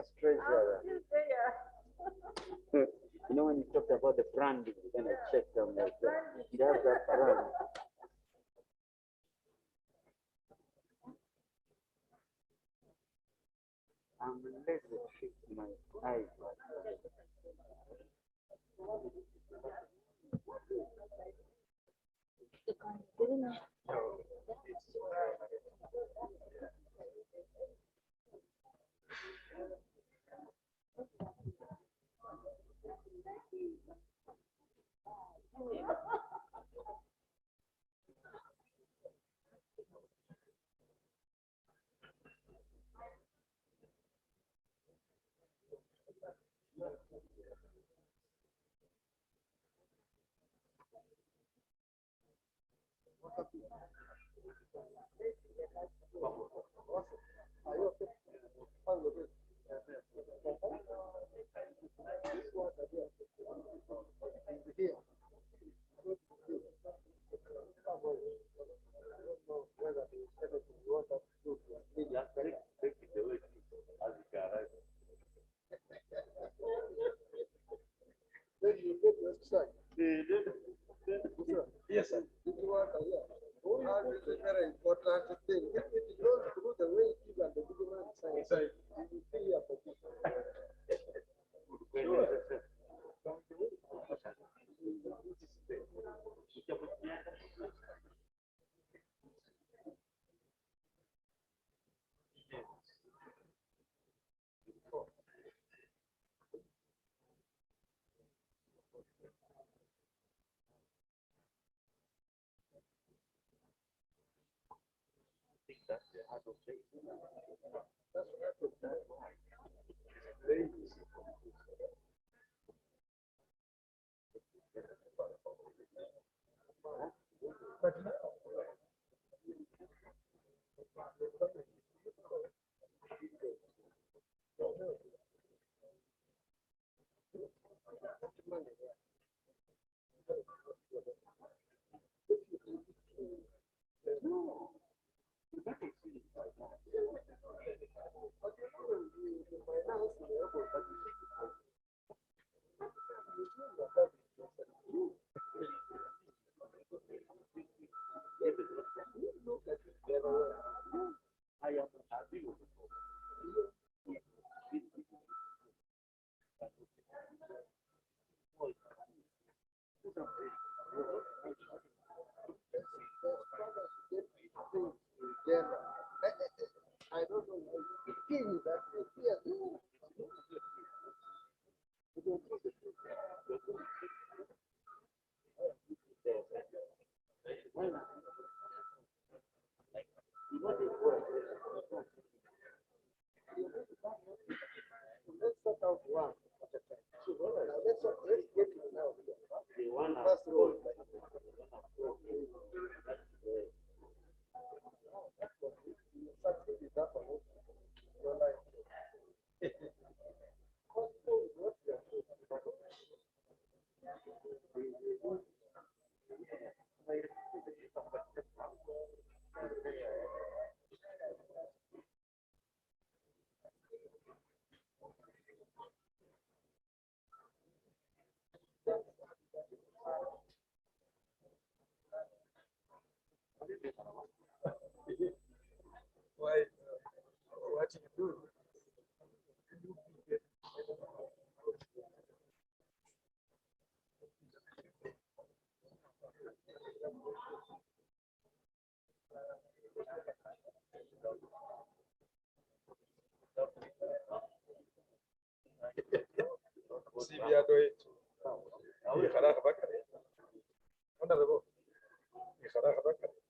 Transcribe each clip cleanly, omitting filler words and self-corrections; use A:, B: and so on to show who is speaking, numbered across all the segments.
A: That's treasure. You know, when you talked about the branding, then I checked them. Like, it has that brand. I'm lazy to fix my eyes.
B: Yes, sir.
C: This is very important thing. If it goes through the way you and the government say, you will see your position. But now, I don't know. The king is actually here. Let's start out one at a time. Now let's get it now. First roll. Succeed that one. You're like, why? What you do? Si viato hecho. Y hará bakare. Onda de vos. Y hará bakare.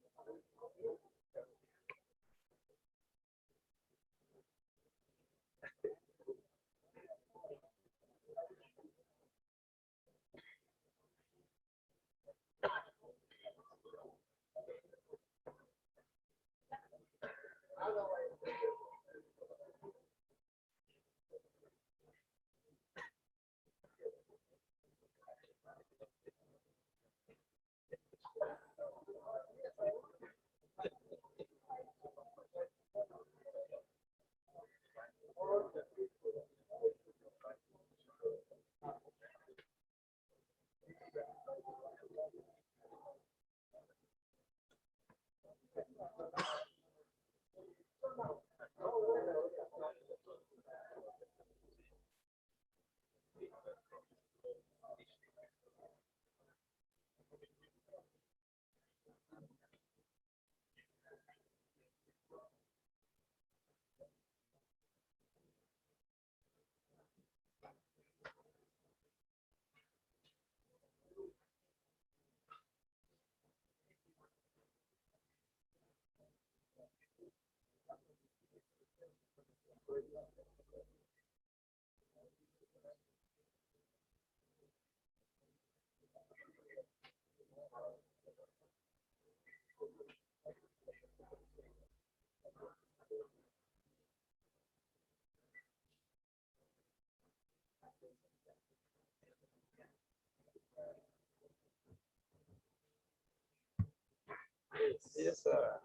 B: Yes, sir.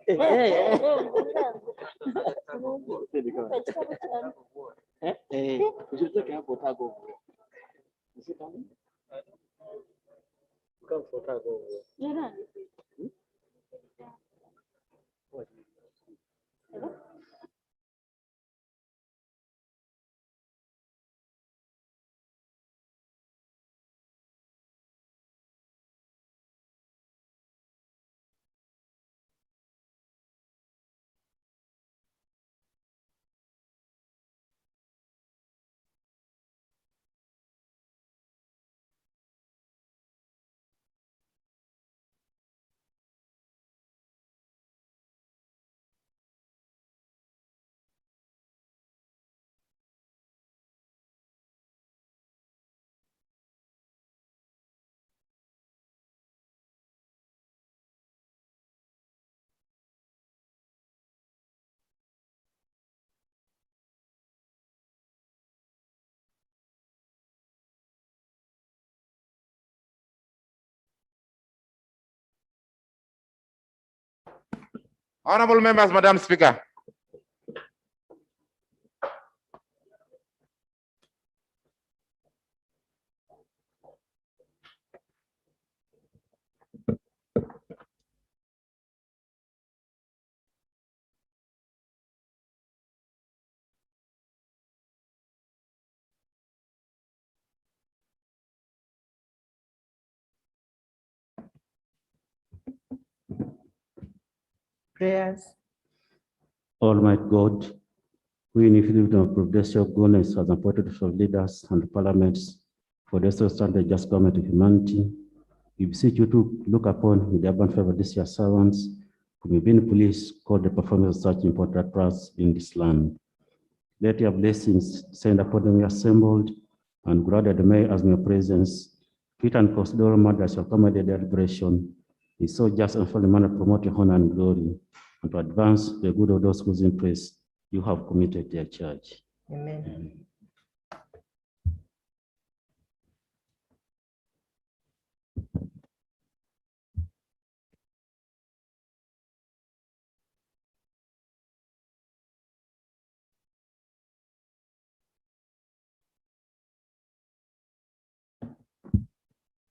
A: We should take out for Tago. Is it coming? Come for Tago. What?
D: Honorable members, Madam Speaker.
E: Prayers.
F: Almighty God, we in the of providential goodness as appointed for leaders and parliaments for the stand just government of humanity, we beseech you to look upon with the abundant favor this year's servants who may be in police called the performance of such important trust in this land. Let your blessings send upon them assembled and granted may as your presence, fit and consider all matters shall accommodate their liberation. In so just and full manner promote your honor and glory, and to advance the good of those whose interest you have committed their charge.
E: Amen.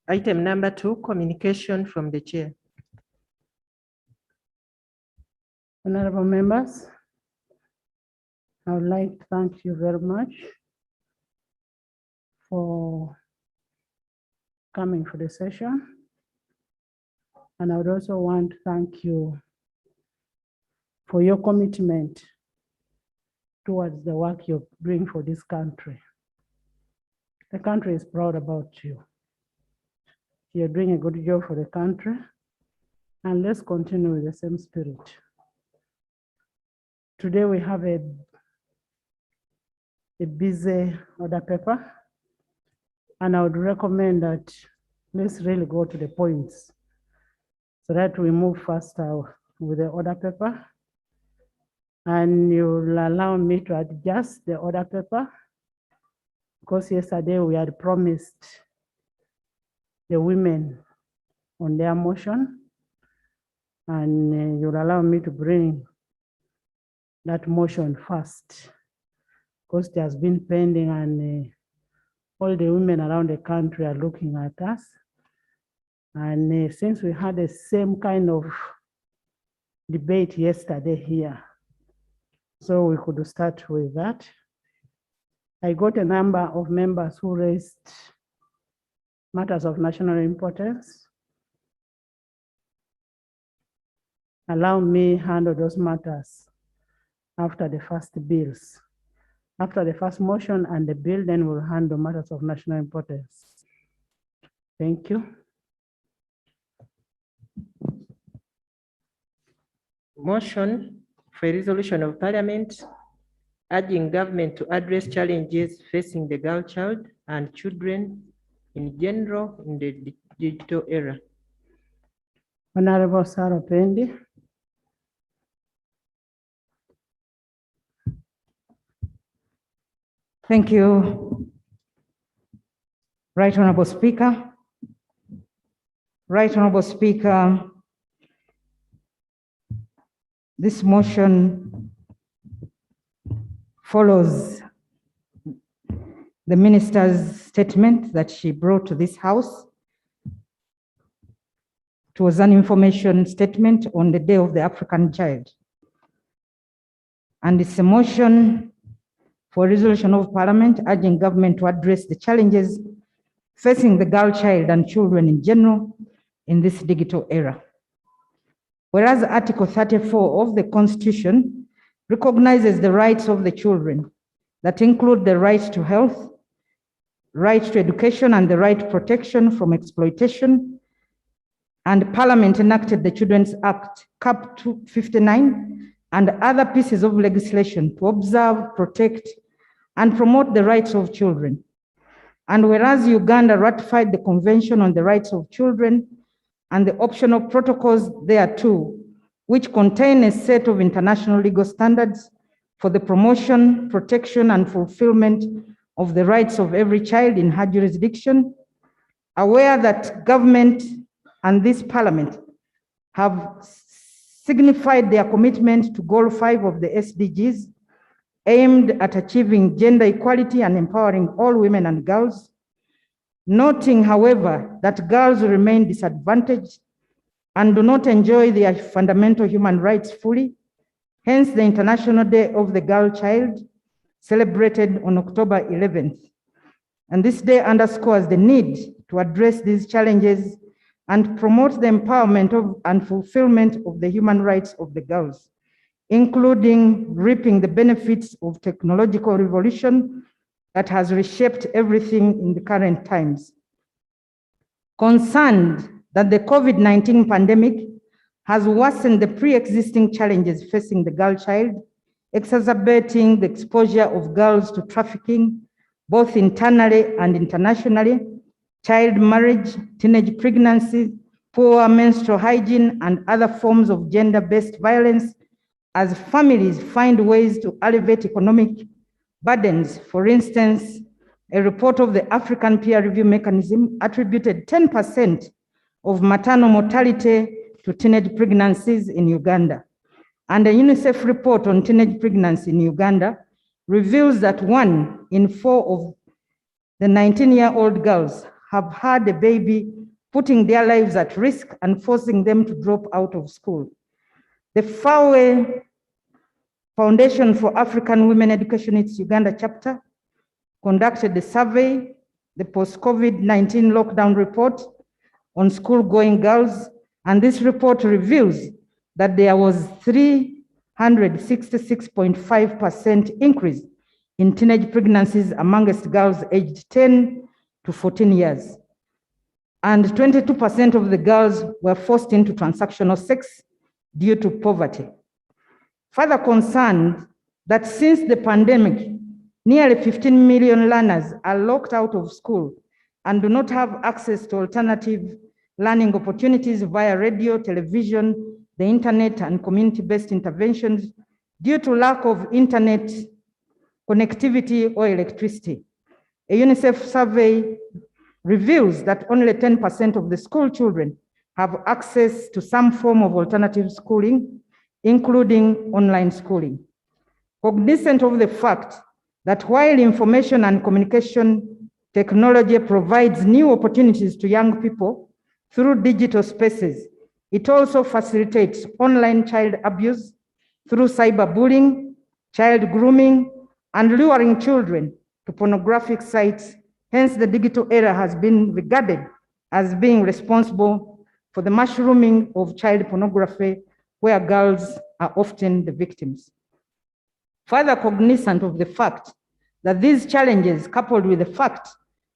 E: Item number 2, communication from the chair.
G: Honorable members, I would like to thank you very much for coming for the session. And I would also want to thank you for your commitment towards the work you're doing for this country. The country is proud about you. You're doing a good job for the country, and let's continue with the same spirit. Today we have a busy order paper, and I would recommend that let's really go to the points so that we move faster with the order paper. And you'll allow me to adjust the order paper because yesterday we had promised the women on their motion, and you'll allow me to bring that motion first because it has been pending, and all the women around the country are looking at us. And since we had the same kind of debate yesterday here, so we could start with that. I got a number of members who raised matters of national importance. Allow me handle those matters after the first bills. After the first motion and the bill, then we'll handle matters of national importance. Thank you.
E: Motion for a resolution of Parliament urging government to address challenges facing the girl child and children in general in the digital era.
G: Honorable Sarah Pendi.
D: Thank you, Right Honorable Speaker. Right Honorable Speaker, this motion follows the minister's statement that she brought to this House. It was an information statement on the Day of the African Child. And it's a motion for resolution of Parliament urging government to address the challenges facing the girl child and children in general in this digital era. Whereas Article 34 of the Constitution recognizes the rights of the children that include the right to health, right to education, and the right to protection from exploitation, and Parliament enacted the Children's Act, Cap 259, and other pieces of legislation to observe, protect, and promote the rights of children. And whereas Uganda ratified the Convention on the Rights of Children and the optional protocols thereto, which contain a set of international legal standards for the promotion, protection, and fulfillment of the rights of every child in her jurisdiction, aware that government and this Parliament have signified their commitment to Goal 5 of the SDGs, aimed at achieving gender equality and empowering all women and girls, noting, however, that girls remain disadvantaged and do not enjoy their fundamental human rights fully, hence the International Day of the Girl Child, celebrated on October 11th. And this day underscores the need to address these challenges and promote the empowerment of and fulfillment of the human rights of the girls, including reaping the benefits of technological revolution that has reshaped everything in the current times. Concerned that the COVID-19 pandemic has worsened the pre-existing challenges facing the girl child, exacerbating the exposure of girls to trafficking, both internally and internationally, child marriage, teenage pregnancy, poor menstrual hygiene, and other forms of gender-based violence, as families find ways to elevate economic burdens. For instance, a report of the African Peer Review Mechanism attributed 10% of maternal mortality to teenage pregnancies in Uganda. And a UNICEF report on teenage pregnancy in Uganda reveals that 1 in 4 of the 19-year-old girls have had a baby, putting their lives at risk and forcing them to drop out of school. The Fawe Foundation for African Women Education, its Uganda chapter, conducted a survey, the post-COVID-19 lockdown report on school-going girls, and this report reveals that there was 366.5% increase in teenage pregnancies amongst girls aged 10 to 14 years. And 22% of the girls were forced into transactional sex due to poverty. Further concerned that since the pandemic, nearly 15 million learners are locked out of school and do not have access to alternative learning opportunities via radio, television, the internet, and community-based interventions due to lack of internet connectivity or electricity. A UNICEF survey reveals that only 10% of the school children have access to some form of alternative schooling, including online schooling. Cognizant of the fact that while information and communication technology provides new opportunities to young people through digital spaces, it also facilitates online child abuse through cyberbullying, child grooming, and luring children to pornographic sites. Hence, the digital era has been regarded as being responsible for the mushrooming of child pornography, where girls are often the victims. Further cognizant of the fact that these challenges, coupled with the fact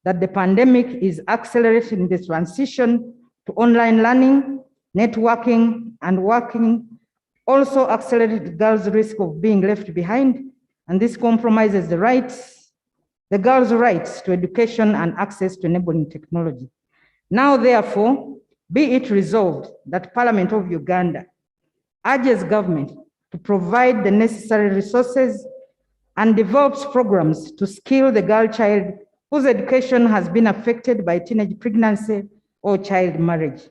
D: that the pandemic is accelerating the transition to online learning, networking, and working also accelerated girls' risk of being left behind, and this compromises the girls' rights to education and access to enabling technology. Now, therefore, be it resolved that Parliament of Uganda urges government to provide the necessary resources and develops programs to skill the girl child whose education has been affected by teenage pregnancy or child marriage.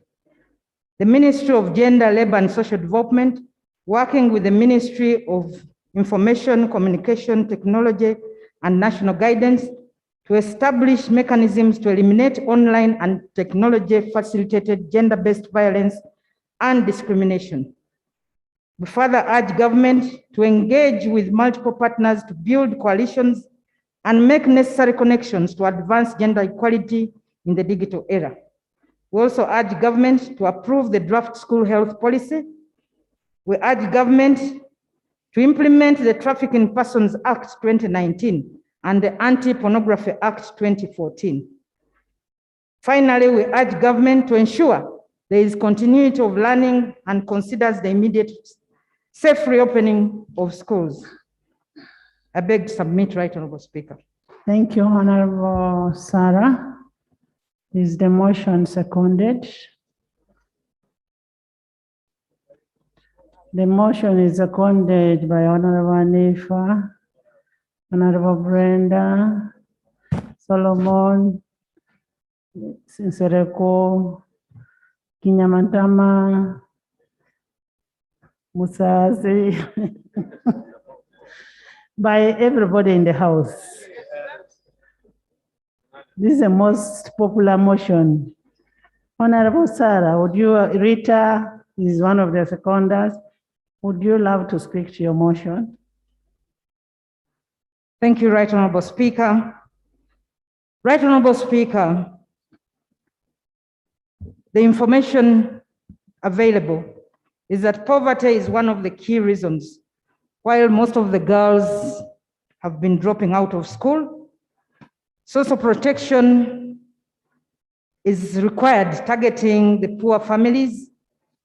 D: The Ministry of Gender, Labor and Social Development, working with the Ministry of Information, Communication, Technology and National Guidance, to establish mechanisms to eliminate online and technology-facilitated gender-based violence and discrimination. We further urge government to engage with multiple partners to build coalitions and make necessary connections to advance gender equality in the digital era. We also urge government to approve the draft school health policy. We urge government to implement the Trafficking Persons Act 2019 and the Anti-Pornography Act 2014. Finally, we urge government to ensure there is continuity of learning and considers the immediate safe reopening of schools. I beg to submit, Right Honorable Speaker.
G: Thank you, Honorable Sarah. Is the motion seconded? The motion is seconded by Honorable Anifa, Honorable Brenda, Solomon, Sinsereko, Kinyamantama, Musazi, by everybody in the house. This is the most popular motion. Honorable Sarah, would you, Rita is one of the seconders. Would you love to speak to your motion?
D: Thank you, Right Honorable Speaker. Right Honorable Speaker, the information available is that poverty is one of the key reasons while most of the girls have been dropping out of school. Social protection is required, targeting the poor families,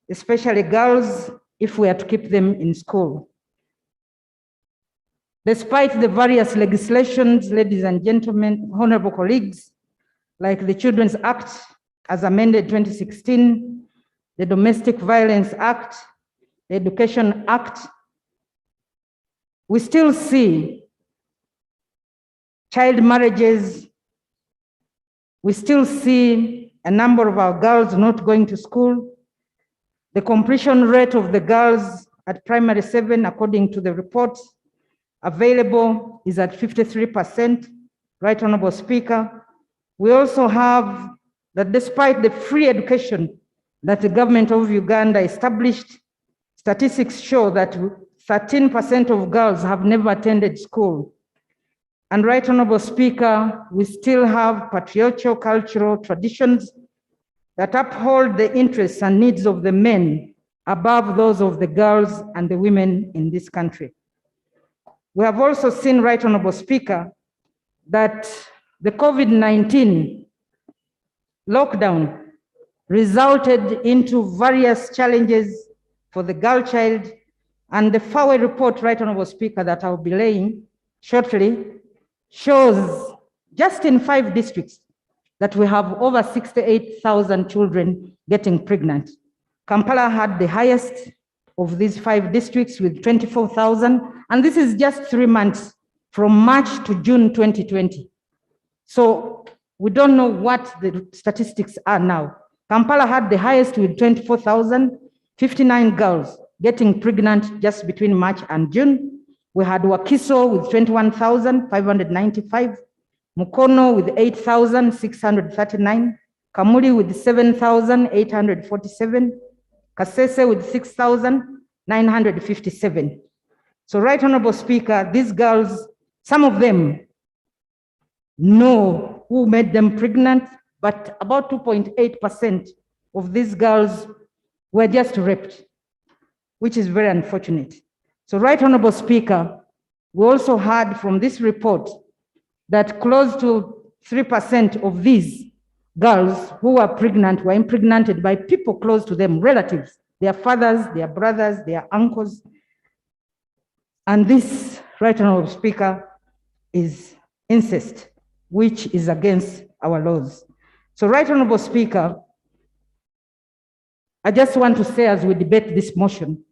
D: especially girls, if we are to keep them in school. Despite the various legislations, ladies and gentlemen, honorable colleagues, like the Children's Act as amended 2016, the Domestic Violence Act, the Education Act, we still see child marriages. We still see a number of our girls not going to school. The completion rate of the girls at primary 7, according to the reports available, is at 53%. Right Honorable Speaker, we also have that despite the free education that the government of Uganda established, statistics show that 13% of girls have never attended school. And Right Honorable Speaker, we still have patriarchal cultural traditions that uphold the interests and needs of the men above those of the girls and the women in this country. We have also seen, Right Honorable Speaker, that the COVID-19 lockdown resulted into various challenges for the girl child, and the FAWE report, Right Honorable Speaker, that I'll be laying shortly, shows just in 5 districts that we have over 68,000 children getting pregnant. Kampala had the highest of these 5 districts with 24,000, and this is just 3 months from March to June 2020. So we don't know what the statistics are now. Kampala had the highest with 24,059 girls getting pregnant just between March and June. We had Wakiso with 21,595, Mukono with 8,639, Kamuli with 7,847, Kasese with 6,957. So, Right Honorable Speaker, these girls, some of them know who made them pregnant, but about 2.8% of these girls were just raped, which is very unfortunate. So, Right Honorable Speaker, we also heard from this report that close to 3% of these girls who were pregnant were impregnated by people close to them, relatives. their fathers, their brothers, their uncles. And this, Right Honorable Speaker, is incest, which is against our laws. So, Right Honorable Speaker, I just want to say as we debate this motion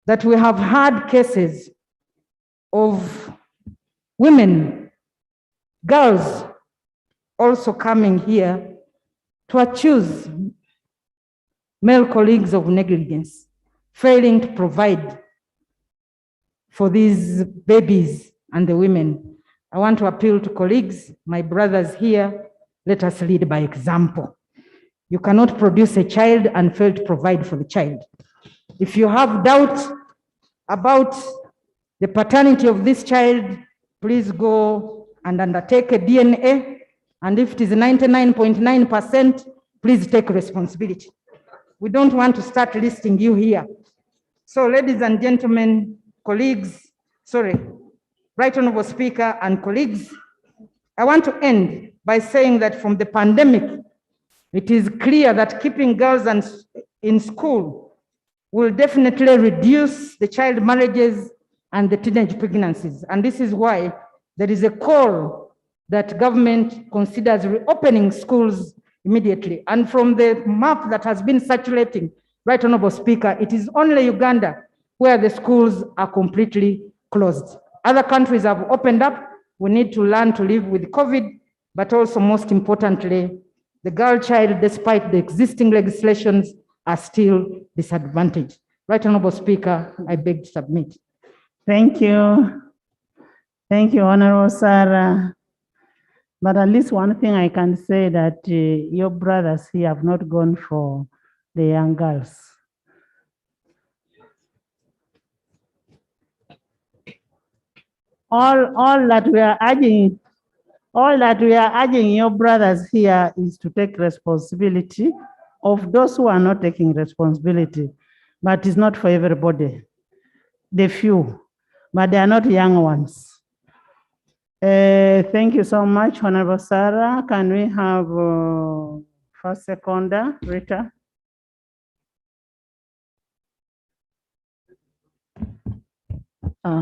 D: that we have had cases of women, girls also coming here to accuse male colleagues of negligence, failing to provide for these babies and the women. I want to appeal to colleagues, my brothers here, let us lead by example. You cannot produce a child and fail to provide for the child. If you have doubts about the paternity of this child, please go and undertake a DNA. And if it is 99.9%, please take responsibility. We don't want to start listing you here. So, ladies and gentlemen, colleagues, Right Honorable Speaker and colleagues, I want to end by saying that from the pandemic, it is clear that keeping girls in school will definitely reduce the child marriages and the teenage pregnancies. And this is why there is a call that government considers reopening schools immediately. And from the map that has been circulating, Right Honorable Speaker, it is only Uganda where the schools are completely closed. Other countries have opened up. We need to learn to live with COVID, but also most importantly, the girl child, despite the existing legislations, are still disadvantaged. Right Honorable Speaker, I beg to submit.
G: Thank you. Thank you, Honorable Sarah. But at least one thing I can say that your brothers here have not gone for the young girls. All that we are urging your brothers here is to take responsibility of those who are not taking responsibility, but it's not for everybody. The few, but they are not young ones. Thank you so much, Honorable Sarah. Can we have first seconder, Rita?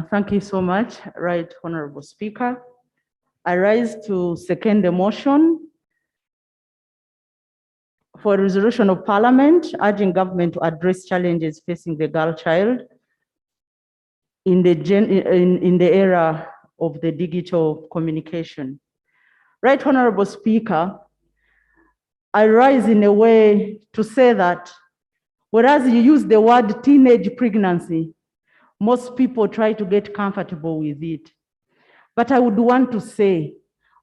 H: Thank you so much, Right Honorable Speaker. I rise to second the motion for a resolution of Parliament urging government to address challenges facing the girl child in the era of the digital communication. Right Honorable Speaker, I rise in a way to say that whereas you use the word teenage pregnancy, most people try to get comfortable with it. But I would want to say,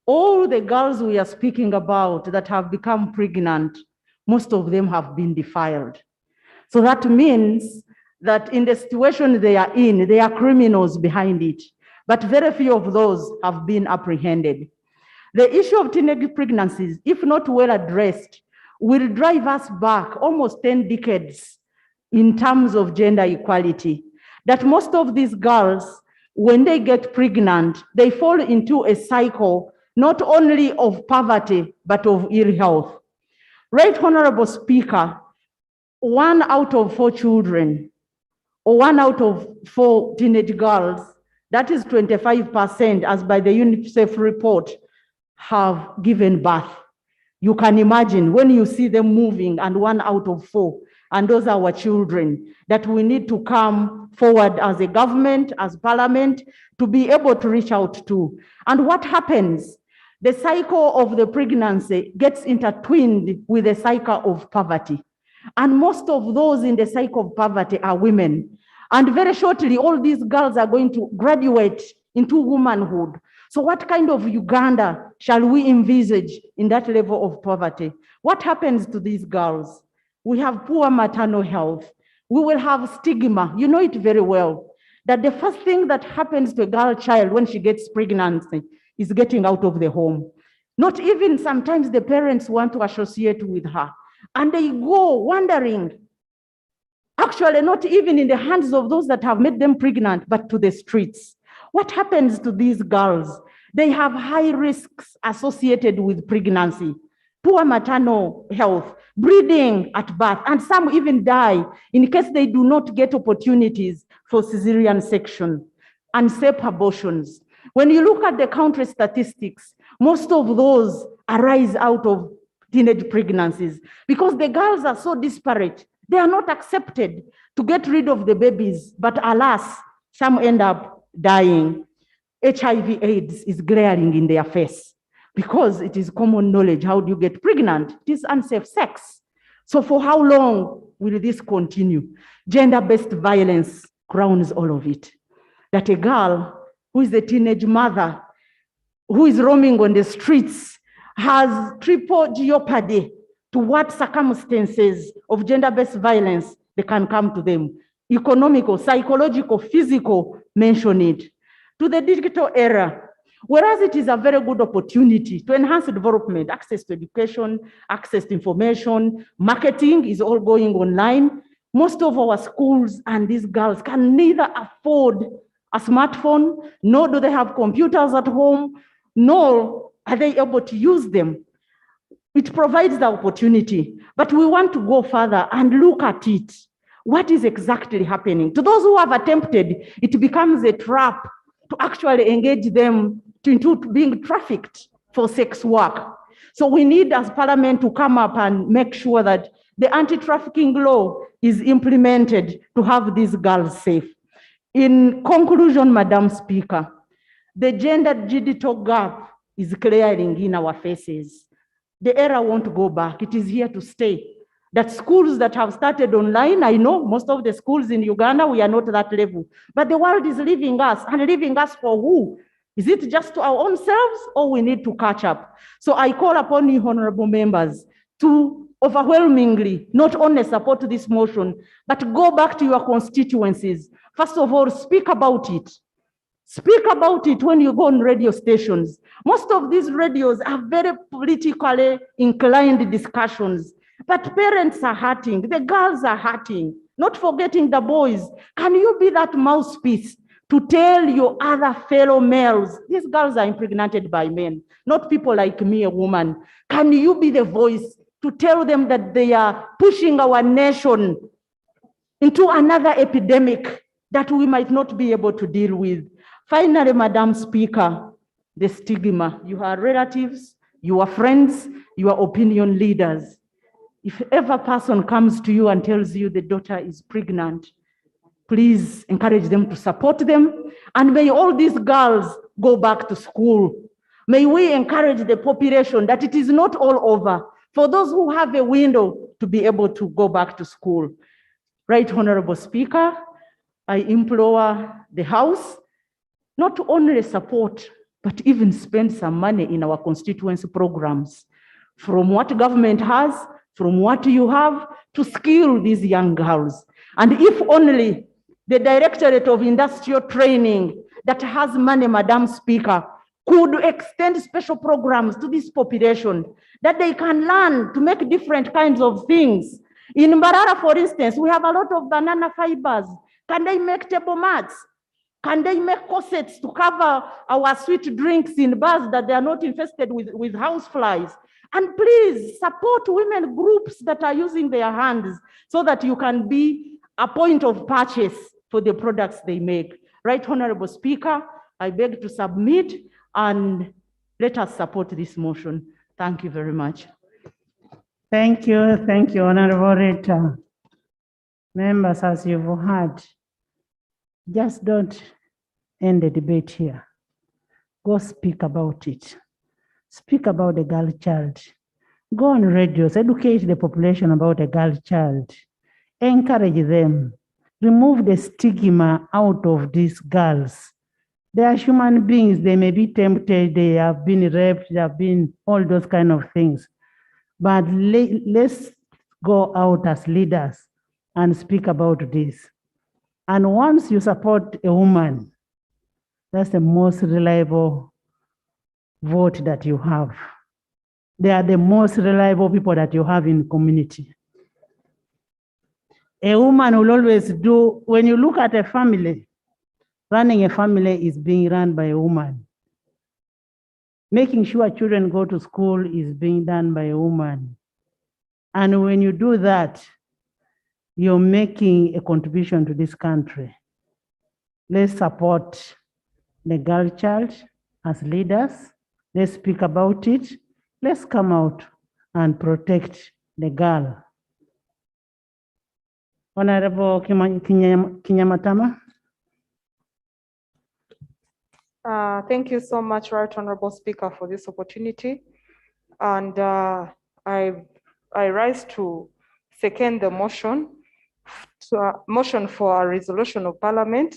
H: all the girls we are speaking about that have become pregnant, most of them have been defiled. So that means that in the situation they are in, there are criminals behind it, but very few of those have been apprehended. The issue of teenage pregnancies, if not well addressed, will drive us back almost 10 decades in terms of gender equality. That most of these girls, when they get pregnant, they fall into a cycle not only of poverty, but of ill health. Right Honorable Speaker, 1 out of 4 children, or 1 out of 4 teenage girls, that is 25%, as by the UNICEF report, have given birth. You can imagine when you see them moving and 1 out of 4, and those are our children, that we need to come forward as a government, as parliament, to be able to reach out to. And what happens? The cycle of the pregnancy gets intertwined with the cycle of poverty. And most of those in the cycle of poverty are women. And very shortly, all these girls are going to graduate into womanhood. So what kind of Uganda shall we envisage in that level of poverty? What happens to these girls? We have poor maternal health. We will have stigma. You know it very well, that the first thing that happens to a girl child when she gets pregnant is getting out of the home. Not even sometimes the parents want to associate with her. And they go wandering. Actually, not even in the hands of those that have made them pregnant, but to the streets. What happens to these girls? They have high risks associated with pregnancy.
D: poor maternal health, bleeding at birth, and some even die in case they do not get opportunities for cesarean section, unsafe abortions. When you look at the country statistics, most of those arise out of teenage pregnancies because the girls are so disparate. They are not accepted to get rid of the babies, but alas, some end up dying. HIV/AIDS is glaring in their face because it is common knowledge. How do you get pregnant? It is unsafe sex. So for how long will this continue? Gender-based violence crowns all of it. That a girl who is a teenage mother, who is roaming on the streets, has triple jeopardy to what circumstances of gender-based violence they can come to them. Economical, psychological, physical, mention it. To the digital era, whereas it is a very good opportunity to enhance development, access to education, access to information, marketing is all going online. Most of our schools and these girls can neither afford a smartphone, nor do they have computers at home, nor are they able to use them. It provides the opportunity, but we want to go further and look at it. What is exactly happening? To those who have attempted, it becomes a trap to actually engage them into being trafficked for sex work. So we need as Parliament to come up and make sure that the anti-trafficking law is implemented to have these girls safe. In conclusion, Madam Speaker, the gender digital gap is clearing in our faces. The era won't go back. It is here to stay. That schools that have started online, I know most of the schools in Uganda, we are not at that level. But the world is leaving us, and leaving us for who? Is it just to our own selves, or we need to catch up? So I call upon you, honorable members, to overwhelmingly not only support this motion, but go back to your constituencies. First of all, speak about it. Speak about it when you go on radio stations. Most of these radios are very politically inclined discussions, but parents are hurting, the girls are hurting, not forgetting the boys. Can you be that mouthpiece to tell your other fellow males, these girls are impregnated by men, not people like me, a woman. Can you be the voice to tell them that they are pushing our nation into another epidemic that we might not be able to deal with? Finally, Madam Speaker, the stigma. You are relatives, you are friends, you are opinion leaders. If ever person comes to you and tells you the daughter is pregnant, please encourage them to support them. And may all these girls go back to school. May we encourage the population that it is not all over. For those who have a window to be able to go back to school. Right, Honorable Speaker, I implore the House not to only support, but even spend some money in our constituency programs. From what government has, from what you have, to skill these young girls. And if only the Directorate of Industrial Training that has money, Madam Speaker, could extend special programs to this population, that they can learn to make different kinds of things. In Mbarara, for instance, we have a lot of banana fibers. Can they make table mats? Can they make corsets to cover our sweet drinks in bars that they are not infested with house flies? And please support women groups that are using their hands so that you can be a point of purchase for the products they make. Right, Honorable Speaker, I beg to submit and let us support this motion. Thank you very much.
G: Thank you, Honorable Rita. Members, as you've heard, just don't end the debate here. Go speak about it. Speak about the girl child. Go on radios, educate the population about the girl child. Encourage them. Remove the stigma out of these girls. They are human beings. They may be tempted. They have been raped. They have been all those kind of things. But let's go out as leaders and speak about this. And once you support a woman, that's the most reliable vote that you have. They are the most reliable people that you have in the community. A woman will always do, when you look at a family, running a family is being run by a woman. making sure children go to school is being done by a woman. And when you do that, you're making a contribution to this country. Let's support the girl child as leaders. Let's speak about it. Let's come out and protect the girl. Honorable Kinyamatama.
I: Thank you so much, Right Honorable Speaker, for this opportunity. And I rise to second the motion, motion for a resolution of Parliament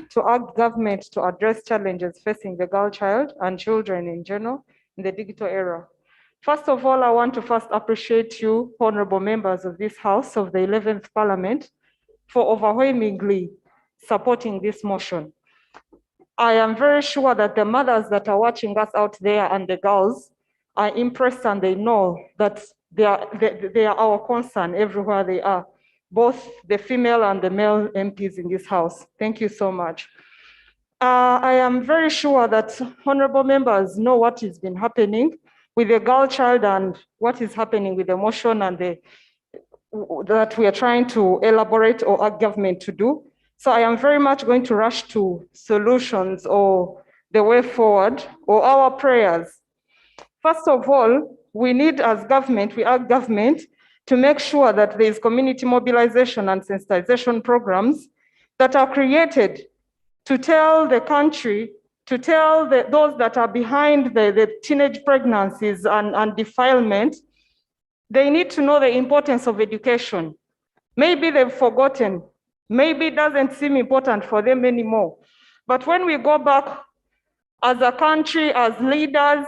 I: to ask government to address challenges facing the girl child and children in general in the digital era. First of all, I want to first appreciate you, honorable members of this House of the 11th Parliament, for overwhelmingly supporting this motion. I am very sure that the mothers that are watching us out there and the girls are impressed, and they know that they are our concern everywhere they are, both the female and the male MPs in this House. Thank you so much. I am very sure that honorable members know what has been happening with the girl child and what is happening with the motion and that we are trying to elaborate or ask government to do. So I am very much going to rush to solutions or the way forward or our prayers. First of all, we need as government, we ask government to make sure that there is community mobilization and sensitization programs that are created to tell the country, to tell those that are behind the teenage pregnancies and defilement, they need to know the importance of education. Maybe they've forgotten, maybe it doesn't seem important for them anymore. But when we go back as a country, as leaders,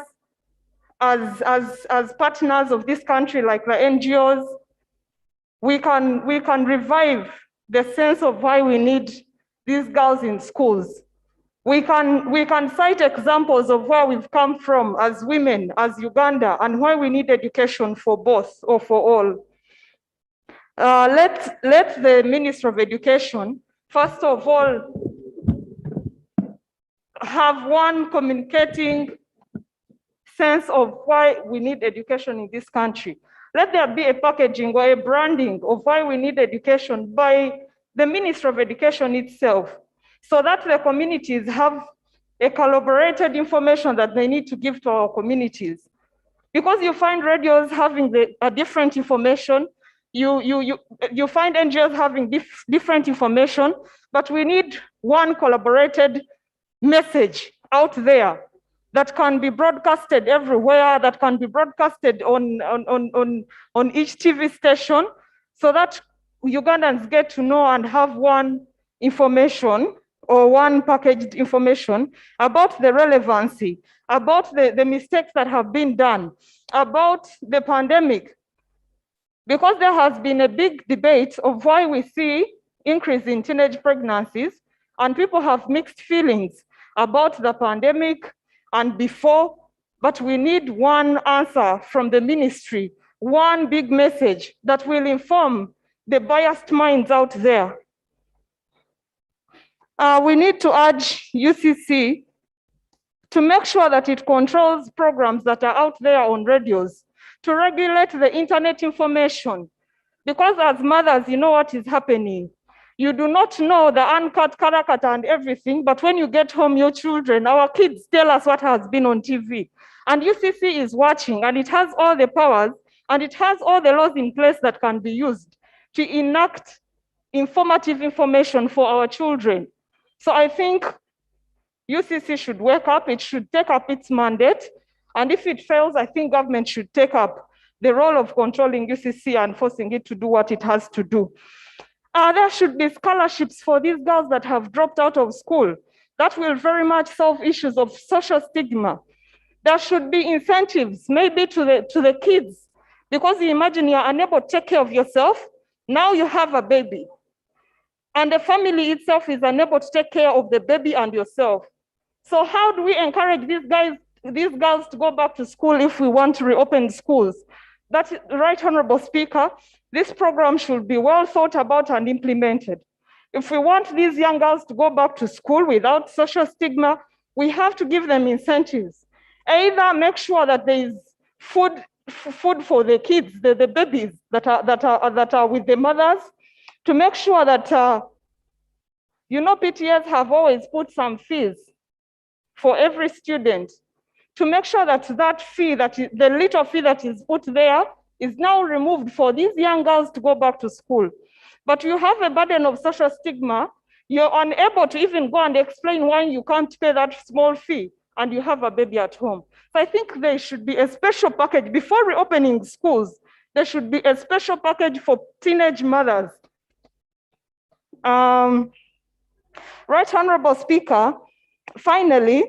I: as partners of this country, like the NGOs, we can revive the sense of why we need these girls in schools. We can cite examples of where we've come from as women, as Uganda, and why we need education for both or for all. Let the Minister of Education, first of all, have one communicating sense of why we need education in this country. Let there be a packaging or a branding of why we need education by the Minister of Education itself, so that the communities have a collaborated information that they need to give to our communities. Because you find radios having a different information, you find NGOs having different information, but we need one collaborated message out there that can be broadcasted everywhere, that can be broadcasted on each TV station, so that Ugandans get to know and have one information or one packaged information about the relevancy, about the mistakes that have been done, about the pandemic. Because there has been a big debate of why we see increase in teenage pregnancies, and people have mixed feelings about the pandemic and before, but we need one answer from the ministry, one big message that will inform the biased minds out there. We need to urge UCC to make sure that it controls programs that are out there on radios, to regulate the internet information. Because as mothers, you know what is happening. You do not know the uncut karakata and everything, but when you get home, your children, our kids tell us what has been on TV. And UCC is watching, and it has all the powers, and it has all the laws in place that can be used to enact informative information for our children. So I think UCC should wake up, it should take up its mandate, and if it fails, I think government should take up the role of controlling UCC and forcing it to do what it has to do. There should be scholarships for these girls that have dropped out of school. That will very much solve issues of social stigma. There should be incentives, maybe to the kids, because you imagine you're unable to take care of yourself, now you have a baby. And the family itself is unable to take care of the baby and yourself. So how do we encourage these girls to go back to school if we want to reopen schools? That's right, Honorable Speaker. This program should be well thought about and implemented. If we want these young girls to go back to school without social stigma, we have to give them incentives. Either make sure that there is food for the kids, the babies that are with the mothers, to make sure that PTAs have always put some fees for every student, to make sure that fee, the little fee that is put there, is now removed for these young girls to go back to school. But you have a burden of social stigma. You're unable to even go and explain why you can't pay that small fee, and you have a baby at home. So I think there should be a special package before reopening schools. There should be a special package for teenage mothers. Right Honorable Speaker, finally,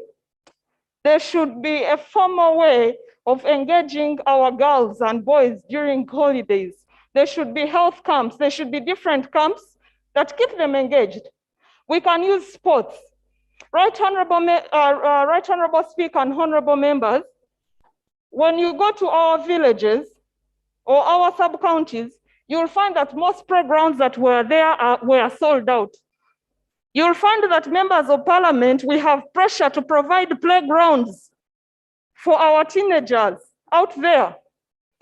I: there should be a formal way of engaging our girls and boys during holidays. There should be health camps. There should be different camps that keep them engaged. We can use sports. Right Honorable Speaker and honorable members, when you go to our villages or our sub-counties, you'll find that most playgrounds that were there were sold out. You'll find that members of parliament, we have pressure to provide playgrounds for our teenagers out there.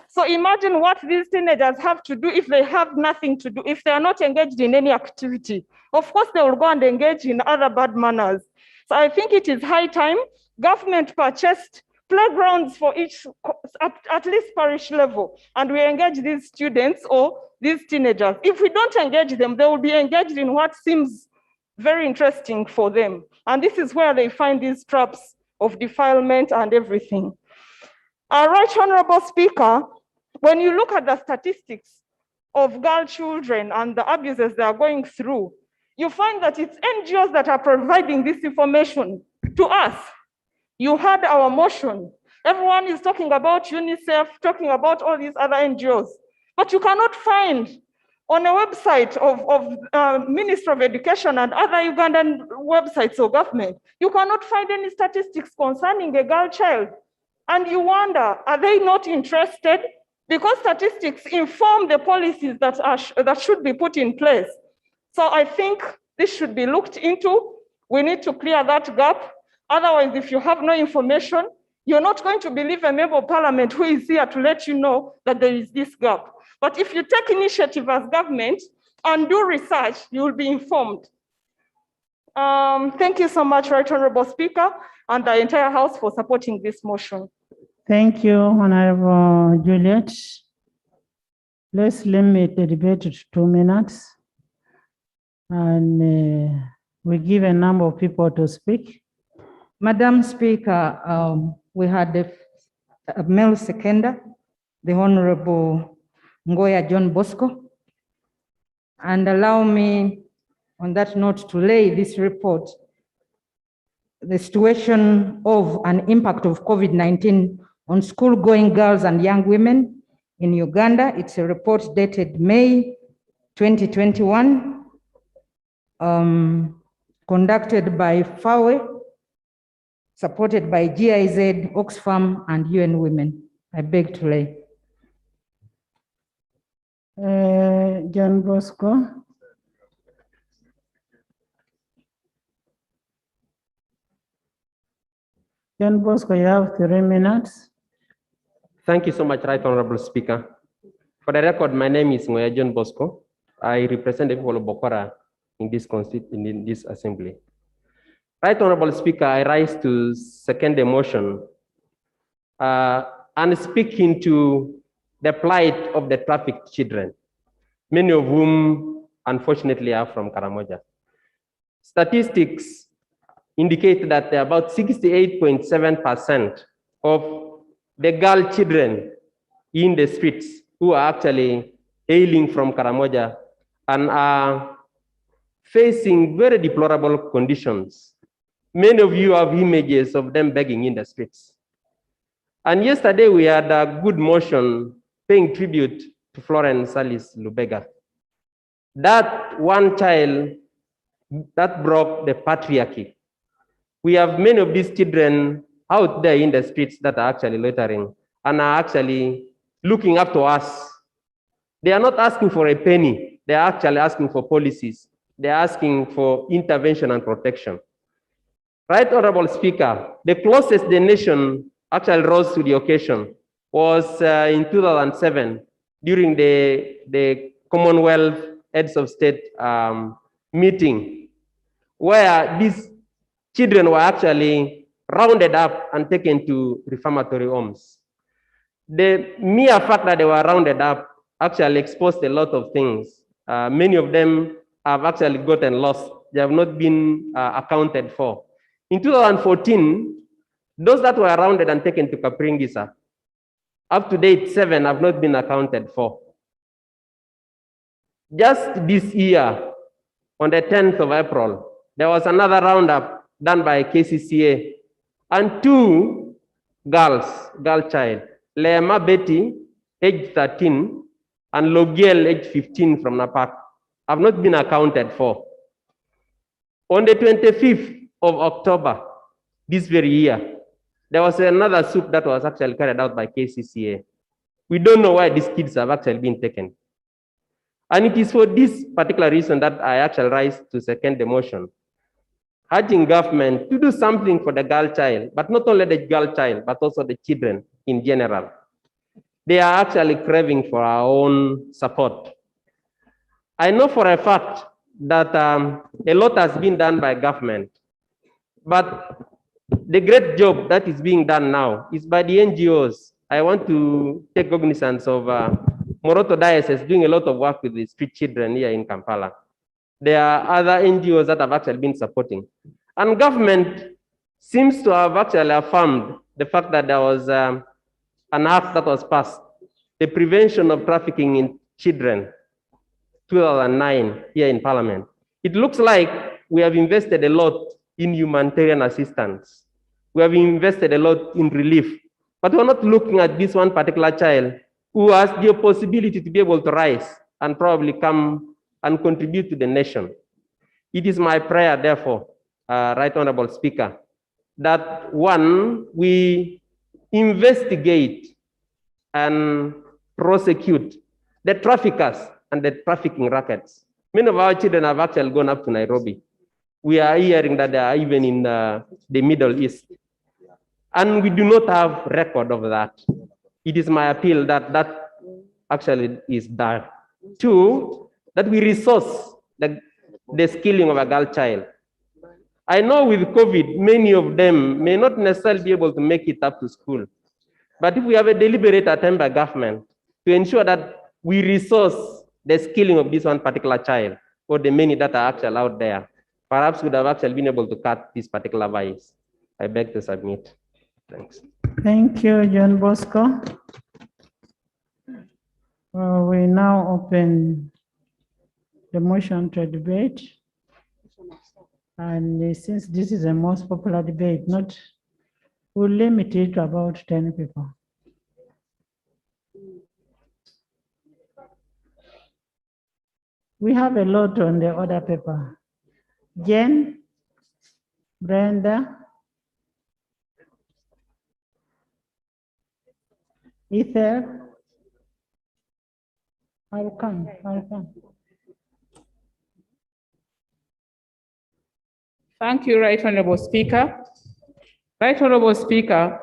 I: So imagine what these teenagers have to do if they have nothing to do, if they are not engaged in any activity. Of course, they will go and engage in other bad manners. So I think it is high time government purchased playgrounds for each, at least parish level, and we engage these students or these teenagers. If we don't engage them, they will be engaged in what seems very interesting for them. And this is where they find these traps of defilement and everything. Right Honorable Speaker, when you look at the statistics of girl children and the abuses they are going through, you find that it's NGOs that are providing this information to us. You heard our motion. Everyone is talking about UNICEF, talking about all these other NGOs, but you cannot find on a website of Ministry of Education and other Ugandan websites or government, you cannot find any statistics concerning a girl child. And you wonder, are they not interested? Because statistics inform the policies that should be put in place. So I think this should be looked into. We need to clear that gap. Otherwise, if you have no information, you're not going to believe a member of parliament who is here to let you know that there is this gap. But if you take initiative as government and do research, you will be informed. Thank you so much, Right Honorable Speaker, and the entire House for supporting this motion.
G: Thank you, Honorable Juliet. Let's limit the debate to 2 minutes. And we give a number of people to speak.
D: Madam Speaker, we had a male seconder, the Honorable Ngoya John Bosco. And allow me, on that note, to lay this report, the situation of an impact of COVID-19 on school-going girls and young women in Uganda. It's a report dated May 2021, conducted by FAWE, supported by GIZ, Oxfam, and UN Women. I beg to lay.
G: John Bosco. John Bosco, you have 3 minutes.
J: Thank you so much, Right Honorable Speaker. For the record, my name is Ngoya John Bosco. I represent the people of Bokora in this assembly. Right Honorable Speaker, I rise to second the motion and speak into the plight of the trafficked children, many of whom unfortunately are from Karamoja. Statistics indicate that about 68.7% of the girl children in the streets who are actually hailing from Karamoja and are facing very deplorable conditions. Many of you have images of them begging in the streets. And yesterday we had a good motion paying tribute to Florence Alice Lubega. That one child that broke the patriarchy. We have many of these children out there in the streets that are actually loitering and are actually looking up to us. They are not asking for a penny. They are actually asking for policies. They are asking for intervention and protection. Right Honorable Speaker, the closest the nation actually rose to the occasion was in 2007 during the Commonwealth Heads of State meeting, where these children were actually rounded up and taken to reformatory homes. The mere fact that they were rounded up actually exposed a lot of things. Many of them have actually gotten lost. They have not been accounted for. In 2014, those that were rounded and taken to Kapringisa, up to date, 7 have not been accounted for. Just this year, on the 10th of April, there was another roundup done by KCCA, and 2 girl child, Lema Betty, age 13, and Logiel, age 15 from Napak, have not been accounted for. On the 25th of October, this very year, there was another soup that was actually carried out by KCCA. We don't know why these kids have actually been taken. And it is for this particular reason that I actually rise to second the motion, urging government to do something for the girl child, but not only the girl child, but also the children in general. They are actually craving for our own support. I know for a fact that a lot has been done by government, but the great job that is being done now is by the NGOs. I want to take cognizance of Moroto Diocese doing a lot of work with the street children here in Kampala. There are other NGOs that have actually been supporting. And government seems to have actually affirmed the fact that there was an act that was passed, the Prevention of Trafficking in Children, 2009, here in Parliament. It looks like we have invested a lot in humanitarian assistance. We have invested a lot in relief, but we're not looking at this one particular child who has the possibility to be able to rise and probably come and contribute to the nation. It is my prayer, therefore, Right Honorable Speaker, that one, we investigate and prosecute the traffickers and the trafficking rackets. Many of our children have actually gone up to Nairobi. We are hearing that they are even in the Middle East. And we do not have record of that. It is my appeal that that actually is done. 2, that we resource the skilling of a girl child. I know with COVID, many of them may not necessarily be able to make it up to school. But if we have a deliberate attempt by government to ensure that we resource the skilling of this one particular child, or the many that are actually out there, perhaps we would have actually been able to cut this particular vice. I beg to submit. Thanks.
G: Thank you, John Bosco. We now open the motion to debate. And since this is the most popular debate, we'll limit it to about 10 people. We have a lot on the order paper. Jen, Brenda, Ether. I'll come.
K: Thank you, Right Honorable Speaker. Right Honorable Speaker,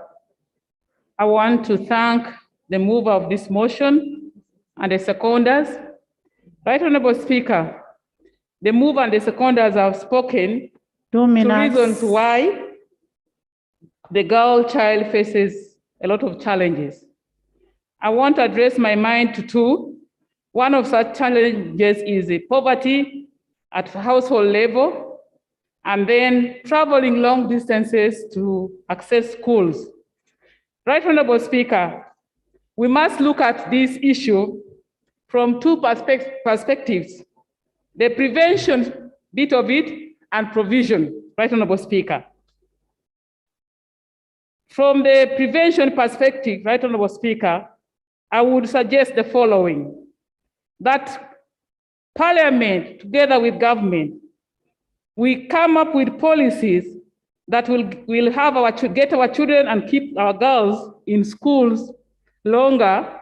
K: I want to thank the mover of this motion and the seconders. Right Honorable Speaker, the mover and the seconders have spoken
G: 2 minutes.
K: to reasons why the girl child faces a lot of challenges. I want to address my mind to 2. One of such challenges is the poverty at household level, and then traveling long distances to access schools. Right Honorable Speaker, we must look at this issue from 2 perspectives, the prevention bit of it and provision, Right Honorable Speaker. From the prevention perspective, Right Honorable Speaker, I would suggest the following, that Parliament, together with government, we come up with policies that will have get our children and keep our girls in schools longer.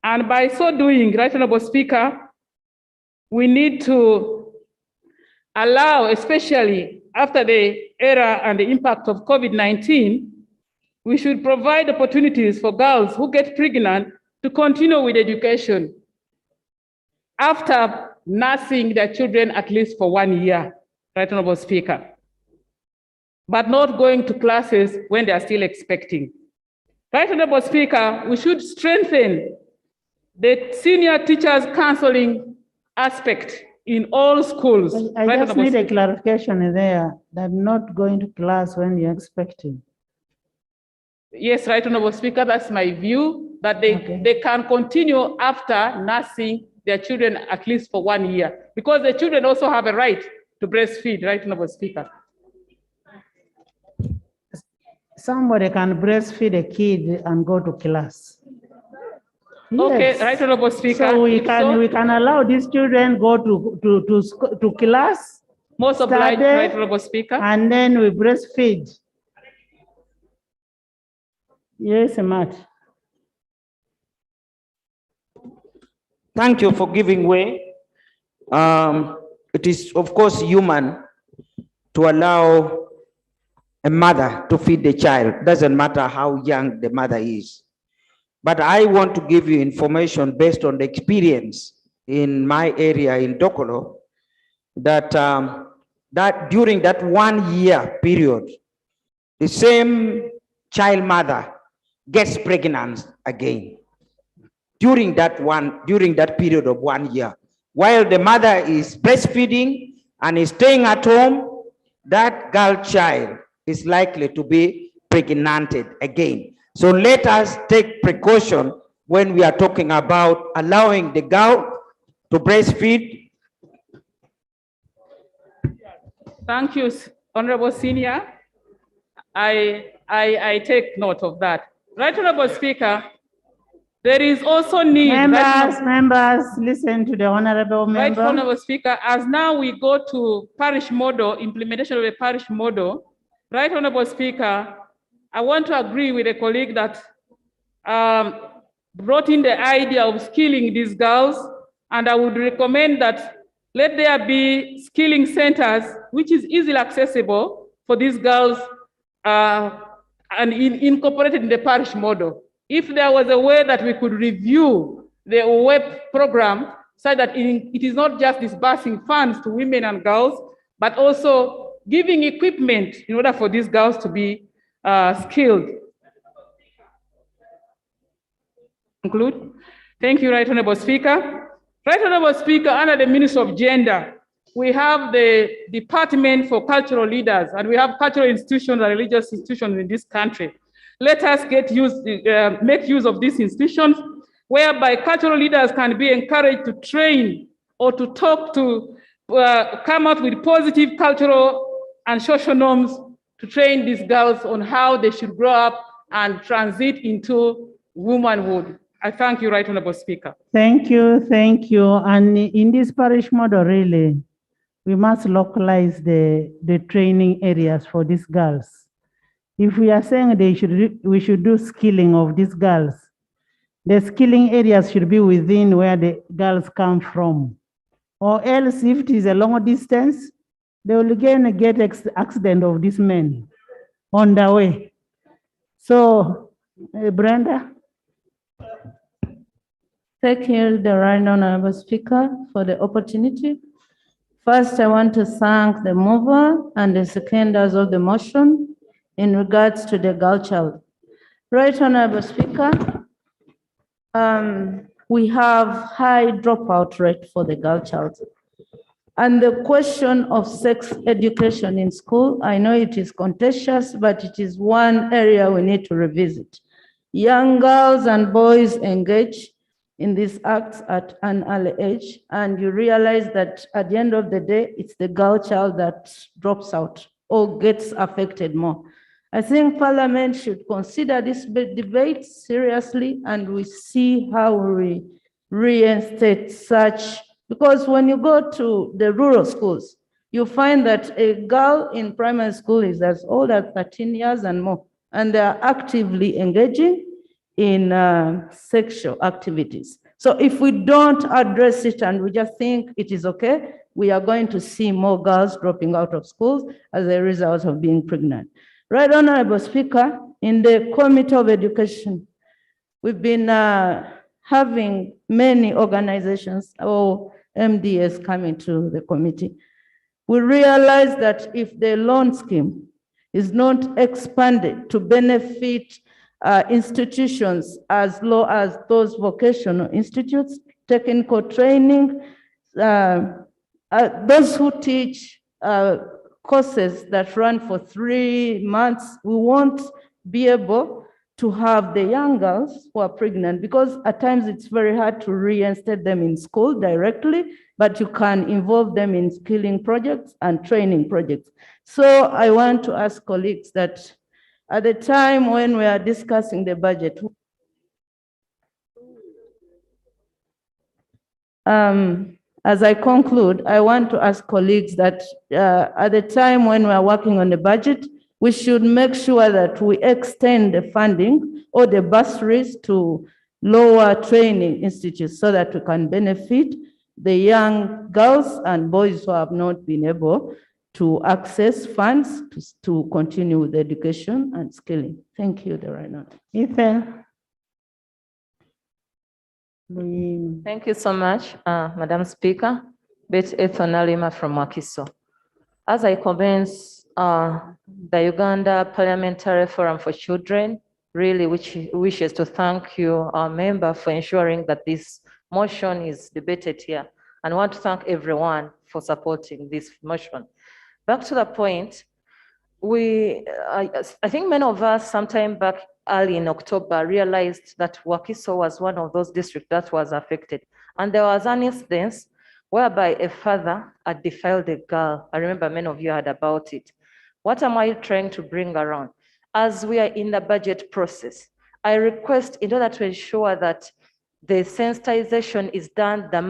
K: And by so doing, Right Honorable Speaker, we need to allow, especially after the era and the impact of COVID-19, we should provide opportunities for girls who get pregnant to continue with education after nursing their children at least for 1 year, Right Honorable Speaker, but not going to classes when they are still expecting. Right Honorable Speaker, we should strengthen the senior teachers counseling aspect in all schools.
G: I
K: Right
G: just
K: Honorable
G: need a
K: Speaker.
G: clarification there, that not going to class when you're expecting.
K: Yes, Right Honorable Speaker, that's my view, that they can continue after nursing their children at least for 1 year, because the children also have a right to breastfeed, Right Honorable Speaker.
G: Somebody can breastfeed a kid and go to class.
K: Okay,
G: Yes.
K: Right Honorable Speaker.
G: So we
K: if so,
G: can allow these children go to class.
K: most obliged,
G: study,
K: Right Honorable Speaker.
G: And then we breastfeed. Yes, Matt.
L: Thank you for giving way. It is, of course, human to allow a mother to feed the child. Doesn't matter how young the mother is. But I want to give you information based on the experience in my area in Dokolo, that, that during that 1 year period, the same child mother gets pregnant again. During that period of 1 year, while the mother is breastfeeding and is staying at home, that girl child is likely to be pregnanted again. So let us take precaution when we are talking about allowing the girl to breastfeed.
K: Thank you, Honorable Senior. I take note of that. Right Honorable Speaker, there is also need.
G: Members, listen to the honorable member.
K: Right Honorable Speaker, as now we go to parish model, implementation of a parish model, Right Honorable Speaker, I want to agree with a colleague that brought in the idea of skilling these girls, and I would recommend that let there be skilling centers which is easily accessible for these girls and incorporated in the parish model. If there was a way that we could review the web program so that it is not just disbursing funds to women and girls, but also giving equipment in order for these girls to be skilled. Conclude. Thank you, Right Honorable Speaker. Right Honorable Speaker, under the Ministry of Gender, we have the Department for Cultural Leaders, and we have cultural institutions and religious institutions in this country. Let us make use of these institutions, whereby cultural leaders can be encouraged to train or to talk to, come up with positive cultural and social norms to train these girls on how they should grow up and transit into womanhood. I thank you, Right Honorable Speaker.
G: Thank you, thank you. And in this parish model, really, we must localize the training areas for these girls. If we are saying we should do skilling of these girls, the skilling areas should be within where the girls come from. Or else, if it is a long distance, they will again get accident of these men on the way. So, Brenda.
M: Thank you, the Right Honorable Speaker, for the opportunity. First, I want to thank the mover and the seconders of the motion in regards to the girl child. Right Honorable Speaker, we have high dropout rate for the girl child. And the question of sex education in school, I know it is contentious, but it is one area we need to revisit. Young girls and boys engage in these acts at an early age, and you realize that at the end of the day, it's the girl child that drops out or gets affected more. I think Parliament should consider this debate seriously, and we see how we reinstate such, because when you go to the rural schools, you find that a girl in primary school is as old as 13 years and more, and they are actively engaging in sexual activities. So if we don't address it and we just think it is okay, we are going to see more girls dropping out of schools as a result of being pregnant. Right Honorable Speaker, in the Committee of Education, we've been having many organizations or MDS coming to the committee. We realize that if the loan scheme is not expanded to benefit institutions as low as those vocational institutes, technical training, those who teach courses that run for 3 months, we won't be able to have the young girls who are pregnant, because at times it's very hard to reinstate them in school directly, but you can involve them in skilling projects and training projects. So I want to ask colleagues that at the time when we are discussing the budget, as I conclude, I want to ask colleagues that at the time when we are working on the budget, we should make sure that we extend the funding or the bursaries to lower training institutes so that we can benefit the young girls and boys who have not been able to access funds to continue with education and skilling. Thank you, Dorina.
G: Ethan.
N: Thank you so much, Madam Speaker. Beth Ethonalima from Wakiso. As I commence the Uganda Parliamentary Forum for Children, really which wishes to thank you, our member, for ensuring that this motion is debated here. And I want to thank everyone for supporting this motion. Back to the point, I think many of us sometime back early in October realized that Wakiso was one of those districts that was affected. And there was an instance whereby a father had defiled a girl. I remember many of you heard about it. What am I trying to bring around? As we are in the budget process, I request, in order to ensure that the sensitization is done, the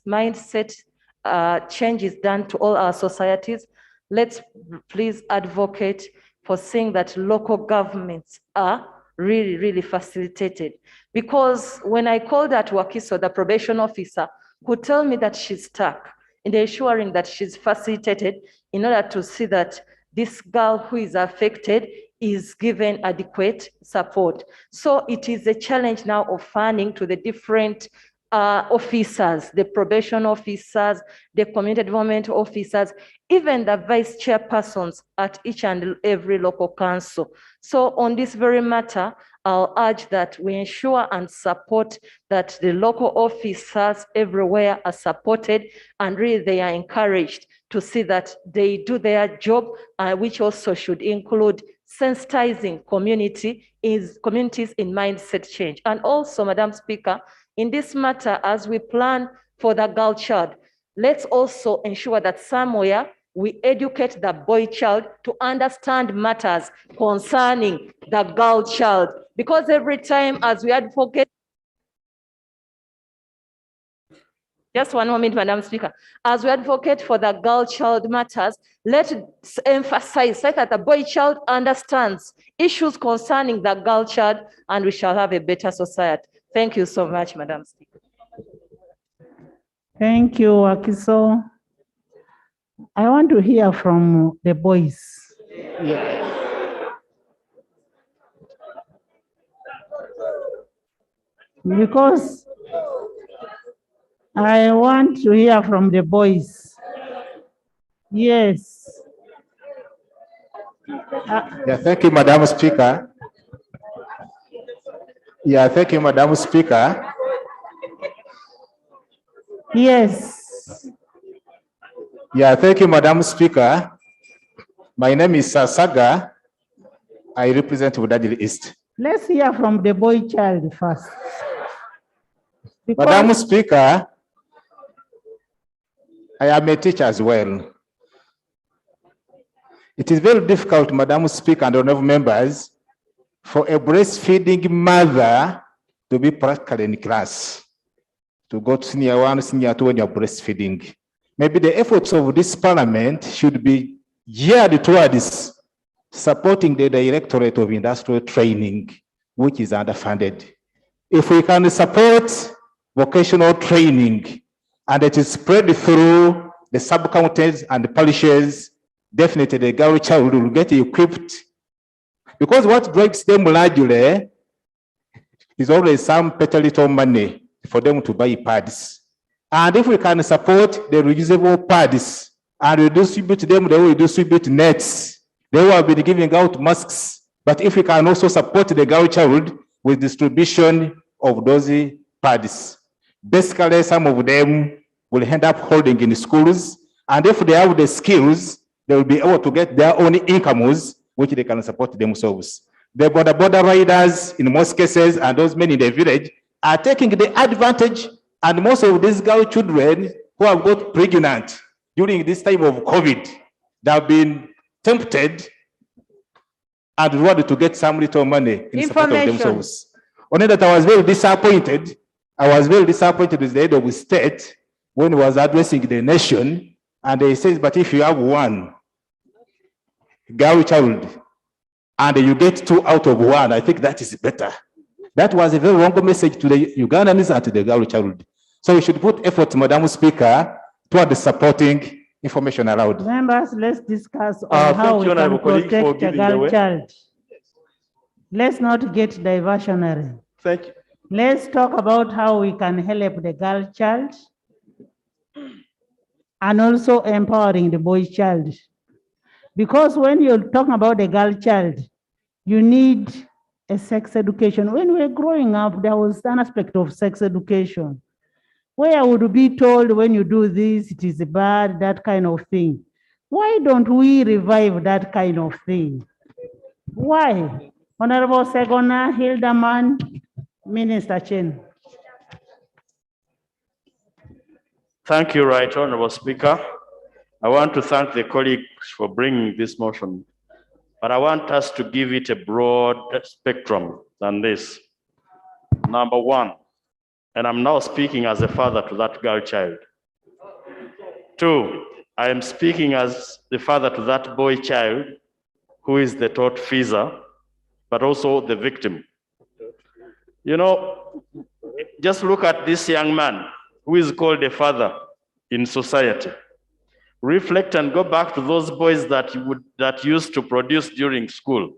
N: mindset change is done to all our societies, let's please advocate for seeing that local governments are really, really facilitated. Because when I called at Wakiso, the probation officer would tell me that she's stuck in ensuring that she's facilitated in order to see that this girl who is affected is given adequate support. So it is a challenge now of funding to the different officers, the probation officers, the community development officers, even the vice chairpersons at each and every local council. So on this very matter, I'll urge that we ensure and support that the local officers everywhere are supported, and really they are encouraged to see that they do their job, which also should include sensitizing communities in mindset change. And also, Madam Speaker, in this matter, as we plan for the girl child, let's also ensure that somewhere we educate the boy child to understand matters concerning the girl child. Because every time as we advocate, just one moment, Madam Speaker. As we advocate for the girl child matters, let's emphasize that the boy child understands issues concerning the girl child, and we shall have a better society. Thank you so much, Madam Speaker.
G: Thank you, Wakiso. I want to hear from the boys. Yeah. Because I want to hear from the boys. Yes.
B: Yeah, thank you, Madam Speaker. Yeah, thank you, Madam Speaker.
G: Yes.
B: Yeah, thank you, Madam Speaker. My name is Saga. I represent Udadili East.
G: Let's hear from the boy child first.
B: Madam Speaker, I am a teacher as well. It is very difficult, Madam Speaker and honorable members, for a breastfeeding mother to be practically in class, to go to senior 1, senior 2 when you're breastfeeding. Maybe the efforts of this parliament should be geared towards supporting the Directorate of Industrial Training, which is underfunded. If we can support vocational training and it is spread through the sub-counties and the parishes, definitely the girl child will get equipped. Because what drives them largely is always some petty little money for them to buy pads. And if we can support the reusable pads and we distribute them, they will distribute nets. They will be giving out masks. But if we can also support the girl child with distribution of those pads, basically some of them will end up holding in schools. And if they have the skills, they will be able to get their own incomes, which they can support themselves. The border riders, in most cases, and those men in the village, are taking the advantage, and most of these girl children who have got pregnant during this time of COVID, they have been tempted and wanted to get some little money in support of themselves. Only that I was very disappointed. I was very disappointed with the head of the state when he was addressing the nation, and he says, but if you have one girl child and you get 2 out of 1, I think that is better. That was a very wrong message to the Ugandans and to the girl child. So we should put effort, Madam Speaker, toward supporting information allowed.
G: Members, let's discuss on how we can protect a girl child. Let's not get diversionary.
A: Thank you.
G: Let's talk about how we can help the girl child and also empowering the boy child. Because when you're talking about the girl child, you need a sex education. When we were growing up, there was an aspect of sex education where I would be told when you do this, it is bad, that kind of thing. Why don't we revive that kind of thing? Why? Honorable Segona, Hildeman, Minister Chen.
O: Thank you, Right Honorable Speaker. I want to thank the colleagues for bringing this motion, but I want us to give it a broad spectrum than this. Number one, and I'm now speaking as a father to that girl child. 2, I am speaking as the father to that boy child who is the tortfeasor, but also the victim. You know, just look at this young man who is called a father in society. Reflect and go back to those boys that used to produce during school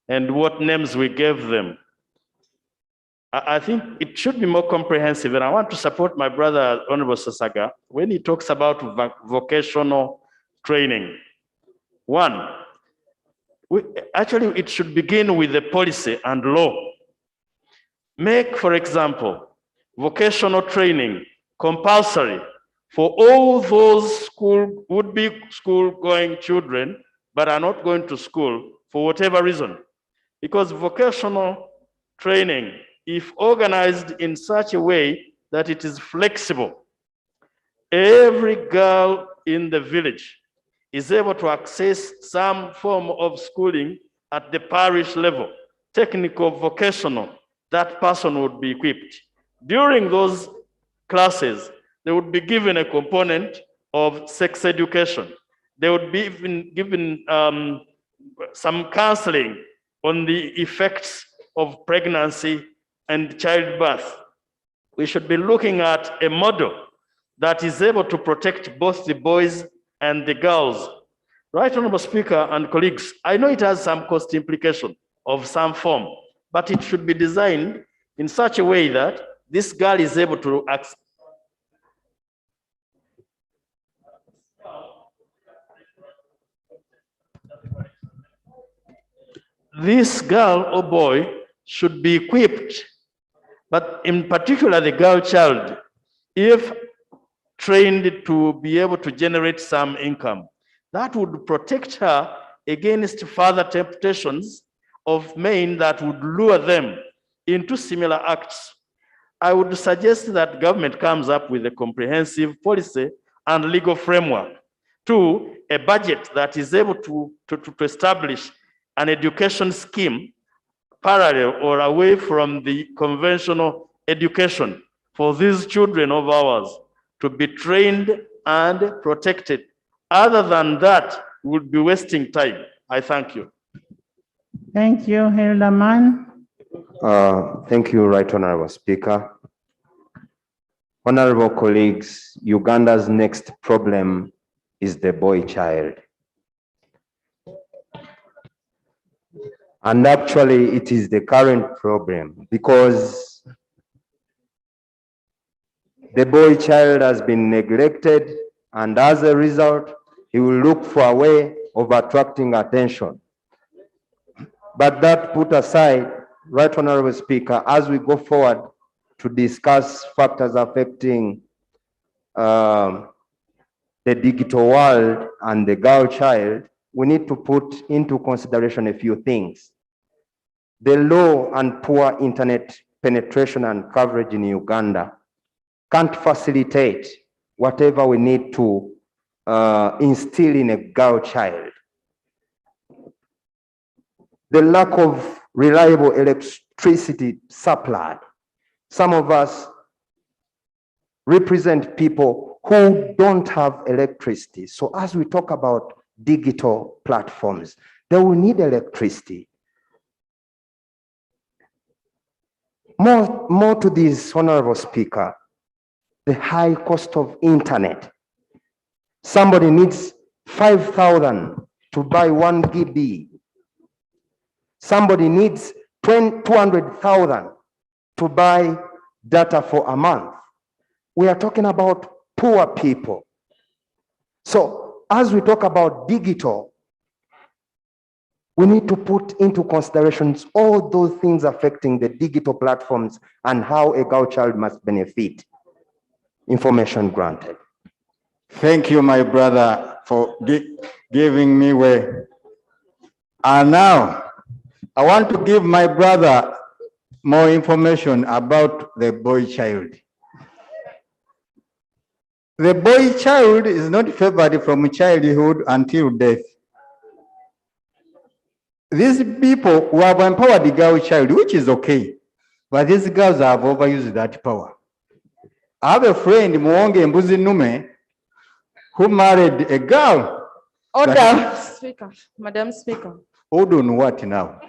O: and what names we gave them. I think it should be more comprehensive, and I want to support my brother, Honorable Sasaga, when he talks about vocational training. 1, actually, it should begin with the policy and law. Make, for example, vocational training compulsory for all those would-be school-going children, but are not going to school for whatever reason. Because vocational training, if organized in such a way that it is flexible, every girl in the village is able to access some form of schooling at the parish level, technical, vocational, that person would be equipped. During those classes, they would be given a component of sex education. They would be even given some counseling on the effects of pregnancy and childbirth. We should be looking at a model that is able to protect both the boys and the girls. Right, Honorable Speaker and colleagues, I know it has some cost implication of some form, but it should be designed in such a way that this girl is able to access. This girl or boy should be equipped, but in particular the girl child, if trained to be able to generate some income, that would protect her against further temptations of men that would lure them into similar acts. I would suggest that government comes up with a comprehensive policy and legal framework to a budget that is able to establish an education scheme parallel or away from the conventional education for these children of ours to be trained and protected. Other than that, we'll be wasting time. I thank you.
G: Thank you, Hildeman.
P: Thank you, Right Honorable Speaker. Honorable colleagues, Uganda's next problem is the boy child. And actually, it is the current problem because the boy child has been neglected, and as a result, he will look for a way of attracting attention. But that put aside, Right Honorable Speaker, as we go forward to discuss factors affecting the digital world and the girl child, we need to put into consideration a few things. The low and poor internet penetration and coverage in Uganda can't facilitate whatever we need to instill in a girl child. The lack of reliable electricity supply. Some of us represent people who don't have electricity. So as we talk about digital platforms, they will need electricity. More to this, Honorable Speaker, the high cost of internet. Somebody needs 5,000 to buy 1 GB. Somebody needs 200,000 to buy data for a month. We are talking about poor people. So as we talk about digital, we need to put into considerations all those things affecting the digital platforms and how a girl child must benefit. Information granted.
B: Thank you, my brother, for giving me way. And now, I want to give my brother more information about the boy child. The boy child is not favored from childhood until death. These people who have empowered the girl child, which is okay, but these girls have overused that power. I have a friend, Muonge Mbuzi Nume, who married a girl.
N: Order, Speaker, Madam Speaker.
B: Hold on, what now?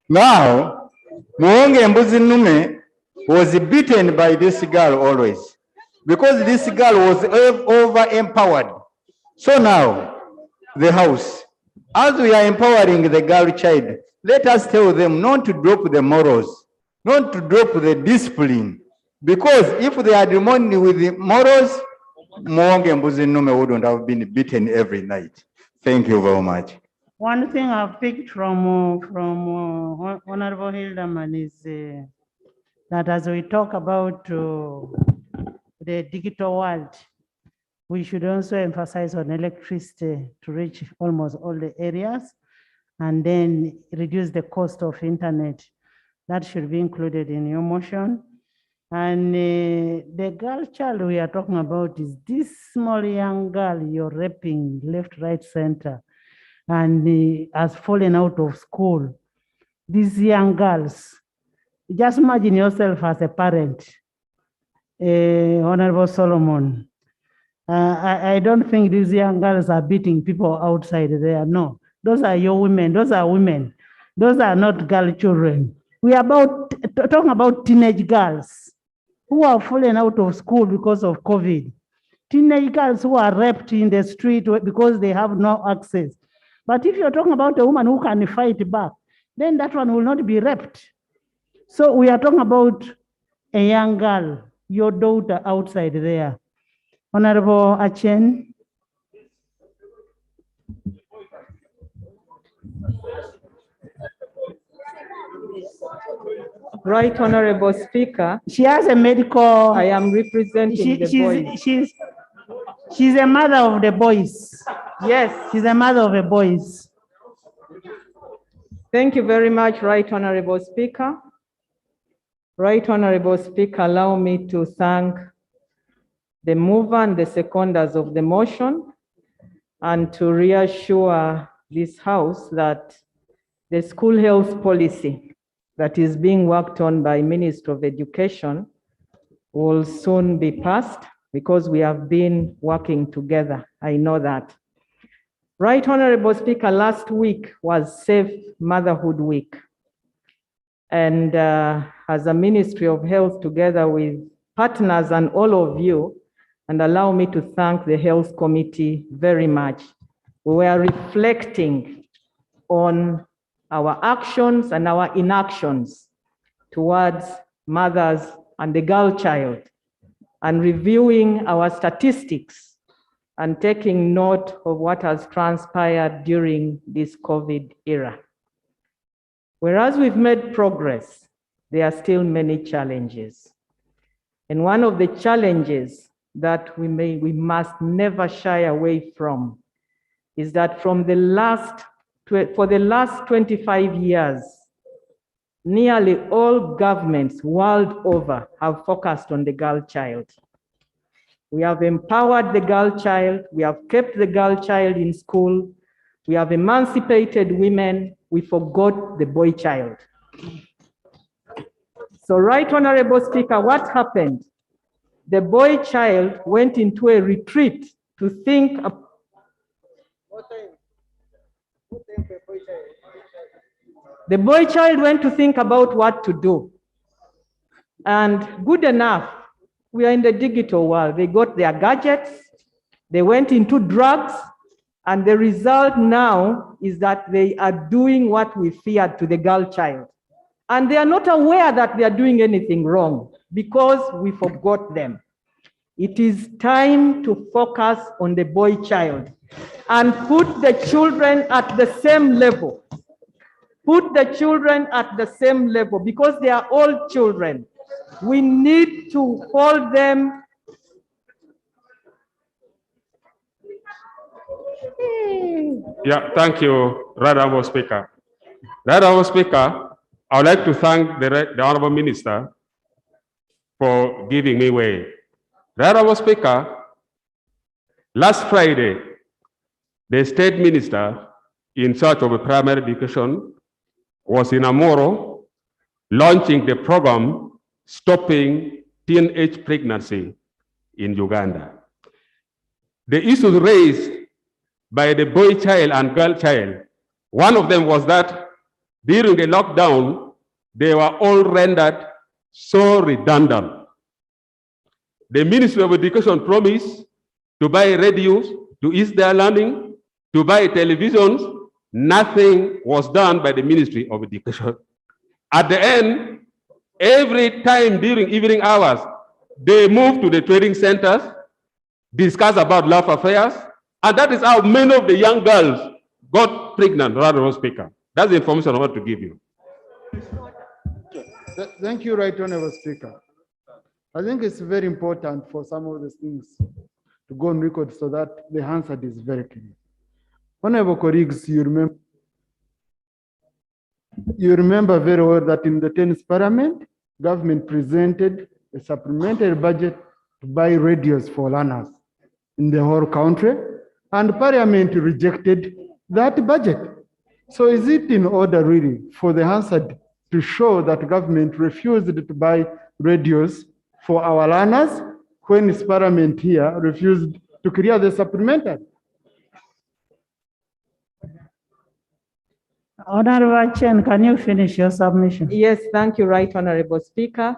B: Now, Muonge Mbuzi Nume was beaten by this girl always because this girl was over-empowered. So now, the house, as we are empowering the girl child, let us tell them not to drop the morals, not to drop the discipline, because if they had money with the morals, Muonge Mbuzi Nume wouldn't have been beaten every night. Thank you very much.
G: One thing I've picked from Honorable Hilderman is that as we talk about the digital world, we should also emphasize on electricity to reach almost all the areas and then reduce the cost of internet. That should be included in your motion. And the girl child we are talking about is this small young girl you're raping left, right, center, and has fallen out of school. These young girls, just imagine yourself as a parent, Honorable Solomon. I don't think these young girls are beating people outside there. No, those are your women. Those are women. Those are not girl children. We are talking about teenage girls who are fallen out of school because of COVID. Teenage girls who are raped in the street because they have no access. But if you're talking about a woman who can fight back, then that one will not be raped. So we are talking about a young girl, your daughter outside there. Honorable Achen.
E: Right, Honorable Speaker.
G: She has a medical.
E: I am representing the boys.
G: She's a mother of the boys.
E: Yes.
G: She's a mother of the boys.
E: Thank you very much, Right Honorable Speaker. Right Honorable Speaker, allow me to thank the mover and the seconders of the motion and to reassure this House that the school health policy that is being worked on by Minister of Education will soon be passed because we have been working together. I know that. Right Honorable Speaker, last week was Safe Motherhood Week. And as a Ministry of Health, together with partners and all of you, and allow me to thank the Health Committee very much. We were reflecting on our actions and our inactions towards mothers and the girl child, and reviewing our statistics and taking note of what has transpired during this COVID era. Whereas we've made progress, there are still many challenges. And one of the challenges that we must never shy away from is that for the last 25 years, nearly all governments world over have focused on the girl child. We have empowered the girl child, we have kept the girl child in school, we have emancipated women, we forgot the boy child. So, Right Honorable Speaker, what happened? The boy child went into a retreat to think. The boy child went to think about what to do. And good enough, we are in the digital world. They got their gadgets, they went into drugs, and the result now is that they are doing what we feared to the girl child. And they are not aware that they are doing anything wrong because we forgot them. It is time to focus on the boy child and put the children at the same level. Put the children at the same level because they are all children. We need to hold them.
Q: Yeah, thank you, Right Honorable Speaker. Right Honorable Speaker, I would like to thank the Honorable Minister for giving me way. Right Honorable Speaker, last Friday, the State Minister in charge of primary education was in Amoro launching the program Stopping Teenage Pregnancy in Uganda. The issues raised by the boy child and girl child, one of them was that during the lockdown, they were all rendered so redundant. The Ministry of Education promised to buy radios to ease their learning, to buy televisions. Nothing was done by the Ministry of Education. At the end, every time during evening hours, they moved to the training centers, discuss about love affairs, and that is how many of the young girls got pregnant, Honorable Speaker. That's the information I want to give you.
C: Thank you, Right Honorable Speaker. I think it's very important for some of these things to go on record so that the answer is very clear. Honorable colleagues, you remember very well that in the 10th Parliament, government presented a supplementary budget to buy radios for learners in the whole country, and Parliament rejected that budget. So is it in order really for the answer to show that government refused to buy radios for our learners when this Parliament here refused to clear the supplementary?
G: Honorable Chen, can you finish your submission?
E: Yes, thank you, Right Honorable Speaker.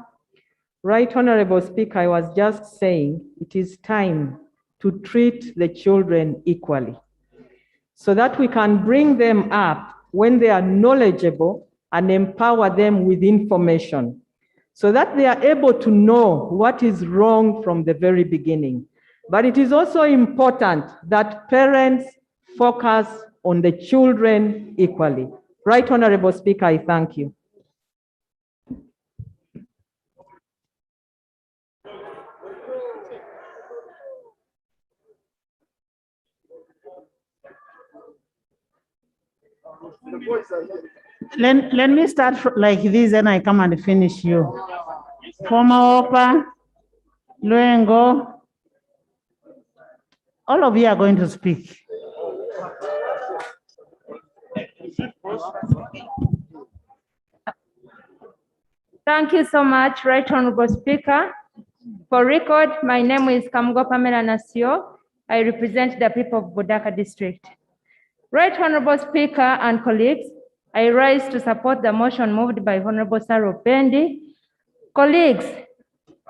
E: Right Honorable Speaker, I was just saying it is time to treat the children equally so that we can bring them up when they are knowledgeable and empower them with information so that they are able to know what is wrong from the very beginning. But it is also important that parents focus on the children equally. Right Honorable Speaker, I thank you.
G: Let me start like this and I come and finish you. Former Opa, Luengo, all of you are going to speak.
R: Thank you so much, Right Honorable Speaker. For record, my name is Kamgo Pamela Nasio. I represent the people of Bodaka District. Right Honorable Speaker and colleagues, I rise to support the motion moved by Honorable Saro Pendi. Colleagues,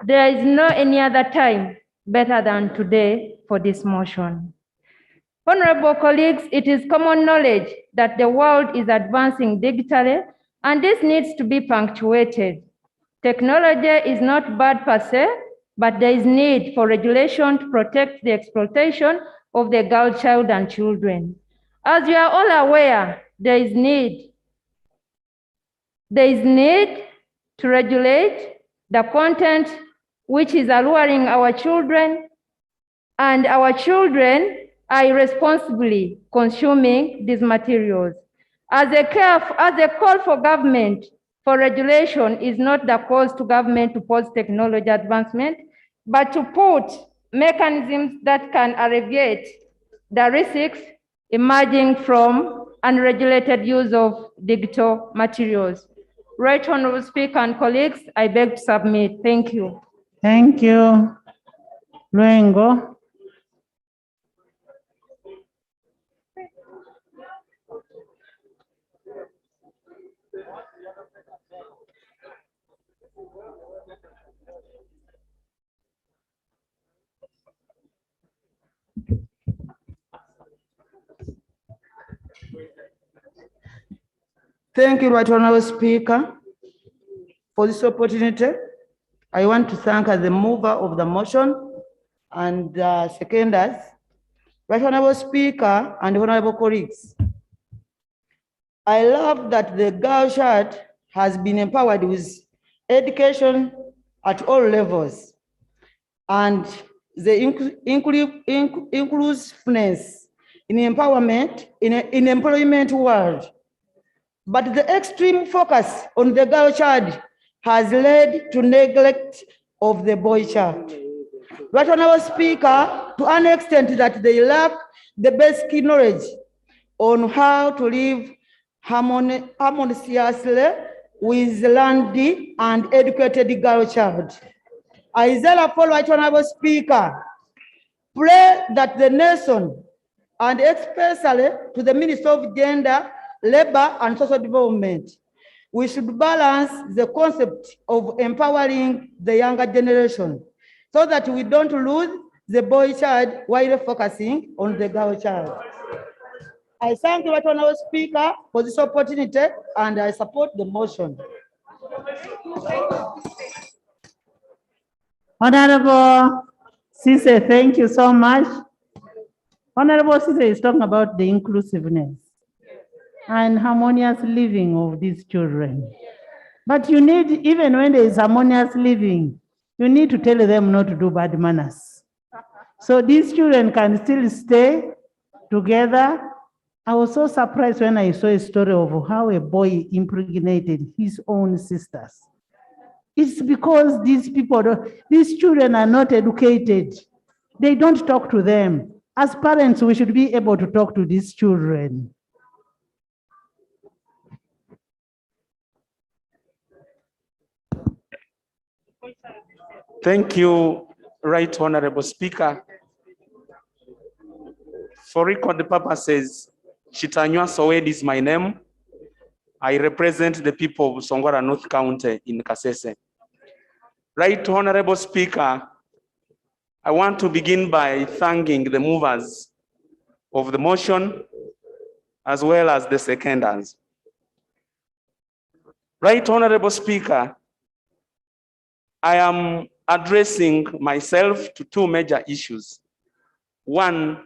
R: there is no any other time better than today for this motion. Honorable colleagues, it is common knowledge that the world is advancing digitally, and this needs to be punctuated. Technology is not bad per se, but there is need for regulation to protect the exploitation of the girl child and children. As you are all aware, there is need to regulate the content which is alluring our children, and our children are irresponsibly consuming these materials. As a call for government for regulation is not the cause to government to pause technology advancement, but to put mechanisms that can alleviate the risks emerging from unregulated use of digital materials. Right Honorable Speaker and colleagues, I beg to submit. Thank you.
G: Thank you. Luengo.
L: Thank you, Right Honorable Speaker, for this opportunity. I want to thank the mover of the motion and seconders. Right Honorable Speaker and honorable colleagues, I love that the girl child has been empowered with education at all levels and the inclusiveness in empowerment in employment world. But the extreme focus on the girl child has led to neglect of the boy child. Right Honorable Speaker, to an extent that they lack the basic knowledge on how to live harmoniously with the land and educated girl child. I therefore, Right Honorable Speaker, pray that the nation, and especially to the Minister of Gender, Labor and Social Development, we should balance the concept of empowering the younger generation so that we don't lose the boy child while focusing on the girl child. I thank you, Honorable Speaker, for this opportunity, and I support the motion.
G: Honorable Sise, thank you so much. Honorable Sise is talking about the inclusiveness and harmonious living of these children. But you need, even when there is harmonious living, you need to tell them not to do bad manners. So these children can still stay together. I was so surprised when I saw a story of how a boy impregnated his own sisters. It's because these children are not educated. They don't talk to them. As parents, we should be able to talk to these children.
S: Thank you, Right Honorable Speaker. For record purposes, Chitanywa Sowed is my name. I represent the people of Songora North County in Kasese. Right Honorable Speaker, I want to begin by thanking the movers of the motion as well as the seconders. Right Honorable Speaker, I am addressing myself to two major issues. One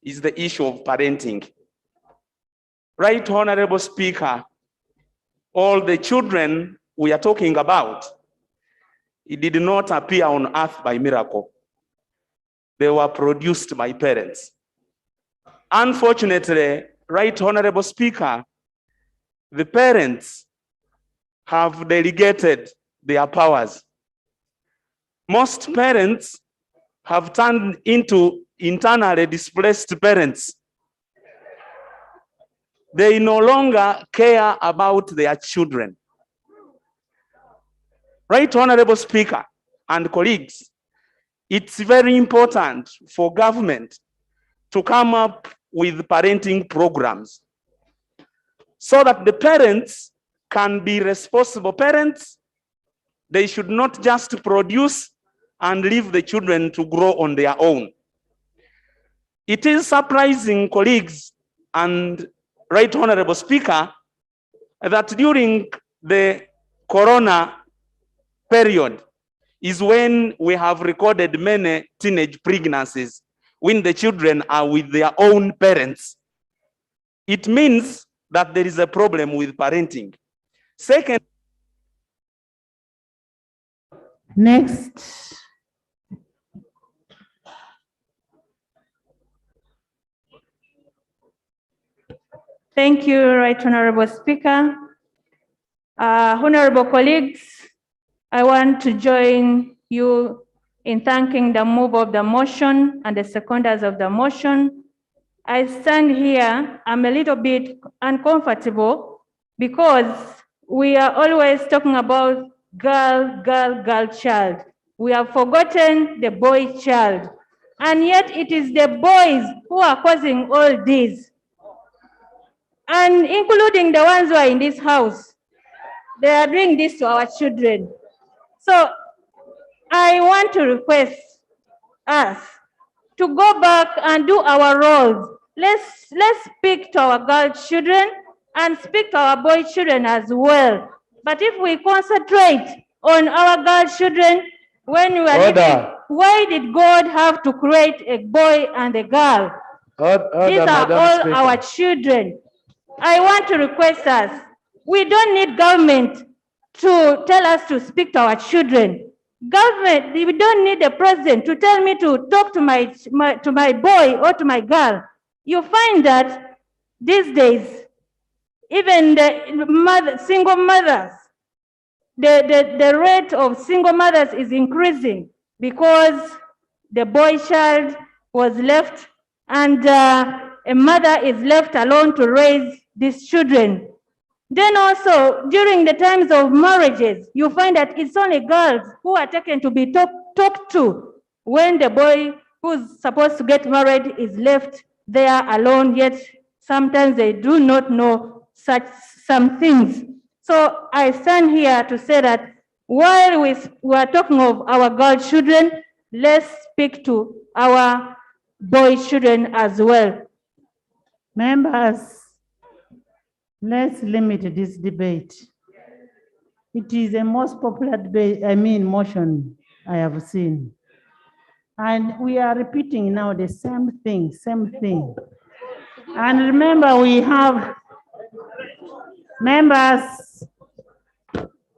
S: is the issue of parenting. Right Honorable Speaker, all the children we are talking about, it did not appear on earth by miracle. They were produced by parents. Unfortunately, Right Honorable Speaker, the parents have delegated their powers. Most parents have turned into internally displaced parents. They no longer care about their children. Right Honorable Speaker and colleagues, it's very important for government to come up with parenting programs so that the parents can be responsible parents. They should not just produce and leave the children to grow on their own. It is surprising, colleagues and Right Honorable Speaker, that during the Corona period is when we have recorded many teenage pregnancies when the children are with their own parents. It means that there is a problem with parenting. Second,
G: Next.
R: Thank you, Right Honorable Speaker. Honorable colleagues, I want to join you in thanking the mover of the motion and the seconders of the motion. I stand here, I'm a little bit uncomfortable because we are always talking about girl, child. We have forgotten the boy child. And yet it is the boys who are causing all this. And including the ones who are in this house, they are doing this to our children. So I want to request us to go back and do our roles. Let's speak to our girl children and speak to our boy children as well. But if we concentrate on our girl children, when we are living, why did God have to create a boy and a girl? These are all our children. I want to request us, we don't need government to tell us to speak to our children. Government, we don't need the president to tell me to talk to my boy or to my girl. You find that these days, even the single mothers, the rate of single mothers is increasing because the boy child was left and a mother is left alone to raise these children. Then also, during the times of marriages, you find that it's only girls who are taken to be talked to when the boy who's supposed to get married is left there alone, yet sometimes they do not know some things. So I stand here to say that while we are talking of our girl children, let's speak to our boy children as well.
G: Members, let's limit this debate. It is the most popular debate, motion I have seen. And we are repeating now the same thing. And remember, we have members,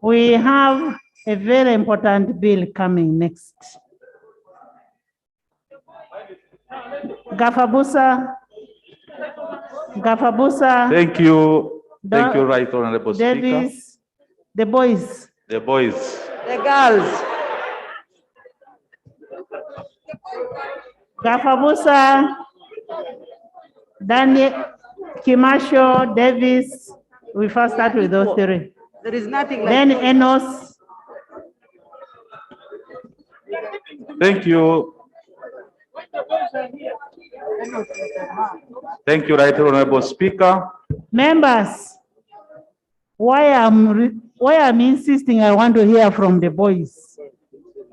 G: we have a very important bill coming next. Gafabusa.
B: Thank you. Thank you, Right Honorable
G: Davis,
B: Speaker.
G: the boys.
B: The boys.
L: The girls.
G: Gafabusa, Daniel, Kimasho, Davis. We first start with those three.
L: There is nothing like
G: Then Enos.
B: Thank you. Thank you, Right Honorable Speaker.
G: Members, why I'm insisting I want to hear from the boys,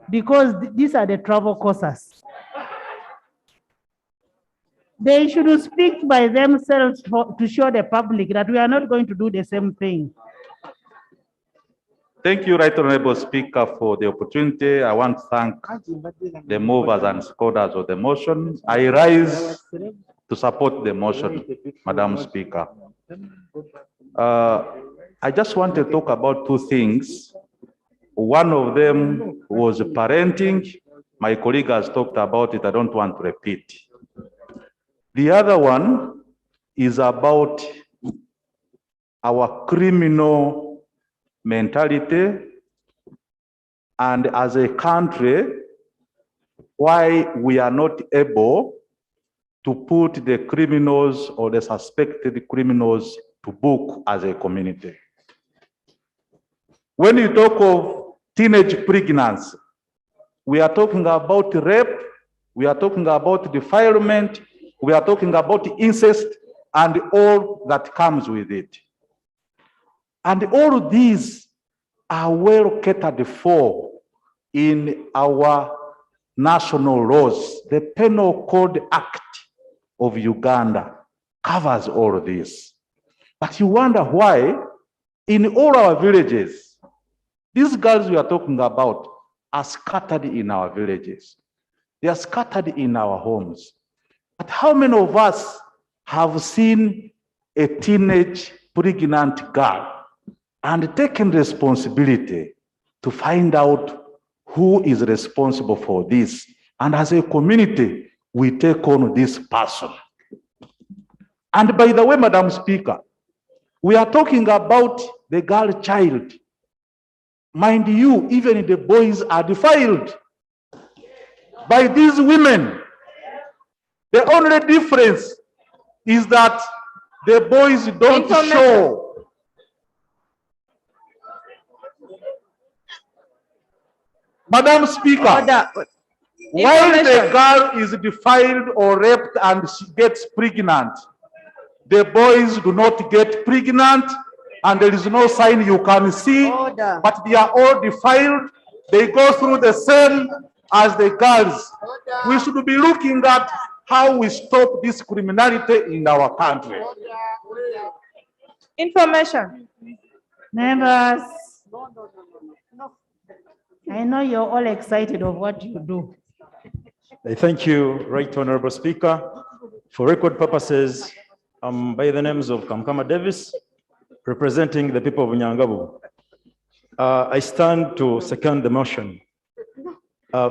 G: because these are the travel causes. They should speak by themselves to show the public that we are not going to do the same thing.
B: Thank you, Right Honorable Speaker, for the opportunity. I want to thank the movers and supporters of the motion. I rise to support the motion, Madam Speaker. I just want to talk about two things. One of them was parenting. My colleague has talked about it. I don't want to repeat. The other one is about our criminal mentality, and as a country, why we are not able to put the criminals or the suspected criminals to book as a community. When you talk of teenage pregnancy, we are talking about rape, we are talking about defilement, we are talking about incest and all that comes with it. And all of these are well catered for in our national laws. The Penal Code Act
T: of Uganda covers all this. But you wonder why in all our villages, these girls we are talking about are scattered in our villages. They are scattered in our homes. But how many of us have seen a teenage pregnant girl and taken responsibility to find out who is responsible for this? And as a community, we take on this person. And by the way, Madam Speaker, we are talking about the girl child. Mind you, even the boys are defiled by these women. The only difference is that the boys don't show. Madam Speaker, while the girl is defiled or raped and she gets pregnant, the boys do not get pregnant, and there is no sign you can see, but they are all defiled. They go through the same as the girls. We should be looking at how we stop this criminality in our country.
G: Information. Members, I know you're all excited of what you do.
U: I thank you, Right Honorable Speaker. For record purposes, by the names of Kamkama Davis, representing the people of Nyangabu. I stand to second the motion.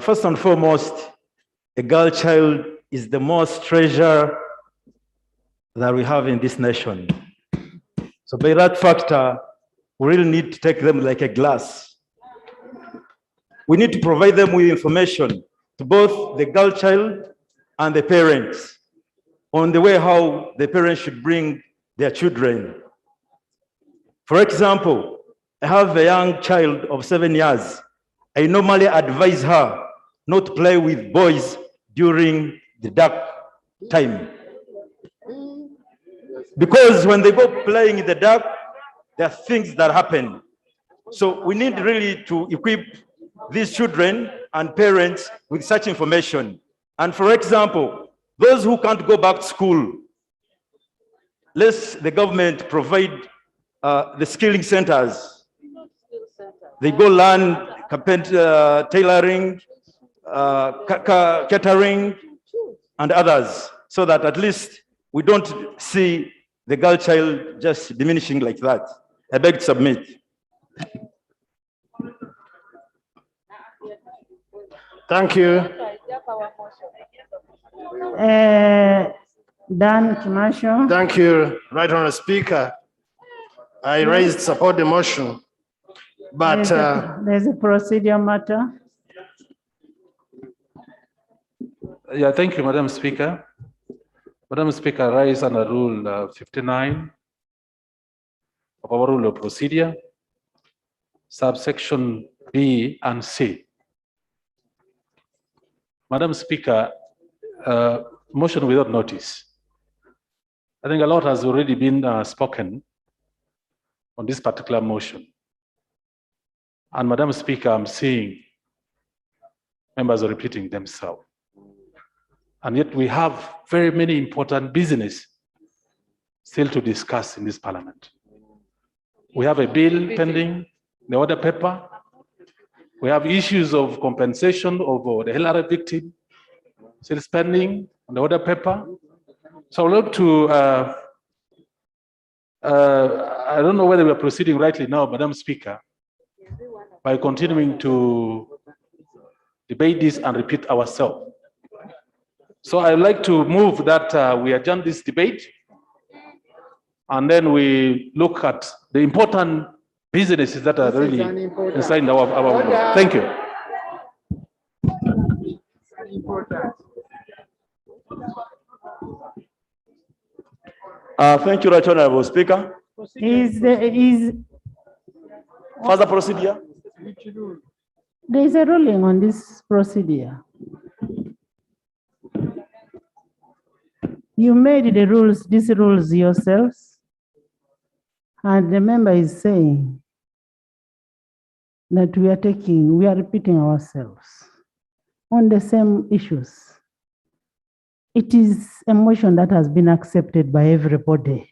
U: First and foremost, a girl child is the most treasure that we have in this nation. So by that factor, we really need to take them like a glass. We need to provide them with information to both the girl child and the parents on the way how the parents should bring their children. For example, I have a young child of 7 years. I normally advise her not to play with boys during the dark time. Because when they go playing in the dark, there are things that happen. So we need really to equip these children and parents with such information. And for example, those who can't go back to school, let the government provide the skilling centers. They go learn carpenter, tailoring, catering, and others, so that at least we don't see the girl child just diminishing like that. I beg to submit.
V: Thank you.
G: Dan Kimasho.
V: Thank you, Right Honorable Speaker. I raised support the motion, but
G: There's a procedure matter.
W: Yeah, thank you, Madam Speaker. Madam Speaker, I rise under Rule 59 of our Rule of Procedure, subsection B and C. Madam Speaker, motion without notice. I think a lot has already been spoken on this particular motion. And Madam Speaker, I'm seeing members are repeating themselves. And yet we have very many important business still to discuss in this parliament. We have a bill pending, the order paper. We have issues of compensation of the LRA victim, still pending on the order paper. So I would like to, I don't know whether we are proceeding rightly now, Madam Speaker, by continuing to debate this and repeat ourselves. So I'd like to move that we adjourn this debate and then we look at the important businesses that are really inside our thank you.
U: Thank you, Right Honorable Speaker. Further procedure?
G: There is a ruling on this procedure. You made the rules, these rules yourselves, and the member is saying that we are repeating ourselves on the same issues. it is a motion that has been accepted by everybody.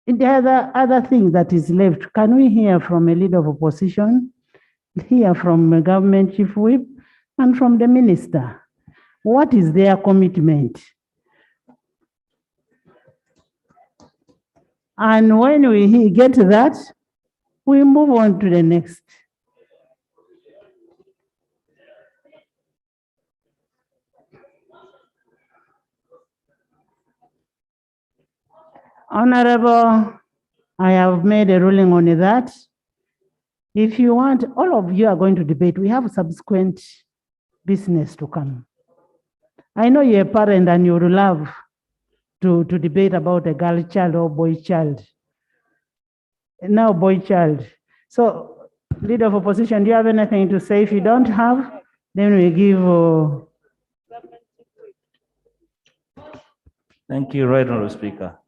G: The other thing that is left, can we hear from a leader of opposition, hear from a government chief whip, and from the minister? What is their commitment? And when we get that, we move on to the next. Honorable, I have made a ruling on that. If you want, all of you are going to debate. We have subsequent business to come. I know you're a parent and you would love to debate about a girl child or boy child. Now boy child. So, leader of opposition, do you have anything to say? If you don't have, then we give.
F: Thank you, Right Honourable Speaker.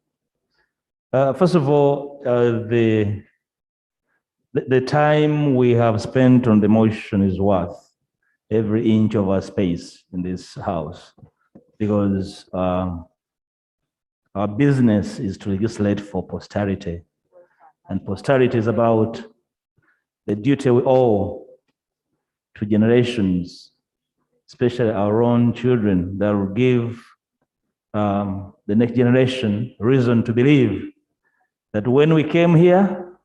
F: First of all, the time we have spent on the motion is worth every inch of our space in this house, because our business is to legislate for posterity, and posterity is about the duty we owe to generations, especially our own children, that will give the next generation reason to believe that when we came here,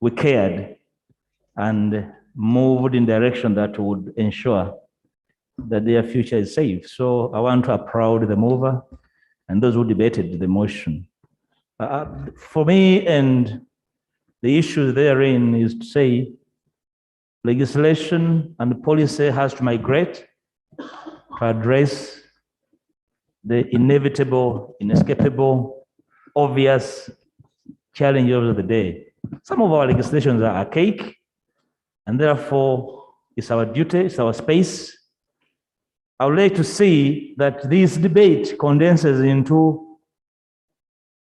F: we cared and moved in direction that would ensure that their future is safe. So I want to applaud the mover and those who debated the motion. For me, and the issue therein is to say legislation and policy has to migrate to address the inevitable, inescapable, obvious challenges of the day. Some of our legislations are archaic, and therefore it's our duty, it's our space. I would like to see that this debate condenses into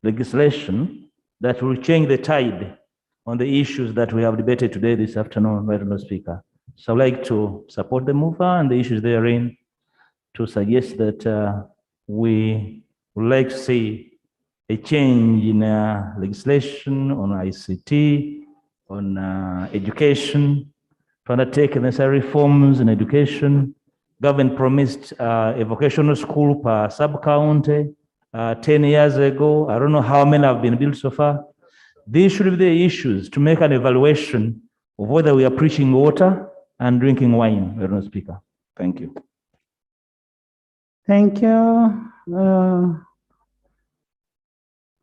F: legislation that will change the tide on the issues that we have debated today, this afternoon, Madam Speaker. So I'd like to support the mover and the issues therein to suggest that we would like to see a change in legislation on ICT, on education, to undertake necessary reforms in education. Government promised a vocational school per sub-county 10 years ago. I don't know how many have been built so far. These should be the issues to make an evaluation of whether we are preaching water and drinking wine, Madam Speaker. Thank you.
G: Thank you.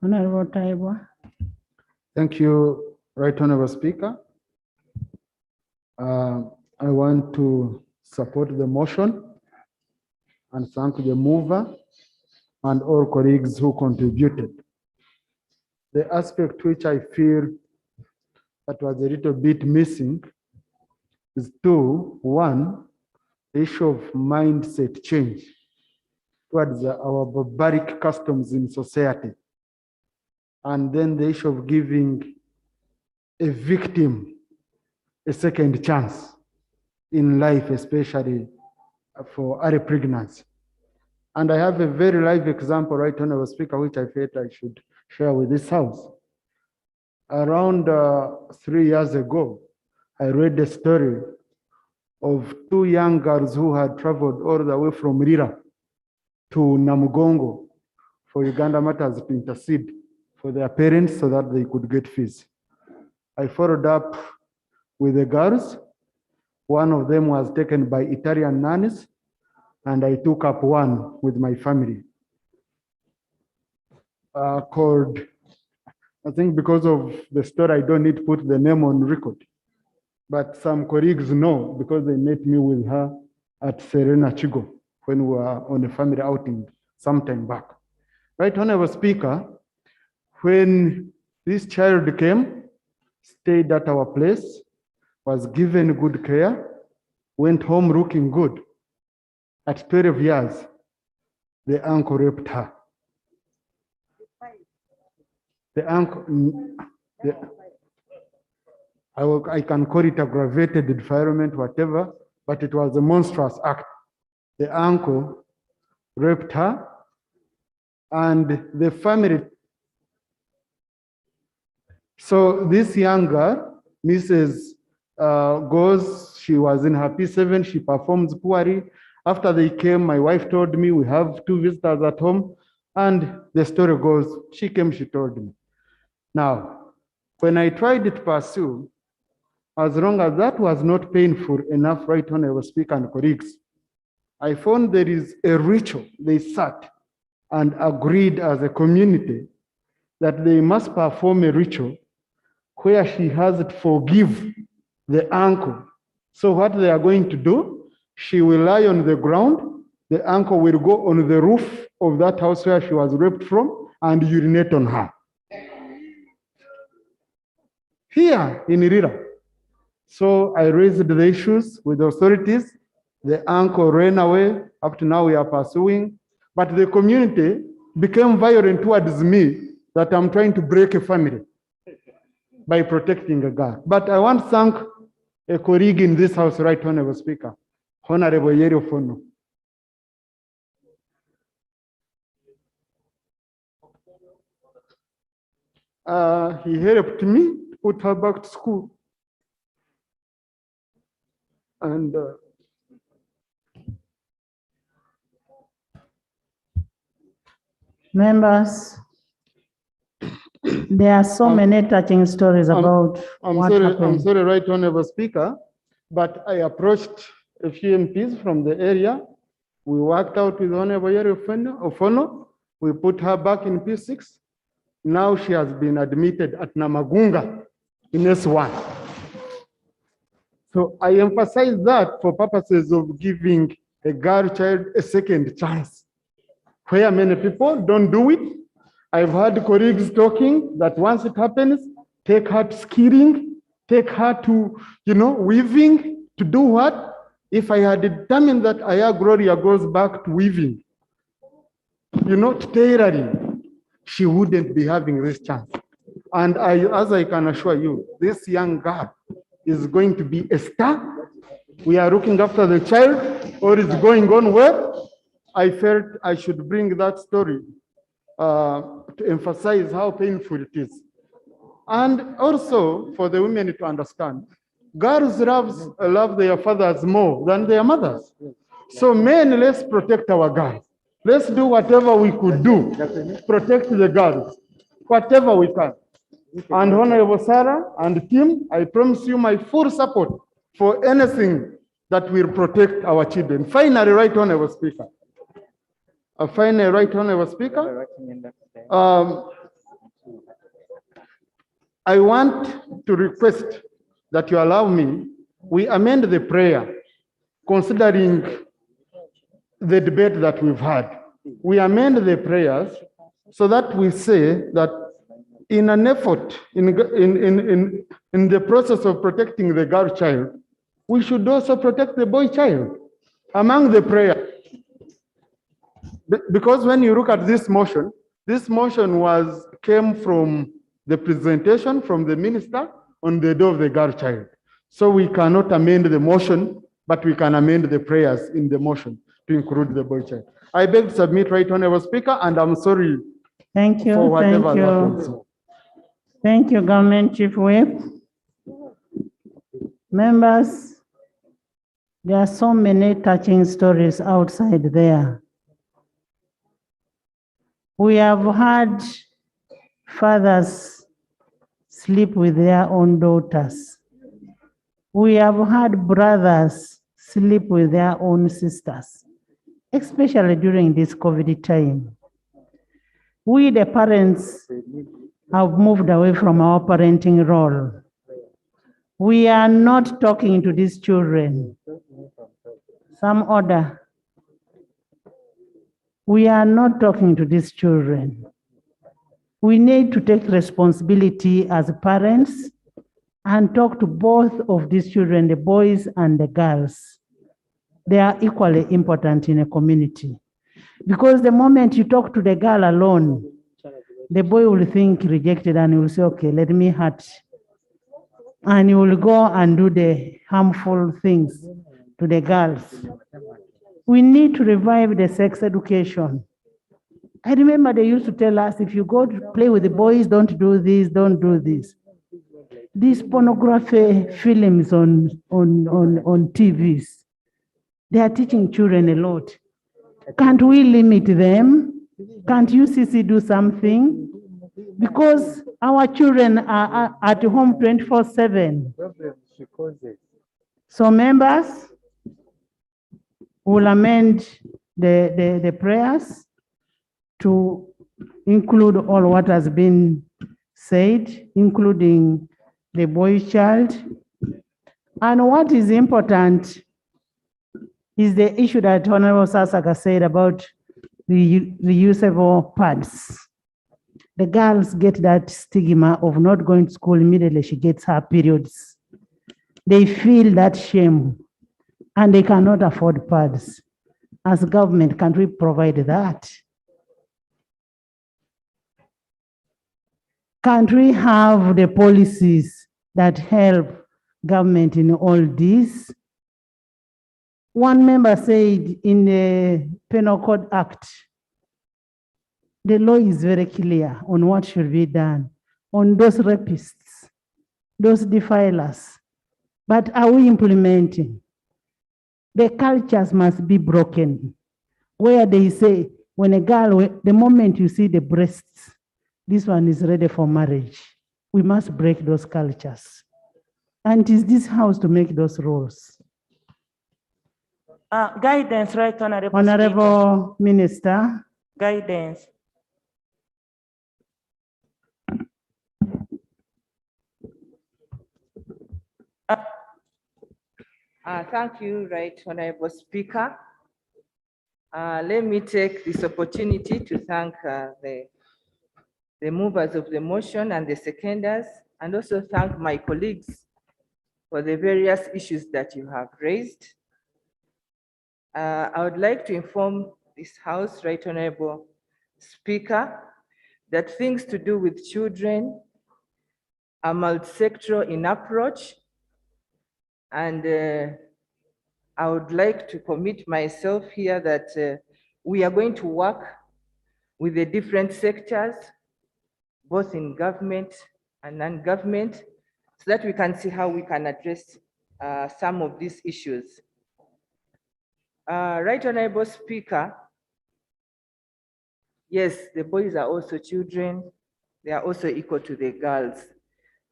G: Honorable Taiwa.
C: Thank you, Right Honorable Speaker. I want to support the motion and thank the mover and all colleagues who contributed. The aspect which I feel that was a little bit missing is two. One, the issue of mindset change towards our barbaric customs in society. And then the issue of giving a victim a second chance in life, especially for early pregnancy. And I have a very live example, Right Honorable Speaker, which I felt I should share with this House. Around 3 years ago, I read the story of two young girls who had traveled all the way from Rira to Namugongo for Uganda Matters to intercede for their parents so that they could get fees. I followed up with the girls. One of them was taken by Italian nannies, and I took up one with my family. Called, I think because of the story, I don't need to put the name on record, but some colleagues know because they met me with her at Serena Chigo when we were on a family outing some time back. Right, Honorable Speaker, when this child came, stayed at our place, was given good care, went home looking good. At 12 years, the uncle raped her. The uncle, I can call it aggravated defilement, whatever, but it was a monstrous act. The uncle raped her, and the family. So this young girl, Mrs. Goes, she was in her P7, she performs poorly. After they came, my wife told me we have 2 visitors at home, and the story goes, she came, she told me. Now, when I tried to pursue, as long as that was not painful enough, Right Honorable Speaker and colleagues, I found there is a ritual. They sat and agreed as a community that they must perform a ritual where she has to forgive the uncle. So what they are going to do, she will lie on the ground, the uncle will go on the roof of that house where she was raped from and urinate on her. Here in Irira. So I raised the issues with the authorities. The uncle ran away. Up to now we are pursuing. But the community became violent towards me that I'm trying to break a family by protecting a girl. But I want to thank a colleague in this house, Right Honorable Speaker, Honorable Yeri Ofono. He helped me to put her back to school. And
G: Members, there are so many touching stories about what happened.
C: I'm sorry, Right Honorable Speaker, but I approached a few MPs from the area. We worked out with Honorable Yeri Ofono. We put her back in P6. Now she has been admitted at Namagunga in S1. So I emphasize that for purposes of giving a girl child a second chance, where many people don't do it. I've heard colleagues talking that once it happens, take her to skiing, take her to, weaving, to do what? If I had determined that Aya Gloria goes back to weaving, to tailoring, she wouldn't be having this chance. And as I can assure you, this young girl is going to be a star. We are looking after the child, or it's going on well. I felt I should bring that story to emphasize how painful it is. And also for the women to understand, girls love their fathers more than their mothers. So men, let's protect our girls. Let's do whatever we could do, protect the girls, whatever we can. And Honorable Sarah and team, I promise you my full support for anything that will protect our children. Finally, Right Honorable Speaker. Finally, Right Honorable Speaker. I want to request that you allow me, we amend the prayer considering the debate that we've had. We amend the prayers so that we say that in an effort, in the process of protecting the girl child, we should also protect the boy child among the prayer. Because when you look at this motion came from the presentation from the minister on the day of the girl child. So we cannot amend the motion, but we can amend the prayers in the motion to include the boy child. I beg to submit, Right Honorable Speaker, and I'm sorry for whatever happens.
G: Thank you, Government Chief Whip. Members, there are so many touching stories outside there. We have had fathers sleep with their own daughters. We have had brothers sleep with their own sisters, especially during this COVID time. We, the parents, have moved away from our parenting role. We are not talking to these children. Some order. We are not talking to these children. We need to take responsibility as parents and talk to both of these children, the boys and the girls. They are equally important in a community. Because the moment you talk to the girl alone, the boy will think rejected and he will say, okay, let me hurt. And he will go and do the harmful things to the girls. We need to revive the sex education. I remember they used to tell us, if you go to play with the boys, don't do this, don't do this. These pornography films on TVs, they are teaching children a lot. Can't we limit them? Can't UCC do something? Because our children are at home 24/7. So members will amend the prayers to include all what has been said, including the boy child. And what is important is the issue that Honorable Sasaka said about the reusable pads. The girls get that stigma of not going to school immediately she gets her periods. They feel that shame and they cannot afford pads. As government, can't we provide that? Can't we have the policies that help government in all this? One member said in the Penal Code Act, the law is very clear on what should be done on those rapists, those defilers. But are we implementing? The cultures must be broken, where they say, when a girl, the moment you see the breasts, this one is ready for marriage. We must break those cultures. And it is this house to make those rules.
D: Guidance, right, Honorable
G: Honorable Minister.
D: Guidance.
E: Thank you, Right Honorable Speaker. Let me take this opportunity to thank the movers of the motion and the seconders, and also thank my colleagues for the various issues that you have raised. I would like to inform this House, Right Honorable Speaker, that things to do with children are multi-sectoral in approach, and I would like to commit myself here that we are going to work with the different sectors, both in government and non-government, so that we can see how we can address some of these issues. Right Honorable Speaker, yes, the boys are also children. They are also equal to the girls.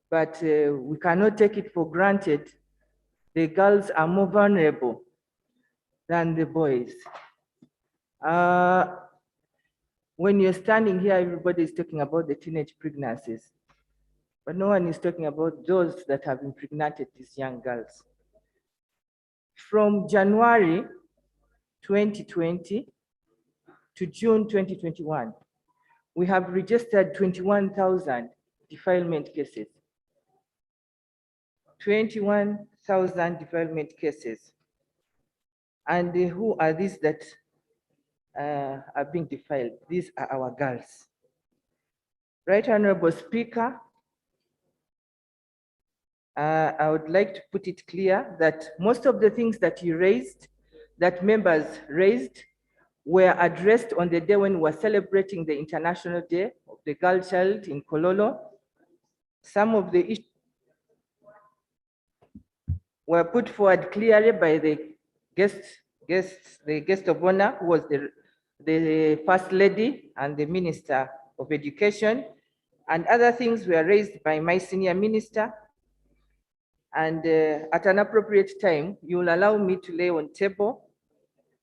E: But we cannot take it for granted. The girls are more vulnerable than the boys. When you're standing here, everybody is talking about the teenage pregnancies, but no one is talking about those that have impregnated these young girls. From January 2020 to June 2021, we have registered 21,000 defilement cases. 21,000 defilement cases. And who are these that are being defiled? These are our girls. Right Honorable Speaker, I would like to put it clear that most of the things that you raised, that members raised, were addressed on the day when we were celebrating the International Day of the Girl Child in Kololo. Some of the issues were put forward clearly by the guest of honor, who was the First Lady and the Minister of Education, and other things were raised by my senior minister. And at an appropriate time, you will allow me to lay on table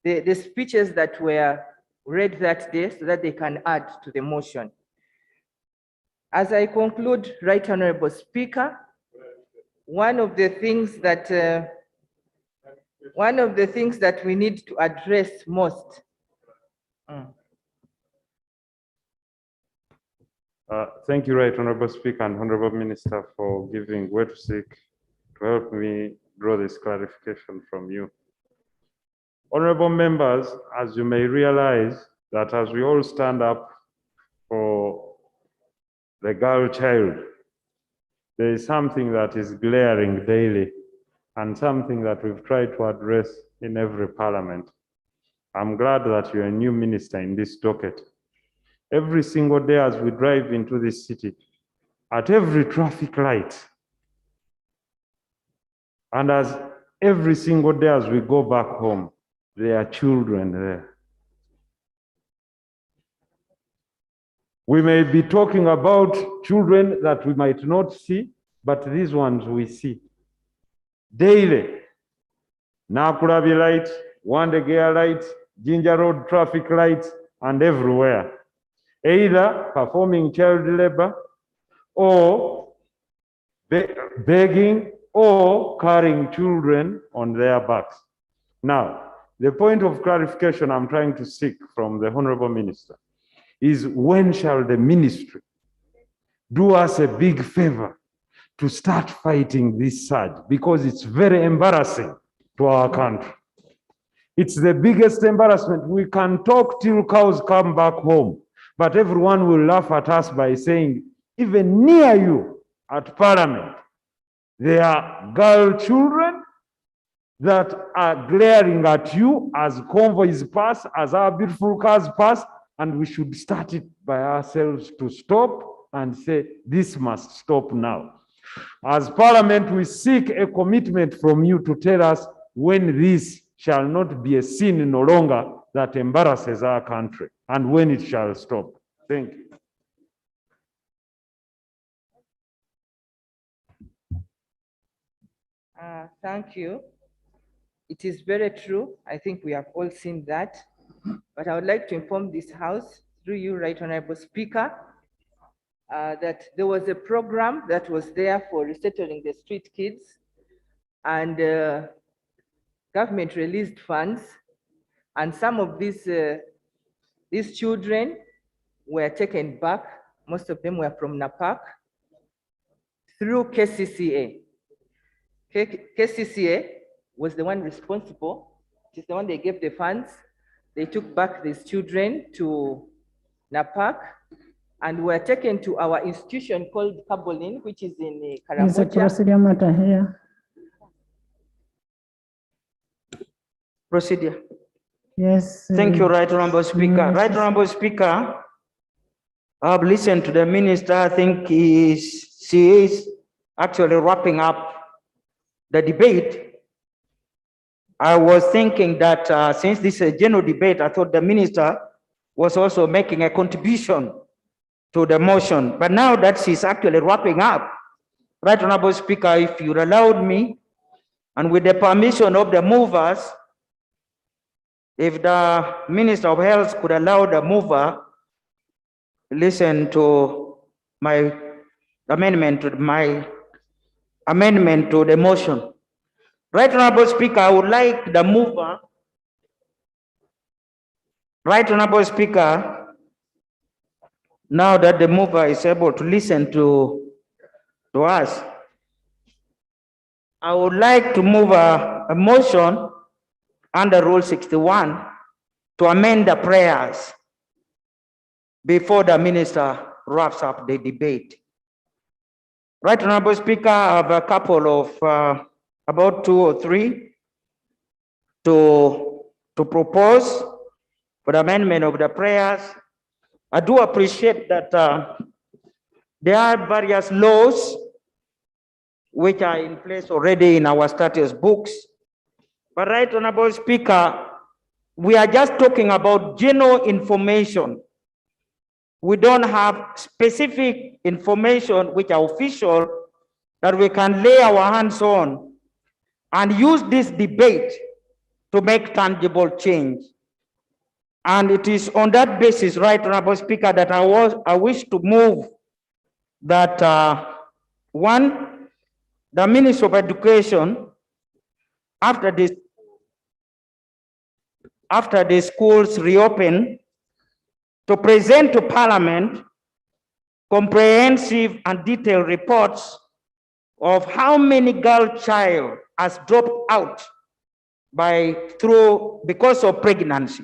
E: the speeches that were read that day so that they can add to the motion. As I conclude, Right Honorable Speaker, one of the things that we need to address most.
Q: Thank you, Right Honorable Speaker and Honorable Minister, for giving way to seek to help me draw this clarification from you. Honorable members, as you may realize, that as we all stand up for the girl child, there is something that is glaring daily and something that we've tried to address in every parliament.
H: I'm glad that you're a new minister in this docket. Every single day as we drive into this city, at every traffic light, and as every single day as we go back home, there are children there. We may be talking about children that we might not see, but these ones we see daily. Nakurabi light, Wandegea light, Ginger Road traffic lights, and everywhere. Either performing child labor or begging or carrying children on their backs. Now, the point of clarification I'm trying to seek from the Honorable Minister is, when shall the ministry do us a big favor to start fighting this surge? Because it's very embarrassing to our country. It's the biggest embarrassment. We can talk till cows come back home, but everyone will laugh at us by saying, even near you at Parliament, there are girl children that are glaring at you as convoys pass, as our beautiful cars pass, and we should start it by ourselves to stop and say, this must stop now. As Parliament, we seek a commitment from you to tell us when this shall not be a sin no longer that embarrasses our country, and when it shall stop. Thank you.
E: Thank you. It is very true. I think we have all seen that. But I would like to inform this House, through you, Right Honorable Speaker, that there was a program that was there for resettling the street kids, and government released funds, and some of these children were taken back. Most of them were from NAPAC through KCCA. KCCA was the one responsible. It is the one they gave the funds. They took back these children to NAPAC and were taken to our institution called Kabolin, which is in
G: There's a
E: Karamoja.
G: procedure matter here.
L: Procedure.
G: Yes.
L: Thank you, Right Honorable Speaker.
G: yes.
L: Right Honorable Speaker, I've listened to the minister. I think she is actually wrapping up the debate. I was thinking that since this is a general debate, I thought the minister was also making a contribution to the motion. But now that she's actually wrapping up, Right Honorable Speaker, if you allowed me, and with the permission of the movers, if the Minister of Health could allow the mover listen to my amendment to the motion. Right Honorable Speaker, I would like the mover, Right Honorable Speaker, now that the mover is able to listen to us, I would like to move a motion under Rule 61 to amend the prayers before the minister wraps up the debate. Right Honorable Speaker, I have a couple of about 2 or 3 to propose for the amendment of the prayers. I do appreciate that there are various laws which are in place already in our status books. But Right Honorable Speaker, we are just talking about general information. We don't have specific information which are official that we can lay our hands on and use this debate to make tangible change. And it is on that basis, Right Honorable Speaker, that I wish to move that one, the Minister of Education, after the schools reopen, to present to Parliament comprehensive and detailed reports of how many girl child has dropped out because of pregnancy.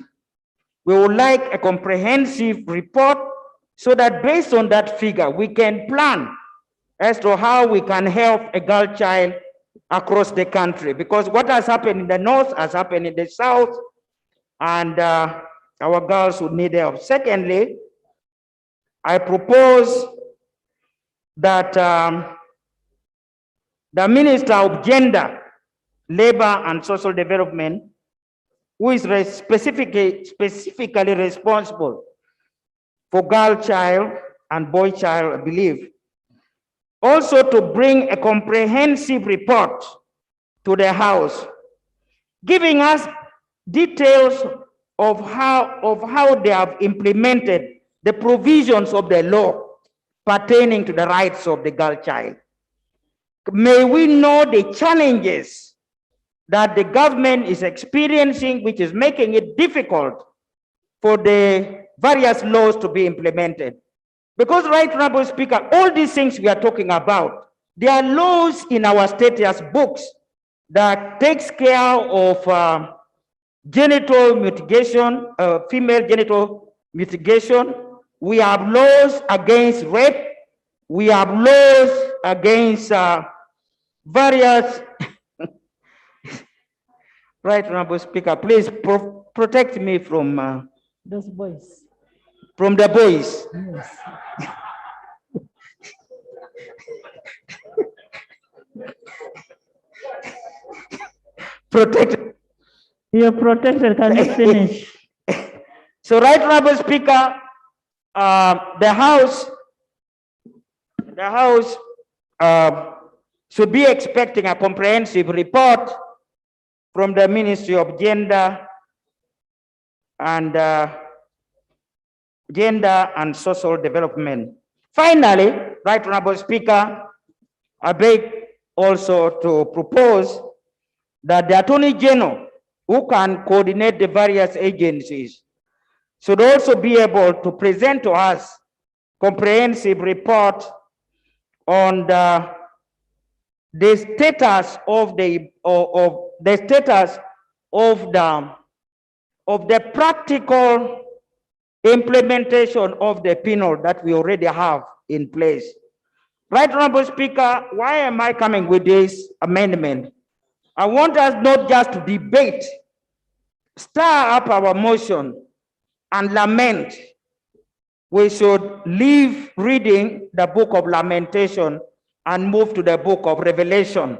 L: We would like a comprehensive report so that based on that figure, we can plan as to how we can help a girl child across the country. Because what has happened in the north has happened in the south, and our girls would need help. Secondly, I propose that the Minister of Gender, Labor and Social Development, who is specifically responsible for girl child and boy child, I believe, also to bring a comprehensive report to the House, giving us details of how they have implemented the provisions of the law pertaining to the rights of the girl child. May we know the challenges that the government is experiencing, which is making it difficult for the various laws to be implemented. Because, right, Honorable Speaker, all these things we are talking about, there are laws in our status books that takes care of genital mutilation, female genital mutilation. We have laws against rape. We have laws against various. Right, Honorable Speaker, please protect me from
G: Those boys.
L: From the boys.
G: Yes.
L: Protect.
G: You're protected. Can you finish?
L: So, right, Honorable Speaker, the House should be expecting a comprehensive report from the Ministry of Gender and Social Development. Finally, right, Honorable Speaker, I beg also to propose that the Attorney General, who can coordinate the various agencies, should also be able to present to us comprehensive report on the status of the practical implementation of the penal that we already have in place. Right, Honorable Speaker, why am I coming with this amendment? I want us not just to debate, stir up our motion and lament. We should leave reading the book of Lamentation and move to the book of Revelation,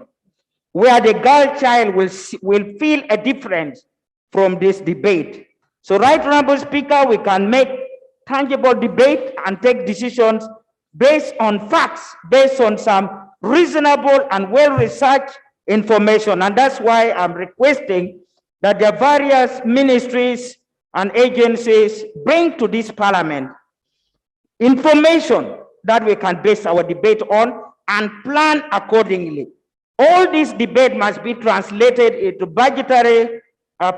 L: where the girl child will feel a difference from this debate. So, right, Honorable Speaker, we can make tangible debate and take decisions based on facts, based on some reasonable and well-researched information. And that's why I'm requesting that the various ministries and agencies bring to this Parliament information that we can base our debate on and plan accordingly. All this debate must be translated into budgetary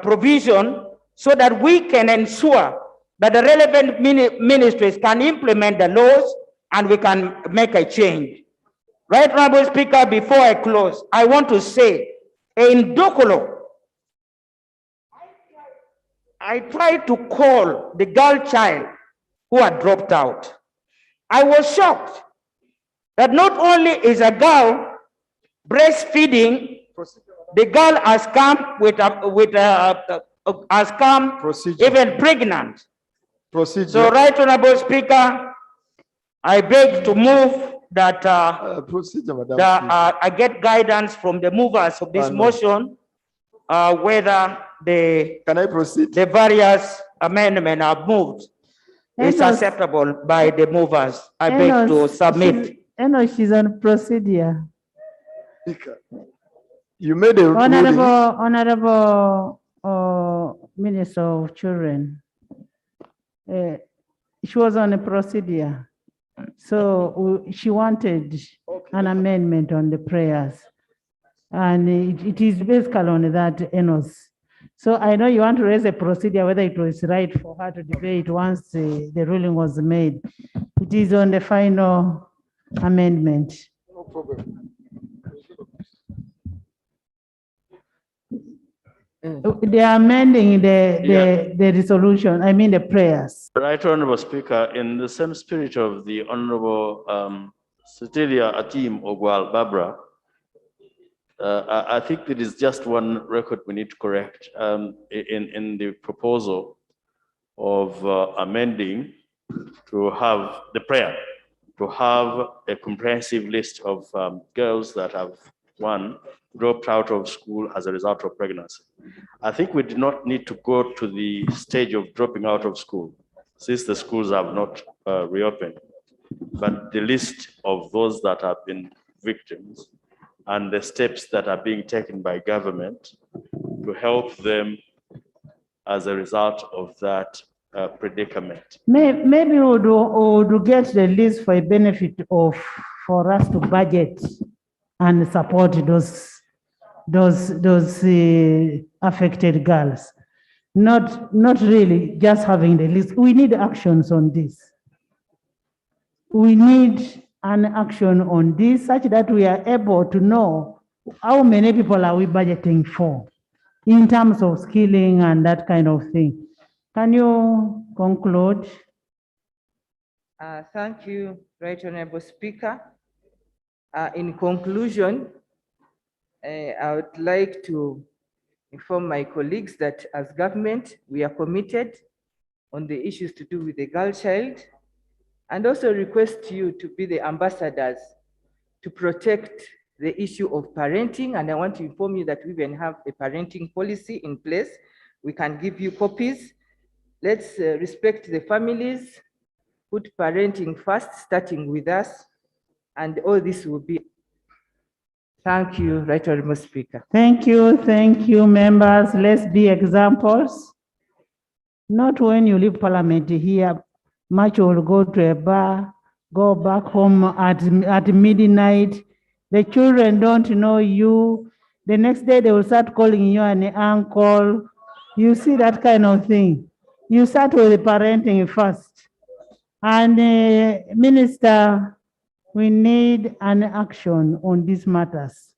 L: provision so that we can ensure that the relevant ministries can implement the laws and we can make a change. Right, Honorable Speaker, before I close, I want to say, in Dokolo, I tried to call the girl child who had dropped out. I was shocked that not only is a girl breastfeeding, the girl has come even pregnant.
V: Procedure.
L: So, right, Honorable Speaker, I beg to move that I get guidance from the movers of this motion, whether the various amendments are moved is acceptable by the movers. I beg to submit.
G: She's on procedure.
V: You made a ruling.
G: Honorable Minister of Children. She was on a procedure. So she wanted an amendment on the prayers. And it is basically on that, Enos. So I know you want to raise a procedure, whether it was right for her to debate once the ruling was made. It is on the final amendment.
V: No problem.
G: They are amending the resolution, I mean the prayers.
O: Right, Honorable Speaker, in the same spirit of the Honorable Cecilia Atim Ogwal Barbara, I think there is just one record we need to correct in the proposal of amending to have the prayer, to have a comprehensive list of girls that have, one, dropped out of school as a result of pregnancy. I think we do not need to go to the stage of dropping out of school since the schools have not reopened, but the list of those that have been victims and the steps that are being taken by government to help them as a result of that predicament.
G: Maybe we would get the list for a benefit of, for us to budget and support those affected girls. Not really just having the list. We need actions on this. We need an action on this such that we are able to know how many people are we budgeting for in terms of skilling and that kind of thing. Can you conclude?
I: Thank you, Right Honorable Speaker. In conclusion, I would like to inform my colleagues that as government, we are committed on the issues to do with the girl child, and also request you to be the ambassadors to protect the issue of parenting. And I want to inform you that we even have a parenting policy in place. We can give you copies. Let's respect the families, put parenting first, starting with us, and all this will be. Thank you, Right Honorable Speaker.
G: Thank you, members. Let's be examples. Not when you leave Parliament here, much will go to a bar, go back home at midnight. The children don't know you. The next day they will start calling you an uncle. You see that kind of thing. You start with the parenting first. And Minister, we need an action on these matters.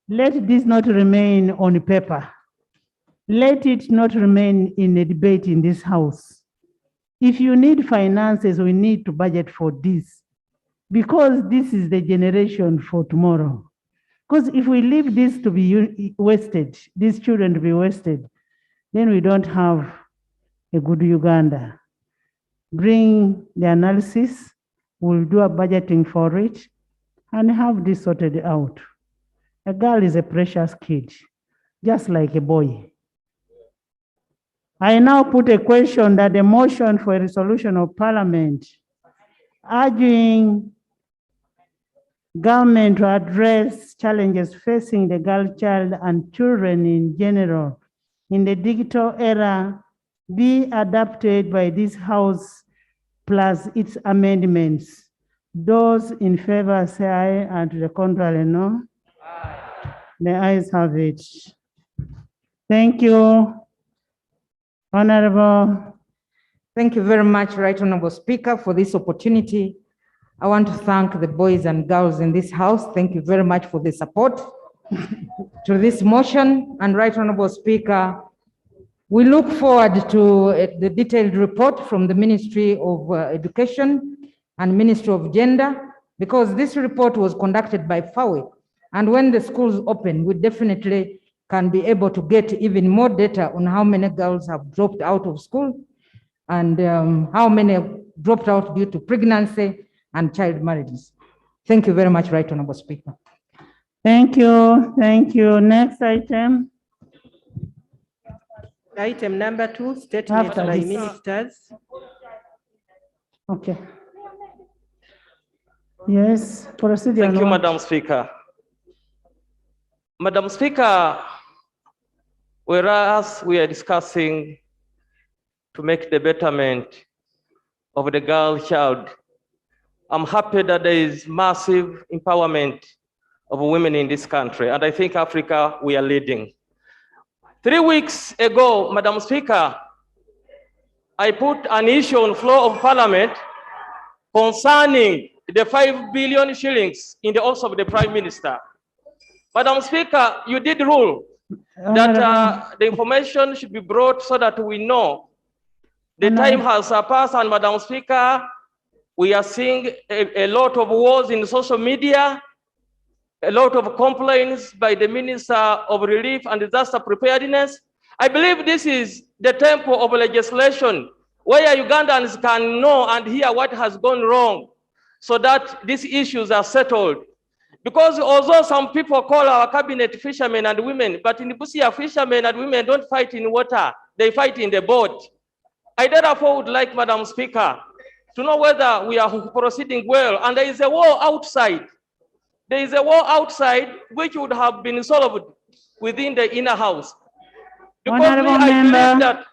G: Let this not remain on paper. Let it not remain in a debate in this house. If you need finances, we need to budget for this, because this is the generation for tomorrow. Because if we leave this to be wasted, these children to be wasted, then we don't have a good Uganda. Bring the analysis, we'll do a budgeting for it, and have this sorted out. A girl is a precious kid, just like a boy. I now put a question that the motion for a resolution of Parliament urging government to address challenges facing the girl child and children in general in the digital era be adopted by this House plus its amendments. Those in favor say aye, and to the contrary, no. The ayes have it. Thank you. Honorable.
J: Thank you very much, Right Honorable Speaker, for this opportunity. I want to thank the boys and girls in this house. Thank you very much for the support to this motion. And Right Honorable Speaker, we look forward to the detailed report from the Ministry of Education and Ministry of Gender, because this report was conducted by FAWE. And when the schools open, we definitely can be able to get even more data on how many girls have dropped out of school and how many have dropped out due to pregnancy and child marriages. Thank you very much, Right Honorable Speaker.
G: Thank you. Next item.
E: Item number 2, statements
G: After
E: by
G: this.
E: ministers.
G: Okay. Yes, proceed.
K: Thank you, Madam Speaker. Madam Speaker, whereas we are discussing to make the betterment of the girl child, I'm happy that there is massive empowerment of women in this country, and I think Africa, we are leading. 3 weeks ago, Madam Speaker, I put an issue on the floor of Parliament concerning the 5 billion shillings in the office of the Prime Minister. Madam Speaker, you did rule that the information should be brought so that we know the time has passed, and Madam Speaker, we are seeing a lot of wars in social media. a lot of complaints by the Minister of Relief and Disaster Preparedness. I believe this is the tempo of legislation where Ugandans can know and hear what has gone wrong so that these issues are settled. Because although some people call our cabinet fishermen and women, but in Busia, fishermen and women don't fight in water, they fight in the boat. I therefore would like, Madam Speaker, to know whether we are proceeding well. And there is a war outside. There is a war outside which would have been solved within the inner house. Because I believe that,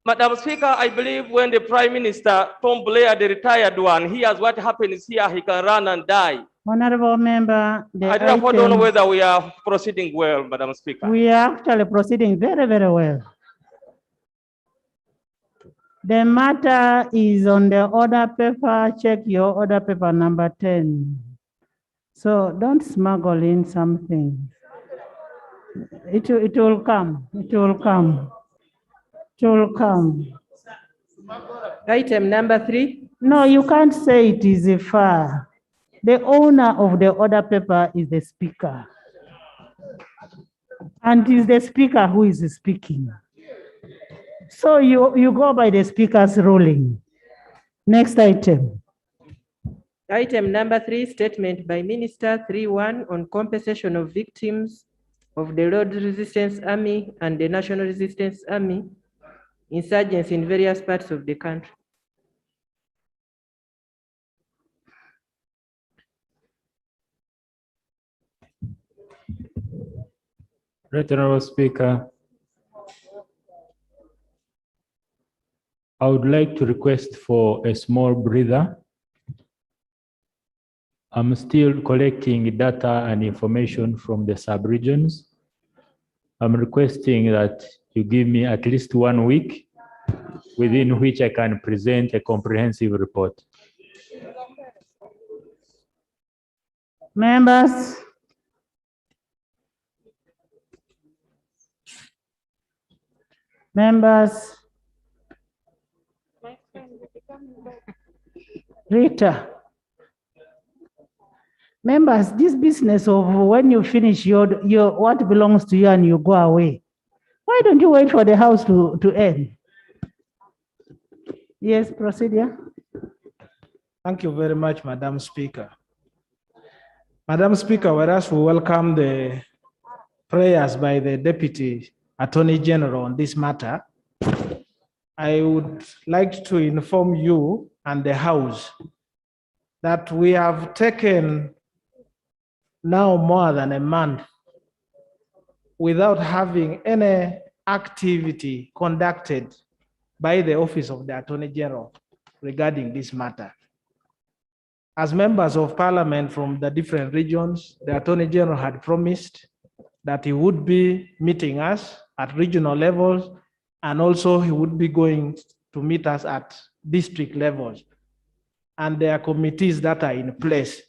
K: Madam Speaker, I believe when the Prime Minister, Tom Blair, the retired one, hears what happens here, he can run and die.
G: Honorable member,
K: I therefore don't know whether we are proceeding well, Madam Speaker.
G: we are actually proceeding very, very well. The matter is on the order paper. Check your order paper number 10. So don't smuggle in something. It will come. It will come. It will come.
E: Item number 3.
G: No, you can't say it is a far. The owner of the order paper is the speaker. And it is the speaker who is speaking. So you go by the speaker's ruling. Next item.
E: Item number 3, statement by Minister 3.1 on compensation of victims of the Lord's Resistance Army and the National Resistance Army insurgents in various parts of the country.
A: Right Honorable Speaker, I would like to request for a small breather. I'm still collecting data and information from the sub-regions. I'm requesting that you give me at least 1 week within which I can present a comprehensive report.
G: Members. Rita. Members, this business of when you finish your what belongs to you and you go away, why don't you wait for the house to end? Yes, proceed, yeah.
M: Thank you very much, Madam Speaker. Madam Speaker, whereas we welcome the prayers by the Deputy Attorney General on this matter, I would like to inform you and the House that we have taken now more than a month without having any activity conducted by the Office of the Attorney General regarding this matter. As members of Parliament from the different regions, the Attorney General had promised that he would be meeting us at regional levels, and also he would be going to meet us at district levels. And there are committees that are in place.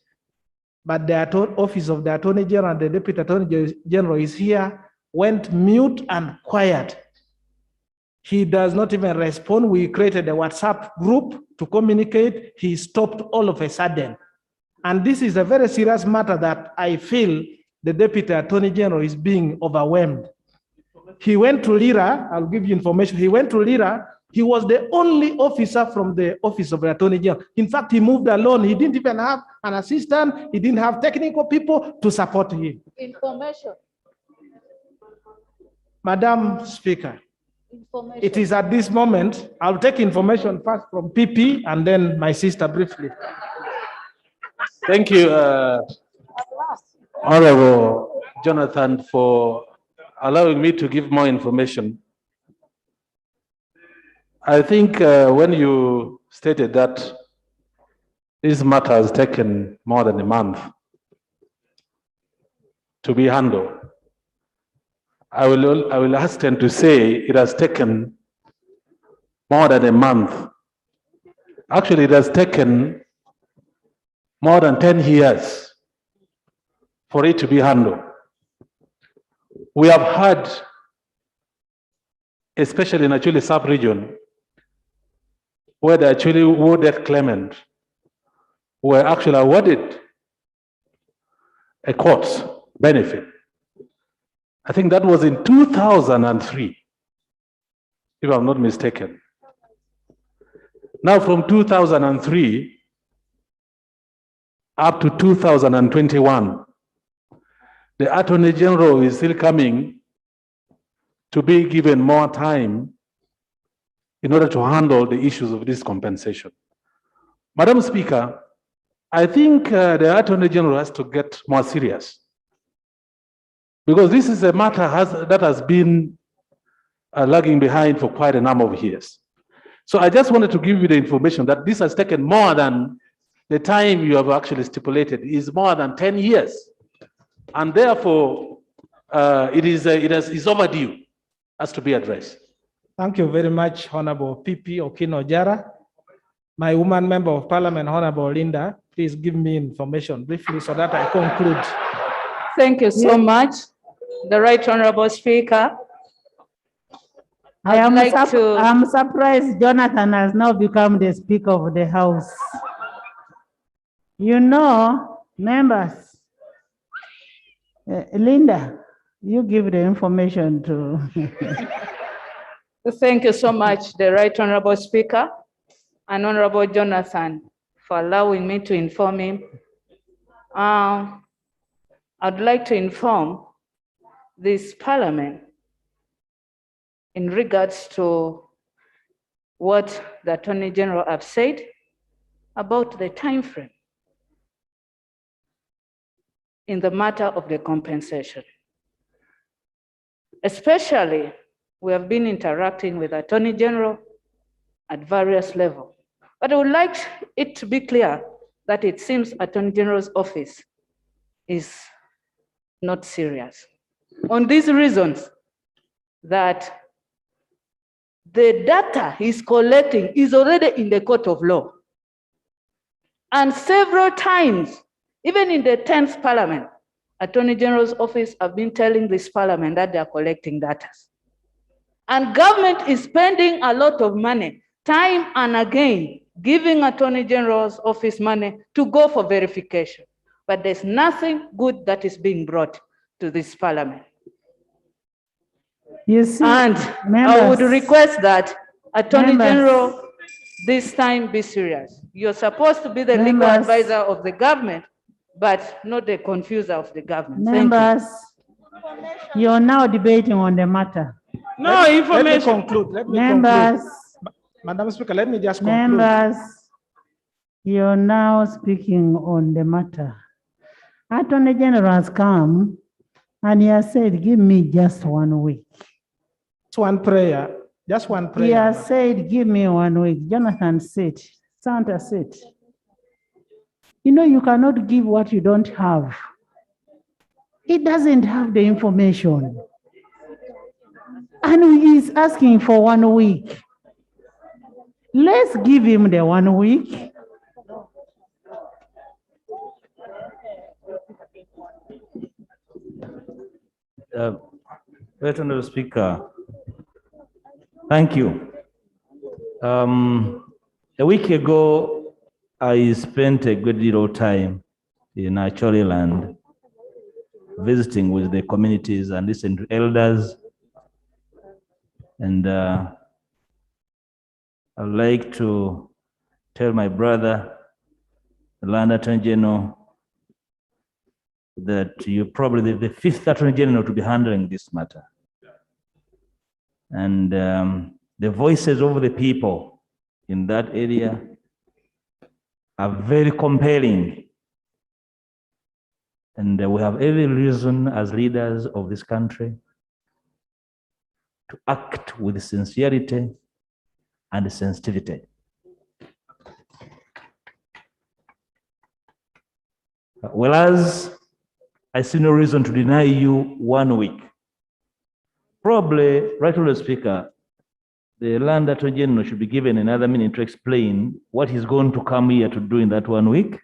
M: But the Office of the Attorney General and the Deputy Attorney General is here, went mute and quiet. He does not even respond. We created a WhatsApp group to communicate. He stopped all of a sudden. And this is a very serious matter that I feel the Deputy Attorney General is being overwhelmed. He went to Lira, I'll give you information. He went to Lira. He was the only officer from the Office of the Attorney General. In fact, he moved alone. He didn't even have an assistant. He didn't have technical people to support him.
P: Information.
M: Madam Speaker, it is at this moment, I'll take information first from PP and then my sister briefly.
W: Thank you, Honorable Jonathan, for allowing me to give more information. I think when you stated that this matter has taken more than a month to be handled, I will hasten to say it has taken more than a month. Actually, it has taken more than 10 years for it to be handled. We have had, especially in Acholi sub-region, where the Acholi wounded claimant were actually awarded a court benefit. I think that was in 2003, if I'm not mistaken. Now from 2003 up to 2021, the Attorney General is still coming to be given more time in order to handle the issues of this compensation. Madam Speaker, I think the Attorney General has to get more serious, because this is a matter that has been lagging behind for quite a number of years. So I just wanted to give you the information that this has taken more than the time you have actually stipulated. It is more than 10 years. And therefore, it's overdue, has to be addressed.
M: Thank you very much, Honorable PP Okino Jara. My woman member of parliament, Honorable Linda, please give me information briefly so that I conclude.
N: Thank you so much, the Right Honorable Speaker.
G: I'm surprised Jonathan has now become the Speaker of the House. You know, members, Linda, you give the information to.
N: Thank you so much, the Right Honorable Speaker and Honorable Jonathan, for allowing me to inform him. I'd like to inform this Parliament in regards to what the Attorney General have said about the time frame in the matter of the compensation. Especially, we have been interacting with Attorney General at various levels. But I would like it to be clear that it seems Attorney General's office is not serious. On these reasons, that the data he's collecting is already in the court of law. And several times, even in the 10th Parliament, Attorney General's office have been telling this Parliament that they are collecting data. And government is spending a lot of money, time and again, giving Attorney General's office money to go for verification. But there's nothing good that is being brought to this Parliament.
G: You see,
N: and I would request that Attorney General this time be serious. You're supposed to be the legal advisor of the government, but not the confuser of the government.
G: Members, you're now debating on the matter.
N: No information.
M: Let me conclude. Let me
G: Members,
M: conclude. Madam Speaker, let me just conclude.
G: members, you're now speaking on the matter. Attorney General has come and he has said, give me just 1 week.
M: It's one prayer, just one prayer.
G: He has said, give me 1 week. Jonathan said, Santa said, you know, you cannot give what you don't have. He doesn't have the information. And he is asking for 1 week. Let's give him the 1 week.
F: Right Honourable Speaker, thank you. A week ago, I spent a good deal of time in Acholi land, visiting with the communities and listening to elders. And I'd like to tell my brother, the Land Attorney General, that you're probably the 5th Attorney General to be handling this matter. And the voices of the people in that area are very compelling. And we have every reason as leaders of this country to act with sincerity and sensitivity. Whereas I see no reason to deny you 1 week. Probably, Right Honourable Speaker, the Land Attorney General should be given another minute to explain what he's going to come here to do in that 1 week.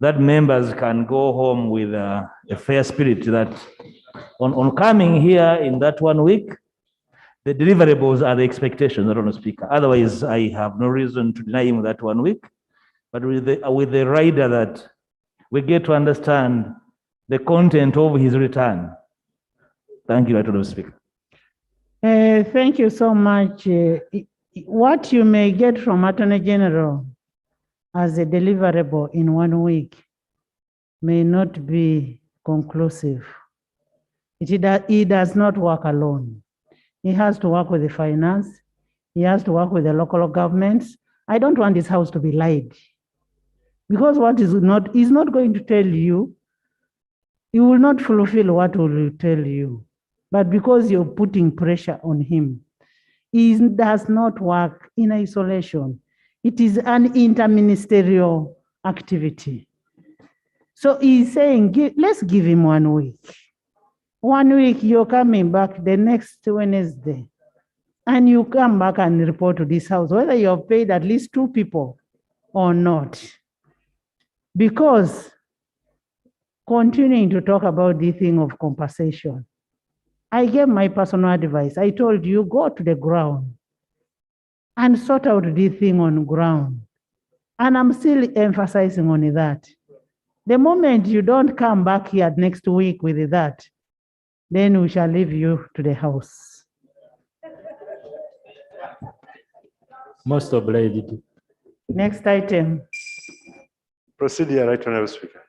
F: That members can go home with a fair spirit that on coming here in that 1 week, the deliverables are the expectations, Right Honourable Speaker. Otherwise, I have no reason to deny him that 1 week. But with the rider that we get to understand the content of his return. Thank you, Right Honorable Speaker.
G: Thank you so much. What you may get from Attorney General as a deliverable in 1 week may not be conclusive. He does not work alone. He has to work with the finance. He has to work with the local governments. I don't want this house to be lied. Because what is not going to tell you, he will not fulfill what will tell you. But because you're putting pressure on him, he does not work in isolation. It is an interministerial activity. So he's saying, let's give him 1 week. 1 week, you're coming back the next Wednesday, and you come back and report to this house, whether you have paid at least 2 people or not. Because continuing to talk about the thing of compensation, I gave my personal advice. I told you, go to the ground and sort out the thing on ground. And I'm still emphasizing on that. The moment you don't come back here next week with that, then we shall leave you to the house.
A: Most obliged.
G: Next item.
P: Procedure, Right Honorable Speaker.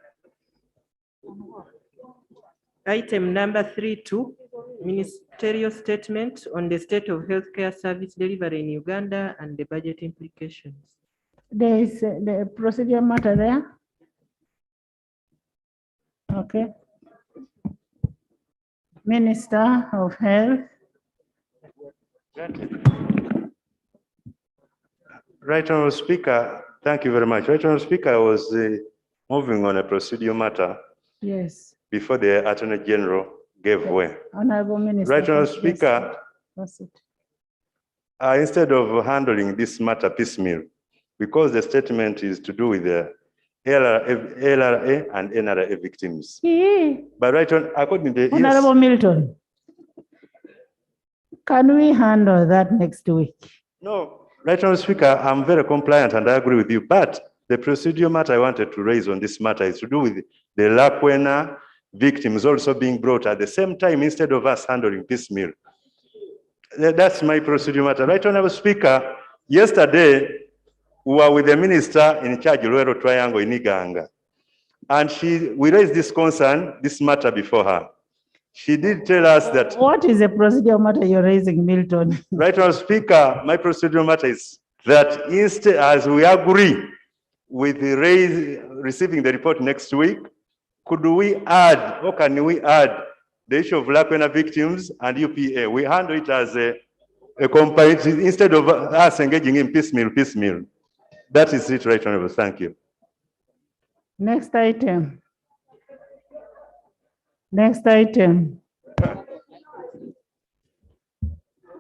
E: Item number 3.2, ministerial statement on the state of healthcare service delivery in Uganda and the budget implications.
G: There is the procedure matter there. Okay. Minister of Health.
P: Right Honorable Speaker, thank you very much. Right Honorable Speaker, I was moving on a procedural matter
G: Yes.
P: before the Attorney General gave way.
G: Honorable Minister.
P: Right Honorable Speaker,
G: That's it.
P: instead of handling this matter piecemeal, because the statement is to do with the LRA and NRA victims. But right on, according to the
G: Honorable Milton, can we handle that next week?
P: No, Right Honorable Speaker, I'm very compliant and I agree with you, but the procedural matter I wanted to raise on this matter is to do with the Lakwena victims also being brought at the same time instead of us handling piecemeal. That's my procedural matter. Right Honorable Speaker, yesterday we were with the minister in charge of Rural Triangle in Uganda, and we raised this concern, this matter before her. She did tell us that.
G: What is the procedural matter you're raising, Milton?
P: Right Honorable Speaker, my procedural matter is that instead, as we agree with the receiving the report next week, could we add, or can we add the issue of Lakwena victims and UPA? We handle it as a comparative instead of us engaging in piecemeal. That is it, Right Honorable. Thank you.
G: Next item. Next item.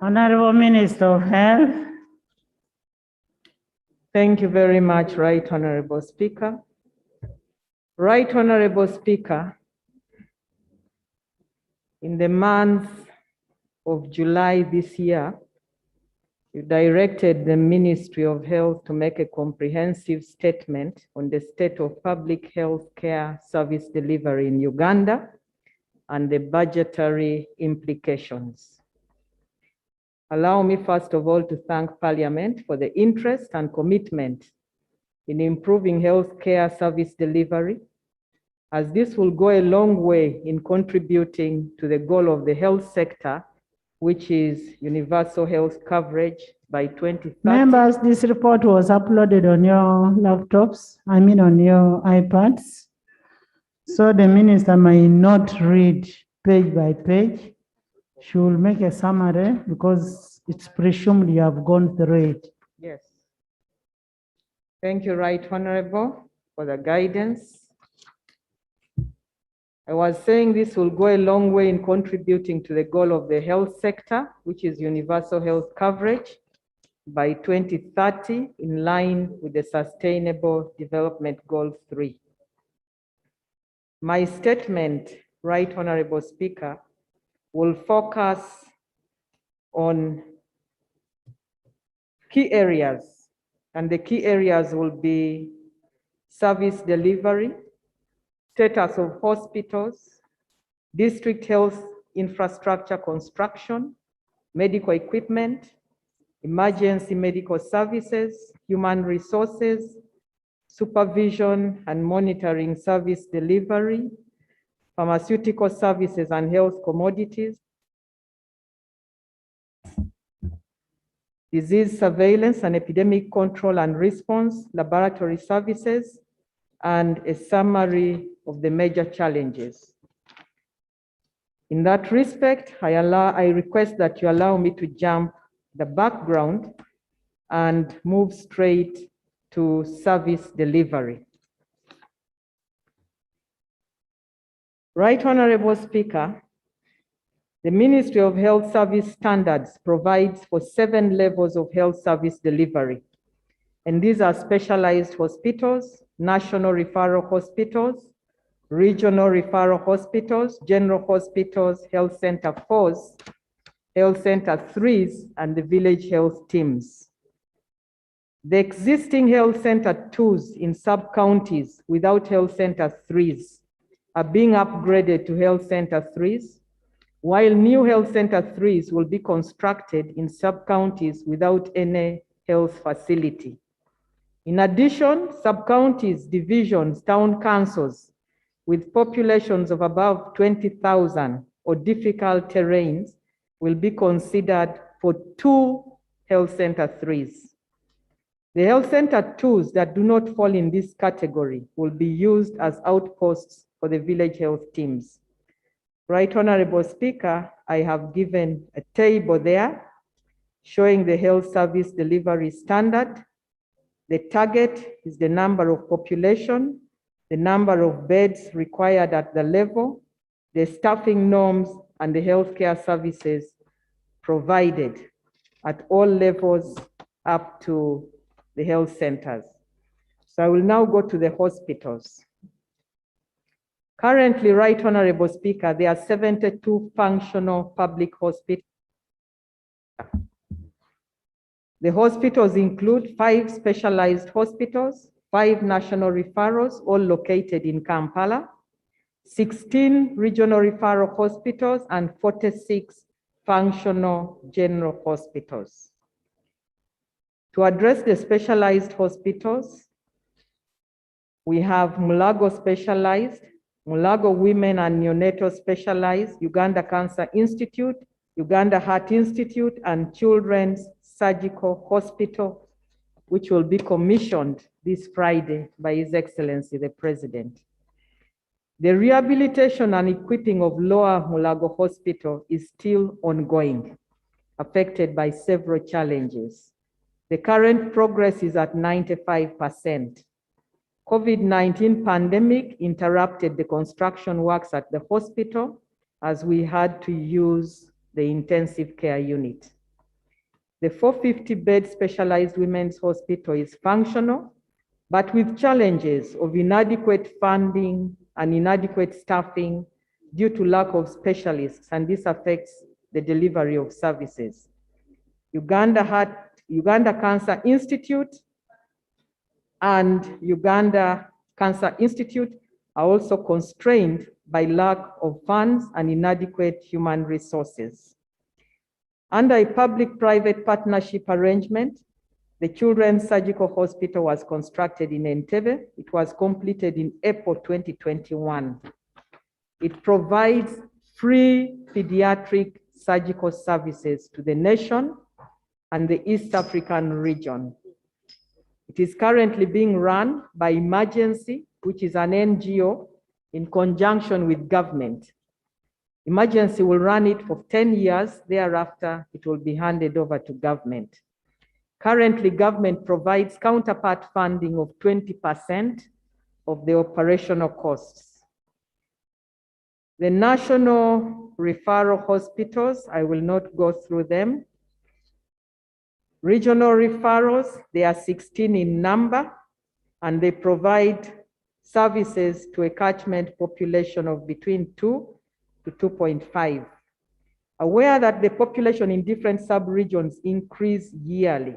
G: Honorable Minister of Health.
E: Thank you very much, Right Honorable Speaker. Right Honorable Speaker, in the month of July this year, you directed the Ministry of Health to make a comprehensive statement on the state of public health care service delivery in Uganda and the budgetary implications. Allow me first of all to thank Parliament for the interest and commitment in improving health care service delivery, as this will go a long way in contributing to the goal of the health sector, which is universal health coverage by 2030.
G: Members, this report was uploaded on your laptops, on your iPads. So the minister may not read page by page. She will make a summary because it's presumed you have gone through it.
E: Yes. Thank you, Right Honorable, for the guidance. I was saying this will go a long way in contributing to the goal of the health sector, which is universal health coverage by 2030, in line with the Sustainable Development Goal 3. My statement, Right Honorable Speaker, will focus on key areas, and the key areas will be service delivery, status of hospitals, district health infrastructure construction, medical equipment, emergency medical services, human resources, supervision and monitoring service delivery, pharmaceutical services and health commodities, disease surveillance and epidemic control and response, laboratory services, and a summary of the major challenges. In that respect, I request that you allow me to jump the background and move straight to service delivery. Right Honorable Speaker, the Ministry of Health Service Standards provides for 7 levels of health service delivery. And these are specialized hospitals, national referral hospitals, regional referral hospitals, general hospitals, health center 4s, health center 3s, and the village health teams. The existing health center 2s in sub-counties without health center 3s are being upgraded to health center 3s, while new health center 3s will be constructed in sub-counties without any health facility. In addition, sub-counties, divisions, town councils with populations of above 20,000 or difficult terrains will be considered for 2 health center 3s. The health center 2s that do not fall in this category will be used as outposts for the village health teams. Right Honorable Speaker, I have given a table there showing the health service delivery standard. The target is the number of population, the number of beds required at the level, the staffing norms, and the healthcare services provided at all levels up to the health centers. So I will now go to the hospitals. Currently, Right Honorable Speaker, there are 72 functional public hospitals. The hospitals include 5 specialized hospitals, 5 national referrals, all located in Kampala, 16 regional referral hospitals, and 46 functional general hospitals. To address the specialized hospitals, we have Mulago Specialized, Mulago Women and Neonatal Specialized, Uganda Cancer Institute, Uganda Heart Institute, and Children's Surgical Hospital, which will be commissioned this Friday by His Excellency the President. The rehabilitation and equipping of Lower Mulago Hospital is still ongoing, affected by several challenges. The current progress is at 95%. COVID-19 pandemic interrupted the construction works at the hospital as we had to use the intensive care unit. The 450-bed specialized women's hospital is functional, but with challenges of inadequate funding and inadequate staffing due to lack of specialists, and this affects the delivery of services. Uganda Cancer Institute and Uganda Cancer Institute are also constrained by lack of funds and inadequate human resources. Under a public-private partnership arrangement, the Children's Surgical Hospital was constructed in Entebbe. It was completed in April 2021. It provides free pediatric surgical services to the nation and the East African region. It is currently being run by Emergency, which is an NGO in conjunction with government. Emergency will run it for 10 years. Thereafter, it will be handed over to government. Currently, government provides counterpart funding of 20% of the operational costs. The national referral hospitals, I will not go through them. Regional referrals, there are 16 in number, and they provide services to a catchment population of between 2 to 2.5. Aware that the population in different sub-regions increase yearly,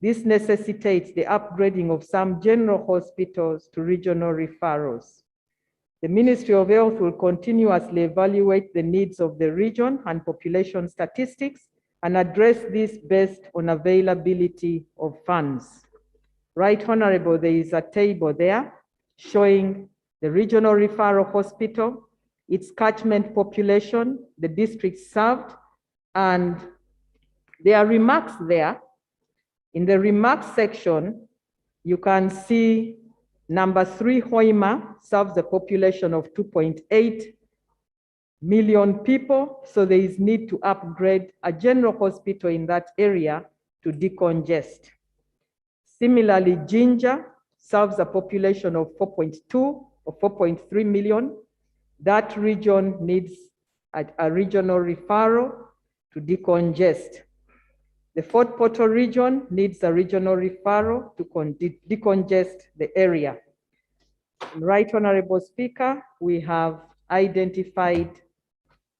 E: this necessitates the upgrading of some general hospitals to regional referrals. The Ministry of Health will continuously evaluate the needs of the region and population statistics and address this based on availability of funds. Right Honorable, there is a table there showing the regional referral hospital, its catchment population, the districts served, and there are remarks there. In the remarks section, you can see number 3, Hoima, serves a population of 2.8 million people, so there is need to upgrade a general hospital in that area to decongest. Similarly, Jinja serves a population of 4.2 or 4.3 million. That region needs a regional referral to decongest. The Fort Portal region needs a regional referral to decongest the area. Right Honorable Speaker, we have identified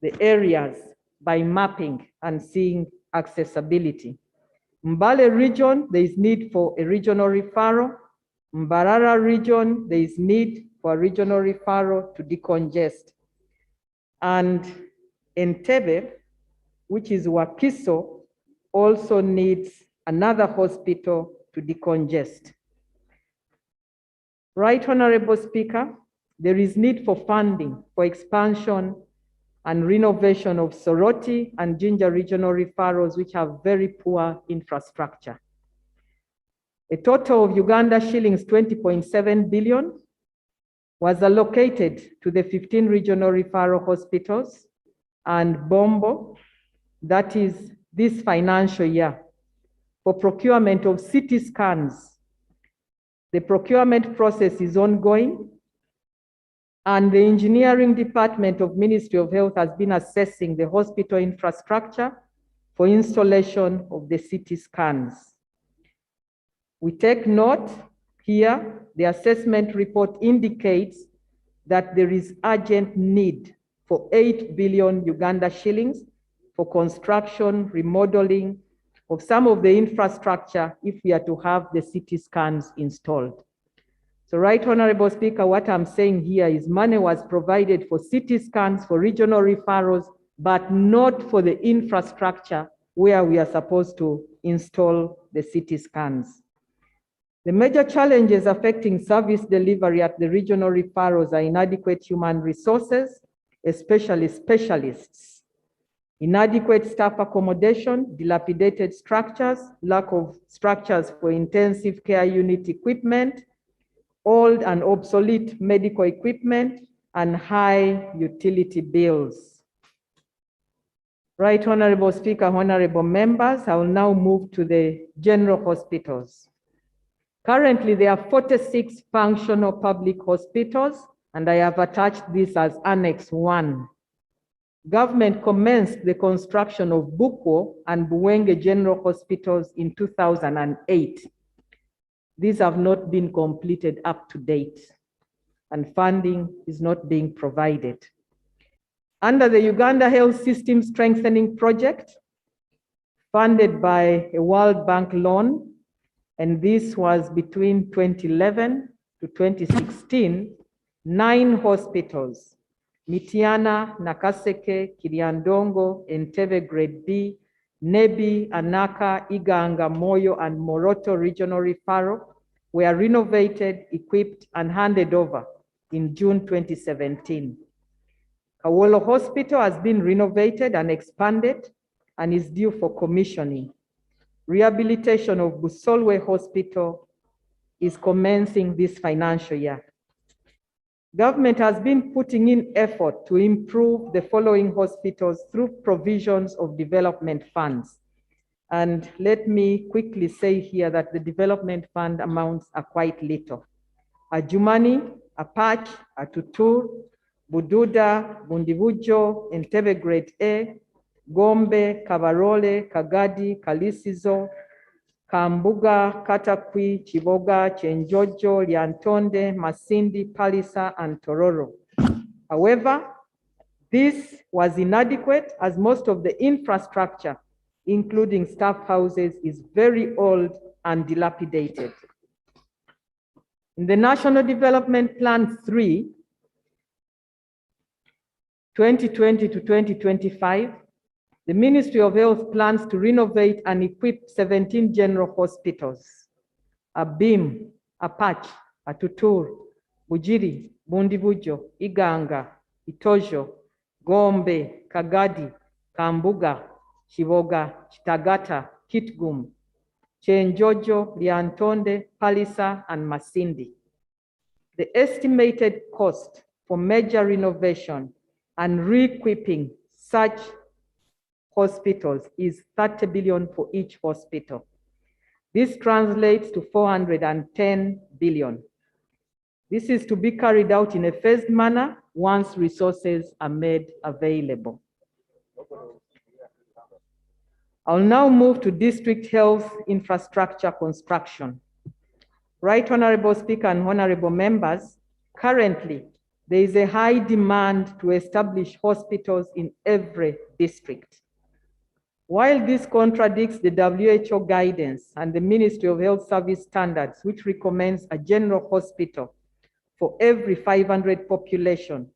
E: the areas by mapping and seeing accessibility. Mbale region, there is need for a regional referral. Mbarara region, there is need for a regional referral to decongest. And Entebbe, which is Wakiso, also needs another hospital to decongest. Right Honorable Speaker, there is need for funding for expansion and renovation of Soroti and Jinja regional referrals, which have very poor infrastructure. A total of Uganda shillings 20.7 billion was allocated to the 15 regional referral hospitals and Bombo, that is this financial year, for procurement of CT scans. The procurement process is ongoing, and the engineering department of Ministry of Health has been assessing the hospital infrastructure for installation of the CT scans. We take note here, the assessment report indicates that there is urgent need for 8 billion Uganda shillings for construction, remodeling of some of the infrastructure if we are to have the CT scans installed. So Right Honorable Speaker, what I'm saying here is money was provided for CT scans, for regional referrals, but not for the infrastructure where we are supposed to install the CT scans. The major challenges affecting service delivery at the regional referrals are inadequate human resources, especially specialists, inadequate staff accommodation, dilapidated structures, lack of structures for intensive care unit equipment, old and obsolete medical equipment, and high utility bills. Right Honorable Speaker, honorable members, I will now move to the general hospitals. Currently, there are 46 functional public hospitals, and I have attached this as Annex 1. Government commenced the construction of Bukwo and Buwenge General Hospitals in 2008. These have not been completed up to date, and funding is not being provided. Under the Uganda Health System Strengthening Project, funded by a World Bank loan, and this was between 2011 to 2016, 9 hospitals, Mitiana, Nakaseke, Kiriandongo, Entebbe Grade B, Nebi, Anaka, Iganga, Moyo, and Moroto Regional Referral were renovated, equipped, and handed over in June 2017. Kawolo Hospital has been renovated and expanded and is due for commissioning. Rehabilitation of Busolwe Hospital is commencing this financial year. Government has been putting in effort to improve the following hospitals through provisions of development funds. And let me quickly say here that the development fund amounts are quite little. Ajumani, Apach, Atutur, Bududa, Bundibujo, Entebbe Grade A, Gombe, Kabarole, Kagadi, Kalisizo, Kambuga, Katakwi, Chiboga, Chenjojo, Liantonde, Masindi, Palisa, and Tororo. However, this was inadequate as most of the infrastructure, including staff houses, is very old and dilapidated. In the National Development Plan 3,
B: 2020 to 2025, the Ministry of Health plans to renovate and equip 17 general hospitals: Abim, Apache, Atutur, Bujiri, Bundibujo, Iganga, Itojo, Gombe, Kagadi, Kambuga, Chivoga, Chitagata, Kitgum, Chenjojo, Liantonde, Palisa, and Masindi. The estimated cost for major renovation and re-equipping such hospitals is 30 billion for each hospital. This translates to 410 billion. This is to be carried out in a phased manner once resources are made available. I'll now move to district health infrastructure construction. Right Honorable Speaker and honorable members, currently there is a high demand to establish hospitals in every district. While this contradicts the WHO guidance and the Ministry of Health Service standards, which recommends a general hospital for every 500 population,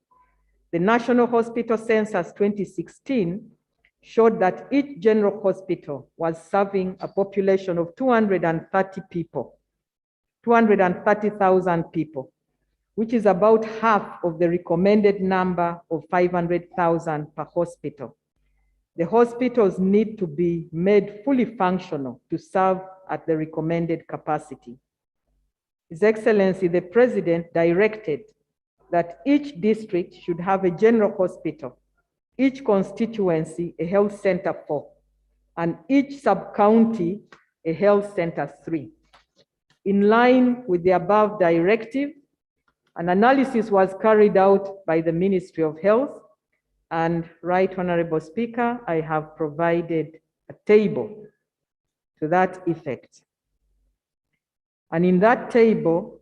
B: the National Hospital Census 2016 showed that each general hospital was serving a population of 230 people, 230,000 people, which is about half of the recommended number of 500,000 per hospital. The hospitals need to be made fully functional to serve at the recommended capacity. His Excellency, the President directed that each district should have a general hospital, each constituency a health center 4, and each sub-county a health center 3. In line with the above directive, an analysis was carried out by the Ministry of Health, and Right Honorable Speaker, I have provided a table to that effect. And in that table,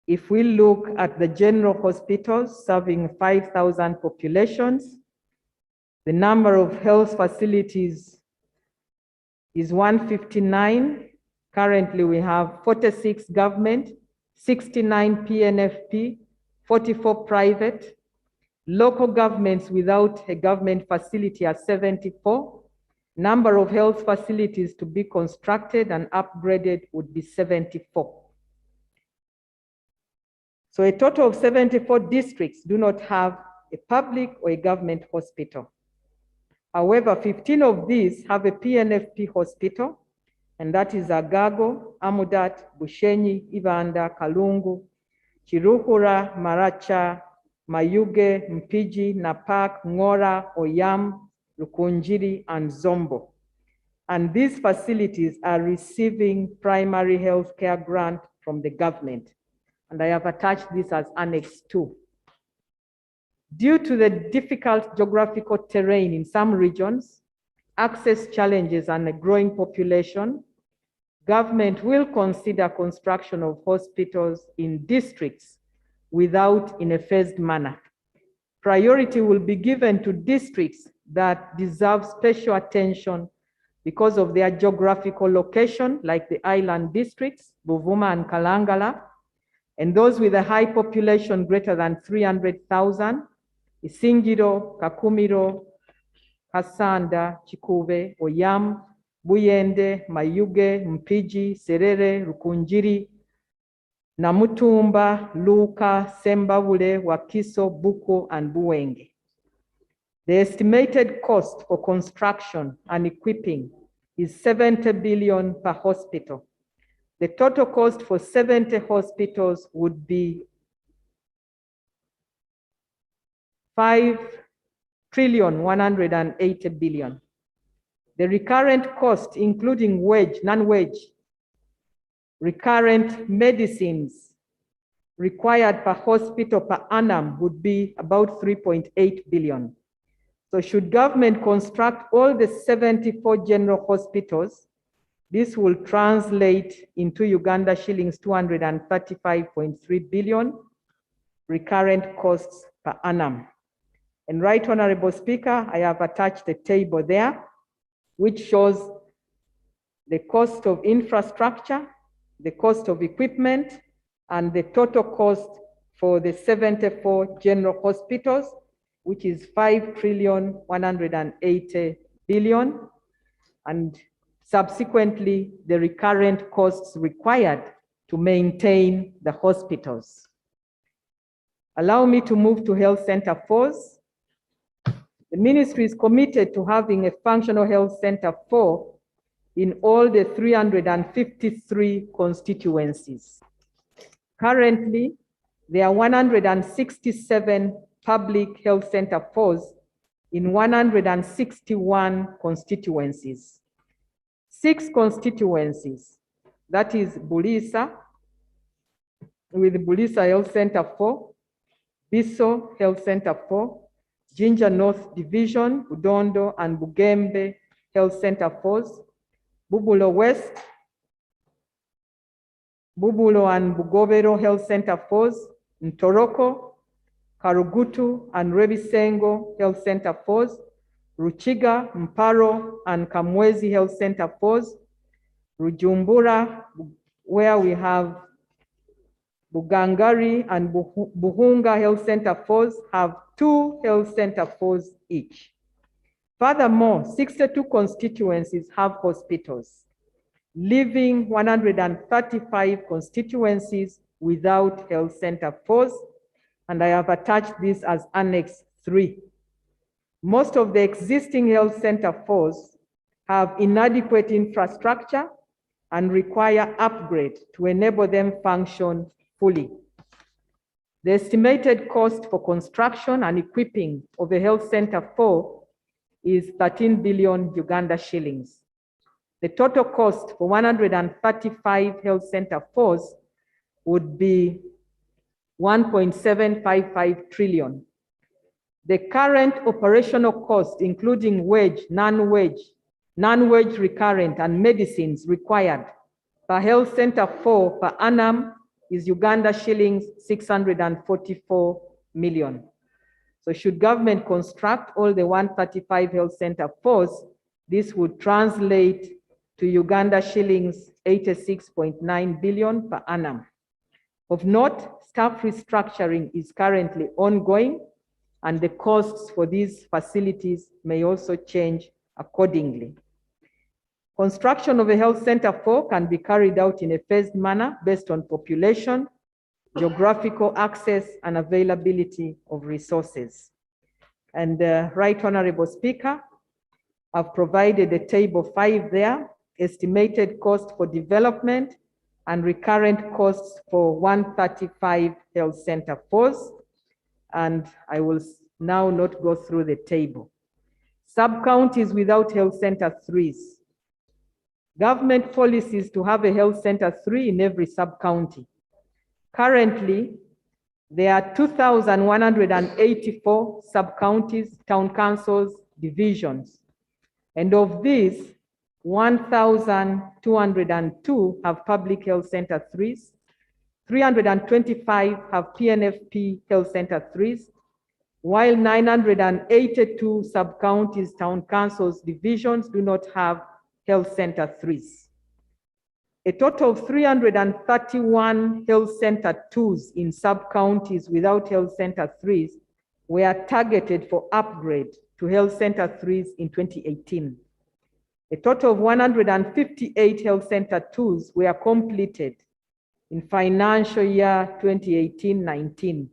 B: if we look at the general hospitals serving 5,000 populations, the number of health facilities is 159. Currently, we have 46 government, 69 PNFP, 44 private. Local governments without a government facility are 74. Number of health facilities to be constructed and upgraded would be 74. So a total of 74 districts do not have a public or a government hospital. However, 15 of these have a PNFP hospital, and that is Agago, Amudat, Bushenyi, Ivanda, Kalungu, Chiruhura, Maracha, Mayuge, Mpiji, Napak, Ngora, Oyam, Rukunjiri, and Zombo. And these facilities are receiving primary health care grant from the government. And I have attached this as Annex 2. Due to the difficult geographical terrain in some regions, access challenges, and a growing population, government will consider construction of hospitals in districts without in a phased manner. Priority will be given to districts that deserve special attention because of their geographical location, like the island districts, Buvuma and Kalangala, and those with a high population greater than 300,000, Isingiro, Kakumiro, Kasanda, Chikuve, Oyam, Buyende, Mayuge, Mpiji, Serere, Rukunjiri, Namutumba, Luka, Sembabule, Wakiso, Buko, and Buwenge. The estimated cost for construction and equipping is 70 billion per hospital. The total cost for 70 hospitals would be 5,180 billion. The recurrent cost, including wage, non-wage, recurrent medicines required per hospital per annum would be about 3.8 billion. So should government construct all the 74 general hospitals, this will translate into Uganda shillings 235.3 billion recurrent costs per annum. And Right Honorable Speaker, I have attached a table there which shows the cost of infrastructure, the cost of equipment, and the total cost for the 74 general hospitals, which is 5,180 billion, and subsequently the recurrent costs required to maintain the hospitals. Allow me to move to Health Center 4. The ministry is committed to having a functional Health Center 4 in all the 353 constituencies. Currently, there are 167 public health center 4s in 161 constituencies. 6 constituencies, that is Bulisa, with Bulisa Health Center 4, Biso Health Center 4, Jinja North Division, Udondo and Bugembe Health Center 4s, Bubulo West, Bubulo and Bugobero Health Center 4s, Ntoroko, Karugutu and Rebisengo Health Center 4s, Ruchiga, Mparo and Kamwezi Health Center 4s, Rujumbura, where we have Bugangari and Buhunga Health Center 4s have 2 health center 4s each. Furthermore, 62 constituencies have hospitals, leaving 135 constituencies without health center 4s, and I have attached this as Annex 3. Most of the existing health center 4s have inadequate infrastructure and require upgrade to enable them function fully. The estimated cost for construction and equipping of a health center 4 is 13 billion Uganda shillings. The total cost for 135 health center 4s would be 1.755 trillion. The current operational cost, including wage, non-wage recurrent, and medicines required per health center 4 per annum is Uganda shillings 644 million. So should government construct all the 135 health center 4s, this would translate to Uganda shillings 86.9 billion per annum. Of note, staff restructuring is currently ongoing, and the costs for these facilities may also change accordingly. Construction of a health center 4 can be carried out in a phased manner based on population, geographical access, and availability of resources. And Right Honorable Speaker, I've provided a table 5 there, estimated cost for development and recurrent costs for 135 health center 4s. And I will now not go through the table. Sub-counties without health center 3s. Government policies to have a health center 3 in every sub-county. Currently, there are 2,184 sub-counties, town councils, divisions. And of these, 1,202 have public health center 3s, 325 have PNFP health center 3s, while 982 sub-counties, town councils, divisions do not have health center 3s. A total of 331 health center 2s in sub-counties without health center 3s were targeted for upgrade to health center 3s in 2018. A total of 158 health center 2s were completed in financial year 2018-19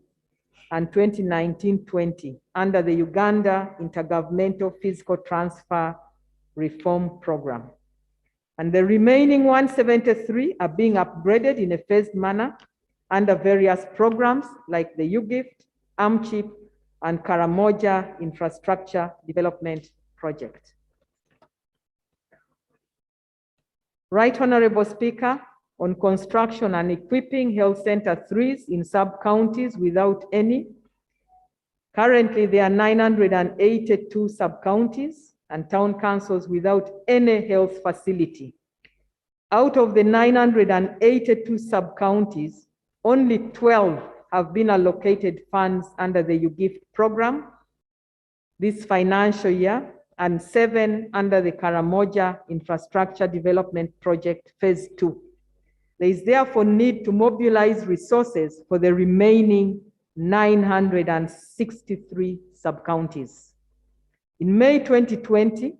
B: and 2019-20 under the Uganda Intergovernmental Physical Transfer Reform Program. And the remaining 173 are being upgraded in a phased manner under various programs like the UGIFT, AMCHIP, and Karamoja Infrastructure Development Project. Right Honorable Speaker, on construction and equipping health center 3s in sub-counties without any. Currently, there are 982 sub-counties and town councils without any health facility. Out of the 982 sub-counties, only 12 have been allocated funds under the UGIFT program this financial year, and 7 under the Karamoja Infrastructure Development Project Phase 2. There is therefore need to mobilize resources for the remaining 963 sub-counties. In May 2020,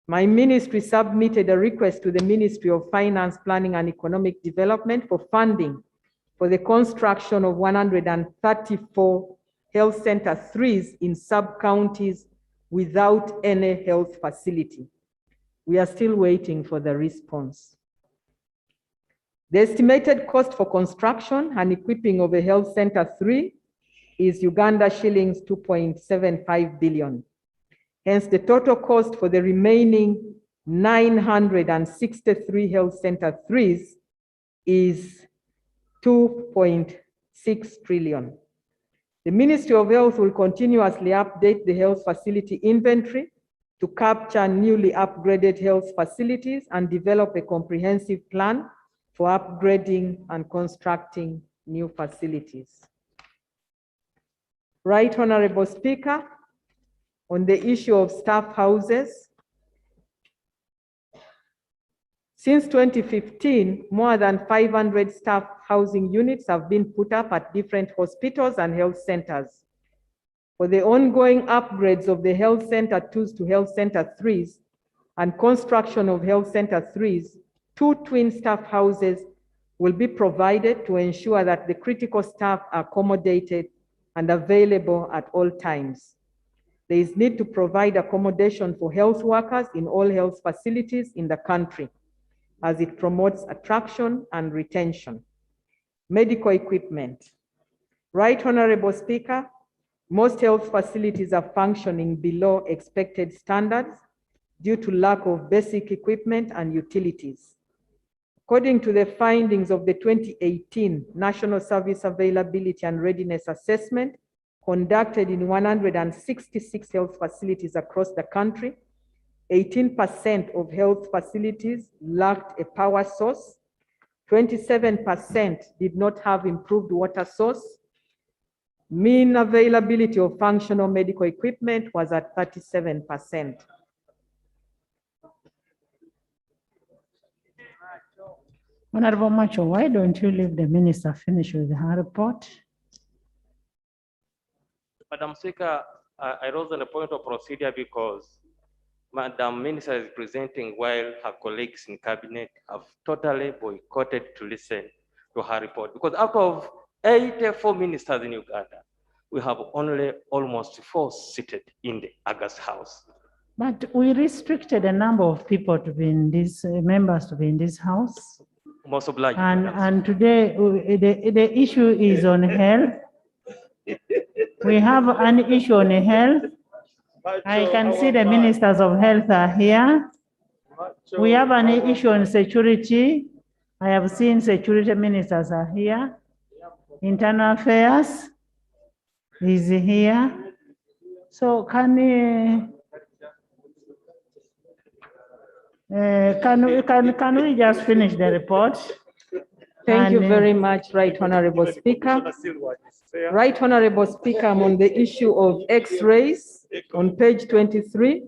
B: my ministry submitted a request to the Ministry of Finance, Planning and Economic Development for funding for the construction of 134 health center 3s in sub-counties without any health facility. We are still waiting for the response. The estimated cost for construction and equipping of a health center 3 is Uganda shillings 2.75 billion. Hence, the total cost for the remaining 963 health center 3s is 2.6 trillion. The Ministry of Health will continuously update the health facility inventory to capture newly upgraded health facilities and develop a comprehensive plan for upgrading and constructing new facilities. Right Honorable Speaker, on the issue of staff houses, since 2015, more than 500 staff housing units have been put up at different hospitals and health centers. For the ongoing upgrades of the health center 2s to health center 3s and construction of health center 3s, 2 twin staff houses will be provided to ensure that the critical staff are accommodated and available at all times. There is need to provide accommodation for health workers in all health facilities in the country, as it promotes attraction and retention. Medical equipment. Right Honorable Speaker, most health facilities are functioning below expected standards due to lack of basic equipment and utilities. According to the findings of the 2018 National Service Availability and Readiness Assessment conducted in 166 health facilities across the country, 18% of health facilities lacked a power source, 27% did not have improved water source. Mean availability of functional medical equipment was at 37%.
G: Honorable Macho, why don't you leave the minister finish with her report?
K: Madam Speaker, I rose on a point of procedure because Madam Minister is presenting while her colleagues in cabinet have totally boycotted to listen to her report. Because out of 84 ministers in Uganda, we have only almost 4 seated in the August House.
G: But we restricted a number of people to be in this, members to be in this house.
K: Most obliged.
G: And today, the issue is on health. We have an issue on health. I can see the ministers of health are here. We have an issue on security. I have seen security ministers are here. Internal affairs is here. So can we just finish the report?
B: Thank you very much, Right Honorable Speaker. Right Honorable Speaker, I'm on the issue of X-rays on page 23.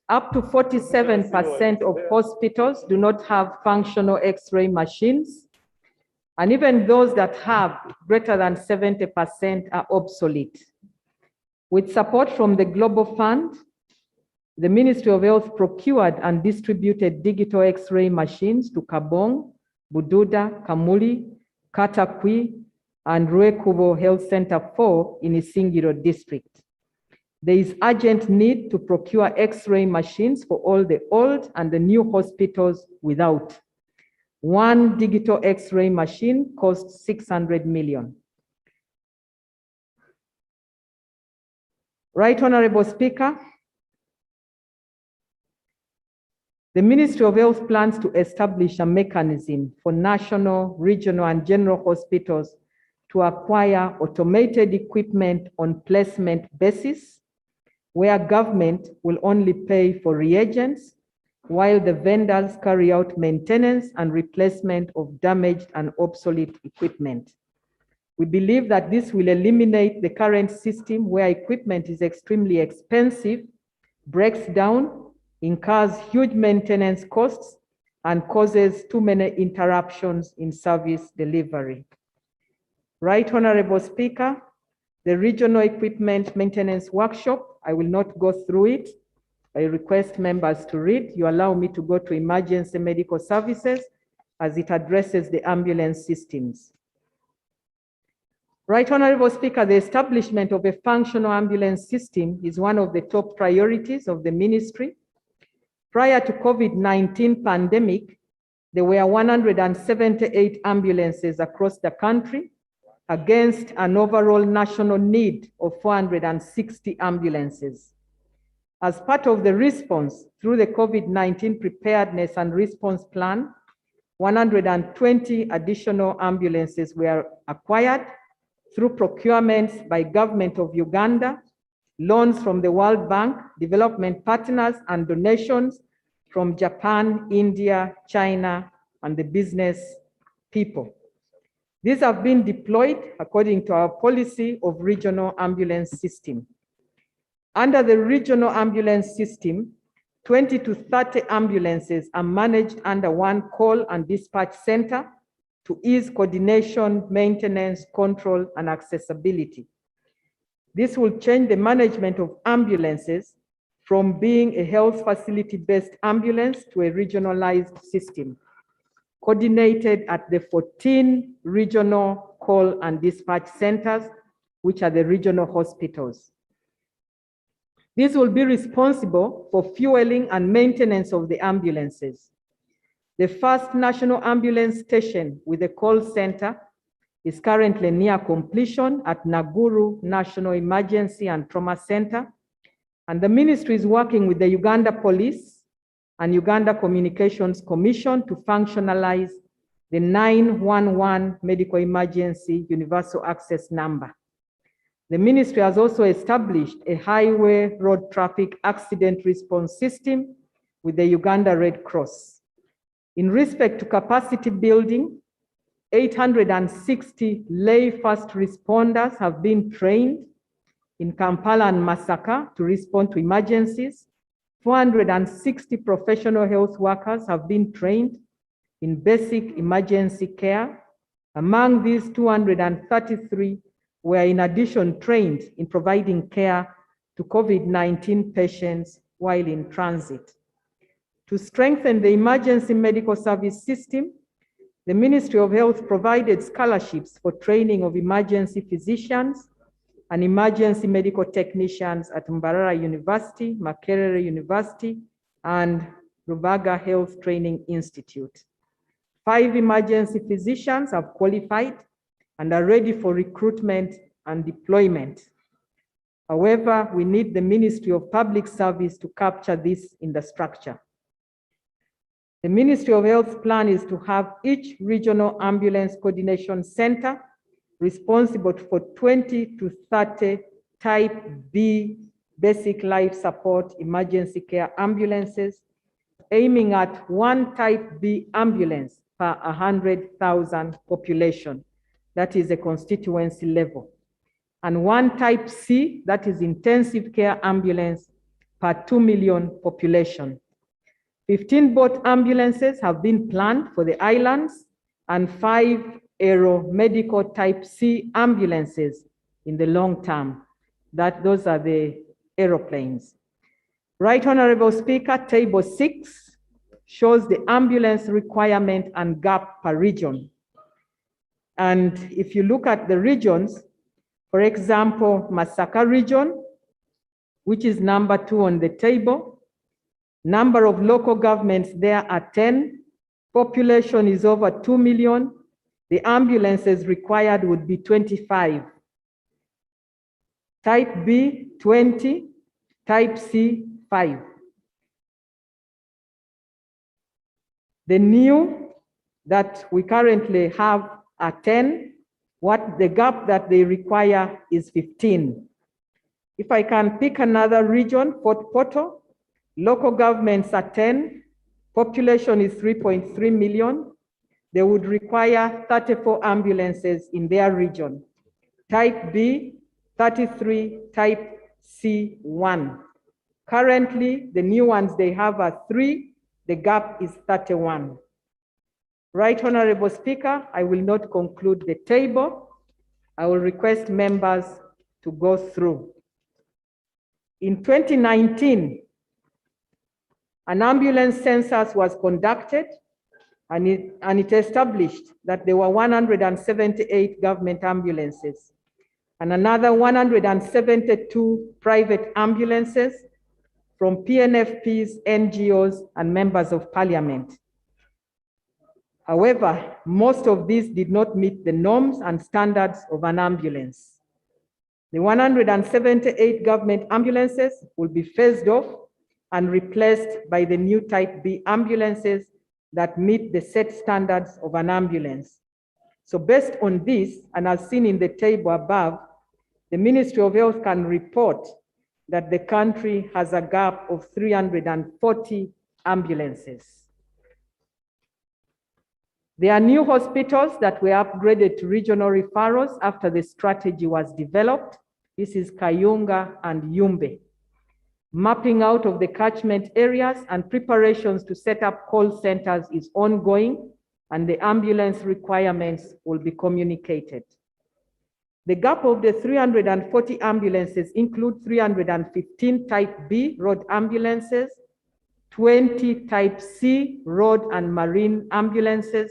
B: Up to 47% of hospitals do not have functional X-ray machines. And even those that have, greater than 70% are obsolete. With support from the Global Fund, the Ministry of Health procured and distributed digital X-ray machines to Kabong, Bududa, Kamuli, Katakwi, and Ruekubo Health Center 4 in Isingiro district. There is urgent need to procure X-ray machines for all the old and the new hospitals without. One digital X-ray machine costs 600 million. Right Honorable Speaker, the Ministry of Health plans to establish a mechanism for national, regional, and general hospitals to acquire automated equipment on placement basis, where government will only pay for reagents, while the vendors carry out maintenance and replacement of damaged and obsolete equipment. We believe that this will eliminate the current system where equipment is extremely expensive, breaks down, incurs huge maintenance costs, and causes too many interruptions in service delivery. Right Honorable Speaker, the Regional Equipment Maintenance Workshop, I will not go through it. I request members to read. You allow me to go to emergency medical services as it addresses the ambulance systems. Right Honorable Speaker, the establishment of a functional ambulance system is one of the top priorities of the ministry. Prior to COVID-19 pandemic, there were 178 ambulances across the country against an overall national need of 460 ambulances. As part of the response through the COVID-19 preparedness and response plan, 120 additional ambulances were acquired through procurements by government of Uganda, loans from the World Bank, development partners, and donations from Japan, India, China, and the business people. These have been deployed according to our policy of regional ambulance system. Under the regional ambulance system, 20 to 30 ambulances are managed under one call and dispatch center to ease coordination, maintenance, control, and accessibility. This will change the management of ambulances from being a health facility-based ambulance to a regionalized system, coordinated at the 14 regional call and dispatch centers, which are the regional hospitals. These will be responsible for fueling and maintenance of the ambulances. The first national ambulance station with a call center is currently near completion at Naguru National Emergency and Trauma Center, and the ministry is working with the Uganda Police and Uganda Communications Commission to functionalize the 911 medical emergency universal access number. The ministry has also established a highway road traffic accident response system with the Uganda Red Cross. In respect to capacity building, 860 lay first responders have been trained in Kampala and Masaka to respond to emergencies. 460 professional health workers have been trained in basic emergency care. Among these, 233 were in addition trained in providing care to COVID-19 patients while in transit. To strengthen the emergency medical service system, the Ministry of Health provided scholarships for training of emergency physicians and emergency medical technicians at Mbarara University, Makerere University, and Rubaga Health Training Institute. 5 emergency physicians have qualified and are ready for recruitment and deployment. However, we need the Ministry of Public Service to capture this in the structure. The Ministry of Health plan is to have each regional ambulance coordination center responsible for 20 to 30 type B basic life support emergency care ambulances, aiming at 1 type B ambulance per 100,000 population. That is a constituency level. And 1 type C, that is intensive care ambulance per 2 million population. 15 boat ambulances have been planned for the islands and 5 aeromedical type C ambulances in the long term. Those are the aeroplanes. Right Honorable Speaker, Table 6 shows the ambulance requirement and gap per region. And if you look at the regions, for example, Masaka region, which is number 2 on the table, number of local governments there are 10, population is over 2 million, the ambulances required would be 25. Type B, 20, type C, 5. The new that we currently have are 10. What the gap that they require is 15. If I can pick another region, Port Portal, local governments are 10, population is 3.3 million. They would require 34 ambulances in their region. Type B, 33, type C, 1. Currently, the new ones they have are 3, the gap is 31. Right Honorable Speaker, I will not conclude the table. I will request members to go through. In 2019, an ambulance census was conducted and it established that there were 178 government ambulances and another 172 private ambulances from PNFPs, NGOs, and members of parliament. However, most of these did not meet the norms and standards of an ambulance. The 178 government ambulances will be phased off and replaced by the new Type B ambulances that meet the set standards of an ambulance. So based on this, and as seen in the table above, the Ministry of Health can report that the country has a gap of 340 ambulances. There are new hospitals that were upgraded to regional referrals after the strategy was developed. This is Kayunga and Yumbe. Mapping out of the catchment areas and preparations to set up call centers is ongoing, and the ambulance requirements will be communicated. The gap of the 340 ambulances include 315 Type B road ambulances, 20 Type C road and marine ambulances,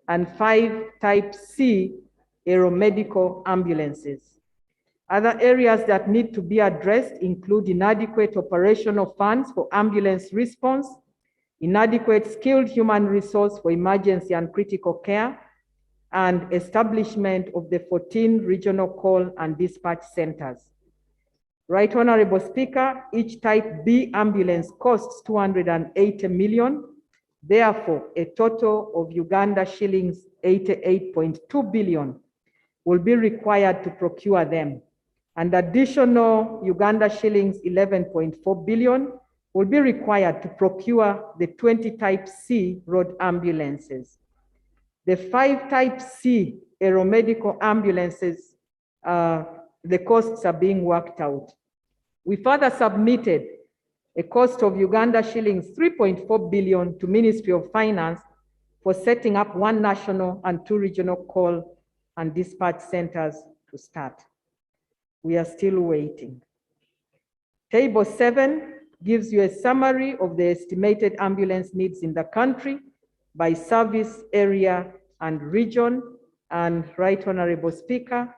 B: and 5 Type C aeromedical ambulances. Other areas that need to be addressed include inadequate operational funds for ambulance response, inadequate skilled human resource for emergency and critical care, and establishment of the 14 regional call and dispatch centers. Right Honorable Speaker, each Type B ambulance costs 280 million. Therefore, a total of Uganda shillings 88.2 billion will be required to procure them. And additional Uganda shillings 11.4 billion will be required to procure the 20 Type C road ambulances. The 5 Type C aeromedical ambulances, the costs are being worked out. We further submitted a cost of Uganda shillings 3.4 billion to Ministry of Finance for setting up 1 national and 2 regional call and dispatch centers to start. We are still waiting. Table 7 gives you a summary of the estimated ambulance needs in the country by service area and region. And Right Honorable Speaker,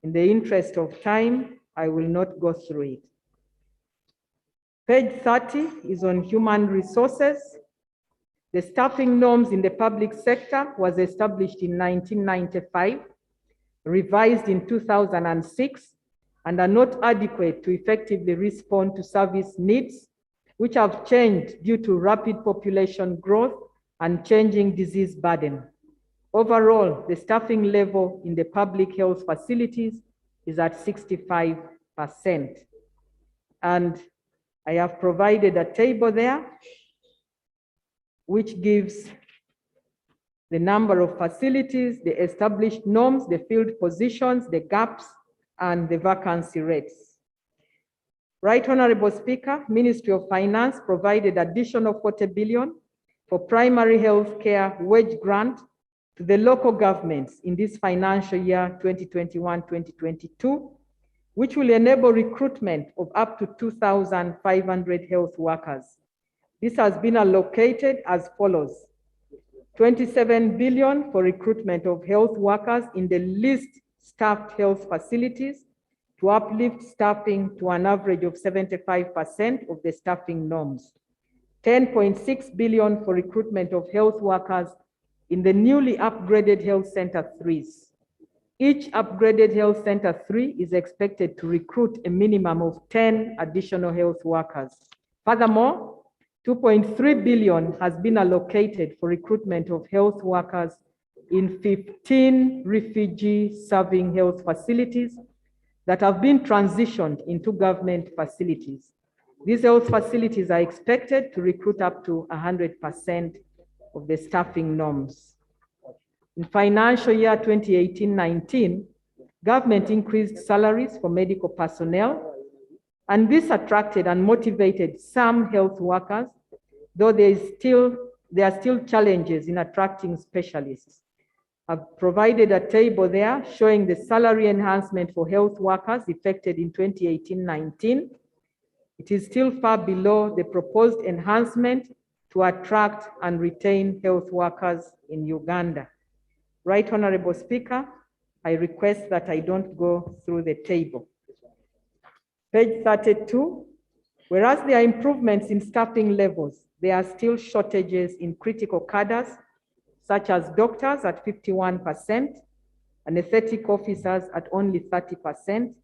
B: in the interest of time, I will not go through it. Page 30 is on human resources. The staffing norms in the public sector was established in 1995, revised in 2006, and are not adequate to effectively respond to service needs, which have changed due to rapid population growth and changing disease burden. Overall, the staffing level in the public health facilities is at 65%. And I have provided a table there which gives the number of facilities, the established norms, the filled positions, the gaps, and the vacancy rates. Right Honorable Speaker, Ministry of Finance provided additional 40 billion for primary health care wage grant to the local governments in this financial year 2021-2022, which will enable recruitment of up to 2,500 health workers. This has been allocated as follows: 27 billion for recruitment of health workers in the least staffed health facilities to uplift staffing to an average of 75% of the staffing norms. 10.6 billion for recruitment of health workers in the newly upgraded health center 3s. Each upgraded health center 3 is expected to recruit a minimum of 10 additional health workers. Furthermore, 2.3 billion has been allocated for recruitment of health workers in 15 refugee-serving health facilities that have been transitioned into government facilities. These health facilities are expected to recruit up to 100% of the staffing norms. In financial year 2018-19, government increased salaries for medical personnel, and this attracted and motivated some health workers, though there are still challenges in attracting specialists. I've provided a table there showing the salary enhancement for health workers effected in 2018-19. It is still far below the proposed enhancement to attract and retain health workers in Uganda. Right Honorable Speaker, I request that I don't go through the table. Page 32, whereas there are improvements in staffing levels, there are still shortages in critical cadres, such as doctors at 51%, anesthetic officers at only 30%,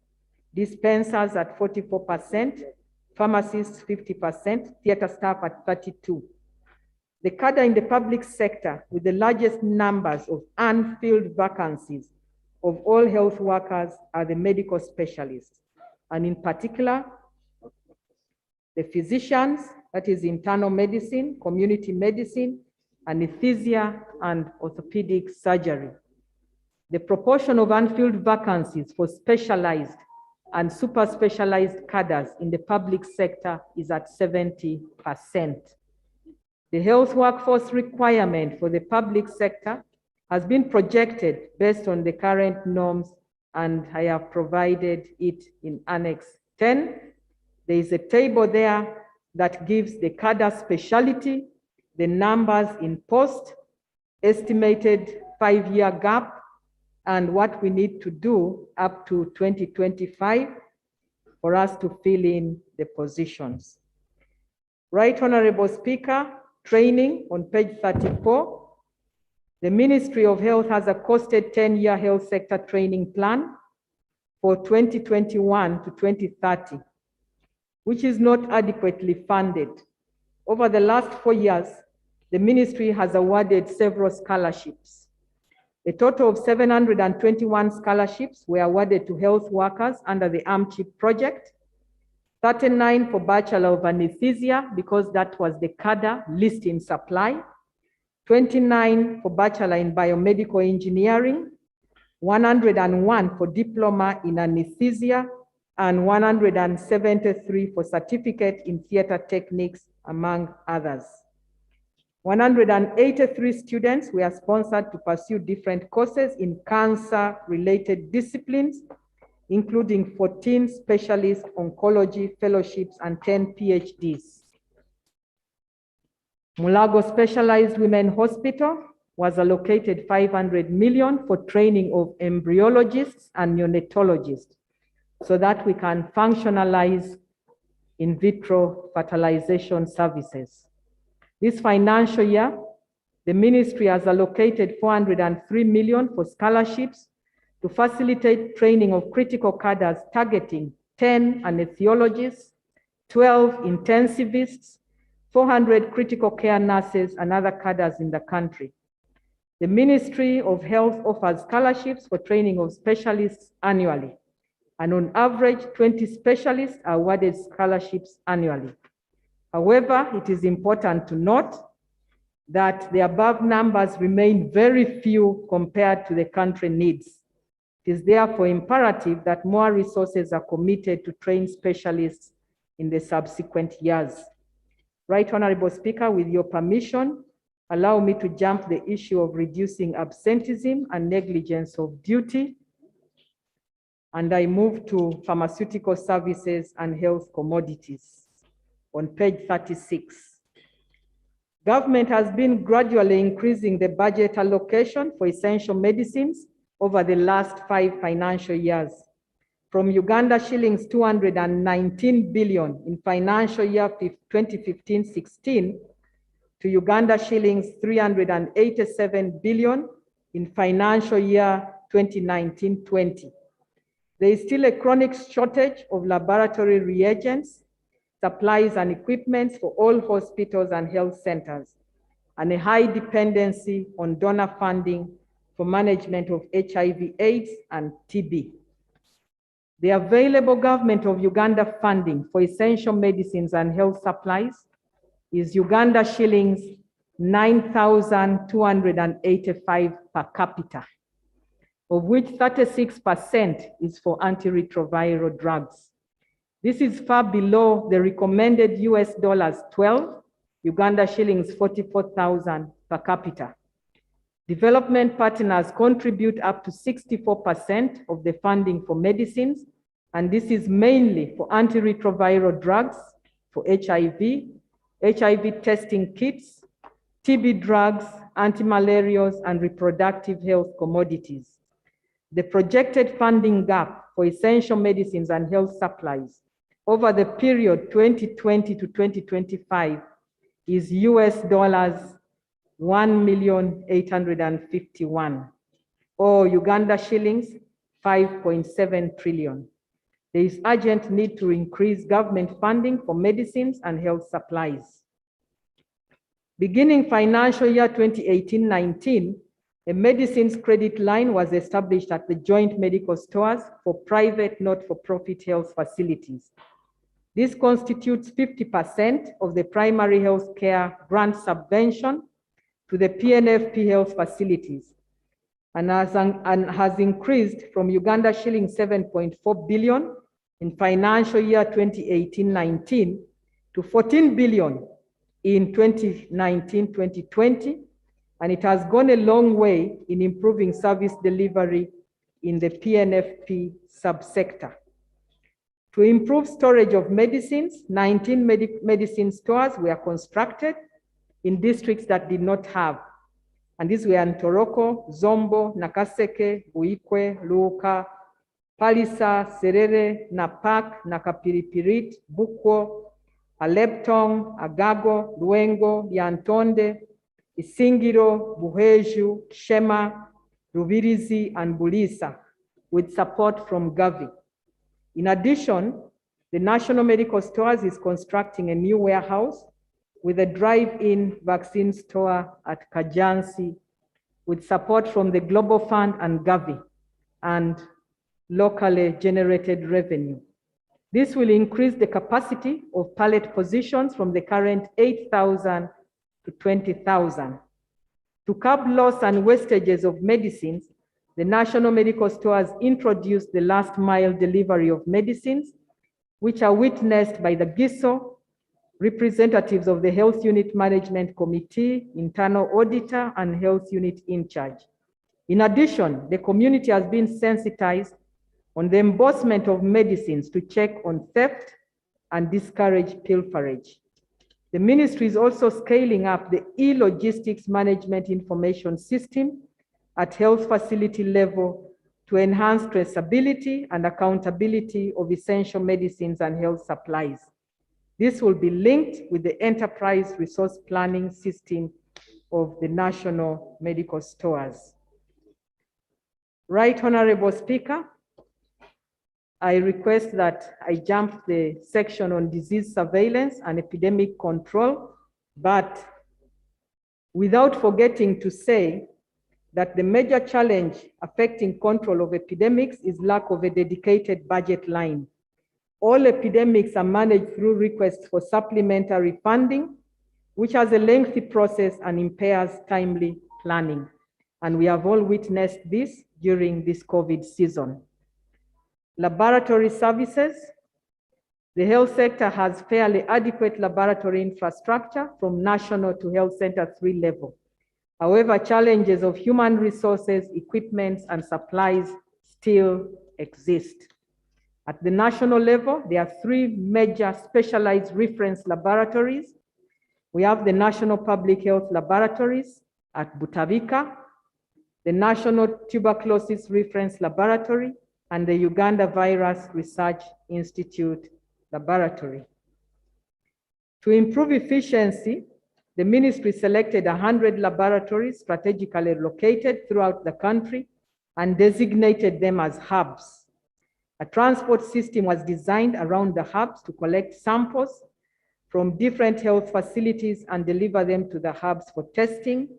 B: dispensers at 44%, pharmacists 50%, theater staff at 32%. The cadre in the public sector with the largest numbers of unfilled vacancies of all health workers are the medical specialists, and in particular, the physicians, that is internal medicine, community medicine, anesthesia, and orthopedic surgery. The proportion of unfilled vacancies for specialized and super specialized cadres in the public sector is at 70%. The health workforce requirement for the public sector has been projected based on the current norms, and I have provided it in Annex 10. There is a table there that gives the cadre specialty, the numbers in post, estimated 5-year gap, and what we need to do up to 2025 for us to fill in the positions. Right Honorable Speaker, training on page 34. The Ministry of Health has a costed 10-year health sector training plan for 2021 to 2030, which is not adequately funded. Over the last 4 years, the ministry has awarded several scholarships. A total of 721 scholarships were awarded to health workers under the AMCHIP project, 39 for Bachelor of Anesthesia, because that was the cadre least in supply, 29 for Bachelor in Biomedical Engineering, 101 for Diploma in Anesthesia, and 173 for Certificate in Theater Techniques, among others. 183 students were sponsored to pursue different courses in cancer-related disciplines, including 14 specialist oncology fellowships and 10 PhDs. Mulago Specialized Women Hospital was allocated 500 million for training of embryologists and neonatologists so that we can functionalize in vitro fertilization services. This financial year, the ministry has allocated 403 million for scholarships to facilitate training of critical cadres targeting 10 anesthesiologists, 12 intensivists, 400 critical care nurses, and other cadres in the country. The Ministry of Health offers scholarships for training of specialists annually, and on average, 20 specialists are awarded scholarships annually. However, it is important to note that the above numbers remain very few compared to the country needs. It is therefore imperative that more resources are committed to train specialists in the subsequent years. Right Honorable Speaker, with your permission, allow me to jump the issue of reducing absenteeism and negligence of duty. And I move to pharmaceutical services and health commodities on page 36. Government has been gradually increasing the budget allocation for essential medicines over the last 5 financial years, from Uganda shillings 219 billion in financial year 2015-16 to Uganda shillings 387 billion in financial year 2019-20. There is still a chronic shortage of laboratory reagents, supplies, and equipment for all hospitals and health centers, and a high dependency on donor funding for management of HIV/AIDS and TB. The available government of Uganda funding for essential medicines and health supplies is Uganda shillings 9,285 per capita, of which 36% is for antiretroviral drugs. This is far below the recommended $12, Uganda shillings 44,000 per capita. Development partners contribute up to 64% of the funding for medicines, and this is mainly for antiretroviral drugs, for HIV, HIV testing kits, TB drugs, antimalarials, and reproductive health commodities. The projected funding gap for essential medicines and health supplies over the period 2020 to 2025 is $1,851,000, or Uganda shillings 5.7 trillion. There is urgent need to increase government funding for medicines and health supplies. Beginning financial year 2018-19, a medicines credit line was established at the joint medical stores for private not-for-profit health facilities. This constitutes 50% of the primary health care grant subvention to the PNFP health facilities, and has increased from Uganda shilling 7.4 billion in financial year 2018-19 to 14 billion in 2019-2020, and it has gone a long way in improving service delivery in the PNFP subsector. To improve storage of medicines, 19 medicine stores were constructed in districts that did not have. And these were Ntoroko, Zombo, Nakaseke, Buikwe, Luka, Palisa, Serere, Napak, Nakapiripirit, Bukwo, Aleptong, Agago, Luengo, Yantonde, Isingiro, Buheju, Shema, Rubirizi, and Bulisa, with support from Gavi. In addition, the National Medical Stores is constructing a new warehouse with a drive-in vaccine store at Kajansi, with support from the Global Fund and Gavi, and locally generated revenue. This will increase the capacity of pallet positions from the current 8,000 to 20,000. To curb loss and wastages of medicines, the National Medical Stores introduced the last mile delivery of medicines, which are witnessed by the GISO, representatives of the Health Unit Management Committee, internal auditor, and health unit in charge. In addition, the community has been sensitized on the embossment of medicines to check on theft and discourage pilferage. The ministry is also scaling up the e-logistics management information system at health facility level to enhance traceability and accountability of essential medicines and health supplies. This will be linked with the enterprise resource planning system of the National Medical Stores. Right Honorable Speaker, I request that I jump the section on disease surveillance and epidemic control, but without forgetting to say that the major challenge affecting control of epidemics is lack of a dedicated budget line. All epidemics are managed through requests for supplementary funding, which has a lengthy process and impairs timely planning. And we have all witnessed this during this COVID season. Laboratory services. The health sector has fairly adequate laboratory infrastructure from national to health center 3 level. However, challenges of human resources, equipment, and supplies still exist. At the national level, there are 3 major specialized reference laboratories. We have the National Public Health Laboratories at Butavika, the National Tuberculosis Reference Laboratory, and the Uganda Virus Research Institute Laboratory. To improve efficiency, the ministry selected 100 laboratories strategically located throughout the country and designated them as hubs. A transport system was designed around the hubs to collect samples from different health facilities and deliver them to the hubs for testing,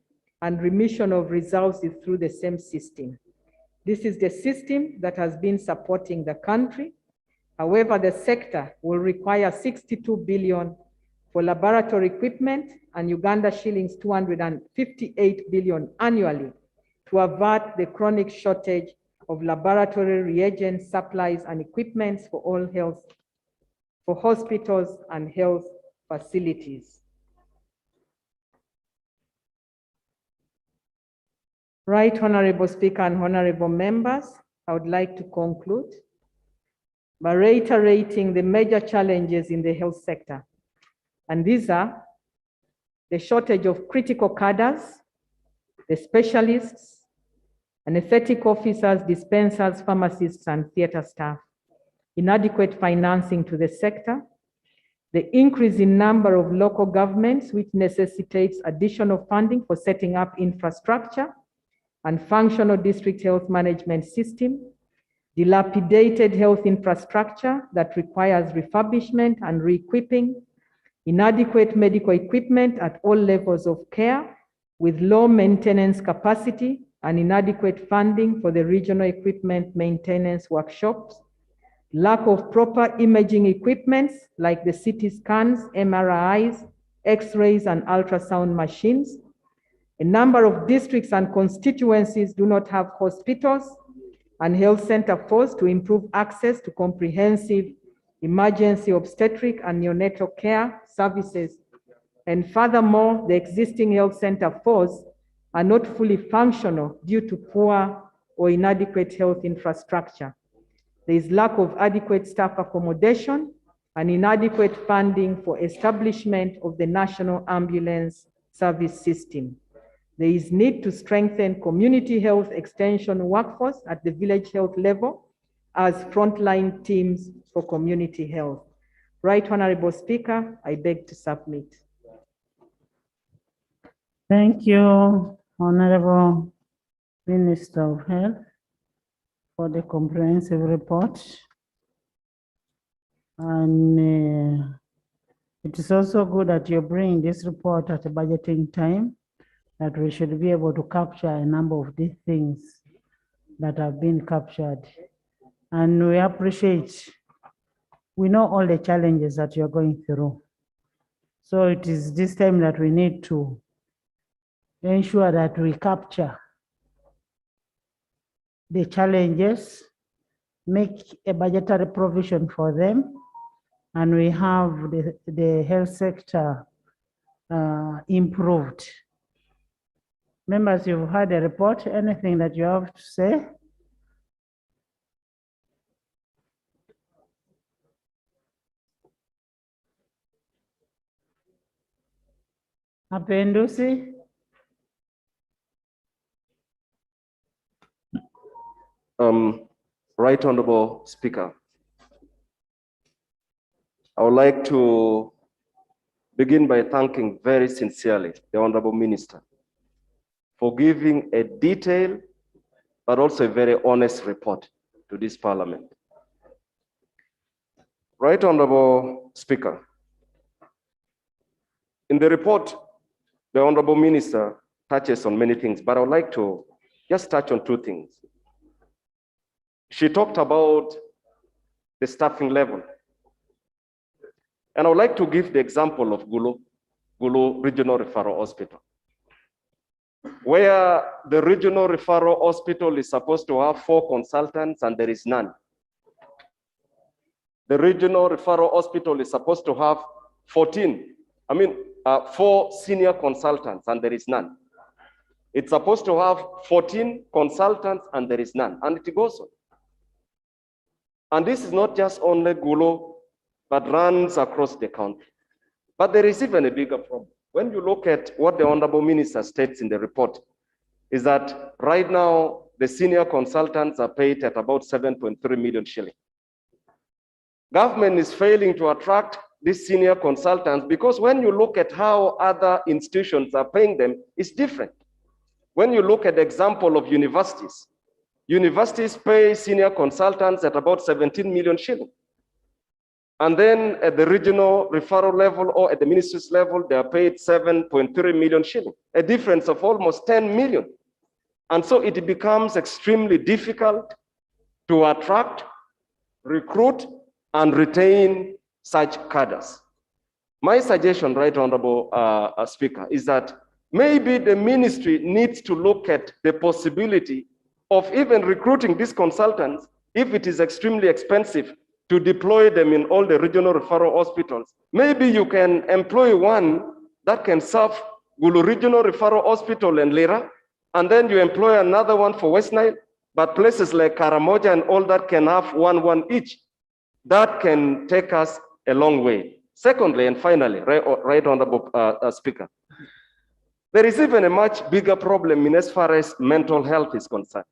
B: and remission of results is through the same system. This is the system that has been supporting the country. However, the sector will require 62 billion for laboratory equipment and Uganda shillings 258 billion annually to avert the chronic shortage of laboratory reagents, supplies, and equipment for all health, for hospitals and health facilities. Right, Honorable Speaker and honorable members, I would like to conclude by reiterating the major challenges in the health sector. And these are the shortage of critical cadres, the specialists, anesthetic officers, dispensers, pharmacists, and theater staff, inadequate financing to the sector, the increase in number of local governments, which necessitates additional funding for setting up infrastructure and functional district health management system, dilapidated health infrastructure that requires refurbishment and re-equipping, inadequate medical equipment at all levels of care with low maintenance capacity and inadequate funding for the regional equipment maintenance workshops, lack of proper imaging equipments like the CT scans, MRIs, X-rays, and ultrasound machines. A number of districts and constituencies do not have hospitals and health center force to improve access to comprehensive emergency obstetric and neonatal care services. And furthermore, the existing health center force are not fully functional due to poor or inadequate health infrastructure. There is lack of adequate staff accommodation and inadequate funding for establishment of the National Ambulance Service System. There is need to strengthen community health extension workforce at the village health level as frontline teams for community health. Right, Honorable Speaker, I beg to submit.
G: Thank you, Honorable Minister of Health, for the comprehensive report. And it is also good that you're bringing this report at a budgeting time, that we should be able to capture a number of these things that have been captured. And we appreciate, we know all the challenges that you're going through. So it is this time that we need to ensure that we capture the challenges, make a budgetary provision for them, and we have the health sector improved. Members, you've heard the report. Anything that you have to say? Appendice?
R: Right Honorable Speaker, I would like to begin by thanking very sincerely the Honorable Minister for giving a detailed but also a very honest report to this Parliament. Right Honorable Speaker, in the report, the Honorable Minister touches on many things, but I would like to just touch on two things. She talked about the staffing level. And I would like to give the example of Gulu Regional Referral Hospital, where the Regional Referral Hospital is supposed to have 4 consultants and there is none. The Regional Referral Hospital is supposed to have 4 senior consultants and there is none. It's supposed to have 14 consultants and there is none, and it goes on. And this is not just only Gulu, but runs across the country. But there is even a bigger problem. When you look at what the Honorable Minister states in the report, is that right now the senior consultants are paid at about 7.3 million shillings. Government is failing to attract these senior consultants because when you look at how other institutions are paying them, it's different. When you look at the example of universities, universities pay senior consultants at about 17 million shillings. And then at the regional referral level or at the ministry's level, they are paid 7.3 million shillings, a difference of almost 10 million. And so it becomes extremely difficult to attract, recruit, and retain such cadres. My suggestion, Right Honorable Speaker, is that maybe the ministry needs to look at the possibility of even recruiting these consultants if it is extremely expensive to deploy them in all the regional referral hospitals. Maybe you can employ one that can serve Gulu Regional Referral Hospital and Lira, and then you employ another one for West Nile, but places like Karamoja and all that can have one each. That can take us a long way. Secondly, and finally, right Honorable Speaker, there is even a much bigger problem in as far as mental health is concerned.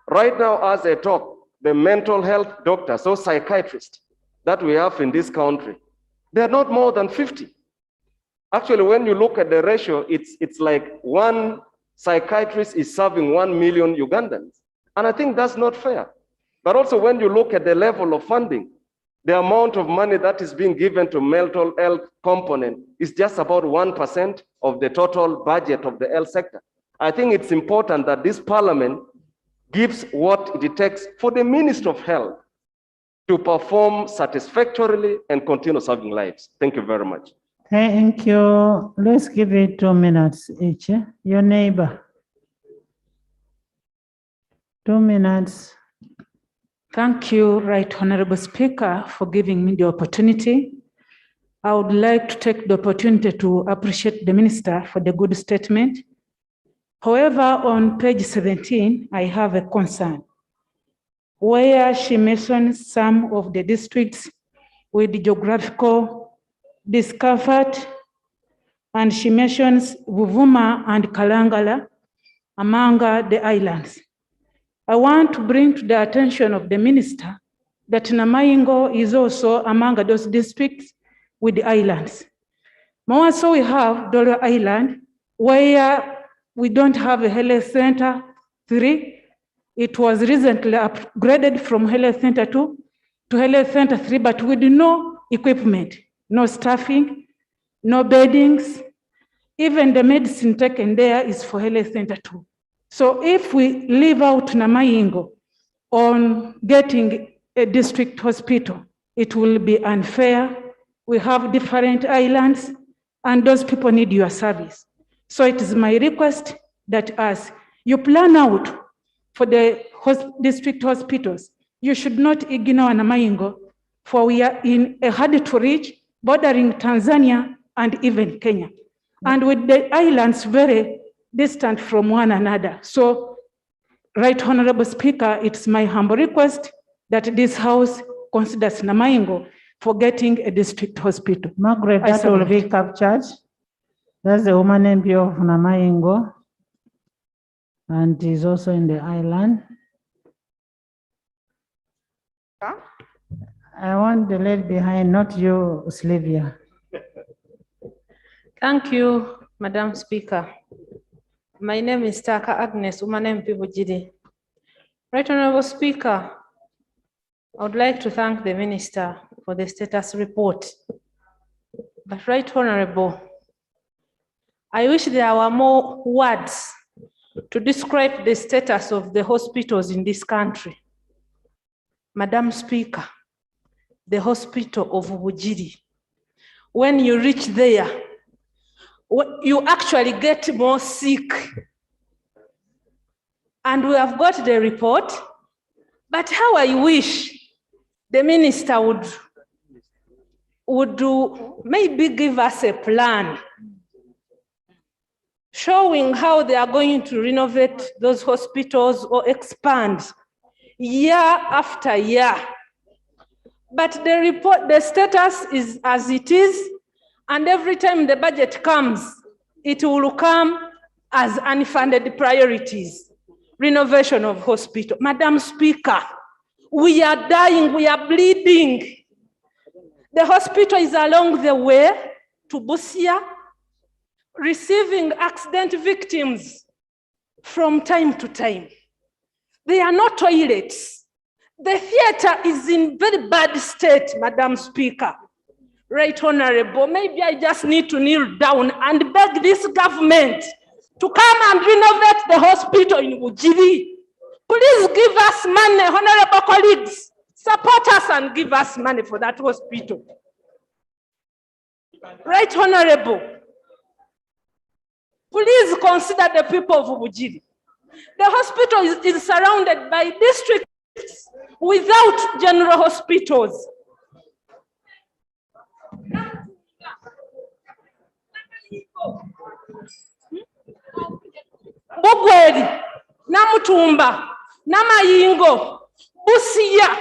R: Right now, as I talk, the mental health doctors or psychiatrists that we have in this country, they are not more than 50. Actually, when you look at the ratio, it's like one psychiatrist is serving 1 million Ugandans. And I think that's not fair. But also when you look at the level of funding, the amount of money that is being given to mental health component is just about 1% of the total budget of the health sector. I think it's important that this parliament gives what it takes for the Minister of Health to perform satisfactorily and continue saving lives. Thank you very much.
G: Thank you. Let's give it 2 minutes each. Your neighbor. 2 minutes.
N: Thank you, Right Honorable Speaker, for giving me the opportunity. I would like to take the opportunity to appreciate the Minister for the good statement. However, on page 17, I have a concern where she mentions some of the districts with geographical discomfort, and she mentions Buvuma and Kalangala among the islands. I want to bring to the attention of the Minister that Namaingo is also among those districts with the islands. Also, we have Dolo Island, where we don't have a health center 3. It was recently upgraded from health center 2 to health center 3, but with no equipment, no staffing, no beddings. Even the medicine taken there is for health center 2. So if we leave out Namaingo on getting a district hospital, it will be unfair. We have different islands and those people need your service. So it is my request that as you plan out for the district hospitals, you should not ignore Namaingo, for we are in a hard to reach bordering Tanzania and even Kenya. And with the islands very distant from one another. So, Right Honorable Speaker, it's my humble request that this House considers Namaingo for getting a district hospital.
G: Margaret, that will be captured. That's the woman MP of Namaingo, and is also in the island. I want the lady behind, not you, Sylvia.
S: Thank you, Madam Speaker. My name is Taka Agnes Umanem Pibujidi. Right Honorable Speaker, I would like to thank the Minister for the status report. But Right Honorable, I wish there were more words to describe the status of the hospitals in this country. Madam Speaker, the hospital of Bujiri, when you reach there, you actually get more sick. And we have got the report, but how I wish the Minister would maybe give us a plan showing how they are going to renovate those hospitals or expand year after year. But the report, the status is as it is, and every time the budget comes, it will come as unfunded priorities. Renovation of hospital. Madam Speaker, we are dying, we are bleeding. The hospital is along the way to Busia, receiving accident victims from time to time. There are no toilets. The theater is in very bad state, Madam Speaker. Right Honorable, maybe I just need to kneel down and beg this government to come and renovate the hospital in Ujiri. Please give us money, honorable colleagues. Support us and give us money for that hospital. Right Honorable, please consider the people of Ujiri. The hospital is surrounded by districts without general hospitals. Bugweri, Namutumba, Namayingo, Busia,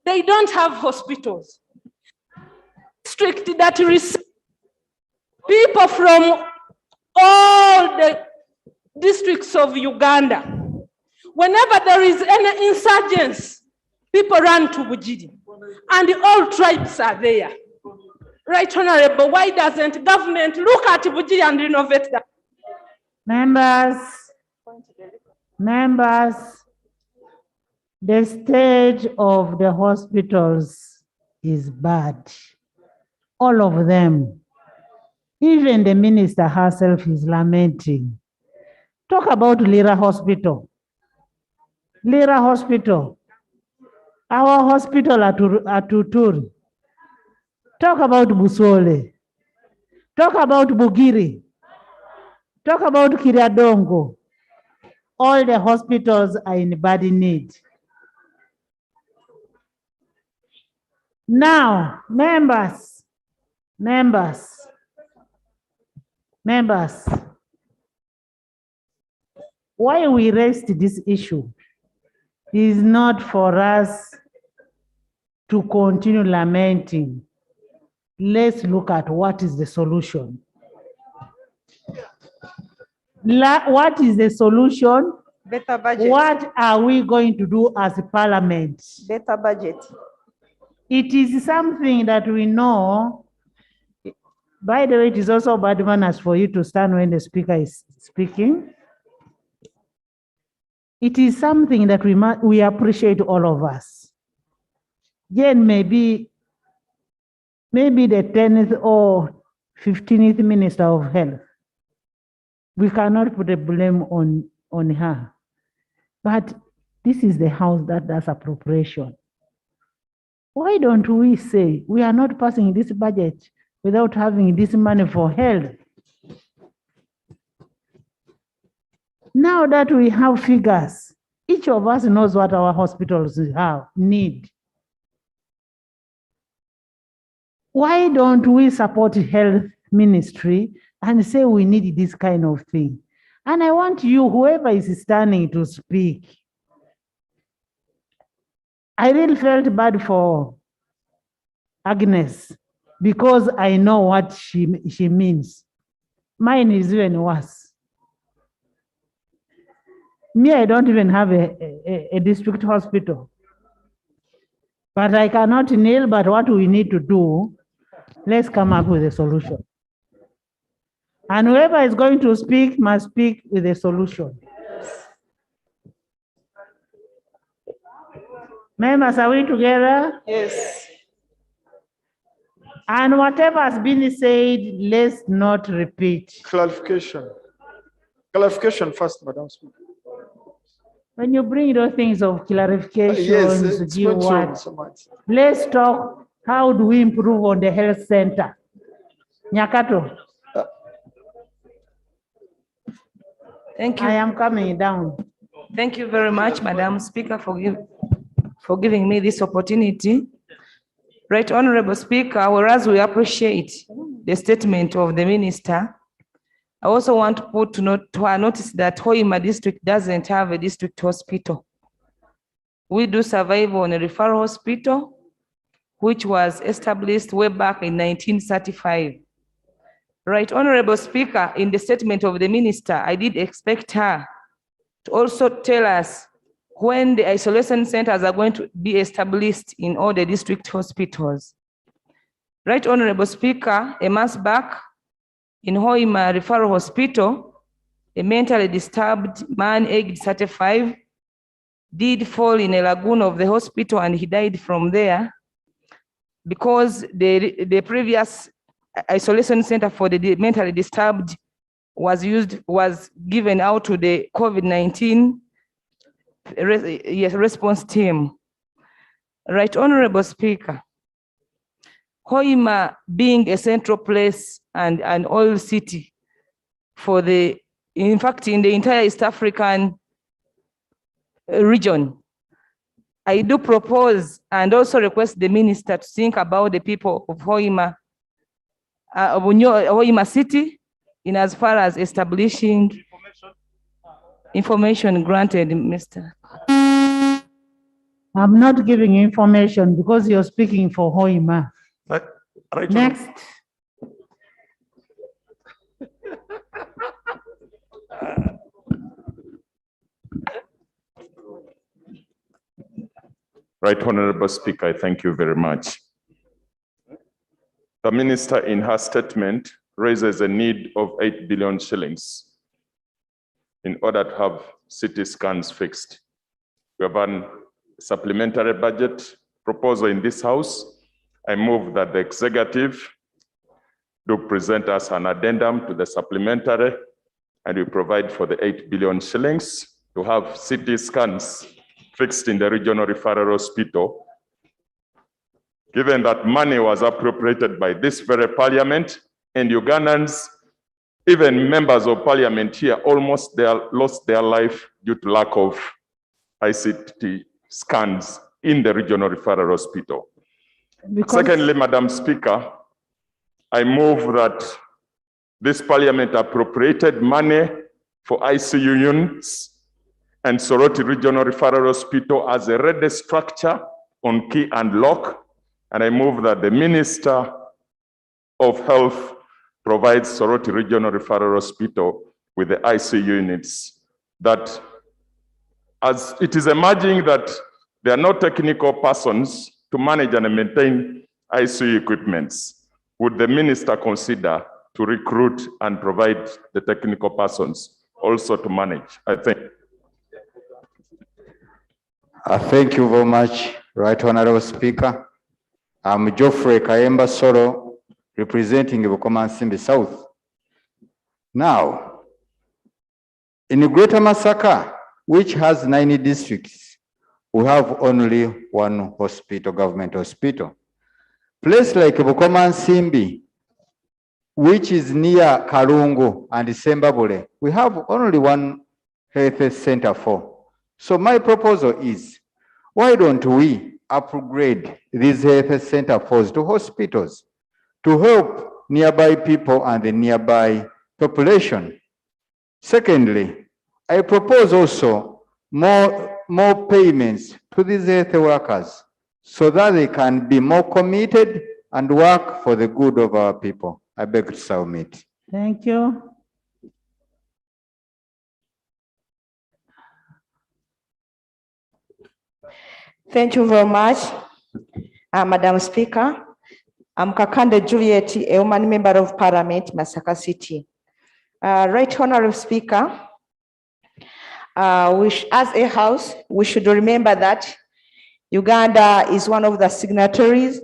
S: they don't have hospitals. District that receive people from all the districts of Uganda. Whenever there is any insurgence, people run to Bujiri, and all tribes are there. Right, Honorable, why doesn't government look at Bujiri and renovate that?
G: Members, the state of the hospitals is bad. All of them. Even the minister herself is lamenting. Talk about Lira Hospital. Lira Hospital. Our hospital at Uturi. Talk about Busole. Talk about Bugiri. Talk about Kiriadongo. All the hospitals are in bad need. Now, members, why we raised this issue is not for us to continue lamenting. Let's look at what is the solution. What is the solution?
I: Better budget.
G: What are we going to do as a parliament?
I: Better budget.
G: It is something that we know. By the way, it is also bad manners for you to stand when the speaker is speaking. It is something that we appreciate, all of us. Then maybe the 10th or 15th Minister of Health. We cannot put the blame on her. But this is the house that does appropriation. Why don't we say we are not passing this budget without having this money for health? Now that we have figures, each of us knows what our hospitals need. Why don't we support health ministry and say we need this kind of thing? And I want you, whoever is standing, to speak. I really felt bad for Agnes because I know what she means. Mine is even worse. Me, I don't even have a district hospital. But I cannot kneel, but what we need to do, let's come up with a solution. And whoever is going to speak must speak with a solution. Members, are we together?
I: Yes.
G: And whatever has been said, let's not repeat.
C: Clarification. Clarification first, Madam Speaker.
G: When you bring those things of clarifications,
C: Yes,
G: give what?
C: so much.
G: Let's talk, how do we improve on the health center? Nyakato.
T: Thank you.
G: I am coming down.
T: Thank you very much, Madam Speaker, for giving me this opportunity. Right, Honorable Speaker, whereas we appreciate the statement of the Minister, I also want to put to our notice that Hoima district doesn't have a district hospital. We do survive on a referral hospital, which was established way back in 1935. Right, Honorable Speaker, in the statement of the Minister, I did expect her to also tell us when the isolation centers are going to be established in all the district hospitals. Right, Honorable Speaker, a month back in Hoima Referral Hospital, a mentally disturbed man aged 35 did fall in a lagoon of the hospital and he died from there because the previous isolation center for the mentally disturbed was given out to the COVID-19 response team. Right, Honorable Speaker, Hoima being a central place and an oil city for in fact, in the entire East African region, I do propose and also request the Minister to think about the people of Hoima, Hoima city, in as far as establishing Information granted, Mr.
G: I'm not giving information because you're speaking for Hoima.
D: Right.
G: Next.
D: Right, Honorable Speaker, I thank you very much. The Minister in her statement raises a need of 8 billion shillings in order to have CT scans fixed. We have a supplementary budget proposal in this House. I move that the executive do present us an addendum to the supplementary and we provide for the 8 billion shillings to have CT scans fixed in the regional referral hospital. Given that money was appropriated by this very parliament and Ugandans, even members of parliament here almost lost their life due to lack of ICT scans in the regional referral hospital. Secondly, Madam Speaker, I move that this parliament appropriated money for ICU units and Soroti Regional Referral Hospital as a ready structure on key and lock. And I move that the Minister of Health provides Soroti Regional Referral Hospital with the ICU units. That as it is emerging that there are no technical persons to manage and maintain ICU equipments, would the Minister consider to recruit and provide the technical persons also to manage? I think.
Q: Thank you very much, Right Honorable Speaker. I'm Geoffrey Kayemba Soro, representing Bukoma Nsimbi South. Now, in Greater Masaka, which has 9 districts, we have only one hospital, government hospital. Place like Bukoma Nsimbi, which is near Karungu and Sembabule, we have only one health center for. So my proposal is, why don't we upgrade these health center force to hospitals to help nearby people and the nearby population? Secondly, I propose also more payments to these health workers so that they can be more committed and work for the good of our people. I beg to submit.
G: Thank you.
U: Thank you very much, Madam Speaker. I'm Kakande Juliet, a woman member of Parliament, Masaka City. Right Honorable Speaker, as a house, we should remember that Uganda is one of the signatories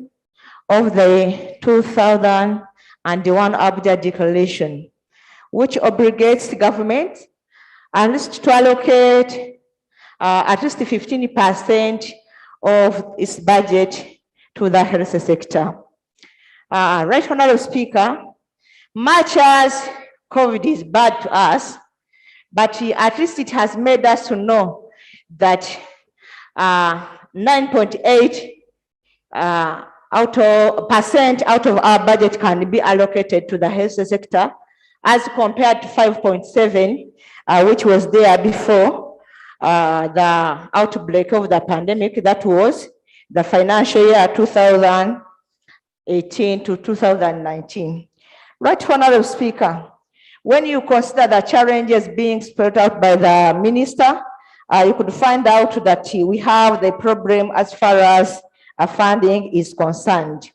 U: of the 2001 Abuja Declaration, which obligates the government at least to allocate at least 15% of its budget to the health sector. Right Honorable Speaker, much as COVID is bad to us, but at least it has made us to know that 9.8% out of our budget can be allocated to the health sector as compared to 5.7%, which was there before the outbreak of the pandemic. That was the financial year 2018 to 2019. Right Honorable Speaker, when you consider the challenges being spelled out by the minister, you could find out that we have the problem as far as funding is concerned.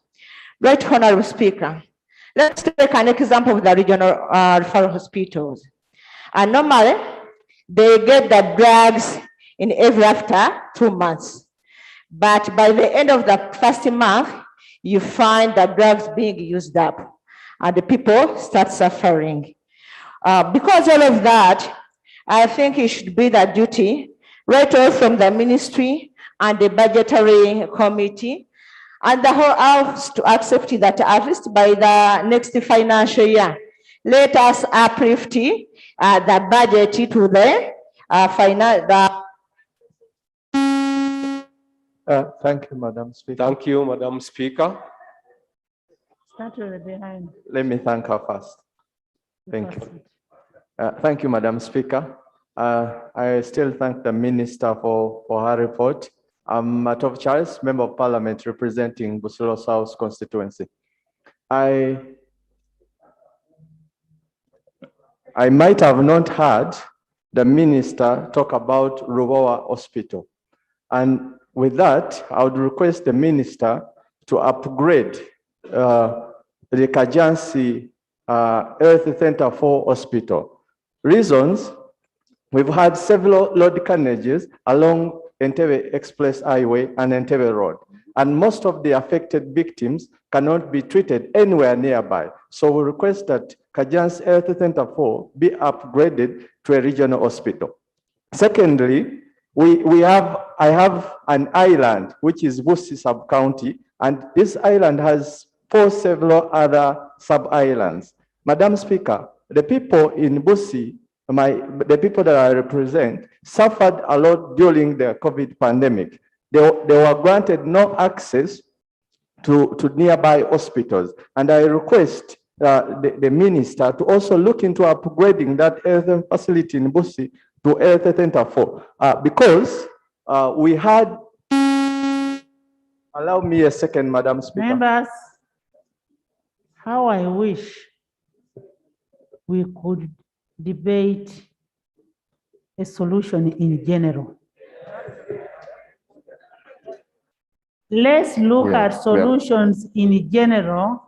U: Right Honorable Speaker, let's take an example of the regional referral hospitals. Normally, they get the drugs in every after 2 months. But by the end of the first month, you find the drugs being used up and the people start suffering. Because all of that, I think it should be the duty right away from the ministry and the budgetary committee and the whole house to accept that at least by the next financial year, let us uplift the budget to the
C: Thank you, Madam Speaker.
R: Thank you, Madam Speaker.
G: Start with behind.
C: Let me thank her first. Thank you. Thank you, Madam Speaker. I still thank the minister for her report. I'm Matov Charles, Member of Parliament representing Busolo South constituency. I might have not heard the minister talk about Ruwawa Hospital. And with that, I would request the minister to upgrade the Kajansi Health Center 4 Hospital. Reasons: we've had several road carnages along Entebbe Express Highway and Entebbe Road, and most of the affected victims cannot be treated anywhere nearby. So we request that Kajansi Health Center 4 be upgraded to a regional hospital. Secondly, I have an island, which is Busi sub-county, and this island has several other sub-islands. Madam Speaker, the people in Busi, the people that I represent, suffered a lot during the COVID pandemic. They were granted no access to nearby hospitals. And I request the minister to also look into upgrading that health facility in Busi to Health Center 4. Because we had, allow me a second, Madam Speaker.
G: Members, how I wish we could debate a solution in general. Let's look at solutions in general,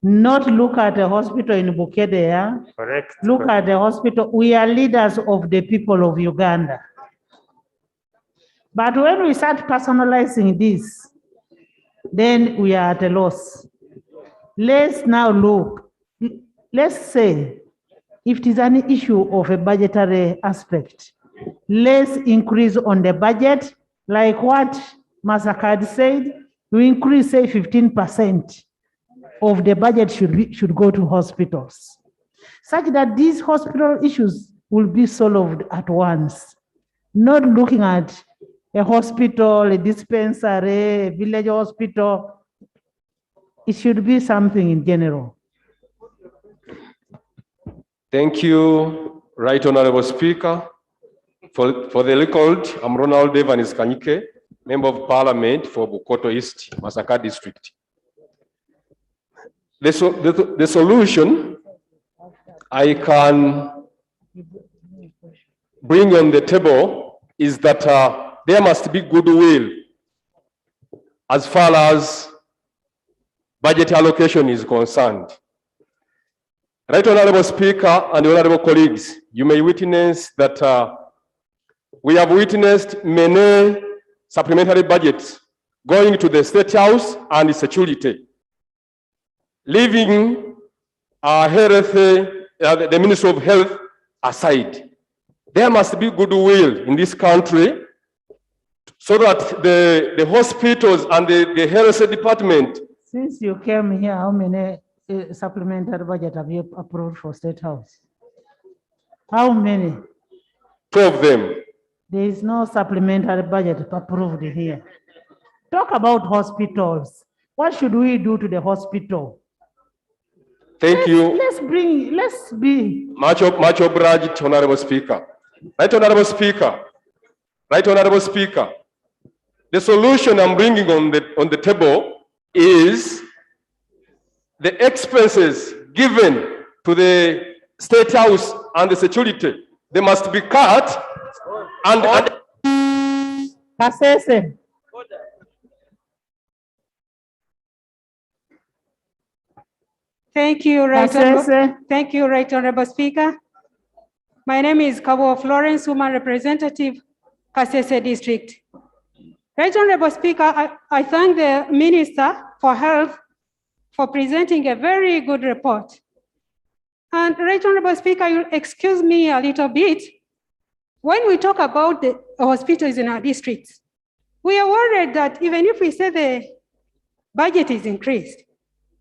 G: not look at the hospital in Bukedea.
F: Correct.
G: Look at the hospital. We are leaders of the people of Uganda. But when we start personalizing this, then we are at a loss. Let's now look. Let's say, if it is an issue of a budgetary aspect, let's increase on the budget, like what Masakad said, we increase, say, 15% of the budget should go to hospitals, such that these hospital issues will be solved at once, not looking at a hospital, a dispensary, a village hospital. It should be something in general.
H: Thank you, Right Honorable Speaker. For the record, I'm Ronald Evanis Kanyike, Member of Parliament for Bukoto East, Masaka District. The solution I can bring on the table is that there must be goodwill as far as budget allocation is concerned. Right Honorable Speaker and honorable colleagues, you may witness that we have witnessed many supplementary budgets going to the State House and security, leaving the Ministry of Health aside. There must be goodwill in this country so that the hospitals and the health department.
G: Since you came here, how many supplementary budget have you approved for State House? How many?
H: 2 of them.
G: There is no supplementary budget approved here. Talk about hospitals. What should we do to the hospital?
H: Thank you.
G: Let's be.
H: Much obliged, Honorable Speaker. Right Honorable Speaker. Right Honorable Speaker. The solution I'm bringing on the table is the expenses given to the State House and the security. They must be cut and
G: Kasese.
L: Thank you, Right Honorable Speaker. My name is Kabo Florence, Woman Representative, Kasese District. Right Honorable Speaker, I thank the Minister for Health for presenting a very good report. And Right Honorable Speaker, you'll excuse me a little bit. When we talk about the hospitals in our districts, we are worried that even if we say the budget is increased,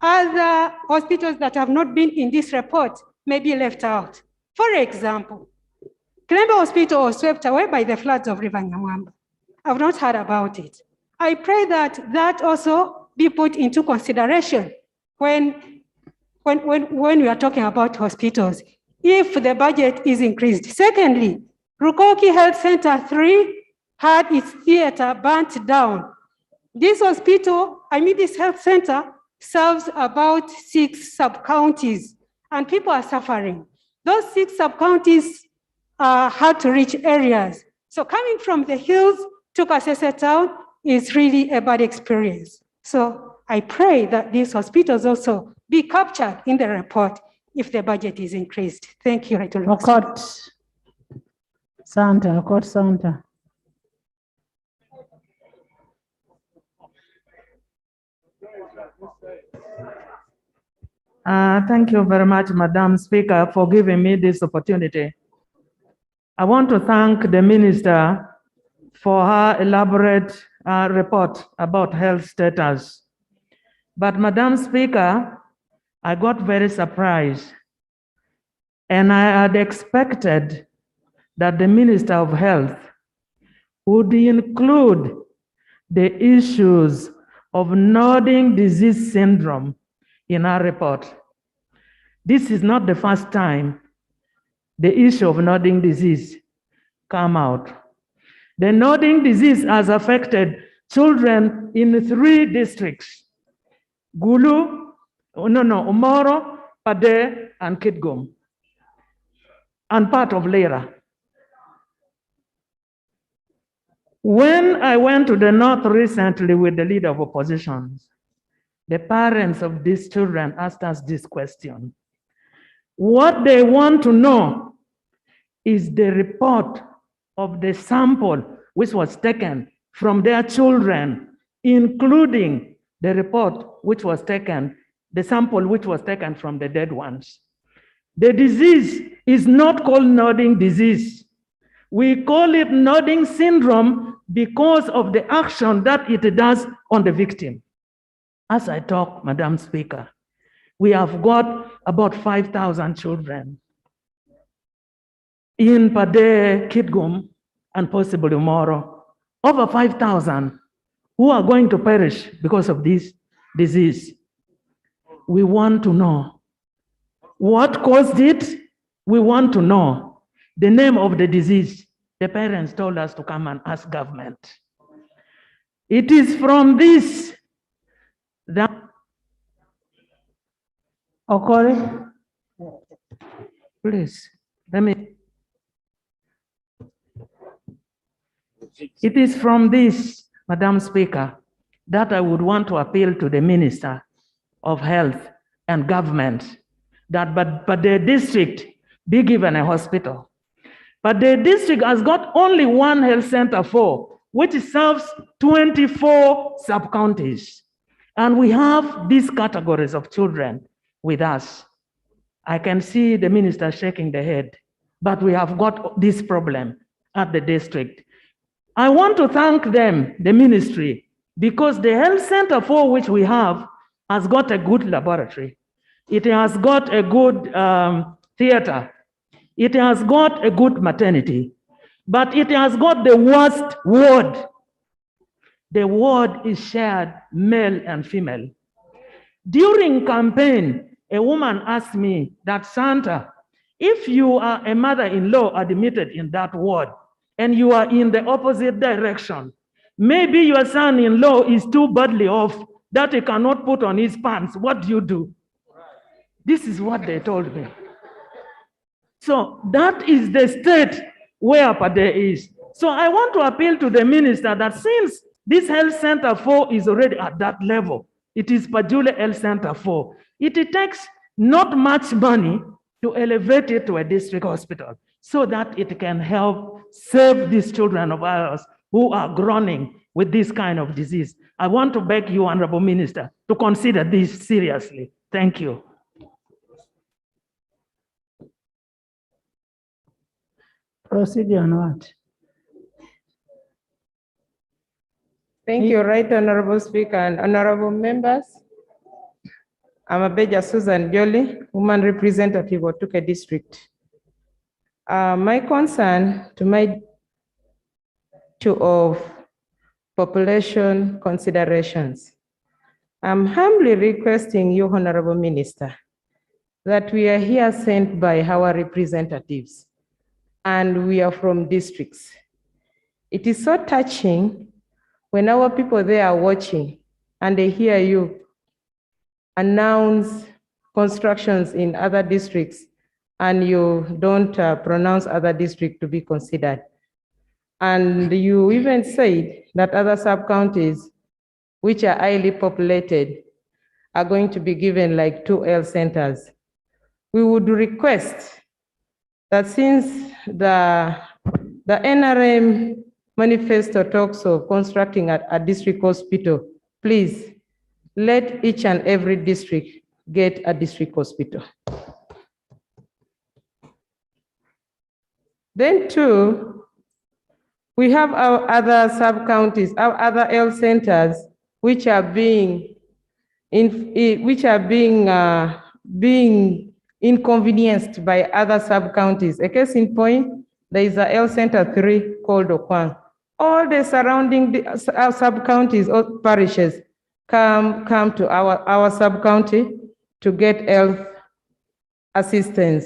L: other hospitals that have not been in this report may be left out. For example, Kilembe Hospital was swept away by the floods of River Nyamwamba. I've not heard about it. I pray that that also be put into consideration when we are talking about hospitals, if the budget is increased. Secondly, Rukoki Health Center 3 had its theater burnt down. This health center serves about 6 sub-counties, and people are suffering. Those 6 sub-counties are hard to reach areas. So coming from the hills to Kasese town is really a bad experience. So I pray that these hospitals also be captured in the report if the budget is increased. Thank you, Right Honorable Speaker.
G: Okot Santa.
J: Thank you very much, Madam Speaker, for giving me this opportunity. I want to thank the Minister for her elaborate report about health status. But Madam Speaker, I got very surprised, and I had expected that the Minister of Health would include the issues of nodding disease syndrome in our report. This is not the first time the issue of nodding disease come out. The nodding disease has affected children in 3 districts: Umoro, Pade, and Kitgum, and part of Lera. When I went to the north recently with the leader of oppositions, the parents of these children asked us this question. What they want to know is the report of the sample which was taken from their children, including the report which was taken, the sample which was taken from the dead ones. The disease is not called nodding disease. We call it nodding syndrome because of the action that it does on the victim. As I talk, Madam Speaker, we have got about 5,000 children in Pade, Kitgum, and possibly tomorrow, over 5,000 who are going to perish because of this disease. We want to know what caused it. We want to know the name of the disease. The parents told us to come and ask government. It is from this that
G: Okore,
J: please, let me. It is from this, Madam Speaker, that I would want to appeal to the Minister of Health and Government that but the district be given a hospital. But the district has got only 1 health center which serves 24 sub-counties. And we have these categories of children with us. I can see the minister shaking the head, but we have got this problem at the district. I want to thank them, the ministry, because the health center which we have has got a good laboratory. It has got a good theater. It has got a good maternity, but it has got the worst ward. The ward is shared male and female. During campaign, a woman asked me that, Santa, if you are a mother-in-law admitted in that ward and you are in the opposite direction, maybe your son-in-law is too badly off that he cannot put on his pants. What do you do? This is what they told me. So that is the state where Pade is. So I want to appeal to the minister that since this health center 4 is already at that level, it is Pajule Health Center 4. It takes not much money to elevate it to a district hospital so that it can help save these children of ours who are groaning with this kind of disease. I want to beg you, Honorable Minister, to consider this seriously. Thank you.
G: proceed on what?
E: Thank you, Right Honorable Speaker and honorable members. I'm Abeja Susan Jolly, woman representative of Tuke District. My concern to my issue of population considerations. I'm humbly requesting you, Honorable Minister, that we are here sent by our representatives
I: and we are from districts. It is so touching when our people there are watching and they hear you announce constructions in other districts and you don't pronounce other districts to be considered. And you even said that other sub-counties, which are highly populated, are going to be given like 2 health centers. We would request that since the NRM manifesto talks of constructing a district hospital, please let each and every district get a district hospital. Then too, we have our other sub-counties, our other health centers, which are being inconvenienced by other sub-counties. A case in point, there is a health center 3 called Okwang. All the surrounding sub-counties or parishes come to our sub-county to get health assistance.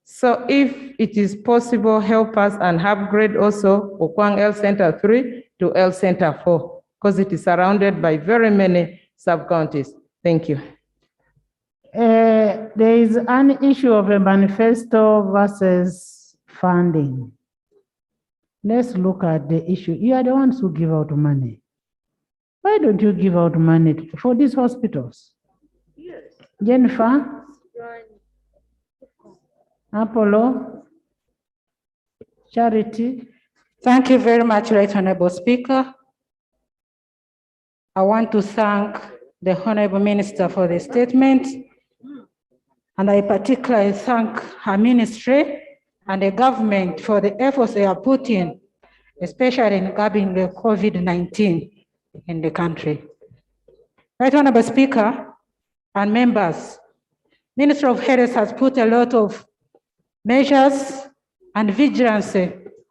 I: So if it is possible, help us and upgrade also Okwang Health Center 3 to Health Center 4, because it is surrounded by very many sub-counties. Thank you.
G: There is an issue of a manifesto versus funding. Let's look at the issue. You are the ones who give out money. Why don't you give out money for these hospitals? Yes. Jennifer? Apollo? Charity?
O: Thank you very much, Right Honorable Speaker. I want to thank the Honorable Minister for the statement, and I particularly thank her ministry and the government for the efforts they are putting, especially in curbing the COVID-19 in the country. Right Honorable Speaker and members, Minister of Health has put a lot of measures and vigilance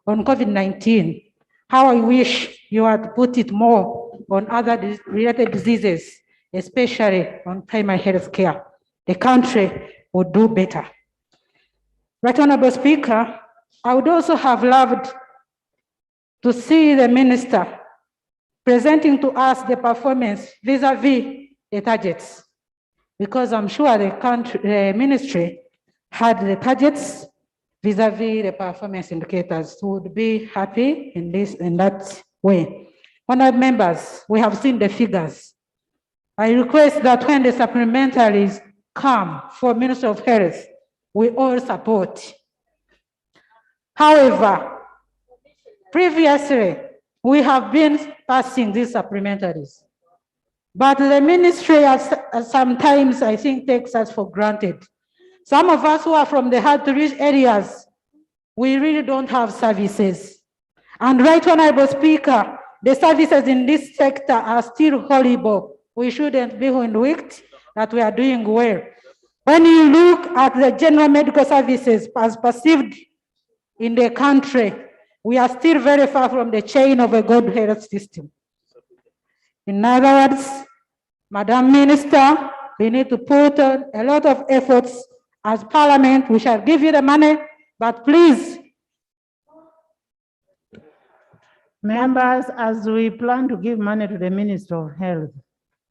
O: on COVID-19. How I wish you had put it more on other related diseases, especially on primary health care. The country would do better. Right Honorable Speaker, I would also have loved to see the minister presenting to us the performance vis-a-vis the targets, because I'm sure the ministry had the targets vis-a-vis the performance indicators, who would be happy in that way. Honourable members, we have seen the figures. I request that when the supplementaries come for Minister of Health, we all support. However, previously, we have been passing these supplementaries, but the ministry sometimes, I think, takes us for granted. Some of us who are from the hard-to-reach areas, we really don't have services. And Right Honorable Speaker, the services in this sector are still horrible. We shouldn't be hoodwinked that we are doing well. When you look at the general medical services as perceived in the country, we are still very far from the chain of a good health system. In other words, Madam Minister, we need to put a lot of efforts as Parliament. We shall give you the money, but please.
G: Members, as we plan to give money to the Minister of Health,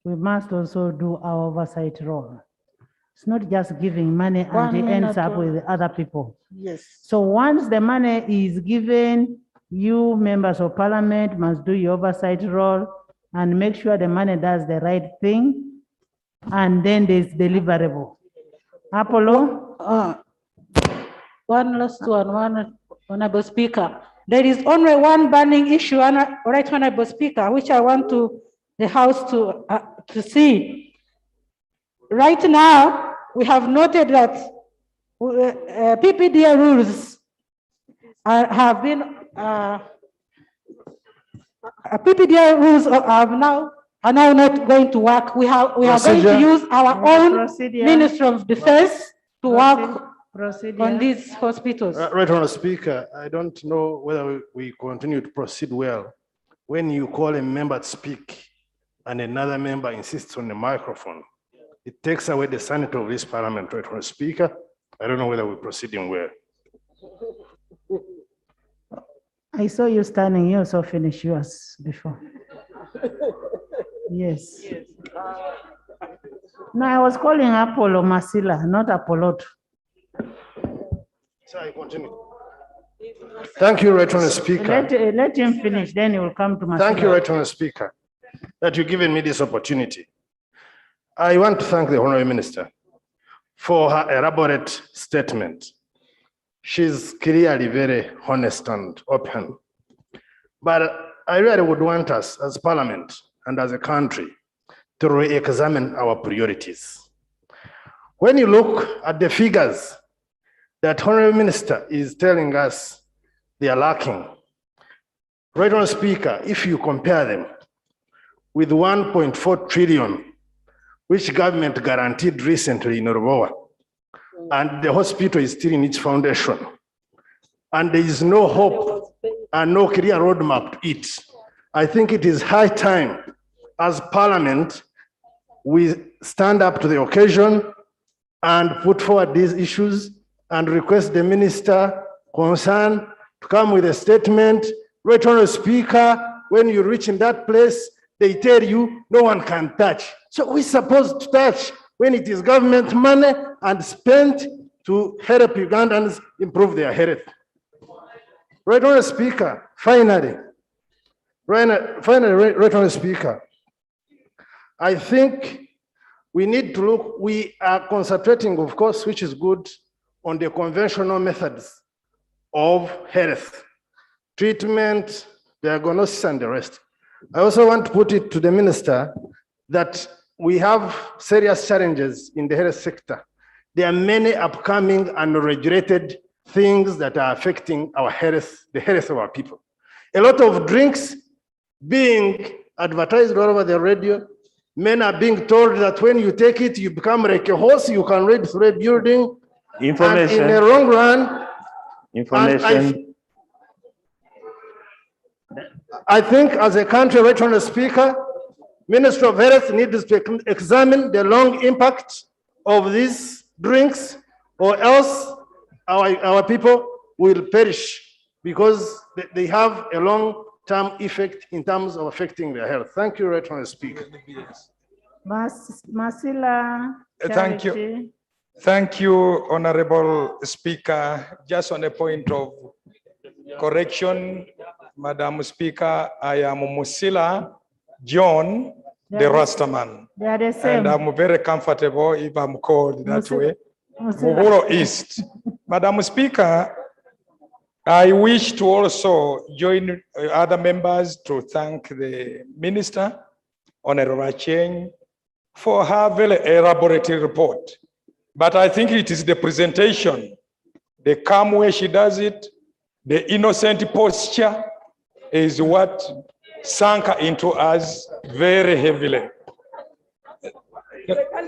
G: we must also do our oversight role. It's not just giving money and it ends up with other people.
O: Yes.
G: So once the money is given, you members of Parliament must do your oversight role and make sure the money does the right thing, and then there's deliverable. Apollo?
O: One last one, Honorable Speaker. There is only one burning issue, Right Honorable Speaker, which I want the House to see. Right now, we have noted that PPDA rules have been PPDA rules are now not going to work. We are going to use our own Ministry of Defense to work on these hospitals.
M: Right, Honourable Speaker, I don't know whether we continue to proceed well when you call a member to speak and another member insists on the microphone. It takes away the sanity of this Parliament, right, Honourable Speaker. I don't know whether we're proceeding well.
G: I saw you standing, you also finished yours before. Yes. No, I was calling Apollo Masila, not Apollo.
A: So I continue. Thank you, Right Honourable Speaker.
G: Let him finish, then he will come to Masila.
A: Thank you, Right Honourable Speaker, that you've given me this opportunity. I want to thank the Honourable Minister for her elaborate statement. She's clearly very honest and open. But I really would want us as Parliament and as a country to re-examine our priorities. When you look at the figures that Honourable Minister is telling us they are lacking, Right Honourable Speaker, if you compare them with 1.4 trillion, which government guaranteed recently in Urubowa, and the hospital is still in its foundation, and there is no hope and no clear roadmap to it, I think it is high time as Parliament we stand up to the occasion and put forward these issues and request the Minister concerned to come with a statement. Right Honourable Speaker, when you reach in that place, they tell you no one can touch. So we're supposed to touch when it is government money and spent to help Ugandans improve their health. Right Honourable Speaker, finally, Right Honourable Speaker, I think we need to look, we are concentrating, of course, which is good, on the conventional methods of health, treatment, diagnosis, and the rest. I also want to put it to the Minister that we have serious challenges in the health sector. There are many upcoming and regulated things that are affecting our health, the health of our people. A lot of drinks being advertised all over the radio. Men are being told that when you take it, you become like a horse, you can ride through a building.
F: Information.
A: And in the long run,
F: Information.
A: I think as a country, Right Honourable Speaker, Ministry of Health needs to examine the long impact of these drinks, or else our people will perish because they have a long-term effect in terms of affecting their health. Thank you, Right Honourable Speaker.
G: Masila.
V: Thank you.
G: Charity.
V: Thank you, Honorable Speaker. Just on a point of correction, Madam Speaker, I am Musila John, the Rastaman.
G: They are the same.
V: And I'm very comfortable if I'm called that way.
G: Musila.
V: Muguro East. Madam Speaker, I wish to also join other members to thank the Minister, Honorable Cheng, for her very elaborate report. But I think it is the presentation, the calm way she does it, the innocent posture is what sank into us very heavily.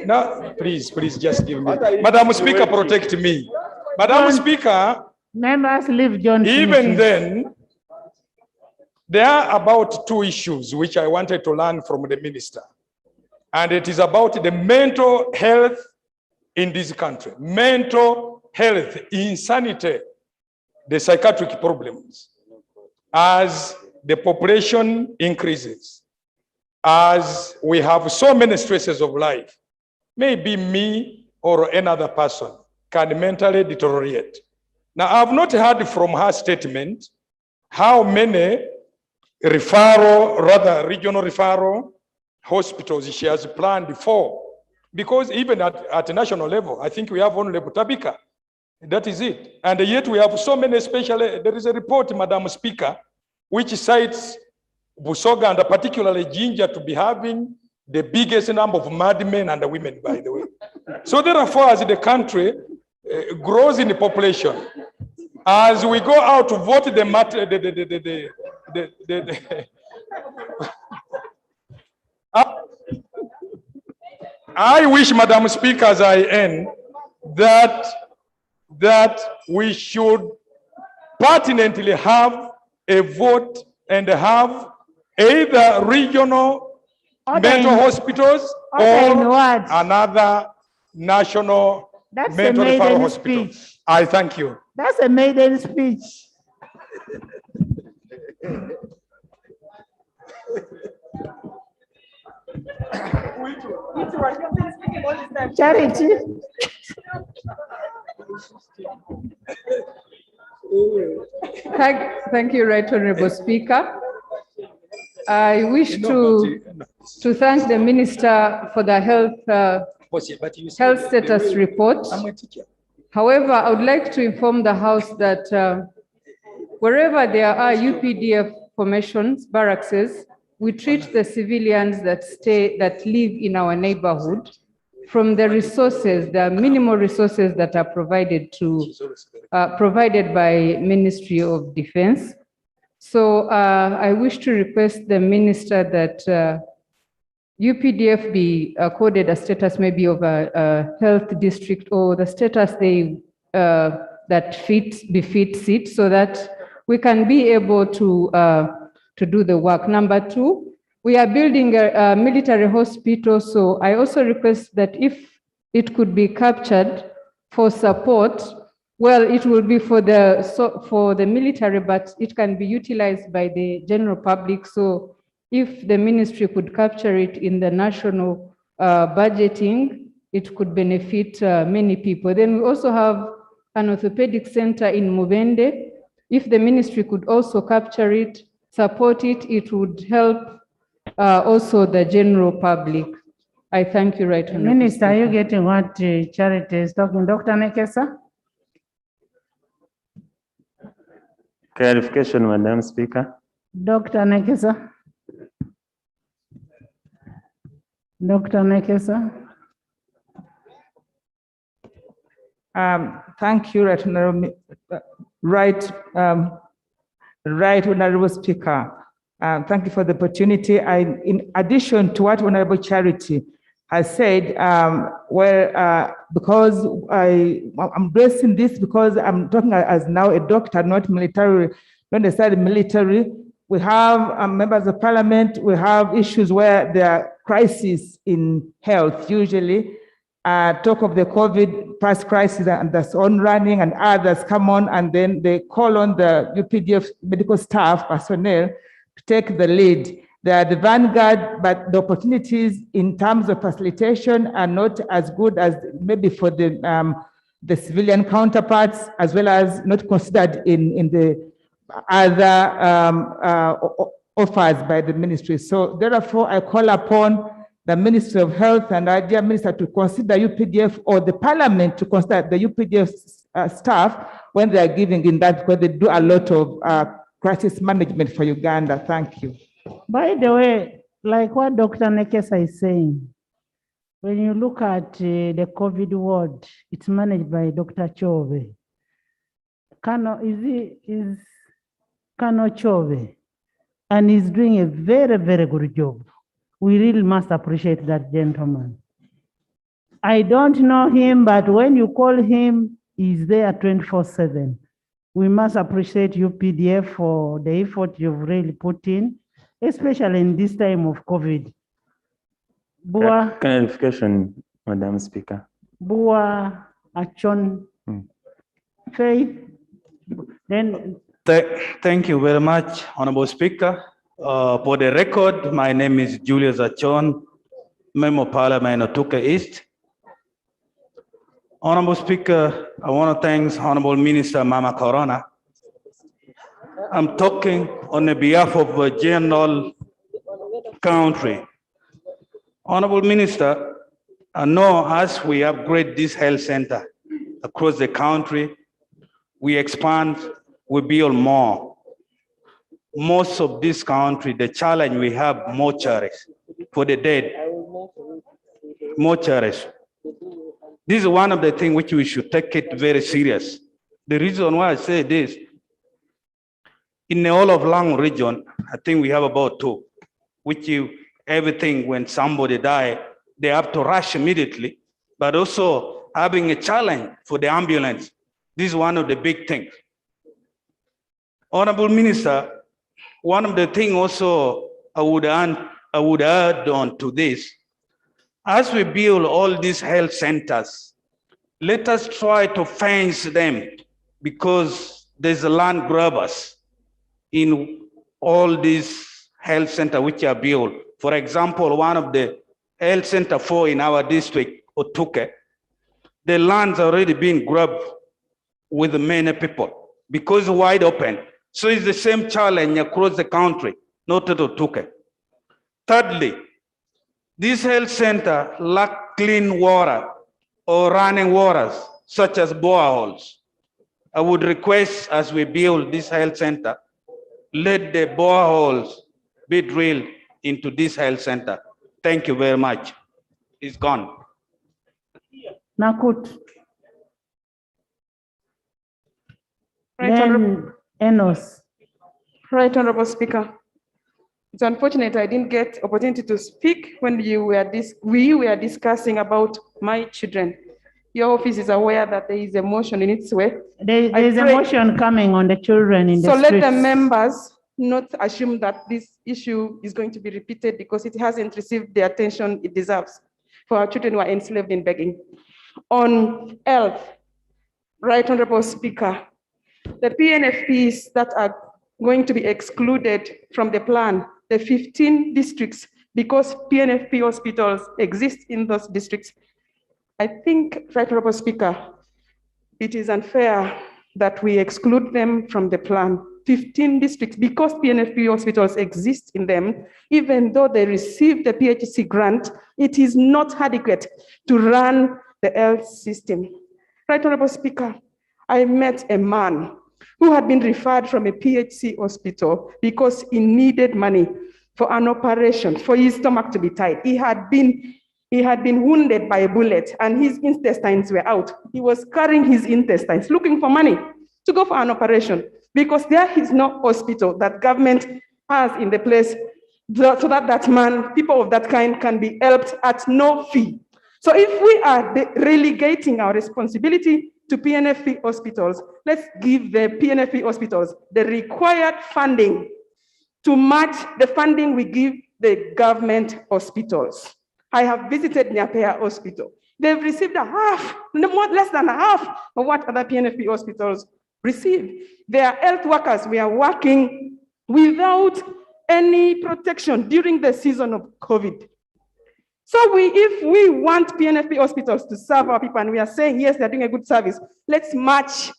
V: Now, please just give me. Madam Speaker, protect me. Madam Speaker,
G: members leave John.
V: Even then, there are about two issues which I wanted to learn from the minister. And it is about the mental health in this country. Mental health, insanity, the psychiatric problems. As the population increases, as we have so many stresses of life, maybe me or another person can mentally deteriorate. Now, I've not heard from her statement how many regional referral hospitals she has planned for. Because even at a national level, I think we have only Butabika. That is it. And yet we have so many there is a report, Madam Speaker, which cites Busoga and particularly Jinja to be having the biggest number of madmen and women, by the way. So therefore, as the country grows in the population, as we go out to vote I wish, Madam Speaker, as I end, that we should pertinently have a vote and have either regional mental hospitals or another national mental referral hospital. I thank you.
G: That's a maiden speech.
U: Charity.
B: Thank you, Right Honorable Speaker. I wish to thank the Minister for the health status report. However, I would like to inform the House that wherever there are UPDF formations, barracks, we treat the civilians that live in our neighborhood from the resources, the minimal resources that are provided by Ministry of Defense. So I wish to request the Minister that UPDF be accorded a status maybe of a health district, or the status that befits it, so that we can be able to do the work. Number two, we are building a military hospital, so I also request that if it could be captured for support, well, it will be for the military, but it can be utilized by the general public. So if the ministry could capture it in the national budgeting, it could benefit many people. Then we also have an orthopedic center in Mubende. If the ministry could also capture it, support it, it would help also the general public. I thank you, Right Honorable
G: Minister, are you
B: Speaker.
G: getting what Charity is talking? Dr. Nekesa?
F: Clarification, Madam Speaker.
G: Dr. Nekesa? Dr. Nekesa?
T: Thank you, Right Honorable Speaker. Thank you for the opportunity. In addition to what Honorable Charity has said, because I'm addressing this because I'm talking as now a doctor, not military, not necessarily military. We have members of parliament, we have issues where there are crises in health, usually. Talk of the COVID past crisis and that's on running, and others come on, and then they call on the UPDF medical staff personnel to take the lead. They are the vanguard, but the opportunities in terms of facilitation are not as good as maybe for the civilian counterparts, as well as not considered in the other offers by the ministry. So therefore, I call upon the Ministry of Health and our dear Minister to consider UPDF, or the Parliament to consider the UPDF staff when they are giving in that, because they do a lot of crisis management for Uganda. Thank you.
G: By the way, like what Dr. Nekesa is saying, when you look at the COVID ward, it's managed by Dr. Chove. Is Kano Chove, and he's doing a very, very good job. We really must appreciate that gentleman. I don't know him, but when you call him, he's there 24/7. We must appreciate UPDF for the effort you've really put in, especially in this time of COVID. Bua,
F: Clarification, Madam Speaker.
G: Bua Achon Faith. Then
K: Thank you very much, Honorable Speaker. For the record, my name is Julius Achon, Member of Parliament of Otuka East. Honorable Speaker, I want to thank Honorable Minister Mama Corona. I'm talking on the behalf of a general country. Honorable Minister, I know as we upgrade this health center across the country, we expand, we build more. Most of this country, the challenge we have mortuaries for the dead. Mortuaries. This is one of the things which we should take it very serious. The reason why I say this, in the whole of Lang region, I think we have about 2, which everything when somebody die, they have to rush immediately, but also having a challenge for the ambulance. This is one of the big things. Honorable Minister, one of the things also I would add on to this, as we build all these health centers, let us try to fence them, because there's land grabbers in all these health center which are built. For example, one of the health center 4 in our district, Otuke, the land's already been grabbed with many people because wide open. So it's the same challenge across the country, not at Otuke. Thirdly, this health center lack clean water or running waters, such as boreholes. I would request as we build this health center, let the boreholes be drilled into this health center. Thank you very much. It's gone.
G: Nakut.
N: Right,
G: Then Enos.
N: Right, Honorable Speaker. It's unfortunate I didn't get opportunity to speak when we were discussing about my children. Your office is aware that there is a motion in its way.
G: There is a motion coming on the children in the
N: So
G: streets.
N: let the members not assume that this issue is going to be repeated because it hasn't received the attention it deserves for our children who are enslaved in begging. On health, Right Honorable Speaker, the PNFPs that are going to be excluded from the plan, the 15 districts, because PNFP hospitals exist in those districts. I think, Right Honorable Speaker, it is unfair that we exclude them from the plan. 15 districts, because PNFP hospitals exist in them, even though they receive the PHC grant, it is not adequate to run the health system. Right Honorable Speaker, I met a man who had been referred from a PHC hospital because he needed money for an operation, for his stomach to be tied. He had been wounded by a bullet and his intestines were out. He was carrying his intestines, looking for money to go for an operation because there is no hospital that government has in the place so that that man, people of that kind can be helped at no fee. So if we are relegating our responsibility to PNFP hospitals, let's give the PNFP hospitals the required funding to match the funding we give the government hospitals. I have visited Nyapea Hospital. They've received less than half of what other PNFP hospitals receive. Their health workers were working without any protection during the season of COVID. So if we want PNFP hospitals to serve our people and we are saying, yes, they're doing a good service, let's match,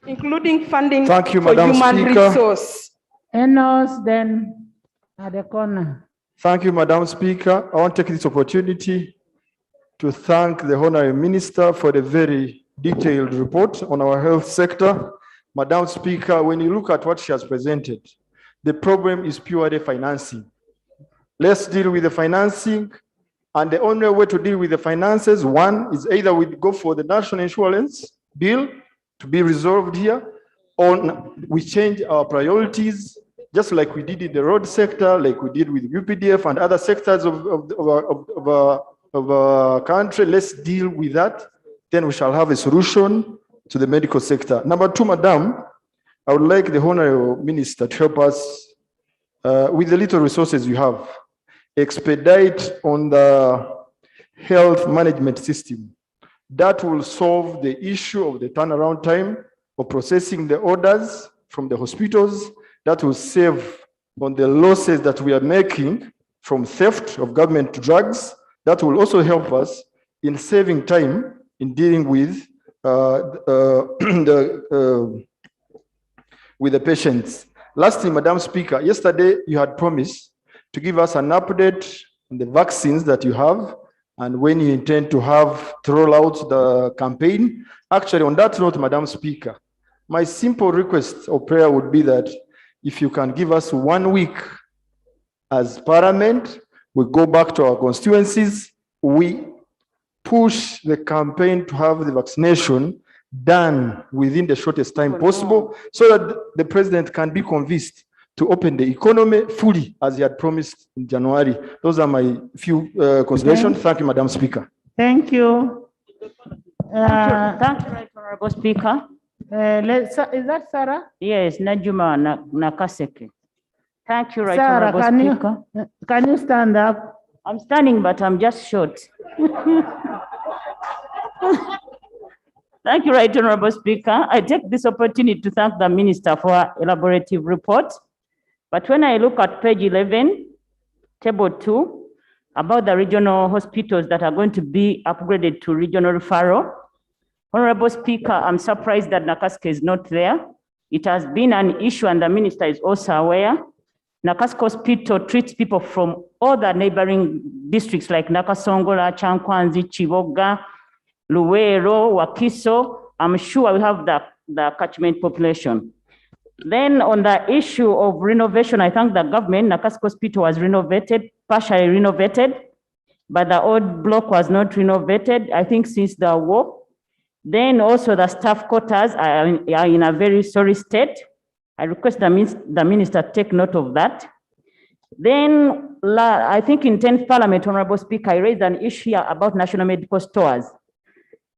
N: including funding
C: Thank you,
N: for
C: Madam
N: human
C: Speaker.
N: resource.
G: Enos, then at the corner.
C: Thank you, Madam Speaker. I want to take this opportunity to thank the Honorable Minister for the very detailed report on our health sector. Madam Speaker, when you look at what she has presented, the problem is purely financing. Let's deal with the financing, and the only way to deal with the finances, one is either we go for the national insurance bill to be resolved here, or we change our priorities, just like we did in the road sector, like we did with UPDF and other sectors of our country. Let's deal with that. Then we shall have a solution to the medical sector. Number two, Madam, I would like the Honorable Minister to help us with the little resources you have, expedite on the health management system. That will solve the issue of the turnaround time of processing the orders from the hospitals. That will save on the losses that we are making from theft of government drugs. That will also help us in saving time in dealing with the patients. Lastly, Madam Speaker, yesterday you had promised to give us an update on the vaccines that you have and when you intend to roll out the campaign. Actually, on that note, Madam Speaker, my simple request or prayer would be that if you can give us 1 week as Parliament, we go back to our constituencies, we push the campaign to have the vaccination done within the shortest time possible so that the president can be convinced to open the economy fully as he had promised in January. Those are my few considerations. Thank you, Madam Speaker.
G: Thank you.
P: Thank you, Right Honorable Speaker.
G: Is that Sarah?
P: Yes, Najuma Nakaseke. Thank you, Right
G: Sarah,
P: Honorable Speaker.
G: Can you stand up?
P: I'm standing, but I'm just short. Thank you, Right Honorable Speaker. I take this opportunity to thank the Minister for her elaborative report. But when I look at page 11, table 2, about the regional hospitals that are going to be upgraded to regional referral, Honorable Speaker, I'm surprised that Nakaska is not there. It has been an issue and the Minister is also aware. Nakaska Hospital treats people from all the neighboring districts like Nakasongola, Chankwanzi, Chivoga, Luwero, Wakiso. I'm sure we have the catchment population. Then on the issue of renovation, I thank the government. Nakaska Hospital was renovated, partially renovated, but the old block was not renovated, I think since the war. Then also the staff quarters are in a very sorry state. I request the minister take note of that. Then I think in 10th Parliament, Honorable Speaker, I raised an issue here about national medical stores.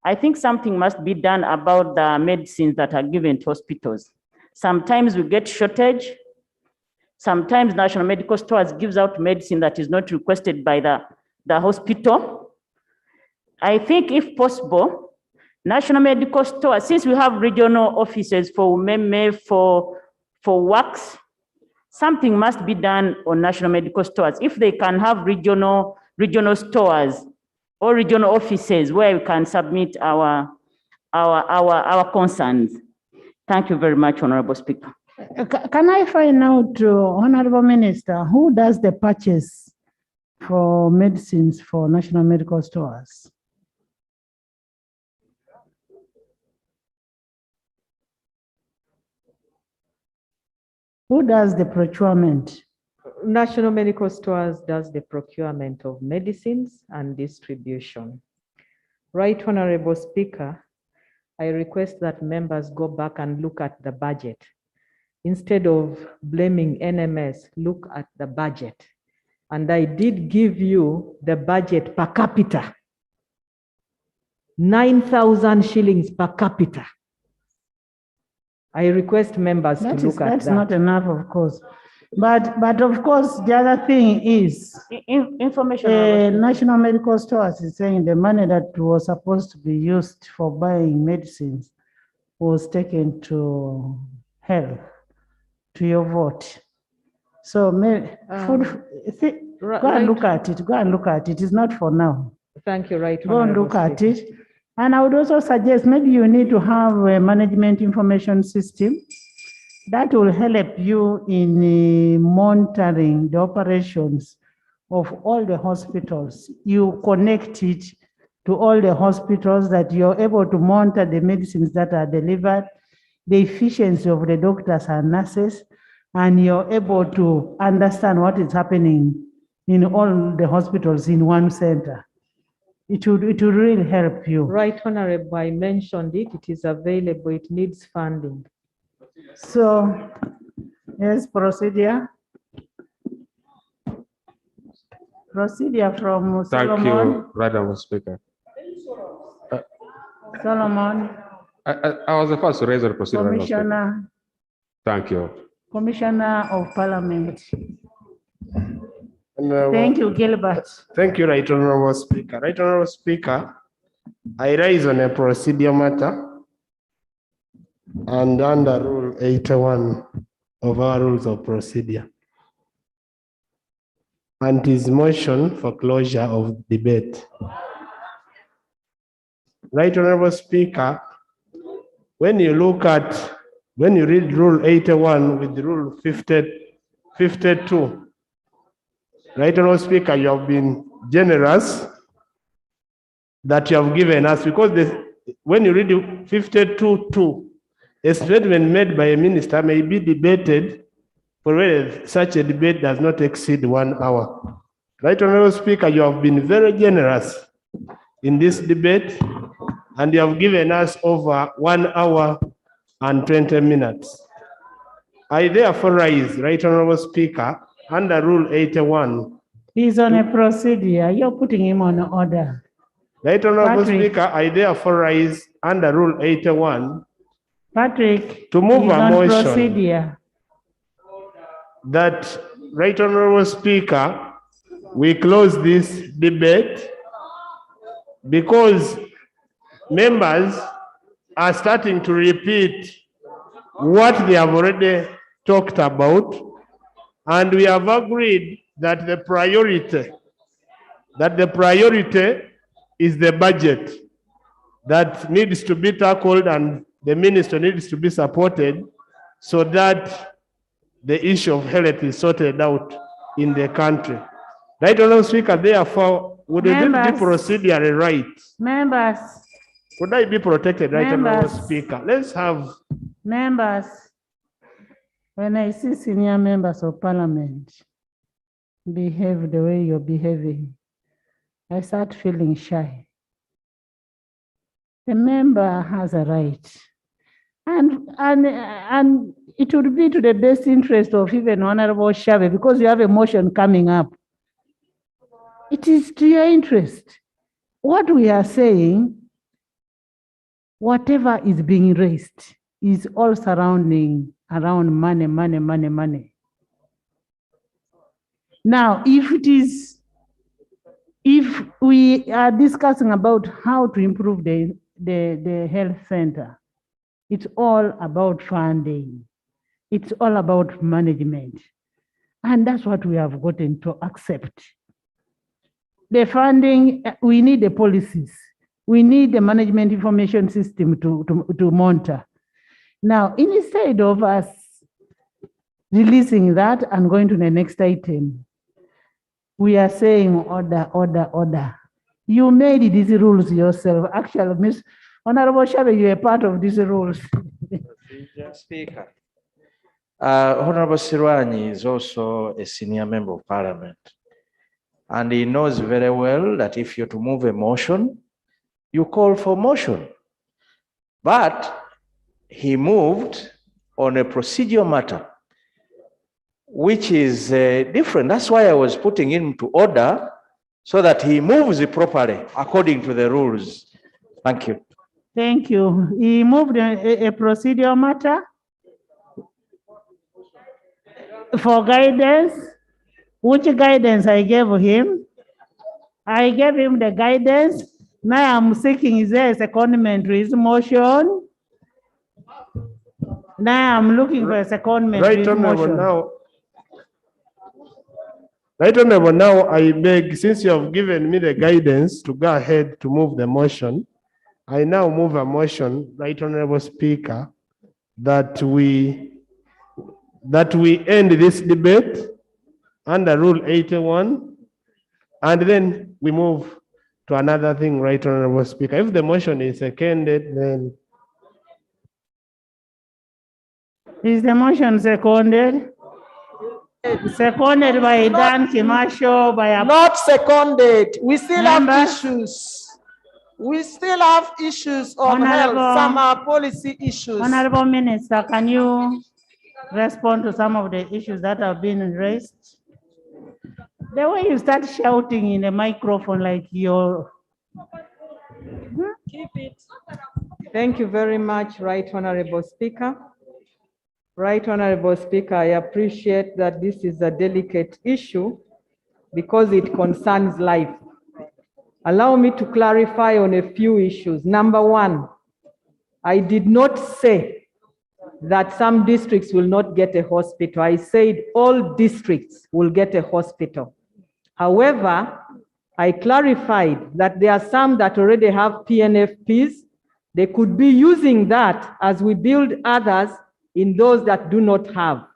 P: I think something must be done about the medicines that are given to hospitals. Sometimes we get shortage. Sometimes national medical stores gives out medicine that is not requested by the hospital. I think if possible, national medical stores, since we have regional offices for Meme, for works, something must be done on national medical stores. If they can have regional stores or regional offices where we can submit our concerns. Thank you very much, Honorable Speaker.
G: Can I find out, Honorable Minister, who does the purchase for medicines for national medical stores? Who does the procurement?
B: National Medical Stores does the procurement of medicines and distribution. Right Honorable Speaker, I request that members go back and look at the budget. Instead of blaming NMS, look at the budget. And I did give you the budget per capita. 9,000 shillings per capita. I request members to look at that.
G: That's not enough, of course. But of course, the other thing is
P: information.
G: National Medical Stores is saying the money that was supposed to be used for buying medicines was taken to health, to your vote. So go and look at it. Go and look at it. It's not for now.
B: Thank you, Right
G: Go and look at it. And I would also suggest maybe you need to have a management information system that will help you in monitoring the operations of all the hospitals. You connect it to all the hospitals that you're able to monitor the medicines that are delivered, the efficiency of the doctors and nurses, and you're able to understand what is happening in all the hospitals in one center. It would really help you.
B: Right Honorable, I mentioned it. It is available. It needs funding.
G: So, yes, procedure. Procedure from
D: Thank
G: Solomon.
D: you, Right Honorable Speaker.
G: Solomon.
D: I was the first to raise the procedure.
G: Commissioner.
D: Thank you.
G: Commissioner of Parliament. Thank you, Gilbert.
A: Thank you, Right Honorable Speaker. Right Honorable Speaker, I rise on a procedure matter and under Rule 81 of our rules of procedure. And his motion for closure of debate. Right Honorable Speaker, when you read Rule 81 with Rule 52, Right Honorable Speaker, you have been generous that you have given us, because when you read 52.2, a statement made by a minister may be debated, provided such a debate does not exceed 1 hour. Right Honorable Speaker, you have been very generous in this debate, and you have given us over 1 hour and 20 minutes. I therefore rise, Right Honorable Speaker, under Rule 81.
G: He's on a procedure. You're putting him on order.
A: Right Honorable
G: Patrick.
A: Speaker, I therefore rise under Rule 81.
G: Patrick,
A: to move
G: he's
A: a
G: on
A: motion
G: procedure.
A: that, Right Honorable Speaker, we close this debate because members are starting to repeat what they have already talked about, and we have agreed that the priority is the budget that needs to be tackled, and the minister needs to be supported so that the issue of health is sorted out in the country. Right, Honourable Speaker, therefore, would this be procedurally right?
G: Members.
A: Could I be protected, right, Honourable
G: Members.
A: Speaker? Let's have.
G: Members, when I see senior members of parliament behave the way you're behaving, I start feeling shy. The member has a right. And it would be to the best interest of even Honorable Shave, because you have a motion coming up. It is to your interest. What we are saying, whatever is being raised is all surrounding around money, money, money, money. Now, if we are discussing about how to improve the health center, it's all about funding. It's all about management. And that's what we have gotten to accept. The funding, we need the policies. We need the management information system to monitor. Now, instead of us releasing that and going to the next item, we are saying order, order, order. You made these rules yourself. Actually, Ms. Honorable Shabe, you are part of these rules.
F: Speaker. Honorable Sirwani is also a senior member of parliament. And he knows very well that if you're to move a motion, you call for motion. But he moved on a procedural matter, which is different. That's why I was putting him to order so that he moves it properly according to the rules. Thank you.
G: Thank you. He moved a procedural matter for guidance. Which guidance I gave him? I gave him the guidance. Now I'm seeking, is there a secondment to his motion? Now I'm looking for a secondment to his motion.
A: Right, Honorable, now I beg, since you have given me the guidance to go ahead to move the motion, I now move a motion, Right Honorable Speaker, that we end this debate under Rule 81, and then we move to another thing, Right Honorable Speaker. If the motion is seconded, then.
G: Is the motion seconded? Seconded by Dan Kimasho, by a...
U: Not seconded. We still have issues. We still have issues of health. Some are policy issues.
G: Honorable Minister, can you respond to some of the issues that have been raised? The way you start shouting in a microphone like you're...
B: Keep it. Thank you very much, Right Honorable Speaker. Right Honorable Speaker, I appreciate that this is a delicate issue because it concerns life. Allow me to clarify on a few issues. Number one, I did not say that some districts will not get a hospital. I said all districts will get a hospital. However, I clarified that there are some that already have PNFPs. They could be using that as we build others in those that do not have.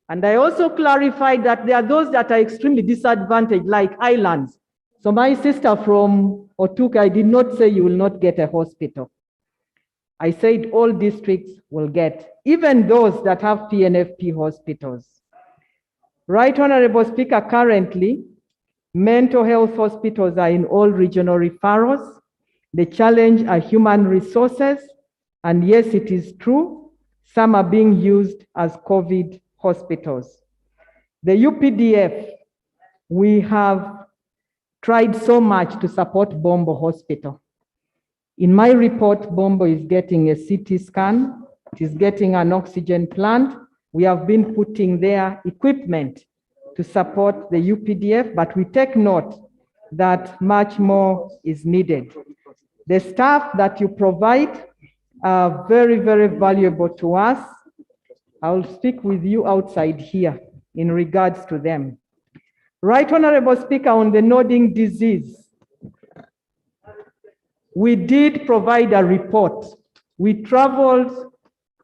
B: And I also clarified that there are those that are extremely disadvantaged, like islands. So my sister from Otuka, I did not say you will not get a hospital. I said all districts will get, even those that have PNFP hospitals. Right Honorable Speaker, currently, mental health hospitals are in all regional referrals. The challenge are human resources. And yes, it is true, some are being used as COVID hospitals. The UPDF, we have tried so much to support Bombo Hospital. In my report, Bombo is getting a CT scan, it is getting an oxygen plant. We have been putting their equipment to support the UPDF, but we take note that much more is needed. The staff that you provide, are very, very valuable to us. I'll speak with you outside here in regards to them. Right Honorable Speaker, on the nodding disease, we did provide a report. We traveled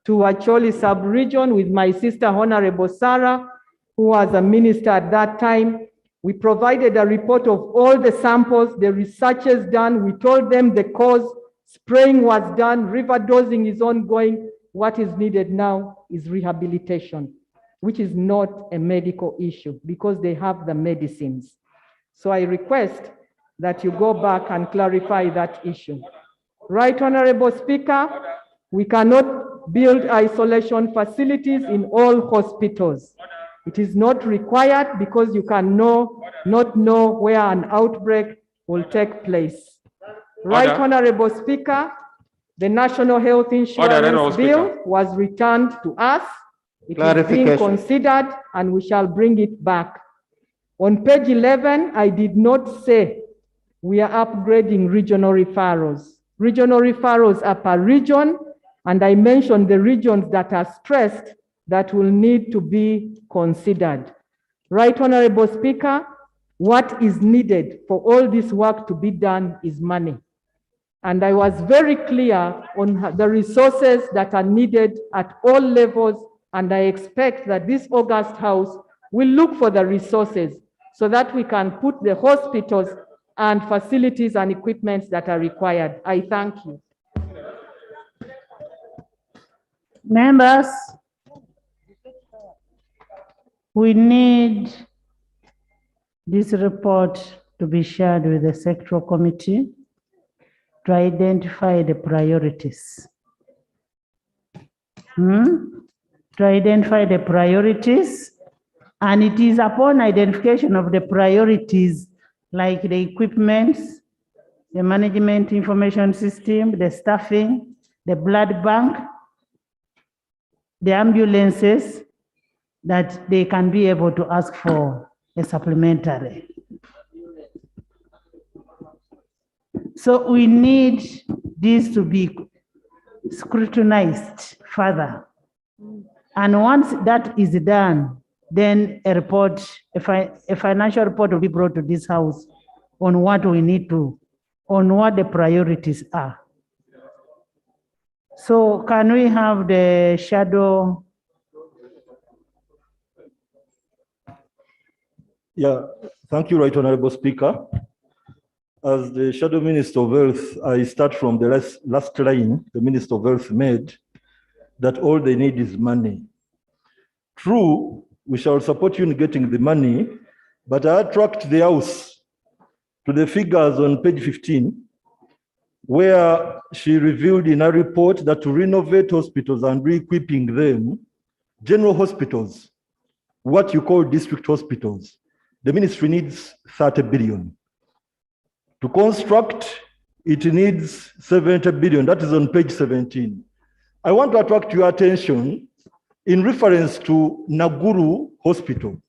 B: to Acholi sub-region with my sister, Honorable Sarah, who was a minister at that time. We provided a report of all the samples, the researches done. We told them the cause, spraying was done, river dosing is ongoing. What is needed now is rehabilitation, which is not a medical issue because they have the medicines. So I request that you go back and clarify that issue. Right, Honorable Speaker, we cannot build isolation facilities in all hospitals. It is not required because you can not know where an outbreak will take place. Right,
D: Order.
B: Honorable Speaker, the National Health Insurance Bill was returned to us. It is being considered and we shall bring it back. On page 11, I did not say we are upgrading regional referrals. Regional referrals are per region, and I mentioned the regions that are stressed that will need to be considered. Right, Honorable Speaker, what is needed for all this work to be done is money. And I was very clear on the resources that are needed at all levels, and I expect that this August House will look for the resources so that we can put the hospitals and facilities and equipments that are required. I thank you.
G: Members, we need this report to be shared with the sectoral committee to identify the priorities. To identify the priorities, and it is upon identification of the priorities like the equipment, the management information system, the staffing, the blood bank, the ambulances, that they can be able to ask for a supplementary. So we need this to be scrutinized further. And once that is done, then a report, a financial report will be brought to this house on what we need to, on what the priorities are. So can we have the shadow?
Q: Yeah, thank you, Right Honorable Speaker. As the Shadow Minister of Health, I start from the last line the Minister of Health made, that all they need is money. True, we shall support you in getting the money, but I attract the House to the figures on page 15, where she revealed in a report that to renovate hospitals and re-equipping them, general hospitals, what you call district hospitals, the ministry needs 30 billion. To construct, it needs 70 billion. That is on page 17. I want to attract your attention in reference to Naguru Hospital.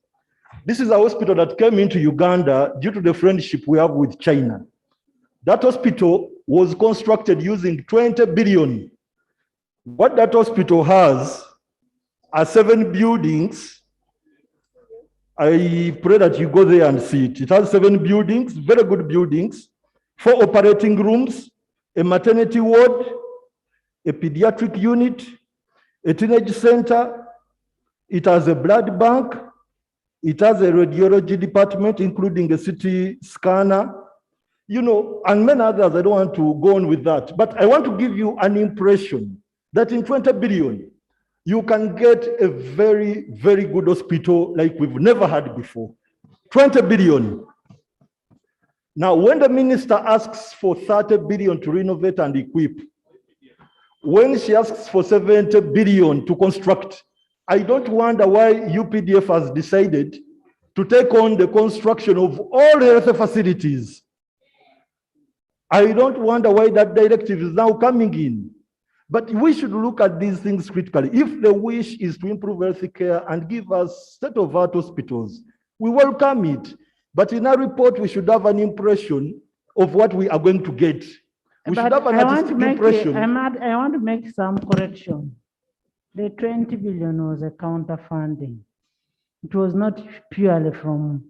Q: This is a hospital that came into Uganda due to the friendship we have with China. That hospital was constructed using 20 billion. What that hospital has are 7 buildings. I pray that you go there and see it. It has 7 buildings, very good buildings, 4 operating rooms, a maternity ward, a pediatric unit, a teenage center. It has a blood bank. It has a radiology department, including a CT scanner, and many others. I don't want to go on with that, but I want to give you an impression that in 20 billion, you can get a very, very good hospital like we've never had before. 20 billion. Now, when the minister asks for 30 billion to renovate and equip, when she asks for 70 billion to construct, I don't wonder why UPDF has decided to take on the construction of all health facilities. I don't wonder why that directive is now coming in. But we should look at these things critically. If the wish is to improve health care and give us state-of-the-art hospitals, we welcome it. But in our report, we should have an impression of what we are going to get. We should
G: But
Q: have an
G: I want to
Q: artistic
G: make,
Q: impression.
G: I want to make some correction. The 20 billion was a counter funding. It was not purely from,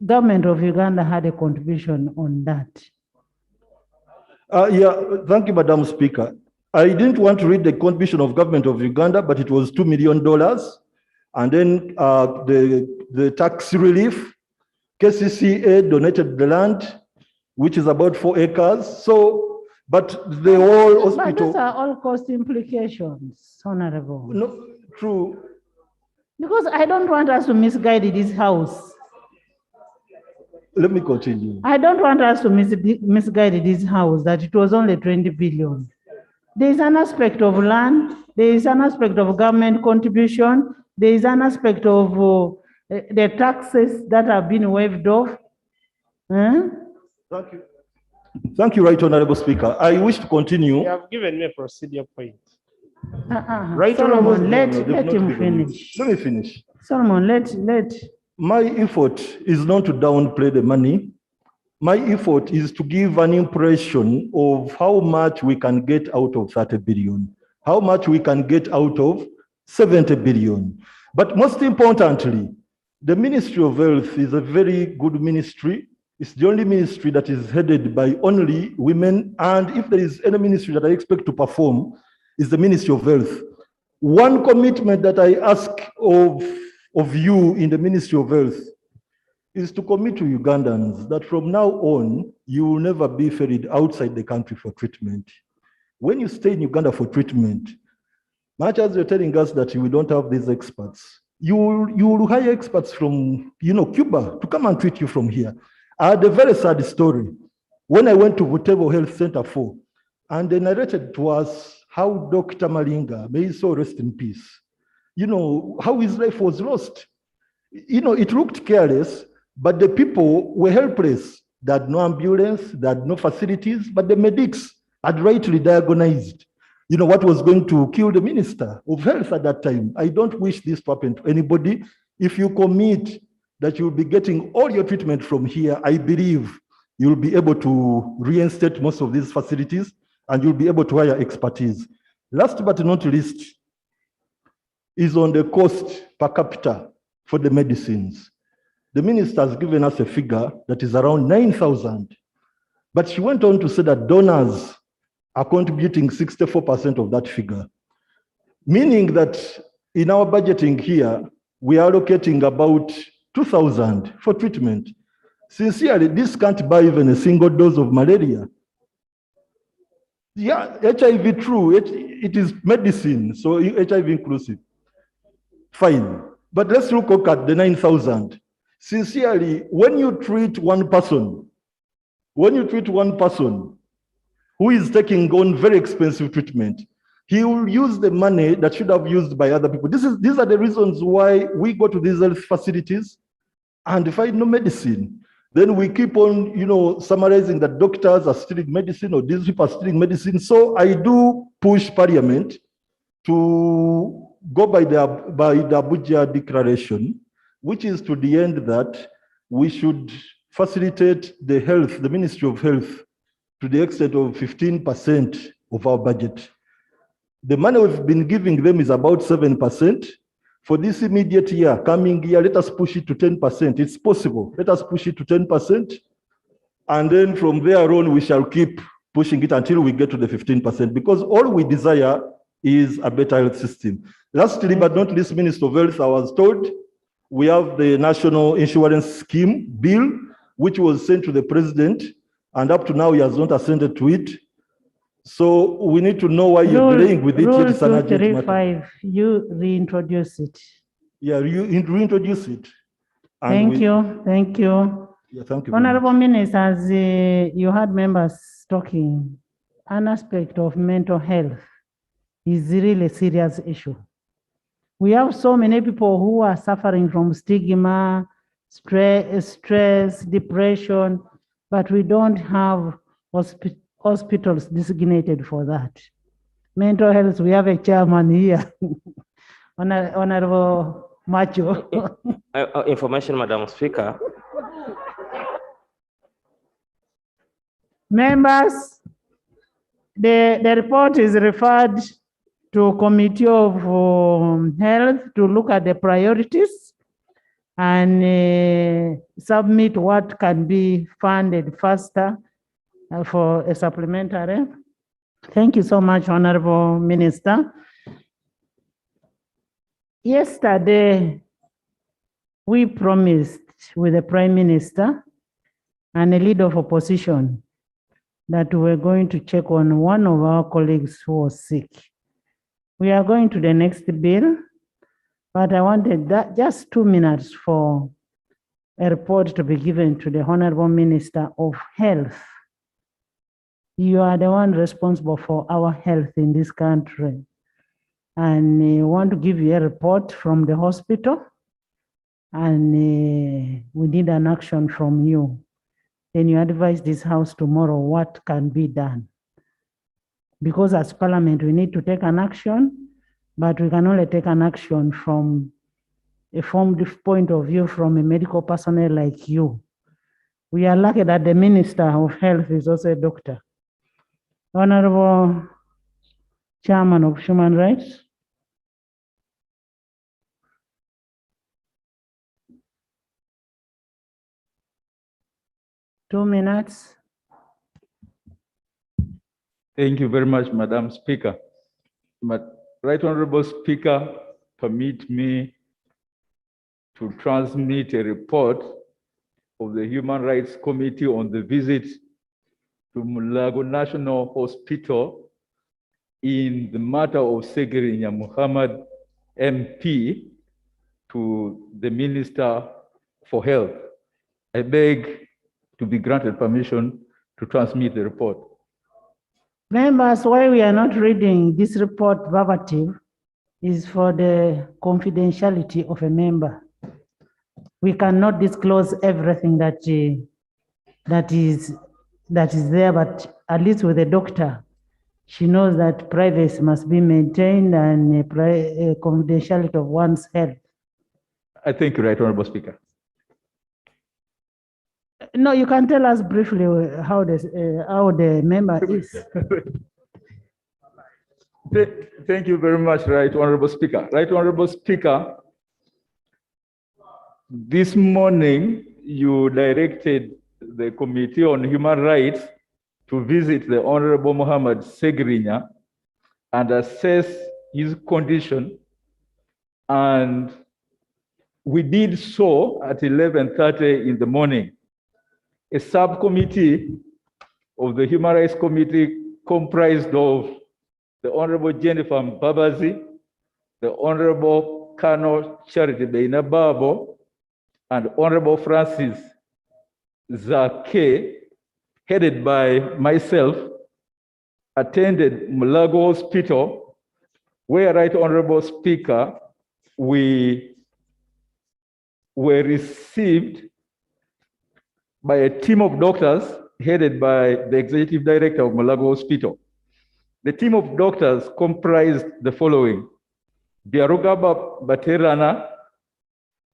G: government of Uganda had a contribution on that.
Q: Thank you, Madam Speaker. I didn't want to read the contribution of government of Uganda, but it was $2 million. And then the tax relief, KCCA donated the land, which is about 4 acres. So, but the whole
G: But
Q: hospital.
G: those are all cost implications, Honorable.
Q: No, true.
G: Because I don't want us to misguide this house.
Q: Let me continue.
G: I don't want us to misguide this house that it was only 20 billion. There is an aspect of land, there is an aspect of government contribution, there is an aspect of the taxes that have been waived off.
Q: Thank you. Thank you, Right Honorable Speaker. I wish to continue.
M: You have given me a procedure point.
Q: Right
G: Solomon,
Q: Honorable,
G: let
Q: they've
G: him
Q: not given me.
G: finish.
Q: Let me finish.
G: Solomon, let.
Q: My effort is not to downplay the money. My effort is to give an impression of how much we can get out of 30 billion, how much we can get out of 70 billion. But most importantly, the Ministry of Health is a very good ministry. It's the only ministry that is headed by only women. And if there is any ministry that I expect to perform, is the Ministry of Health. One commitment that I ask of you in the Ministry of Health is to commit to Ugandans that from now on, you will never be ferried outside the country for treatment. When you stay in Uganda for treatment, much as you're telling us that we don't have these experts, you will hire experts from Cuba to come and treat you from here. I had a very sad story. When I went to Butevo Health Center 4, and they narrated to us how Dr. Malinga, may his soul rest in peace, how his life was lost. It looked careless, but the people were helpless. They had no ambulance, they had no facilities, but the medics had rightly diagnosed, what was going to kill the Minister of Health at that time. I don't wish this to happen to anybody. If you commit that you'll be getting all your treatment from here, I believe you'll be able to reinstate most of these facilities and you'll be able to hire expertise. Last but not least is on the cost per capita for the medicines. The minister has given us a figure that is around 9,000, but she went on to say that donors are contributing 64% of that figure, meaning that in our budgeting here, we are allocating about 2,000 for treatment. Sincerely, this can't buy even a single dose of malaria. Yeah, HIV true, it is medicine, so HIV inclusive. Fine, but let's look at the 9,000. Sincerely, when you treat one person who is taking on very expensive treatment, he will use the money that should have used by other people. These are the reasons why we go to these health facilities and find no medicine. Then we keep on, summarizing that doctors are stealing medicine or these people are stealing medicine. So I do push Parliament to go by the Abuja Declaration, which is to the end that we should facilitate the Ministry of Health to the extent of 15% of our budget. The money we've been giving them is about 7%. For this immediate year, coming year, let us push it to 10%. It's possible. Let us push it to 10%. And then from there on, we shall keep pushing it until we get to the 15%, because all we desire is a better health system. Lastly, but not least, Minister of Health, I was told we have the National Insurance Scheme bill, which was sent to the President, and up to now he has not assented to it. So we need to know why you're delaying with it.
G: Rule
Q: It's an urgent matter.
G: 235, you reintroduce it.
Q: Yeah, you reintroduce it.
G: Thank you.
Q: Yeah, thank you.
G: Honorable Ministers, you had members talking. An aspect of mental health is really a serious issue. We have so many people who are suffering from stigma, stress, depression, but we don't have hospitals designated for that. Mental health, we have a chairman here, Honorable Macho.
R: Information, Madam Speaker.
G: Members, the report is referred to Committee of Health to look at the priorities and submit what can be funded faster for a supplementary. Thank you so much, Honorable Minister. Yesterday, we promised with the Prime Minister and a leader of opposition that we were going to check on one of our colleagues who was sick. We are going to the next bill, but I wanted that just 2 minutes for a report to be given to the Honorable Minister of Health. You are the one responsible for our health in this country. And we want to give you a report from the hospital, and we need an action from you. Then you advise this House tomorrow what can be done. Because as Parliament, we need to take an action, but we can only take an action from a formed point of view from a medical personnel like you. We are lucky that the Minister of Health is also a doctor. Honorable Chairman of Human Rights. Two minutes.
R: Thank you very much, Madam Speaker. Right Honorable Speaker, permit me to transmit a report of the Human Rights Committee on the visit to Mulago National Hospital in the matter of Segirinya Muhammad MP to the Minister for Health. I beg to be granted permission to transmit the report.
G: Members, why we are not reading this report verbatim is for the confidentiality of a member. We cannot disclose everything that is there, but at least with the doctor, she knows that privacy must be maintained and confidentiality of one's health.
R: I thank you, Right Honorable Speaker.
G: No, you can tell us briefly how the member is.
R: Thank you very much, Right Honorable Speaker. Right Honorable Speaker, this morning you directed the Committee on Human Rights to visit the Honorable Muhammad Segirinya and assess his condition, and we did so at 11:30 in the morning. A subcommittee of the Human Rights Committee comprised of the Honorable Jennifer Mbabazi, the Honorable Colonel Charity Beinababo, and Honorable Francis Zake, headed by myself, attended Mulago Hospital, where, Right Honorable Speaker, we were received by a team of doctors headed by the Executive Director of Mulago Hospital. The team of doctors comprised the following: Biarugaba Baterana,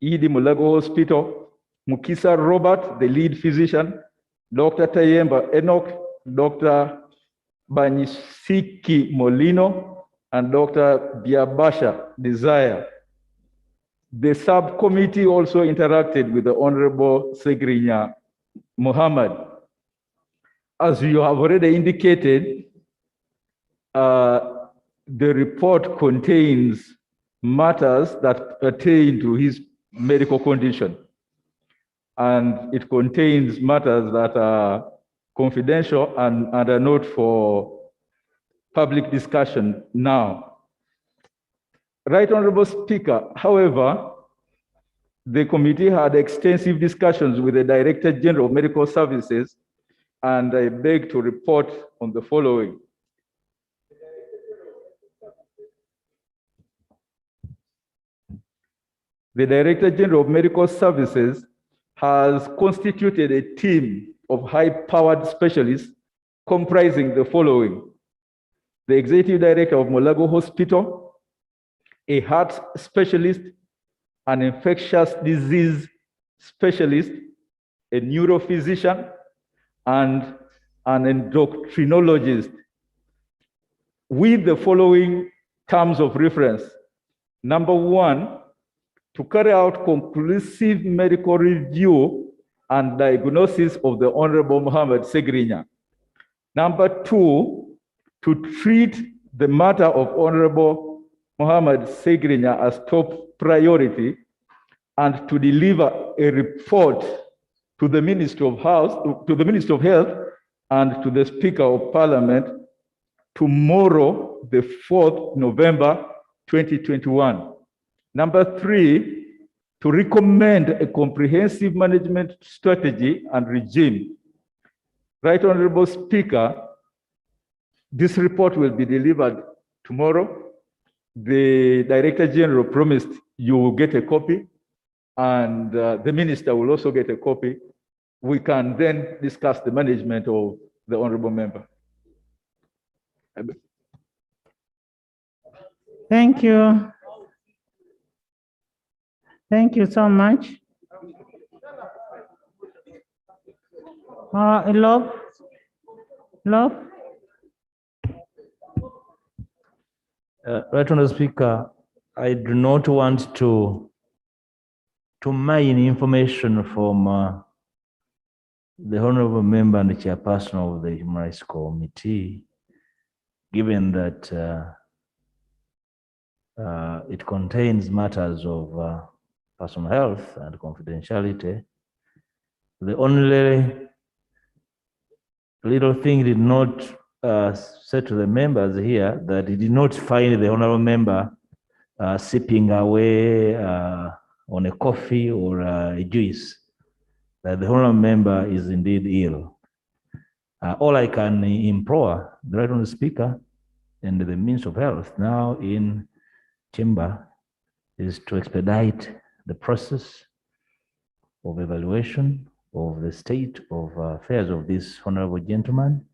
R: ED Mulago Hospital, Mukisa Robert, the lead physician, Dr. Tayemba Enoch, Dr. Banyisiki Molino, and Dr. Biabasha Desire. The subcommittee also interacted with the Honorable Segirinya Muhammad. As you have already indicated, the report contains matters that pertain to his medical condition, and it contains matters that are confidential and are not for public discussion now. Right Honorable Speaker, however, the committee had extensive discussions with the Director General of Medical Services, and I beg to report on the following. The Director General of Medical Services has constituted a team of high-powered specialists comprising the following: the Executive Director of Mulago Hospital, a heart specialist, an infectious disease specialist, a neurophysician, and an endocrinologist with the following terms of reference. Number one, to carry out conclusive medical review and diagnosis of the Honorable Mohammed Segrinya. Number two, to treat the matter of Honorable Mohammed Segrinya as top priority and to deliver a report to the Minister of Health, and to the Speaker of Parliament tomorrow, the 4th November 2021. Number three, to recommend a comprehensive management strategy and regime. Right Honorable Speaker, this report will be delivered tomorrow. The Director General promised you will get a copy, and the Minister will also get a copy. We can then discuss the management of the Honorable Member.
G: Thank you. Thank you so much. Love.
F: Right Honourable Speaker, I do not want to mine information from the Honourable Member and the Chairperson of the Human Rights Committee, given that it contains matters of personal health and confidentiality. The only little thing he did not say to the members here that he did not find the Honourable Member sipping away on a coffee or a juice, that the Honourable Member is indeed ill. All I can implore the Right Honourable Speaker and the Minister of Health now in chamber is to expedite the process of evaluation of the state of affairs of this honorable gentleman,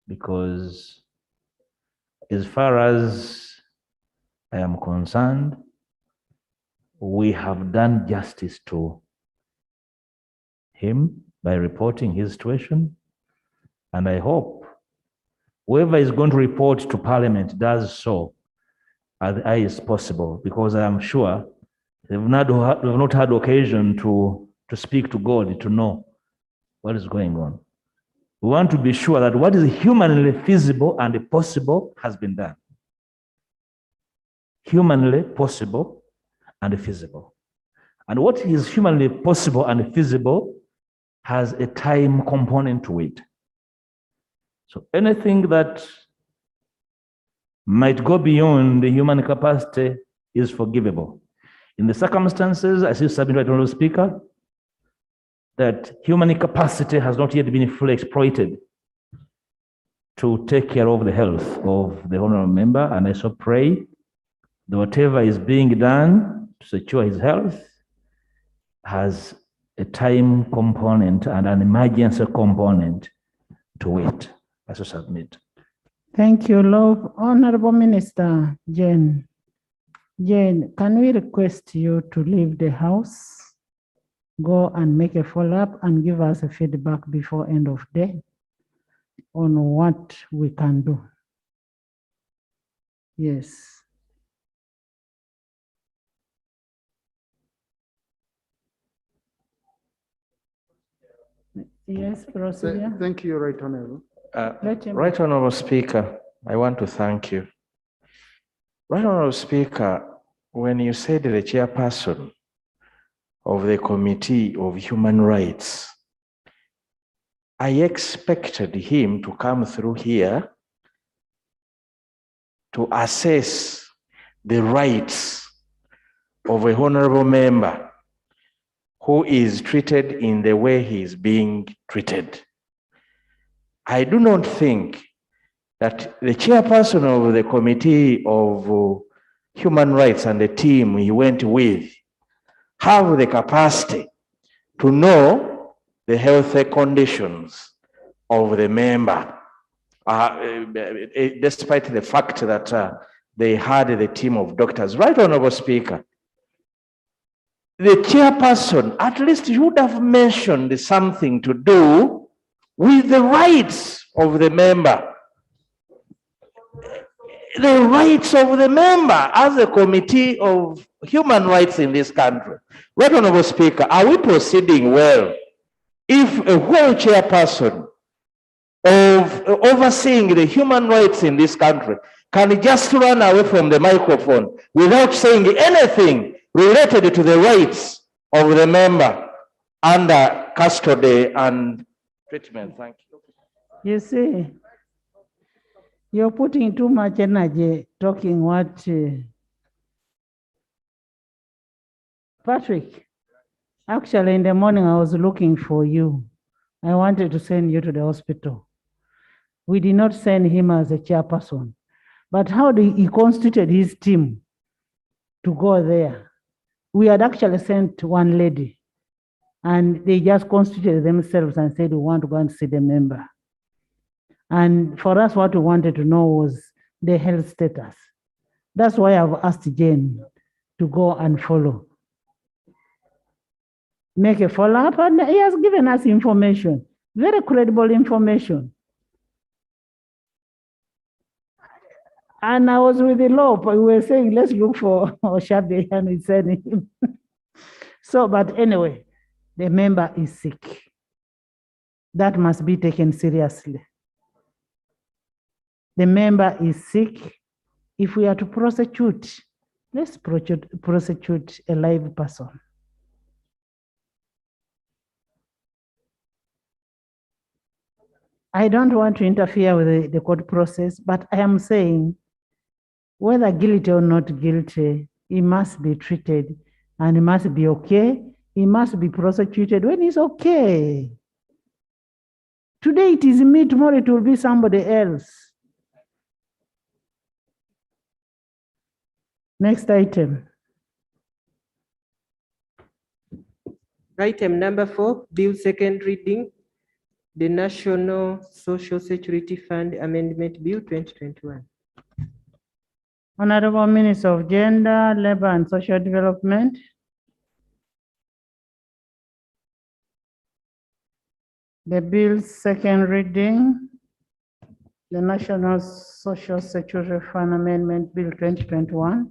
F: because as far as I am concerned, we have done justice to him by reporting his situation, and I hope whoever is going to report to Parliament does so as early as possible, because I am sure they've not had occasion to speak to God to know what is going on. We want to be sure that what is humanly feasible and possible has been done. Humanly possible and feasible. And what is humanly possible and feasible has a time component to it. So anything that might go beyond the human capacity is forgivable. In the circumstances, as you submit, Right Honourable Speaker, that human capacity has not yet been fully exploited to take care of the health of the Honourable Member, and I so pray that whatever is being done to secure his health has a time component and an emergency component to it. I so submit.
G: Thank you, Love. Honorable Minister Jane. Jane, can we request you to leave the house, go and make a follow-up and give us a feedback before end of day on what we can do? Yes. Yes, procedure.
H: Thank you, Right Honourable.
S: Right Honourable Speaker, I want to thank you. Right Honourable Speaker, when you said the chairperson of the Committee of Human Rights, I expected him to come through here to assess the rights of a honourable member who is treated in the way he is being treated. I do not think that the chairperson of the Committee of Human Rights and the team he went with have the capacity to know the health conditions of the member, despite the fact that they had the team of doctors. Right Honourable Speaker, the chairperson at least should have mentioned something to do with the rights of the member. The rights of the member as a committee of human rights in this country. Right, Honorable Speaker, are we proceeding well if a wheelchair person of overseeing the human rights in this country can just run away from the microphone without saying anything related to the rights of the member under custody and treatment? Thank you.
G: You see, you're putting too much energy talking what Patrick, actually in the morning I was looking for you. I wanted to send you to the hospital. We did not send him as a chairperson, but how did he constituted his team to go there? We had actually sent one lady and they just constituted themselves and said, we want to go and see the member. And for us, what we wanted to know was the health status. That's why I've asked Jane to go and follow. Make a follow-up, and he has given us information, very credible information. And I was with the law, but we were saying, let's look for Oshabe, and we said him. So, but anyway, the member is sick. That must be taken seriously. The member is sick. If we are to prosecute, let's prosecute a live person. I don't want to interfere with the court process, but I am saying whether guilty or not guilty, he must be treated and he must be okay. He must be prosecuted when he's okay. Today it is me, tomorrow it will be somebody else. Next item.
E: Item number 4, bill second reading, the National Social Security Fund Amendment Bill 2021.
G: Honorable Minister of Gender, Labor and Social Development. The bill's second reading, the National Social Security Fund Amendment Bill 2021.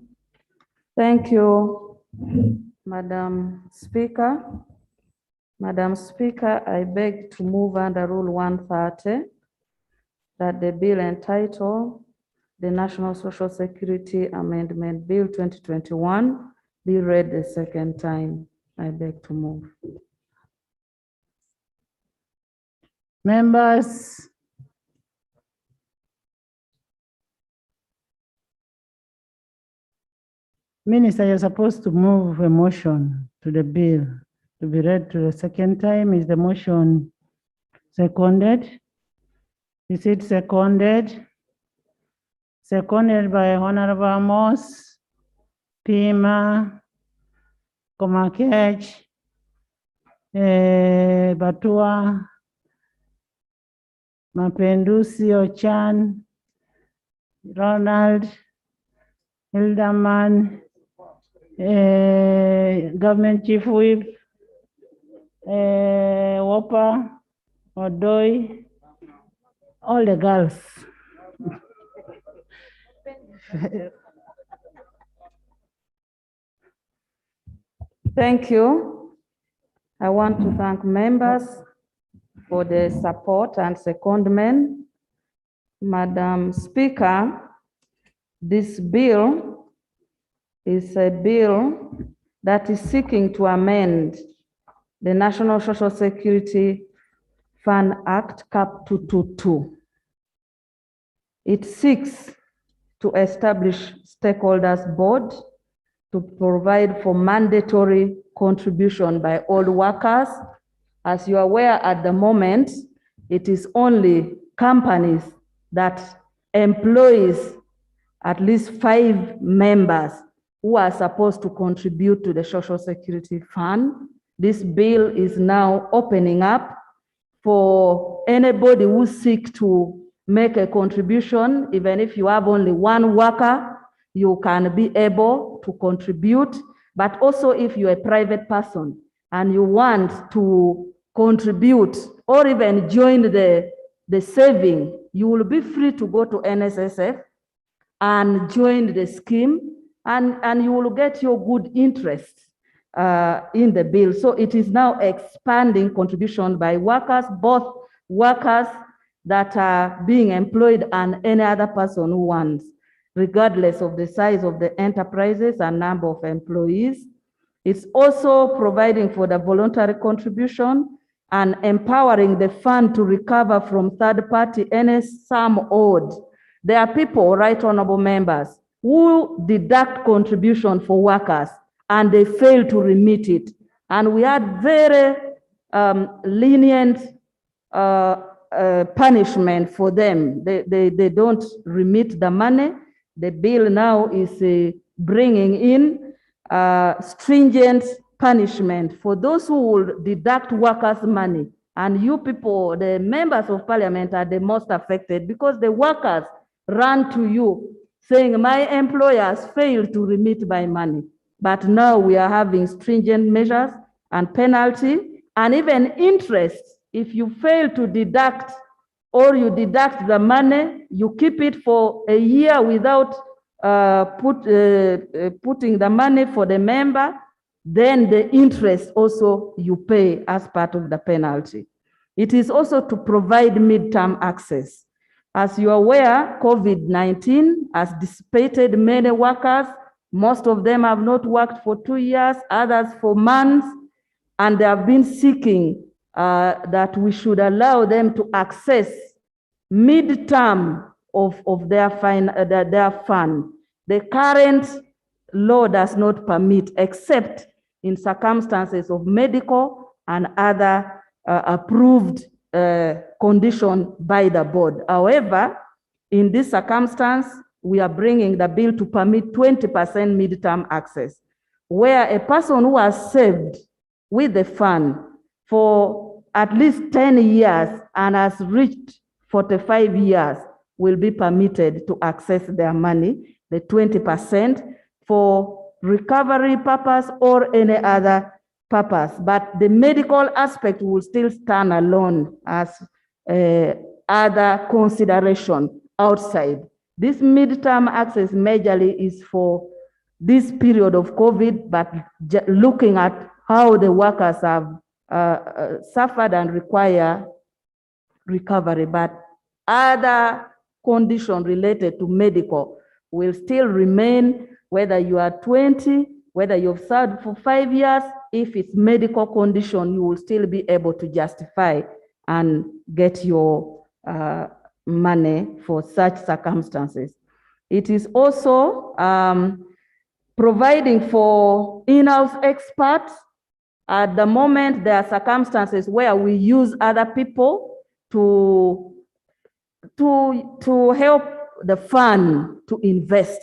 H: Thank you, Madam Speaker. Madam Speaker, I beg to move under Rule 130 that the bill entitled the National Social Security Amendment Bill 2021 be read the second time. I beg to move.
G: Members, Minister, you're supposed to move a motion to the bill to be read to the second time. Is the motion seconded? Is it seconded? Seconded by Honorable Amos, Pima, Komakech, Batua, Mapendusi Ochan, Ronald, Hilderman, Government Chief Whip, Wopa, Odoi, all the girls.
H: Thank you. I want to thank members for the support and secondment. Madam Speaker, this bill is a bill that is seeking to amend the National Social Security Fund Act Cap 222. It seeks to establish stakeholders board to provide for mandatory contribution by all workers. As you are aware at the moment, it is only companies that employs at least 5 members who are supposed to contribute to the Social Security Fund. This bill is now opening up for anybody who seeks to make a contribution. Even if you have only 1 worker, you can be able to contribute. But also if you're a private person and you want to contribute or even join the saving, you will be free to go to NSSF and join the scheme, and you will get your good interest in the bill. So it is now expanding contribution by workers, both workers that are being employed and any other person who wants, regardless of the size of the enterprises and number of employees. It's also providing for the voluntary contribution and empowering the fund to recover from third party any sum owed. There are people, right honorable members, who deduct contribution for workers and they fail to remit it. And we had very lenient punishment for them. They don't remit the money. The bill now is bringing in stringent punishment for those who will deduct workers' money. And you people, the members of parliament, are the most affected because the workers run to you saying, my employers failed to remit my money. But now we are having stringent measures and penalty and even interest. If you fail to deduct or you deduct the money, you keep it for a year without putting the money for the member, then the interest also you pay as part of the penalty. It is also to provide midterm access. As you are aware, COVID-19 has dissipated many workers. Most of them have not worked for 2 years, others for months, and they have been seeking that we should allow them to access midterm of their fund. The current law does not permit, except in circumstances of medical and other approved condition by the board. However, in this circumstance, we are bringing the bill to permit 20% midterm access, where a person who has saved with the fund for at least 10 years and has reached 45 years will be permitted to access their money, the 20%, for recovery purpose or any other purpose. But the medical aspect will still stand alone as other consideration outside. This midterm access majorly is for this period of COVID, but looking at how the workers have suffered and require recovery. But other conditions related to medical will still remain, whether you are 20, whether you've served for 5 years. If it's medical condition, you will still be able to justify and get your money for such circumstances. It is also providing for in-house experts. At the moment, there are circumstances where we use other people to help the fund to invest.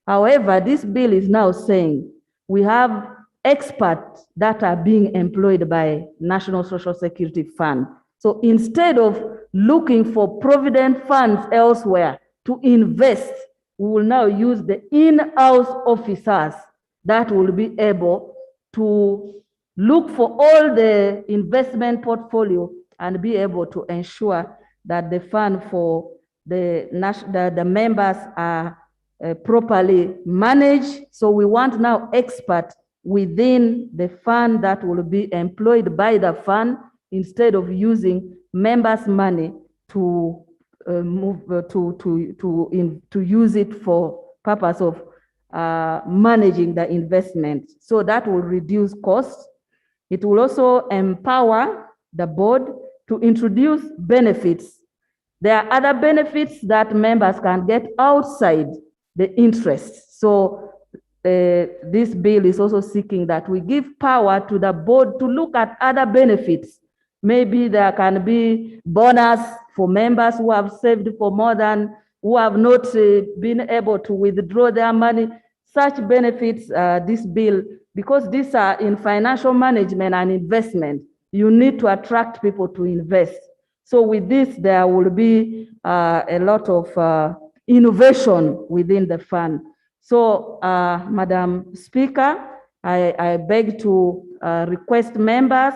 H: However, this bill is now saying we have experts that are being employed by National Social Security Fund. So instead of looking for provident funds elsewhere to invest, we will now use the in-house officers that will be able to look for all the investment portfolio and be able to ensure that the fund for the members are properly managed. So we want now experts within the fund that will be employed by the fund instead of using members' money to use it for purpose of managing the investment. So that will reduce costs. It will also empower the board to introduce benefits. There are other benefits that members can get outside the interest. So this bill is also seeking that we give power to the board to look at other benefits. Maybe there can be bonus for members who have saved for more than, who have not been able to withdraw their money. Such benefits, this bill, because these are in financial management and investment, you need to attract people to invest. So with this, there will be a lot of innovation within the fund. So, Madam Speaker, I beg to request members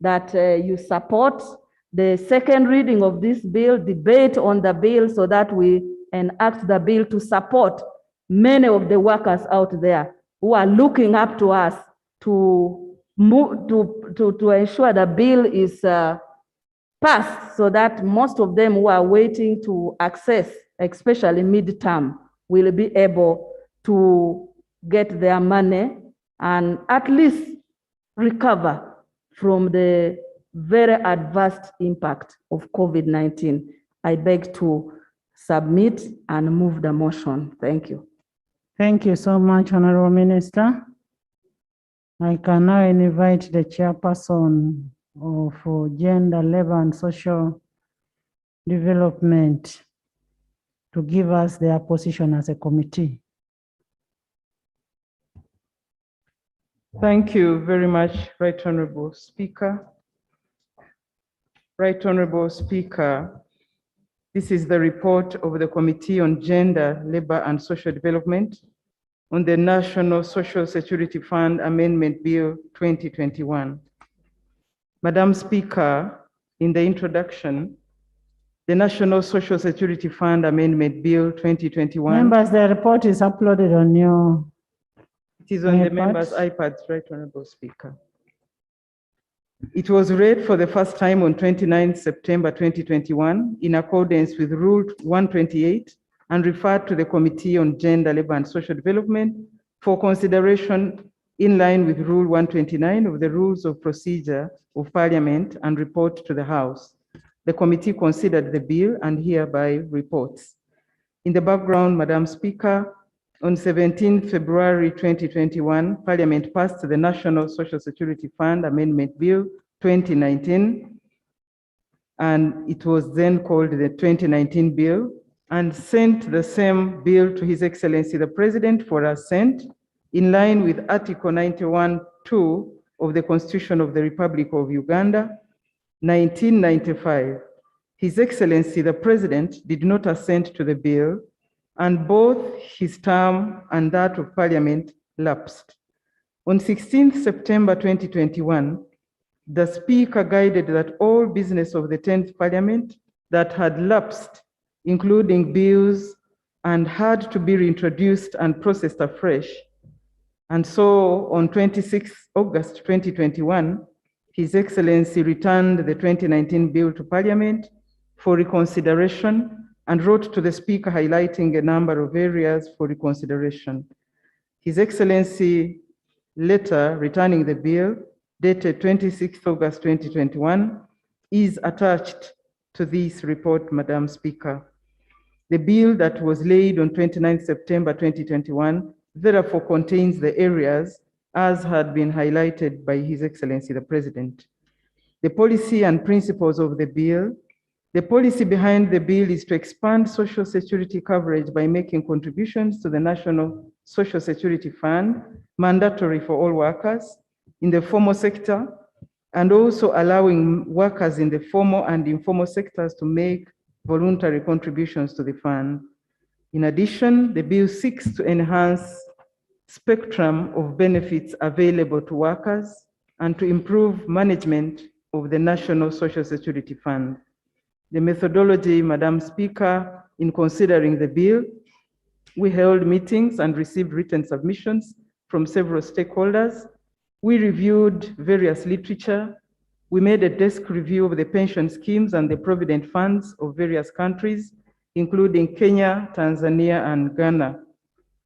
H: that you support the second reading of this bill, debate on the bill so that we enact the bill to support many of the workers out there who are looking up to us to move to ensure the bill is passed so that most of them who are waiting to access, especially midterm, will be able to get their money and at least recover from the very adverse impact of COVID-19. I beg to submit and move the motion. Thank you.
G: Thank you so much, Honorable Minister. I can now invite the chairperson of Gender, Labor and Social Development to give us their position as a committee.
I: Thank you very much, Right Honorable Speaker. Right Honorable Speaker, this is the report of the Committee on Gender, Labor and Social Development on the National Social Security Fund Amendment Bill 2021. Madam Speaker, in the introduction, the National Social Security Fund Amendment Bill 2021.
G: Members, the report is uploaded on your
I: It is on the
G: iPads.
I: members' iPads, Right Honorable Speaker. It was read for the first time on 29 September 2021 in accordance with Rule 128 and referred to the Committee on Gender, Labor and Social Development for consideration in line with Rule 129 of the Rules of Procedure of Parliament and report to the House. The committee considered the bill and hereby reports. In the background, Madam Speaker, on 17 February 2021, Parliament passed the National Social Security Fund Amendment Bill 2019, and it was then called the 2019 bill, and sent the same bill to His Excellency the President for assent in line with Article 91(2) of the Constitution of the Republic of Uganda, 1995. His Excellency the President did not assent to the bill, and both his term and that of Parliament lapsed. On 16 September 2021, the Speaker guided that all business of the 10th Parliament that had lapsed, including bills, and had to be reintroduced and processed afresh. And so on 26 August 2021, His Excellency returned the 2019 bill to Parliament for reconsideration and wrote to the Speaker highlighting a number of areas for reconsideration. His Excellency letter returning the bill, dated 26 August 2021, is attached to this report, Madam Speaker. The bill that was laid on 29 September 2021 therefore contains the areas as had been highlighted by His Excellency the President. The policy and principles of the bill. The policy behind the bill is to expand social security coverage by making contributions to the National Social Security Fund mandatory for all workers in the formal sector, and also allowing workers in the formal and informal sectors to make voluntary contributions to the fund. In addition, the bill seeks to enhance spectrum of benefits available to workers and to improve management of the National Social Security Fund. The methodology, Madam Speaker, in considering the bill, we held meetings and received written submissions from several stakeholders. We reviewed various literature. We made a desk review of the pension schemes and the provident funds of various countries, including Kenya, Tanzania, and Ghana.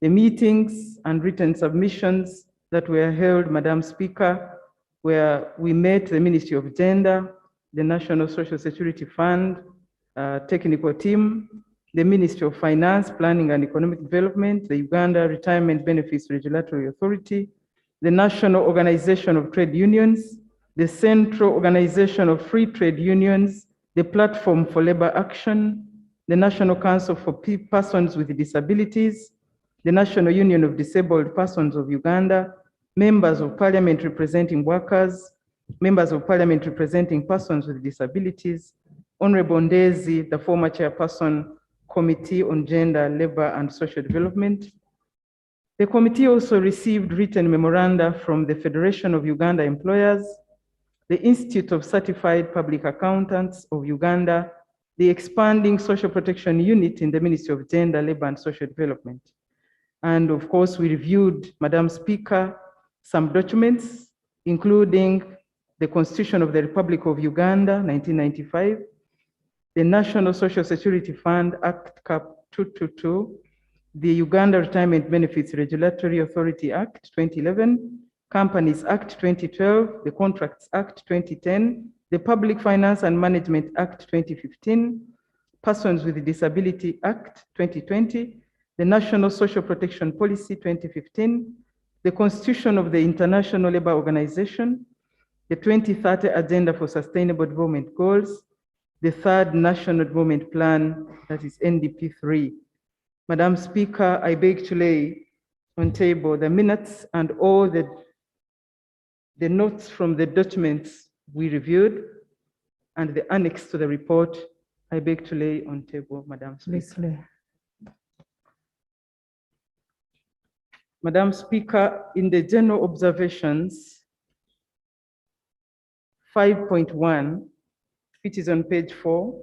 I: The meetings and written submissions that were held, Madam Speaker, where we met the Ministry of Gender, the National Social Security Fund technical team, the Ministry of Finance, Planning and Economic Development, the Uganda Retirement Benefits Regulatory Authority, the National Organization of Trade Unions, the Central Organization of Free Trade Unions, the Platform for Labor Action, the National Council for Persons with Disabilities, the National Union of Disabled Persons of Uganda, members of Parliament representing workers, members of Parliament representing persons with disabilities, Honorable Ndezi, the former chairperson, Committee on Gender, Labor and Social Development. The committee also received written memoranda from the Federation of Uganda Employers, the Institute of Certified Public Accountants of Uganda, the expanding social protection unit in the Ministry of Gender, Labor and Social Development. And of course, we reviewed, Madam Speaker, some documents, including the Constitution of the Republic of Uganda, 1995, the National Social Security Fund Act Cap 222, the Uganda Retirement Benefits Regulatory Authority Act 2011, Companies Act 2012, the Contracts Act 2010, the Public Finance and Management Act 2015, Persons with Disability Act 2020, the National Social Protection Policy 2015, the Constitution of the International Labour Organization, the 2030 Agenda for Sustainable Development Goals, the third National Development Plan, that is NDP 3. Madam Speaker, I beg to lay on table the minutes and all the notes from the documents we reviewed and the annex to the report. I beg to lay on table, Madam Speaker.
G: Please lay.
I: Madam Speaker, in the general observations, 5.1, which is on page 4,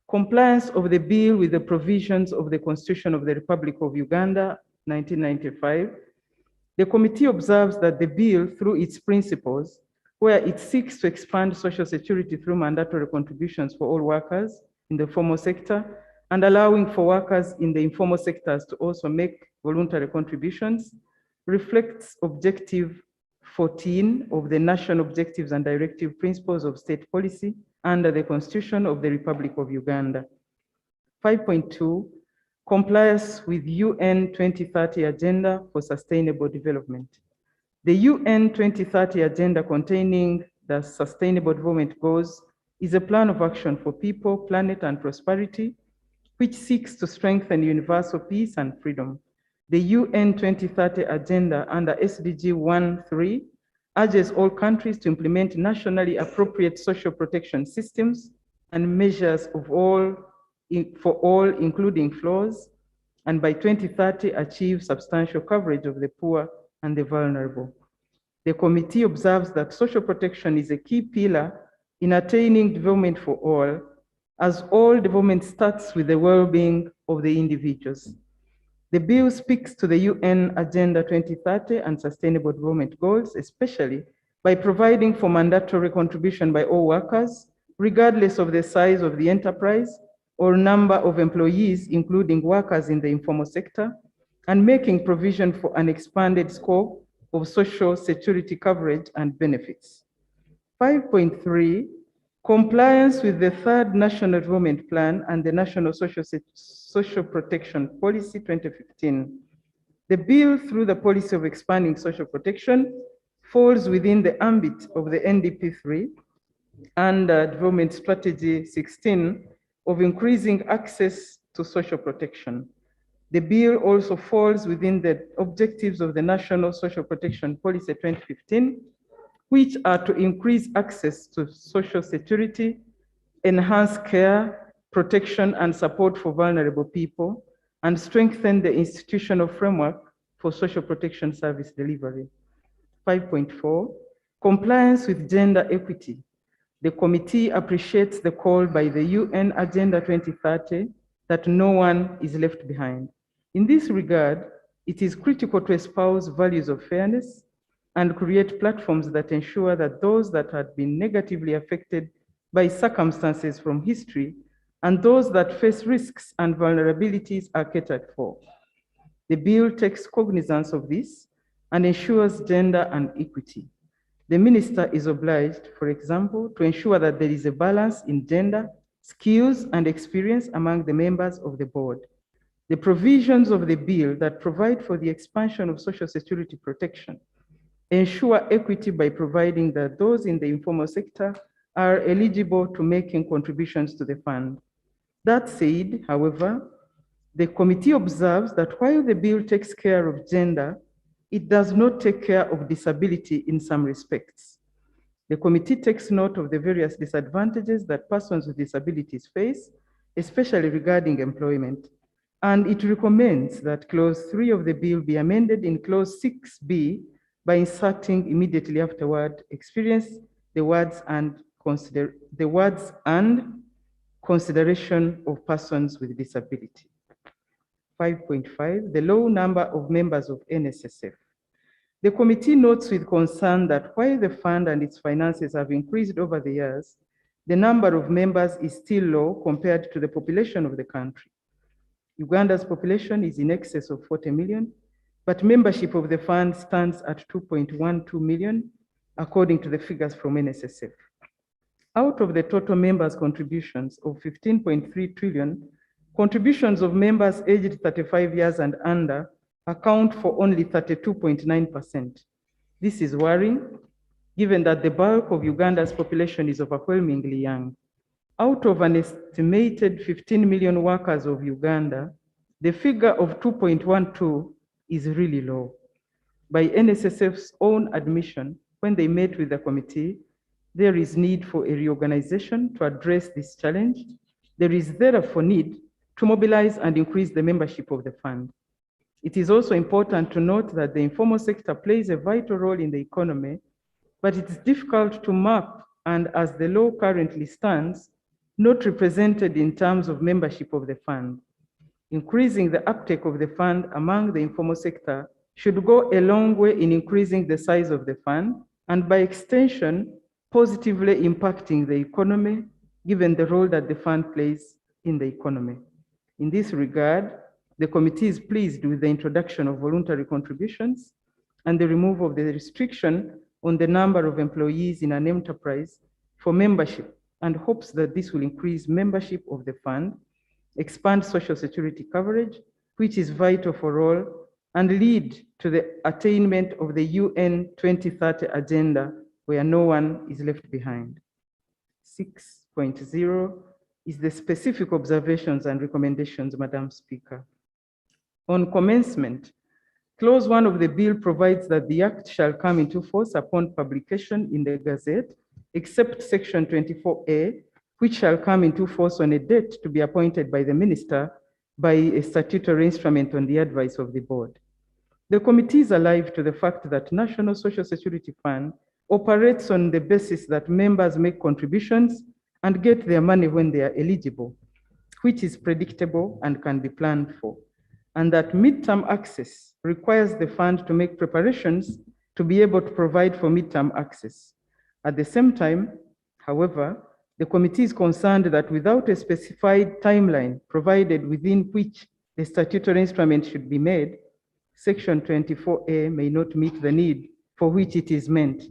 I: compliance of the bill with the provisions of the Constitution of the Republic of Uganda, 1995. The committee observes that the bill, through its principles, where it seeks to expand social security through mandatory contributions for all workers in the formal sector and allowing for workers in the informal sectors to also make voluntary contributions, reflects Objective 14 of the National Objectives and Directive Principles of State Policy under the Constitution of the Republic of Uganda. 5.2, complies with UN 2030 Agenda for Sustainable Development. The UN 2030 Agenda containing the Sustainable Development Goals is a plan of action for people, planet, and prosperity, which seeks to strengthen universal peace and freedom. The UN 2030 Agenda under SDG 1.3 urges all countries to implement nationally appropriate social protection systems and measures for all, including flaws, and by 2030 achieve substantial coverage of the poor and the vulnerable. The committee observes that social protection is a key pillar in attaining development for all, as all development starts with the well-being of the individuals. The bill speaks to the UN Agenda 2030 and Sustainable Development Goals, especially by providing for mandatory contribution by all workers, regardless of the size of the enterprise or number of employees, including workers in the informal sector, and making provision for an expanded scope of social security coverage and benefits. 5.3, compliance with the third National Development Plan and the National Social Protection Policy 2015. The bill, through the policy of expanding social protection, falls within the ambit of the NDP 3 and Development Strategy 16 of increasing access to social protection. The bill also falls within the objectives of the National Social Protection Policy 2015, which are to increase access to social security, enhance care, protection, and support for vulnerable people, and strengthen the institutional framework for social protection service delivery. 5.4, compliance with gender equity. The committee appreciates the call by the UN Agenda 2030 that no one is left behind. In this regard, it is critical to espouse values of fairness and create platforms that ensure that those that had been negatively affected by circumstances from history and those that face risks and vulnerabilities are catered for. The bill takes cognizance of this and ensures gender and equity. The minister is obliged, for example, to ensure that there is a balance in gender, skills, and experience among the members of the board. The provisions of the bill that provide for the expansion of social security protection ensure equity by providing that those in the informal sector are eligible to making contributions to the fund. That said, however, the committee observes that while the bill takes care of gender, it does not take care of disability in some respects. The committee takes note of the various disadvantages that persons with disabilities face, especially regarding employment, and it recommends that Clause 3 of the bill be amended in Clause 6B by inserting immediately afterward experience the words and consideration of persons with disability. 5.5, the low number of members of NSSF. The committee notes with concern that while the fund and its finances have increased over the years, the number of members is still low compared to the population of the country. Uganda's population is in excess of 40 million, but membership of the fund stands at 2.12 million, according to the figures from NSSF. Out of the total members' contributions of 15.3 trillion, contributions of members aged 35 years and under account for only 32.9%. This is worrying, given that the bulk of Uganda's population is overwhelmingly young. Out of an estimated 15 million workers of Uganda, the figure of 2.12 is really low. By NSSF's own admission, when they met with the committee, there is need for a reorganization to address this challenge. There is therefore need to mobilize and increase the membership of the fund. It is also important to note that the informal sector plays a vital role in the economy, but it is difficult to map, and as the law currently stands, not represented in terms of membership of the fund. Increasing the uptake of the fund among the informal sector should go a long way in increasing the size of the fund, and by extension, positively impacting the economy, given the role that the fund plays in the economy. In this regard, the committee is pleased with the introduction of voluntary contributions and the removal of the restriction on the number of employees in an enterprise for membership, and hopes that this will increase membership of the fund, expand social security coverage, which is vital for all, and lead to the attainment of the UN 2030 agenda, where no one is left behind. 6.0 is the specific observations and recommendations, Madam Speaker. On commencement, Clause 1 of the bill provides that the Act shall come into force upon publication in the Gazette, except Section 24A, which shall come into force on a date to be appointed by the Minister by a statutory instrument on the advice of the Board. The committee is alive to the fact that National Social Security Fund operates on the basis that members make contributions and get their money when they are eligible, which is predictable and can be planned for, and that midterm access requires the fund to make preparations to be able to provide for midterm access. At the same time, however, the committee is concerned that without a specified timeline provided within which the statutory instrument should be made, Section 24A may not meet the need for which it is meant,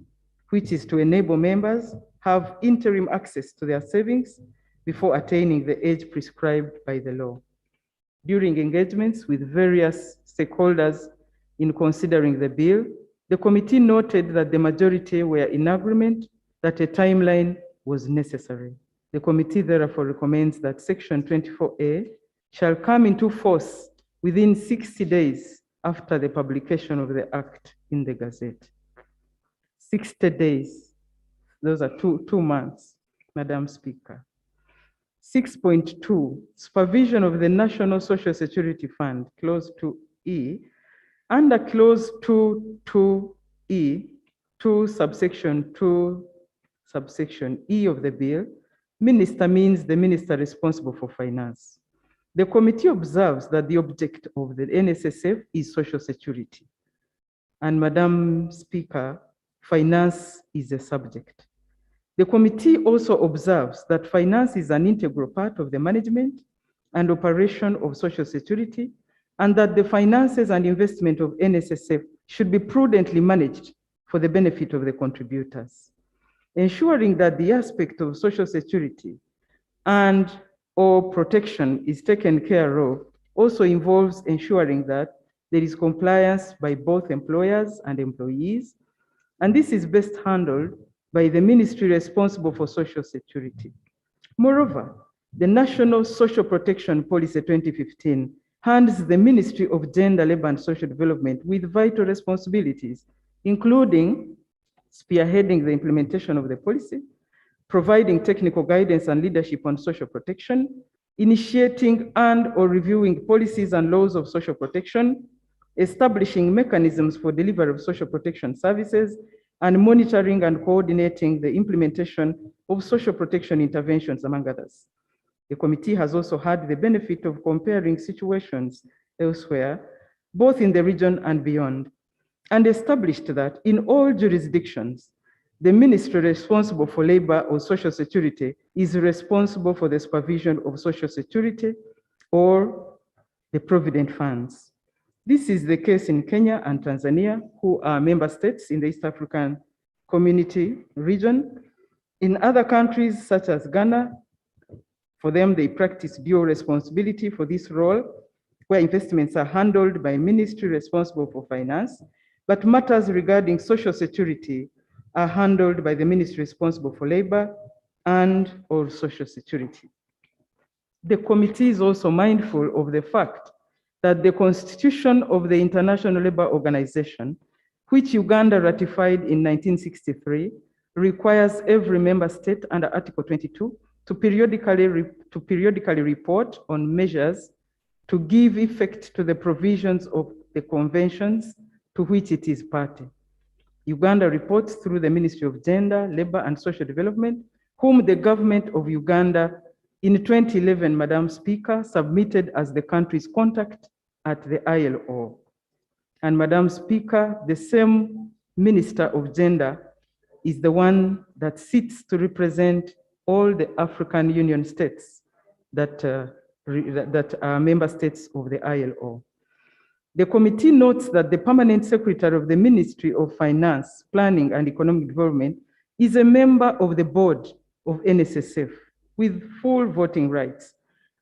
I: which is to enable members have interim access to their savings before attaining the age prescribed by the law. During engagements with various stakeholders in considering the bill, the committee noted that the majority were in agreement that a timeline was necessary. The committee therefore recommends that Section 24A shall come into force within 60 days after the publication of the Act in the Gazette. 60 days, those are two months, Madam Speaker. 6.2, supervision of the National Social Security Fund, Clause 2E. Under Clause 2.2E, 2 subsection E of the bill, Minister means the minister responsible for finance. The committee observes that the object of the NSSF is social security. And Madam Speaker, finance is a subject. The committee also observes that finance is an integral part of the management and operation of social security, and that the finances and investment of NSSF should be prudently managed for the benefit of the contributors. Ensuring that the aspect of social security and or protection is taken care of also involves ensuring that there is compliance by both employers and employees, and this is best handled by the ministry responsible for social security. Moreover, the National Social Protection Policy 2015 hands the Ministry of Gender, Labor and Social Development with vital responsibilities, including spearheading the implementation of the policy, providing technical guidance and leadership on social protection, initiating and or reviewing policies and laws of social protection, establishing mechanisms for delivery of social protection services,
J: and monitoring and coordinating the implementation of social protection interventions, among others. The committee has also had the benefit of comparing situations elsewhere, both in the region and beyond, and established that in all jurisdictions, the ministry responsible for labor or social security is responsible for the supervision of social security or the provident funds. This is the case in Kenya and Tanzania, who are member states in the East African Community region. In other countries, such as Ghana, for them, they practice dual responsibility for this role, where investments are handled by ministry responsible for finance, but matters regarding social security are handled by the ministry responsible for labor and or social security. The committee is also mindful of the fact that the Constitution of the International Labour Organization, which Uganda ratified in 1963, requires every member state under Article 22 to periodically report on measures to give effect to the provisions of the conventions to which it is party. Uganda reports through the Ministry of Gender, Labor and Social Development, whom the government of Uganda in 2011, Madam Speaker, submitted as the country's contact at the ILO. And Madam Speaker, the same Minister of Gender is the one that sits to represent all the African Union states that are member states of the ILO. The committee notes that the permanent secretary of the Ministry of Finance, Planning and Economic Development is a member of the board of NSSF with full voting rights,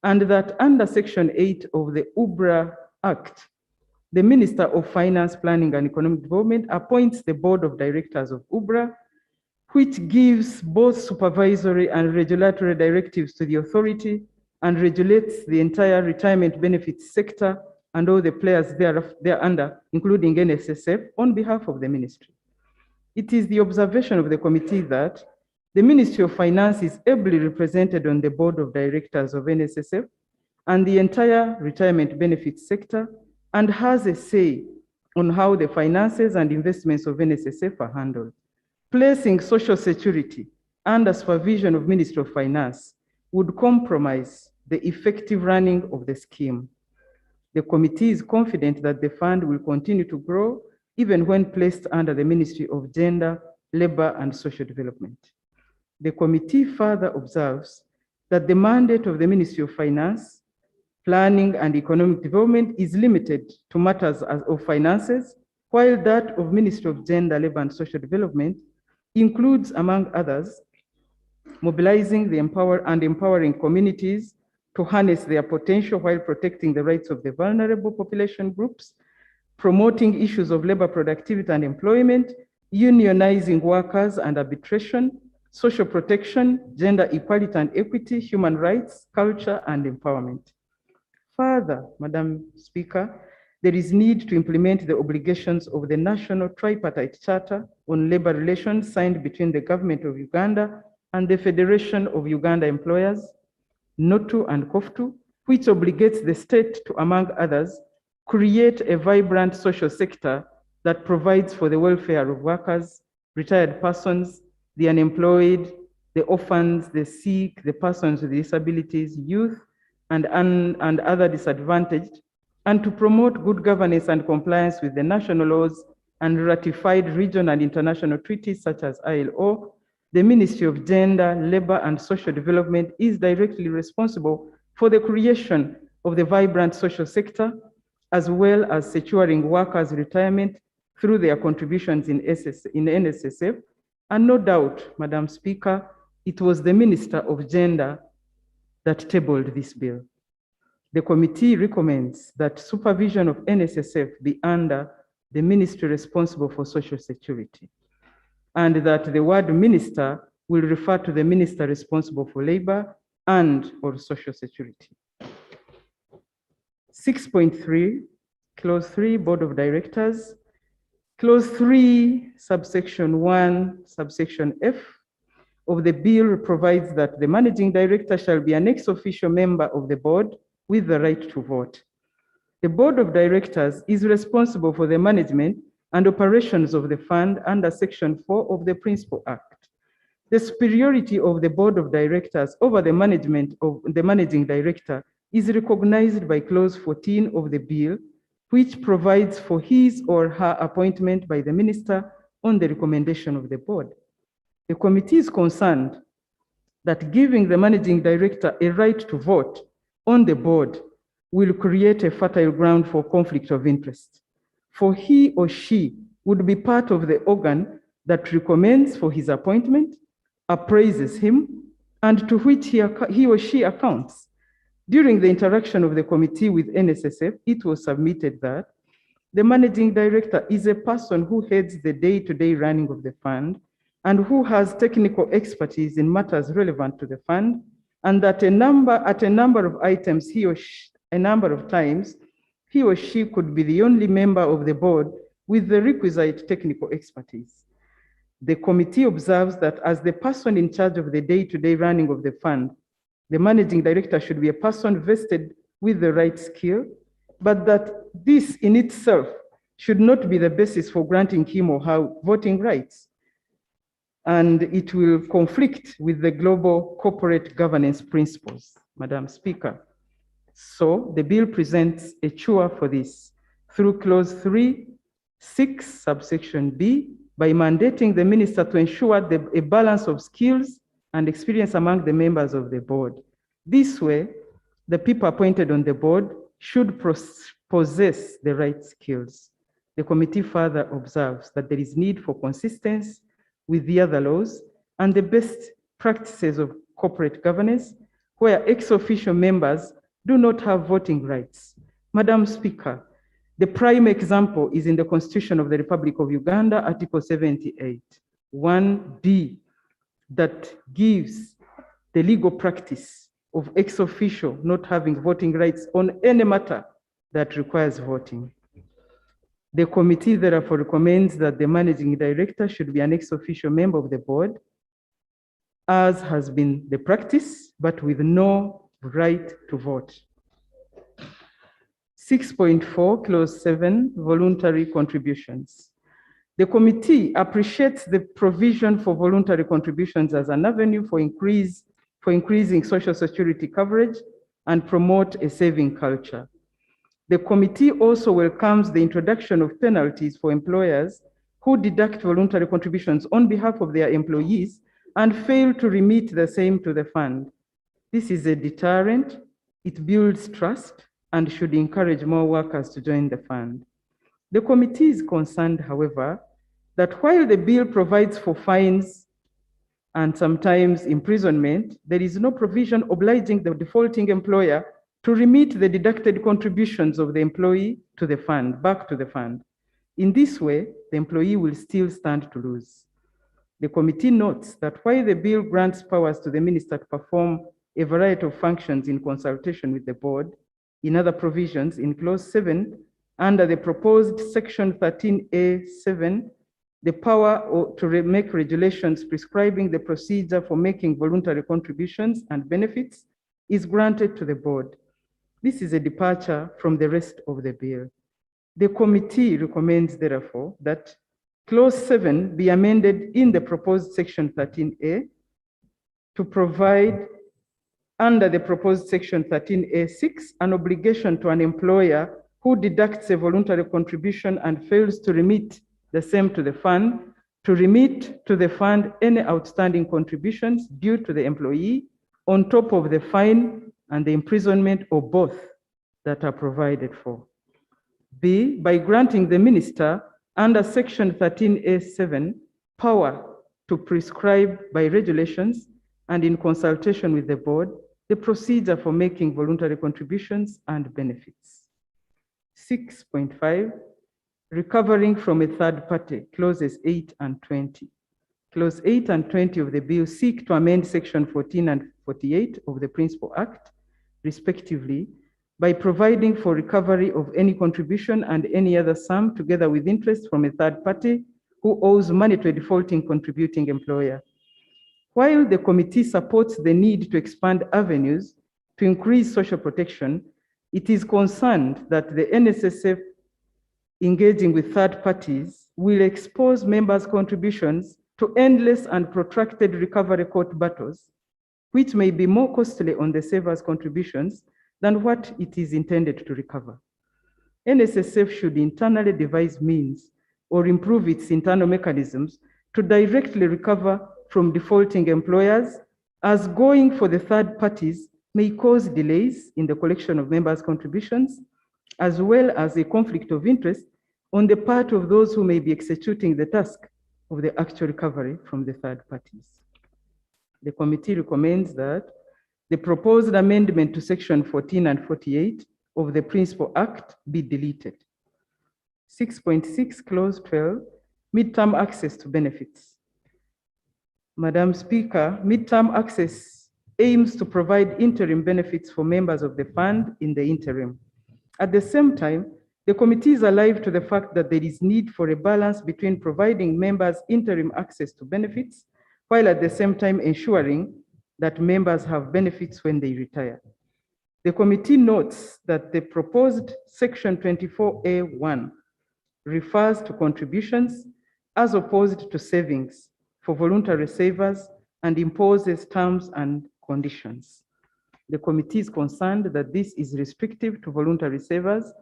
J: and that under Section 8 of the UBRA Act, the Minister of Finance, Planning and Economic Development appoints the board of directors of UBRA, which gives both supervisory and regulatory directives to the authority and regulates the entire retirement benefits sector and all the players thereunder, including NSSF, on behalf of the ministry. It is the observation of the committee that the Ministry of Finance is ably represented on the board of directors of NSSF and the entire retirement benefits sector, and has a say on how the finances and investments of NSSF are handled. Placing social security under supervision of Ministry of Finance would compromise the effective running of the scheme. The committee is confident that the fund will continue to grow even when placed under the Ministry of Gender, Labor and Social Development. The committee further observes that the mandate of the Ministry of Finance, Planning and Economic Development is limited to matters of finances, while that of Ministry of Gender, Labor and Social Development includes, among others, mobilizing the empowering communities to harness their potential while protecting the rights of the vulnerable population groups, promoting issues of labor productivity and employment, unionizing workers and arbitration, social protection, gender equality and equity, human rights, culture, and empowerment. Further, Madam Speaker, there is need to implement the obligations of the National Tripartite Charter on Labor Relations signed between the Government of Uganda and the Federation of Uganda Employers, NOTU and COFTU, which obligates the state to, among others, create a vibrant social sector that provides for the welfare of workers, retired persons, the unemployed, the orphans, the sick, the persons with disabilities, youth, and other disadvantaged, and to promote good governance and compliance with the national laws and ratified regional and international treaties such as ILO. The Ministry of Gender, Labor and Social Development is directly responsible for the creation of the vibrant social sector, as well as securing workers' retirement through their contributions in NSSF. And no doubt, Madam Speaker, it was the Minister of Gender that tabled this bill. The committee recommends that supervision of NSSF be under the ministry responsible for social security, and that the word minister will refer to the minister responsible for labor and or social security. 6.3, clause 3, board of directors. Clause 3, subsection 1, subsection F of the bill provides that the managing director shall be an ex-officio member of the board with the right to vote. The board of directors is responsible for the management and operations of the fund under Section 4 of the Principal Act. The superiority of the Board of Directors over the management of the Managing Director is recognized by Clause 14 of the bill, which provides for his or her appointment by the Minister on the recommendation of the Board. The committee is concerned that giving the Managing Director a right to vote on the Board will create a fertile ground for conflict of interest, for he or she would be part of the organ that recommends for his appointment, appraises him, and to which he or she accounts. During the interaction of the committee with NSSF, it was submitted that the Managing Director is a person who heads the day-to-day running of the fund and who has technical expertise in matters relevant to the fund, and that a number of items a number of times, he or she could be the only member of the board with the requisite technical expertise. The committee observes that as the person in charge of the day-to-day running of the fund, the Managing Director should be a person vested with the right skill, but that this in itself should not be the basis for granting him or her voting rights. And it will conflict with the global corporate governance principles, Madam Speaker. So the bill presents a cure for this through Clause 3(6) subsection B, by mandating the minister to ensure a balance of skills and experience among the members of the board. This way, the people appointed on the board should possess the right skills. The committee further observes that there is need for consistency with the other laws and the best practices of corporate governance, where ex-officio members do not have voting rights. Madam Speaker, the prime example is in the Constitution of the Republic of Uganda, Article 78, 1D, that gives the legal practice of ex-officio not having voting rights on any matter that requires voting. The committee therefore recommends that the Managing Director should be an ex-officio member of the board, as has been the practice, but with no right to vote. 6.4, Clause 7, voluntary contributions. The committee appreciates the provision for voluntary contributions as an avenue for increasing social security coverage and promote a saving culture. The committee also welcomes the introduction of penalties for employers who deduct voluntary contributions on behalf of their employees and fail to remit the same to the fund. This is a deterrent, it builds trust, and should encourage more workers to join the fund. The committee is concerned, however, that while the bill provides for fines and sometimes imprisonment, there is no provision obliging the defaulting employer to remit the deducted contributions of the employee to the fund, back to the fund. In this way, the employee will still stand to lose. The committee notes that while the bill grants powers to the minister to perform a variety of functions in consultation with the board, in other provisions in Clause 7, under the proposed Section 13A(7), the power to make regulations prescribing the procedure for making voluntary contributions and benefits is granted to the board. This is a departure from the rest of the bill. The committee recommends, therefore, that Clause 7 be amended in the proposed Section 13A to provide, under the proposed Section 13A(6), an obligation to an employer who deducts a voluntary contribution and fails to remit the same to the fund, to remit to the fund any outstanding contributions due to the employee on top of the fine and the imprisonment, or both, that are provided for. B, by granting the minister under Section 13A(7) power to prescribe by regulations and in consultation with the board the procedure for making voluntary contributions and benefits. 6.5, recovering from a third party, clauses 8 and 20. Clause 8 and 20 of the bill seek to amend Section 14 and 48 of the Principal Act, respectively, by providing for recovery of any contribution and any other sum together with interest from a third party who owes money to a defaulting contributing employer. While the committee supports the need to expand avenues to increase social protection, it is concerned that the NSSF engaging with third parties will expose members' contributions to endless and protracted recovery court battles, which may be more costly on the saver's contributions than what it is intended to recover. NSSF should internally devise means or improve its internal mechanisms to directly recover from defaulting employers, as going for the third parties may cause delays in the collection of members' contributions, as well as a conflict of interest on the part of those who may be executing the task of the actual recovery from the third parties. The committee recommends that the proposed amendment to section 14 and 48 of the Principal Act be deleted. 6.6 clause 12, midterm access to benefits. Madam Speaker, midterm access aims to provide interim benefits for members of the fund in the interim. At the same time, the committee is alive to the fact that there is need for a balance between providing members interim access to benefits, while at the same time ensuring that members have benefits when they retire. The committee notes that the proposed section 24A1 refers to contributions as opposed to savings for voluntary savers and imposes terms and conditions. The committee is concerned that this is restrictive to voluntary savers,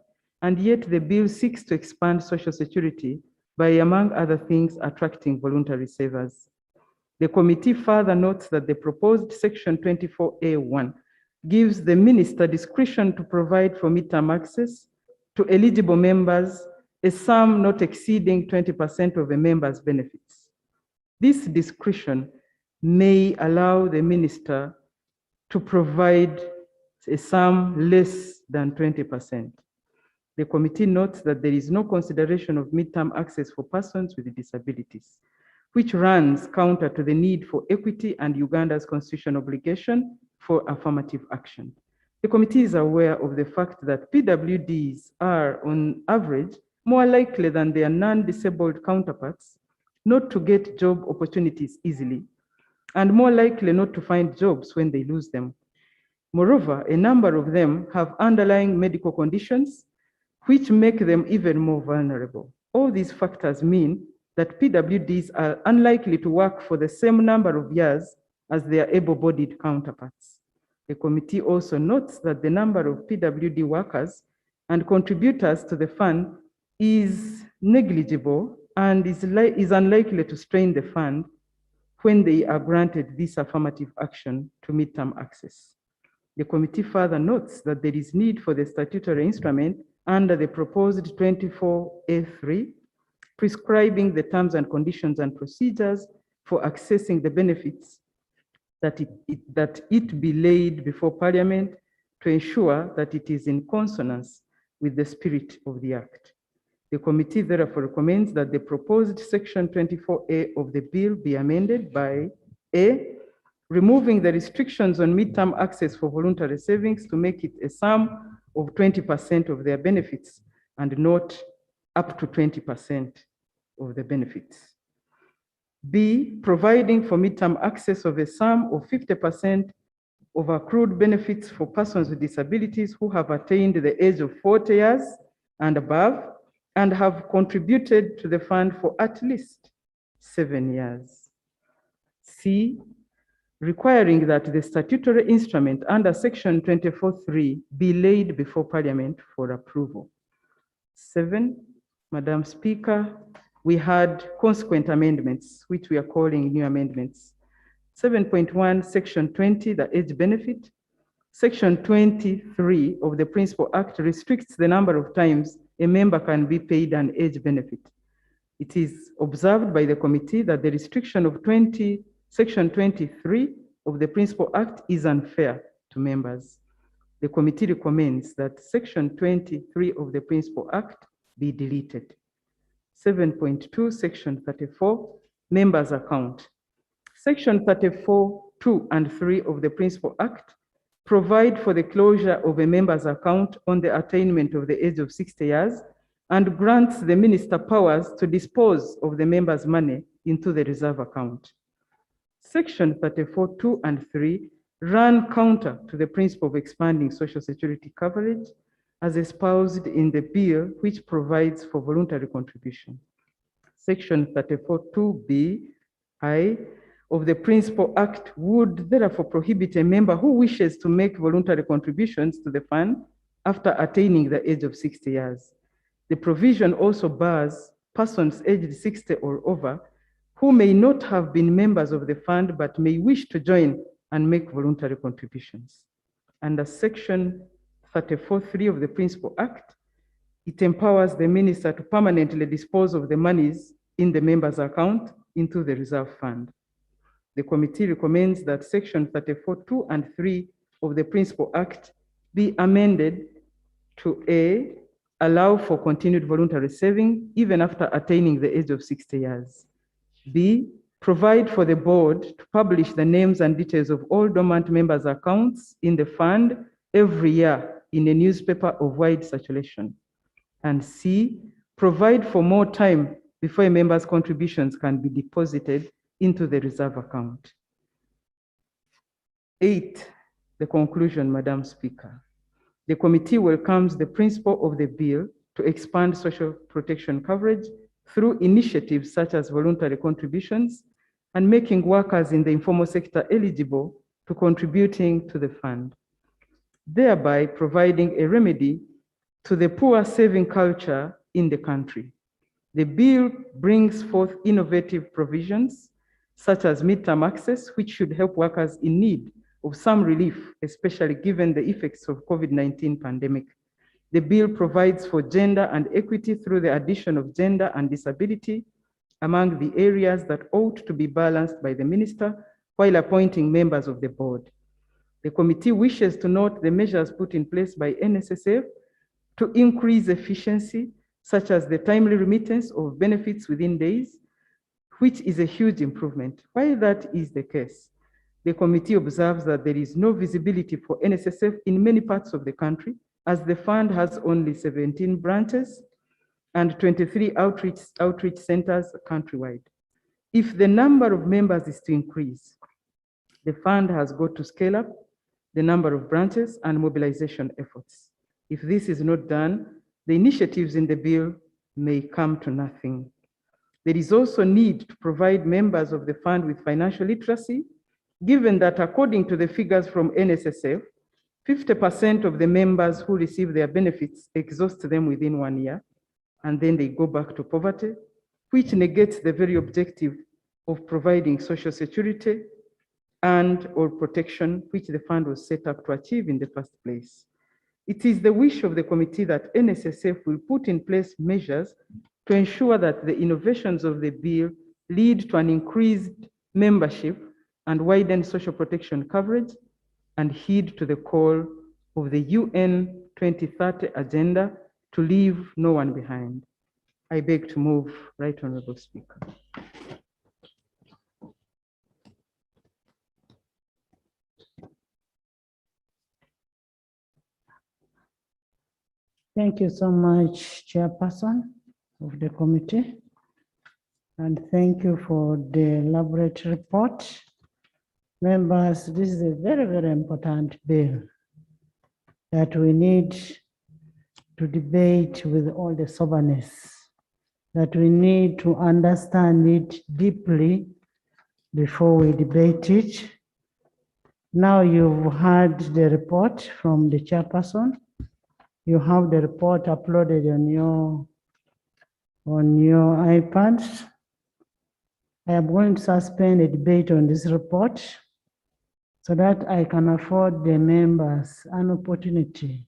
J: and yet the bill seeks to expand Social Security by, among other things, attracting voluntary savers. The committee further notes that the proposed section 24A1 gives the minister discretion to provide for midterm access to eligible members a sum not exceeding 20% of a member's benefits. This discretion may allow the minister to provide a sum less than 20%. The committee notes that there is no consideration of midterm access for persons with disabilities, which runs counter to the need for equity and Uganda's constitutional obligation for affirmative action. The committee is aware of the fact that PWDs are, on average, more likely than their non-disabled counterparts not to get job opportunities easily, and more likely not to find jobs when they lose them. Moreover, a number of them have underlying medical conditions which make them even more vulnerable. All these factors mean that PWDs are unlikely to work for the same number of years as their able-bodied counterparts. The committee also notes that the number of PWD workers and contributors to the fund is negligible and is unlikely to strain the fund when they are granted this affirmative action to midterm access. The committee further notes that there is need for the statutory instrument under the proposed 24A3, prescribing the terms and conditions and procedures for accessing the benefits, that it be laid before Parliament to ensure that it is in consonance with the spirit of the Act. The committee therefore recommends that the proposed section 24A of the bill be amended by A, removing the restrictions on midterm access for voluntary savings to make it a sum of 20% of their benefits and not up to 20% of the benefits. B, providing for midterm access of a sum of 50% of accrued benefits for persons with disabilities who have attained the age of 40 years and above and have contributed to the fund for at least 7 years. C, requiring that the statutory instrument under section 24.3 be laid before Parliament for approval. 7, Madam Speaker, we had consequent amendments, which we are calling new amendments. 7.1, section 20, the age benefit. Section 23 of the Principal Act restricts the number of times a member can be paid an age benefit. It is observed by the committee that the restriction of section 23 of the Principal Act is unfair to members. The committee recommends that section 23 of the Principal Act be deleted. 7.2, section 34, members' account. Section 34, 2 and 3 of the Principal Act provide for the closure of a member's account on the attainment of the age of 60 years and grants the minister powers to dispose of the member's money into the reserve account. Section 34, 2 and 3 run counter to the principle of expanding Social Security coverage as espoused in the bill which provides for voluntary contribution. Section 34(2)(b)(i) of the Principal Act would therefore prohibit a member who wishes to make voluntary contributions to the fund after attaining the age of 60 years. The provision also bars persons aged 60 or over who may not have been members of the fund but may wish to join and make voluntary contributions. Under Section 34(3) of the Principal Act, it empowers the minister to permanently dispose of the monies in the member's account into the reserve fund. The committee recommends that Section 34(2) and 3 of the Principal Act be amended to A, allow for continued voluntary saving even after attaining the age of 60 years. B, provide for the board to publish the names and details of all dormant members' accounts in the fund every year in a newspaper of wide circulation. And C, provide for more time before a member's contributions can be deposited into the reserve account. 8, the conclusion, Madam Speaker. The committee welcomes the principle of the bill to expand social protection coverage through initiatives such as voluntary contributions and making workers in the informal sector eligible to contributing to the fund, thereby providing a remedy to the poor saving culture in the country. The bill brings forth innovative provisions such as midterm access, which should help workers in need of some relief, especially given the effects of COVID-19 pandemic. The bill provides for gender and equity through the addition of gender and disability among the areas that ought to be balanced by the minister while appointing members of the board. The committee wishes to note the measures put in place by NSSF to increase efficiency, such as the timely remittance of benefits within days, which is a huge improvement. While that is the case, the committee observes that there is no visibility for NSSF in many parts of the country, as the fund has only 17 branches and 23 outreach centers countrywide. If the number of members is to increase, the fund has got to scale up the number of branches and mobilization efforts. If this is not done, the initiatives in the bill may come to nothing. There is also need to provide members of the fund with financial literacy, given that according to the figures from NSSF, 50% of the members who receive their benefits exhaust them within 1 year, and then they go back to poverty, which negates the very objective of providing social security and/or protection, which the fund was set up to achieve in the first place. It is the wish of the committee that NSSF will put in place measures to ensure that the innovations of the bill lead to an increased membership and widen social protection coverage and heed to the call of the UN 2030 agenda to leave no one behind. I beg to move, Right Honorable Speaker.
G: Thank you so much, Chairperson of the committee. And thank you for the elaborate report. Members, this is a very, very important bill that we need to debate with all the soberness, that we need to understand it deeply before we debate it. Now you've heard the report from the chairperson. You have the report uploaded on your iPads. I am going to suspend a debate on this report so that I can afford the members an opportunity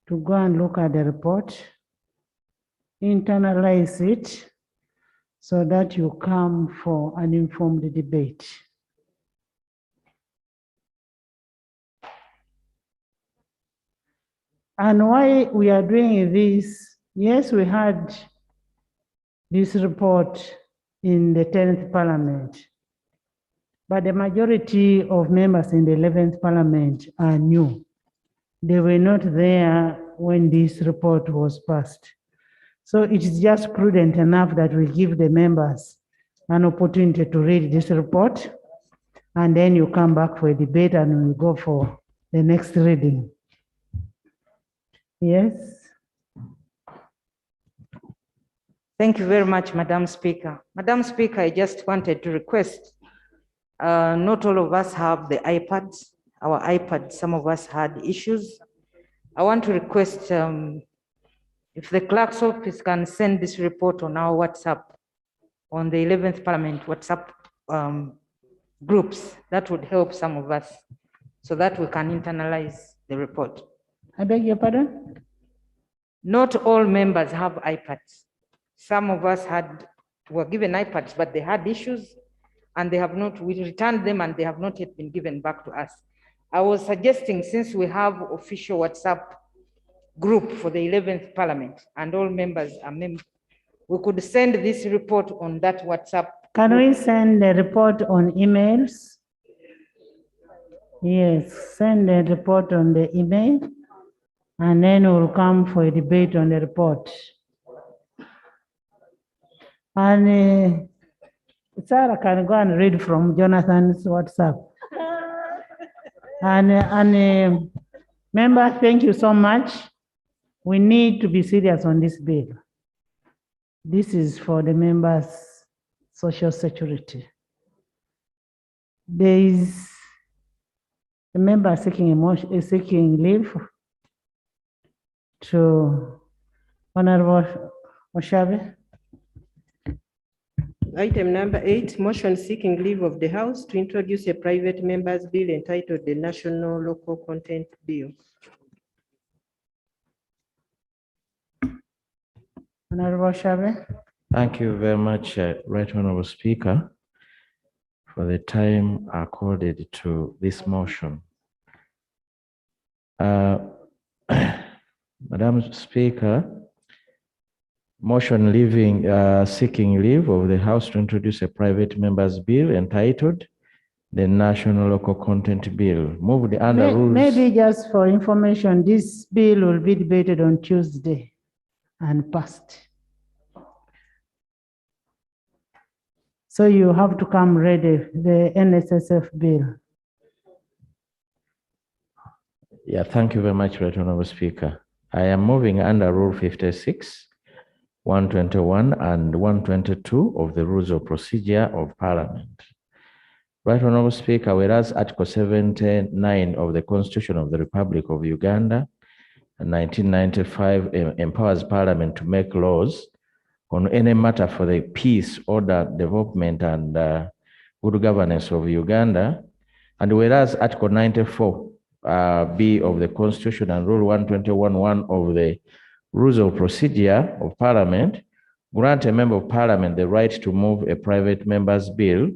G: to go and look at the report, internalize it, so that you come for an informed debate. And why we are doing this, yes, we had this report in the 10th Parliament, but the majority of members in the 11th Parliament are new. They were not there when this report was passed. So it is just prudent enough that we give the members an opportunity to read this report, and then you come back for a debate and we go for the next reading. Yes.
I: Thank you very much, Madam Speaker. Madam Speaker, I just wanted to request, not all of us have the iPads. Our iPads, some of us had issues. I want to request if the clerk's office can send this report on our WhatsApp, on the 11th Parliament WhatsApp groups, that would help some of us so that we can internalize the report.
G: I beg your pardon?
I: Not all members have iPads. Some of us were given iPads, but they had issues and we returned them and they have not yet been given back to us. I was suggesting, since we have official WhatsApp group for the 11th Parliament and all members are members, we could send this report on that WhatsApp.
G: Can we send the report on emails? Yes, send the report on the email and then we'll come for a debate on the report. And Sarah can go and read from Jonathan's WhatsApp. And member, thank you so much. We need to be serious on this bill. This is for the members' social security. There is a member seeking leave to Honorable Oshabe.
E: Item number 8, motion seeking leave of the House to introduce a private members bill entitled the National Local Content Bill.
G: Honorable Oshabe.
S: Thank you very much, Right Honorable Speaker, for the time accorded to this motion. Madam Speaker, motion seeking leave of the House to introduce a private members bill entitled the National Local Content Bill. Moved under rules.
G: Maybe just for information, this bill will be debated on Tuesday and passed. So you have to come ready, the NSSF bill.
S: Yeah, thank you very much, Right Honorable Speaker. I am moving under Rule 56, 121 and 122 of the Rules of Procedure of Parliament. Right Honorable Speaker, whereas Article 79 of the Constitution of the Republic of Uganda, 1995, empowers Parliament to make laws on any matter for the peace, order, development, and good governance of Uganda. And whereas Article 94 B of the Constitution and Rule 121.1 of the Rules of Procedure of Parliament grant a member of Parliament the right to move a private member's bill,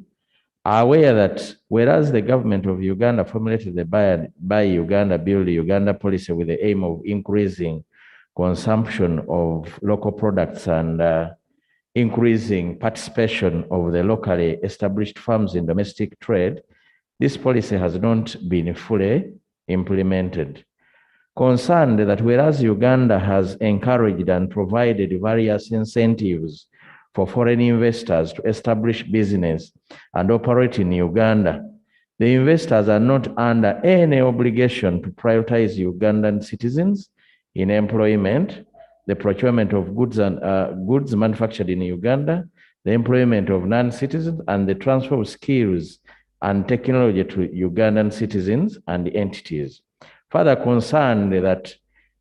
S: are aware that whereas the government of Uganda formulated the Buy Uganda, Build Uganda policy with the aim of increasing consumption of local products and increasing participation of the locally established firms in domestic trade, this policy has not been fully implemented. Concerned that whereas Uganda has encouraged and provided various incentives for foreign investors to establish business and operate in Uganda, the investors are not under any obligation to prioritize Ugandan citizens in employment, the procurement of goods and goods manufactured in Uganda, the employment of non-citizens, and the transfer of skills and technology to Ugandan citizens and entities. Further concerned that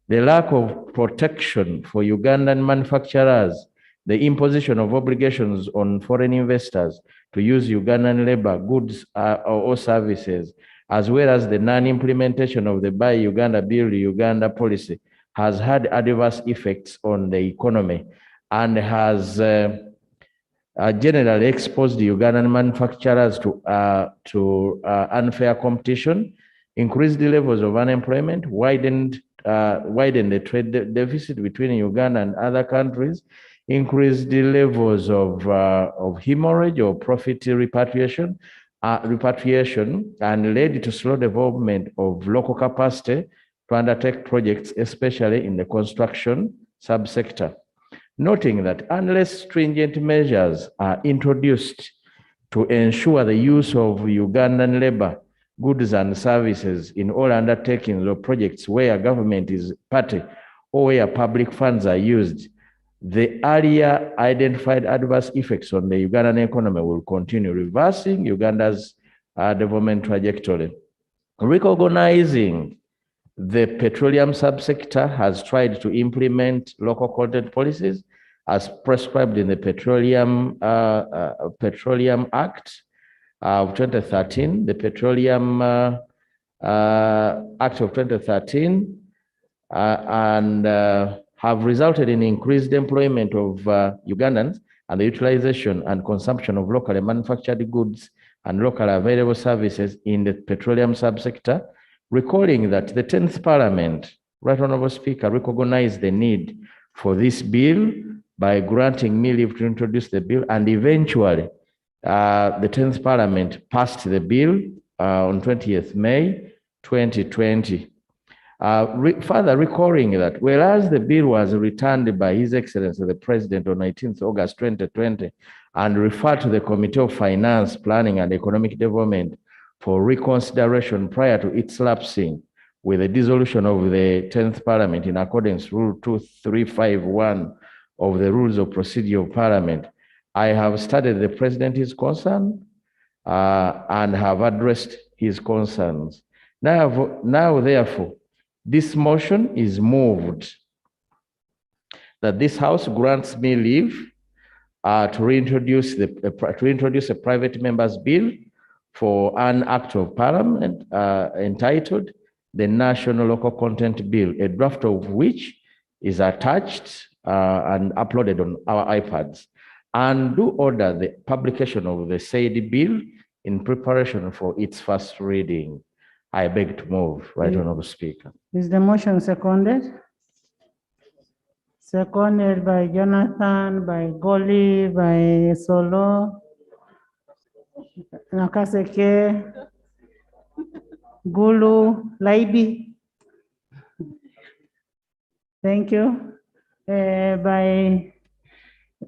S: the lack of protection for Ugandan manufacturers, the imposition of obligations on foreign investors to use Ugandan labor, goods or services, as well as the non-implementation of the Buy Uganda, Build Uganda policy has had adverse effects on the economy and has generally exposed the Ugandan manufacturers to unfair competition, increased the levels of unemployment, widened the trade deficit between Uganda and other countries, increased the levels of hemorrhage or profit repatriation, and led to slow development of local capacity to undertake projects, especially in the construction subsector. Noting that unless stringent measures are introduced to ensure the use of Ugandan labor, goods and services in all undertakings or projects where government is party or where public funds are used, the earlier identified adverse effects on the Ugandan economy will continue, reversing Uganda's development trajectory. Recognizing the petroleum subsector has tried to implement local content policies as prescribed in the Petroleum Act of 2013, the Petroleum Act of 2013, and have resulted in increased employment of Ugandans and the utilization and consumption of locally manufactured goods and locally available services in the petroleum subsector, recalling that the 10th Parliament, Right Honorable Speaker, recognized the need for this bill by granting me leave to introduce the bill, and eventually the 10th Parliament passed the bill on 20th May 2020. Further recalling that whereas the bill was returned by His Excellency the President on 19th August 2020 and referred to the Committee of Finance, Planning and Economic Development for reconsideration prior to its lapsing with the dissolution of the 10th Parliament in accordance with Rule 2351 of the Rules of Procedure of Parliament, I have stated the President his concern and have addressed his concerns. Now, therefore, this motion is moved that this House grants me leave to reintroduce a private member's bill for an Act of Parliament entitled the National Local Content Bill, a draft of which is attached and uploaded on our iPads, and do order the publication of the said bill in preparation for its first reading. I beg to move, Right Honorable Speaker.
G: Is the motion seconded? Seconded by Jonathan, by Goli, by Solo, Nakaseke, Gulu, Laibi. Thank you. By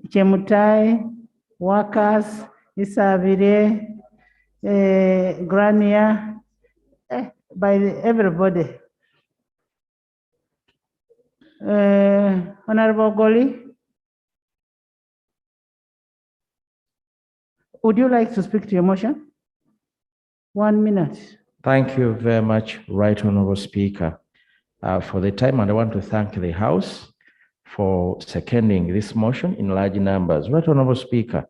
G: Chemutai, Workers, Isavire, Grania, by everybody. Honorable Goli, would you like to speak to your motion? 1 minute.
S: Thank you very much, Right Honorable Speaker, for the time, and I want to thank the House for seconding this motion in large numbers. Right Honorable Speaker,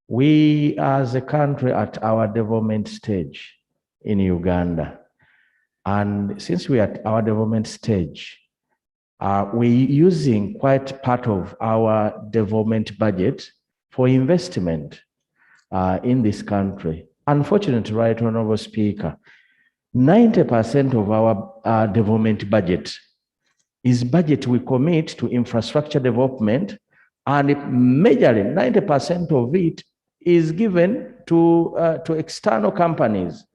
S: we as a country at our development stage in Uganda, and since we are at our development stage, we're using quite part of our development budget for investment in this country. Unfortunately, Right Honorable Speaker, 90% of our development budget is budget we commit to infrastructure development, and majorly 90% of it is given to external companies,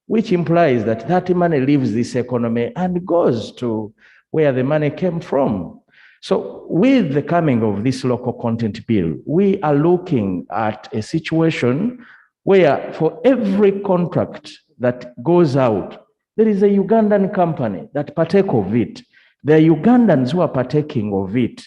S: which implies that that money leaves this economy and goes to where the money came from. So with the coming of this local content bill, we are looking at a situation where for every contract that goes out, there is a Ugandan company that partake of it. There are Ugandans who are partaking of it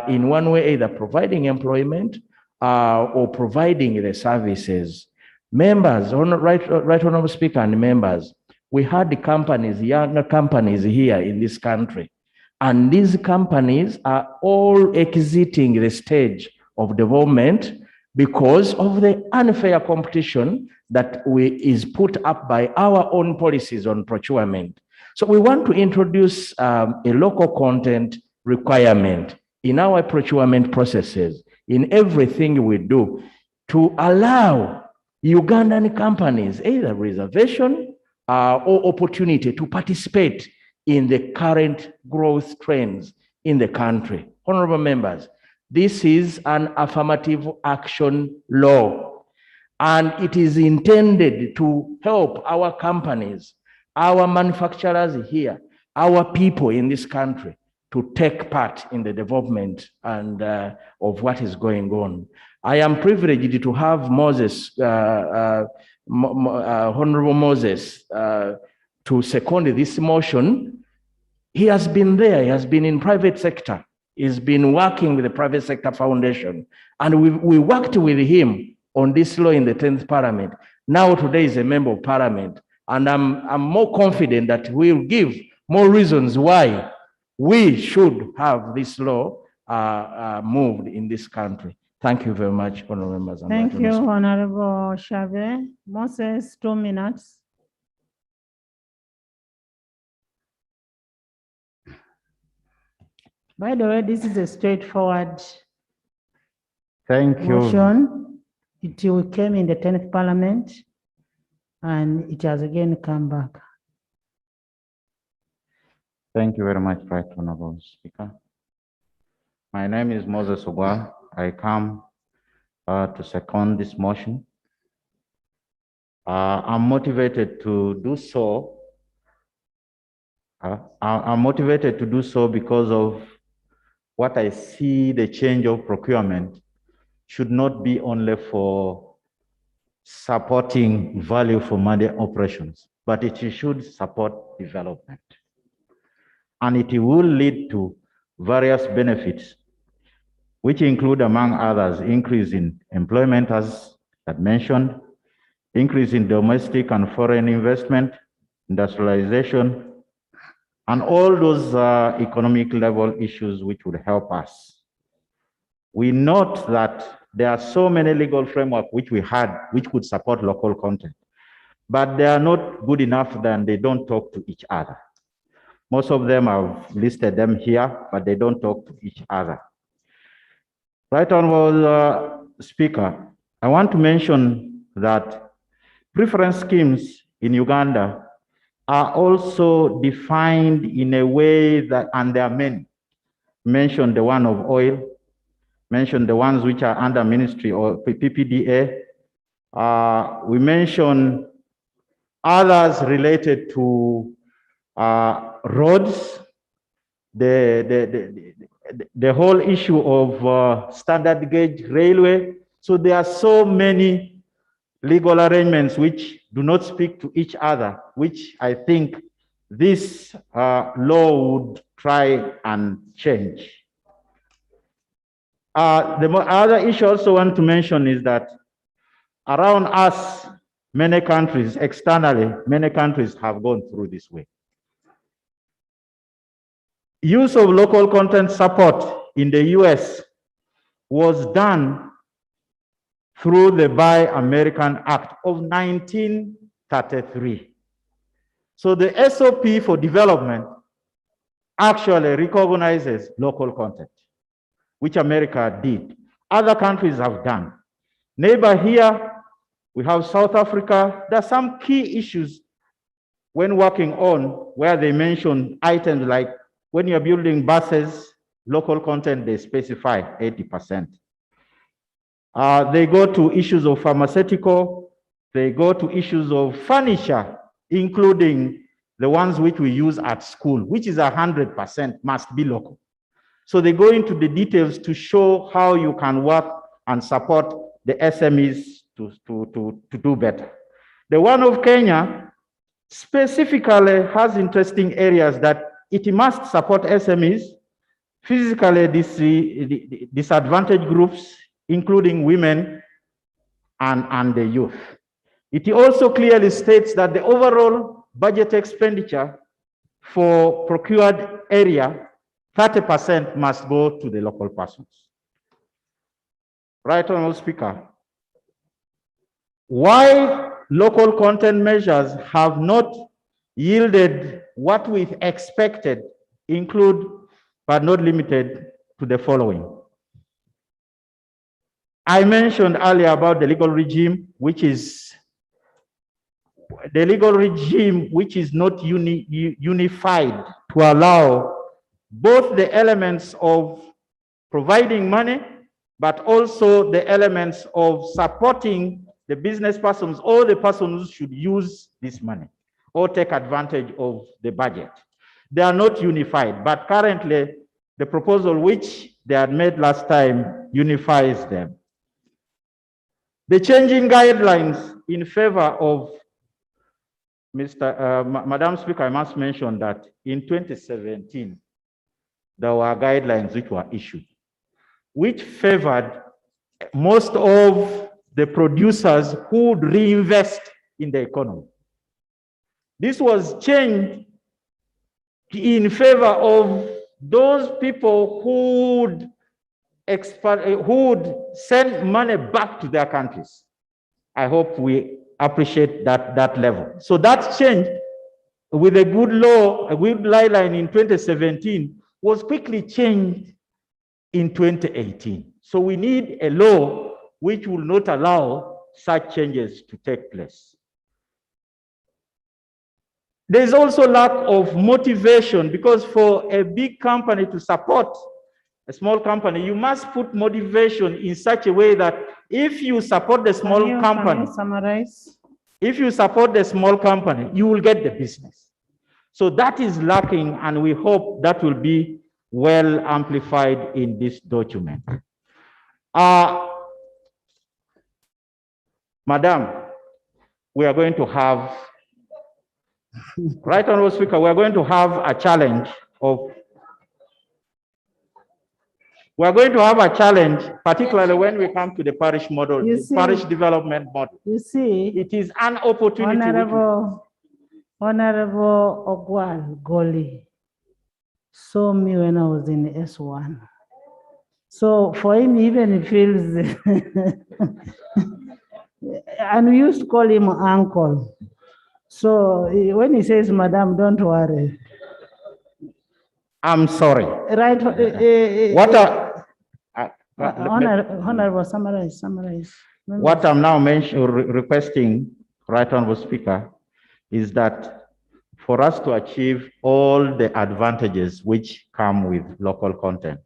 S: in one way, either providing employment or providing the services. Members, Right Honorable Speaker and members, we had the companies, younger companies here in this country, and these companies are all exiting the stage of development because of the unfair competition that is put up by our own policies on procurement. So we want to introduce a local content requirement in our procurement processes, in everything we do, to allow Ugandan companies either reservation or opportunity to participate in the current growth trends in the country. Honorable members, this is an affirmative action law, and it is intended to help our companies, our manufacturers here, our people in this country to take part in the development and of what is going on. I am privileged to have Moses, Honorable Moses, to second this motion
F: He has been there, he has been in private sector, he's been working with the private sector foundation, and we worked with him on this law in the 10th Parliament. Now today is a member of Parliament, and I'm more confident that we'll give more reasons why we should have this law moved in this country. Thank you very much, honorable members. and
G: Thank
F: right
G: you,
F: honours.
G: Honorable Shave. Moses, 2 minutes. By the way, this is a straightforward
L: Thank you.
G: motion. It came in the 10th Parliament and it has again come back.
L: Thank you very much, Right Honorable Speaker. My name is Moses Ogwa. I come to second this motion. I'm motivated to do so. I'm motivated to do so because of what I see the change of procurement should not be only for supporting value for money operations, but it should support development. And it will lead to various benefits, which include, among others, increase in employment, as I mentioned, increase in domestic and foreign investment, industrialization, and all those economic level issues which would help us. We note that there are so many legal frameworks which we had, which could support local content, but they are not good enough, then they don't talk to each other. Most of them have listed them here, but they don't talk to each other. Right Honorable Speaker, I want to mention that preference schemes in Uganda are also defined in a way that, and there are many. Mention the one of oil, mention the ones which are under ministry or PPDA. We mention others related to roads, the whole issue of standard gauge railway. So there are so many legal arrangements which do not speak to each other, which I think this law would try and change. The other issue I also want to mention is that around us, many countries, externally, many countries have gone through this way. Use of local content support in the US was done through the Buy American Act of 1933. So the SOP for development actually recognizes local content, which America did. Other countries have done. Neighbor here, we have South Africa. There are some key issues when working on where they mention items like when you're building buses, local content, they specify 80%. They go to issues of pharmaceutical, they go to issues of furniture, including the ones which we use at school, which is 100% must be local. So they go into the details to show how you can work and support the SMEs to do better. The one of Kenya specifically has interesting areas that it must support SMEs, physically disadvantaged groups, including women and the youth. It also clearly states that the overall budget expenditure for procured area, 30% must go to the local persons. Right Honorable Speaker, why local content measures have not yielded what we expected include, but not limited to the following. I mentioned earlier about the legal regime, which is not unified to allow both the elements of providing money, but also the elements of supporting the business persons or the persons who should use this money or take advantage of the budget. They are not unified, but currently the proposal which they had made last time unifies them. The changing guidelines in favor of Madam Speaker, I must mention that in 2017, there were guidelines which were issued, which favored most of the producers who would reinvest in the economy. This was changed in favor of those people who would send money back to their countries. I hope we appreciate that level. So that change with a good law, a good guideline in 2017 was quickly changed in 2018. So we need a law which will not allow such changes to take place. There's also lack of motivation, because for a big company to support a small company, you must put motivation in such a way that if you support the small company,
G: Can you summarize?
L: if you support the small company, you will get the business. So that is lacking, and we hope that will be well amplified in this document. Madam, we are going to have, Right Honorable Speaker, we are going to have a challenge of, particularly when we come to the parish model, parish development model.
G: You see,
L: it is an opportunity.
G: Honorable Ogwal Goli saw me when I was in S1. So for him, even he feels, and we used to call him uncle. So when he says, Madam, don't worry.
L: I'm sorry.
G: Right. Honorable, summarize.
L: What I'm now requesting, Right Honorable Speaker, is that for us to achieve all the advantages which come with local content,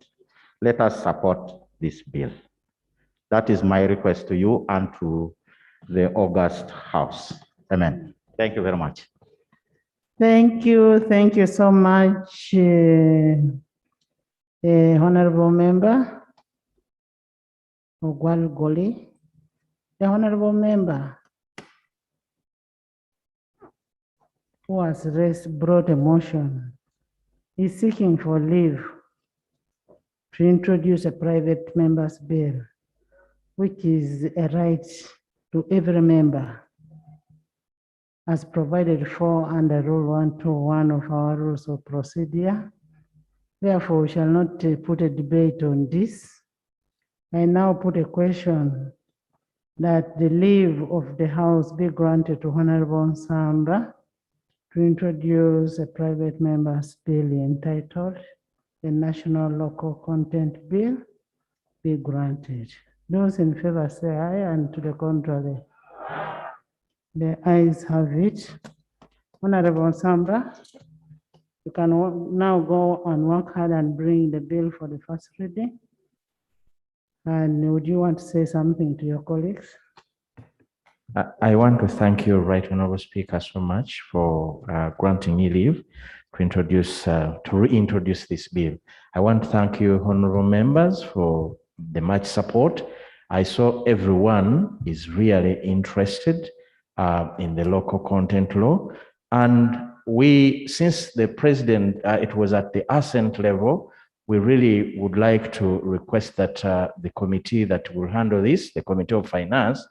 L: let us support this bill. That is my request to you and to the August House. Amen. Thank you very much.
G: Thank you so much, Honorable Member Ogwal Goli. The Honorable Member who has brought a motion is seeking for leave to introduce a private member's bill, which is a right to every member, as provided for under Rule 121 of our Rules of Procedure. Therefore, we shall not put a debate on this. I now put a question that the leave of the House be granted to Honorable Samba to introduce a private member's bill entitled the National Local Content Bill be granted. Those in favor say aye, and to the contrary. The ayes have it. Honorable Samba, you can now go and work hard and bring the bill for the first reading. And would you want to say something to your colleagues?
S: I want to thank you, Right Honorable Speaker, so much for granting me leave to reintroduce this bill. I want to thank you, honorable members, for the much support. I saw everyone is really interested in the local content law. And we, since the president, it was at the assent level, we really would like to request that the committee that will handle this, the Committee of Finance,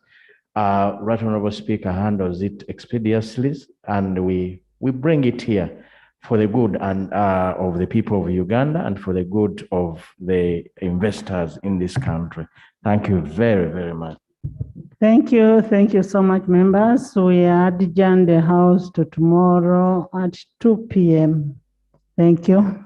S: Right Honorable Speaker handles it expeditiously, and we bring it here for the good and of the people of Uganda and for the good of the investors in this country. Thank you very, very much.
G: Thank you so much, members. We adjourn the House to tomorrow at 2 p.m. Thank you.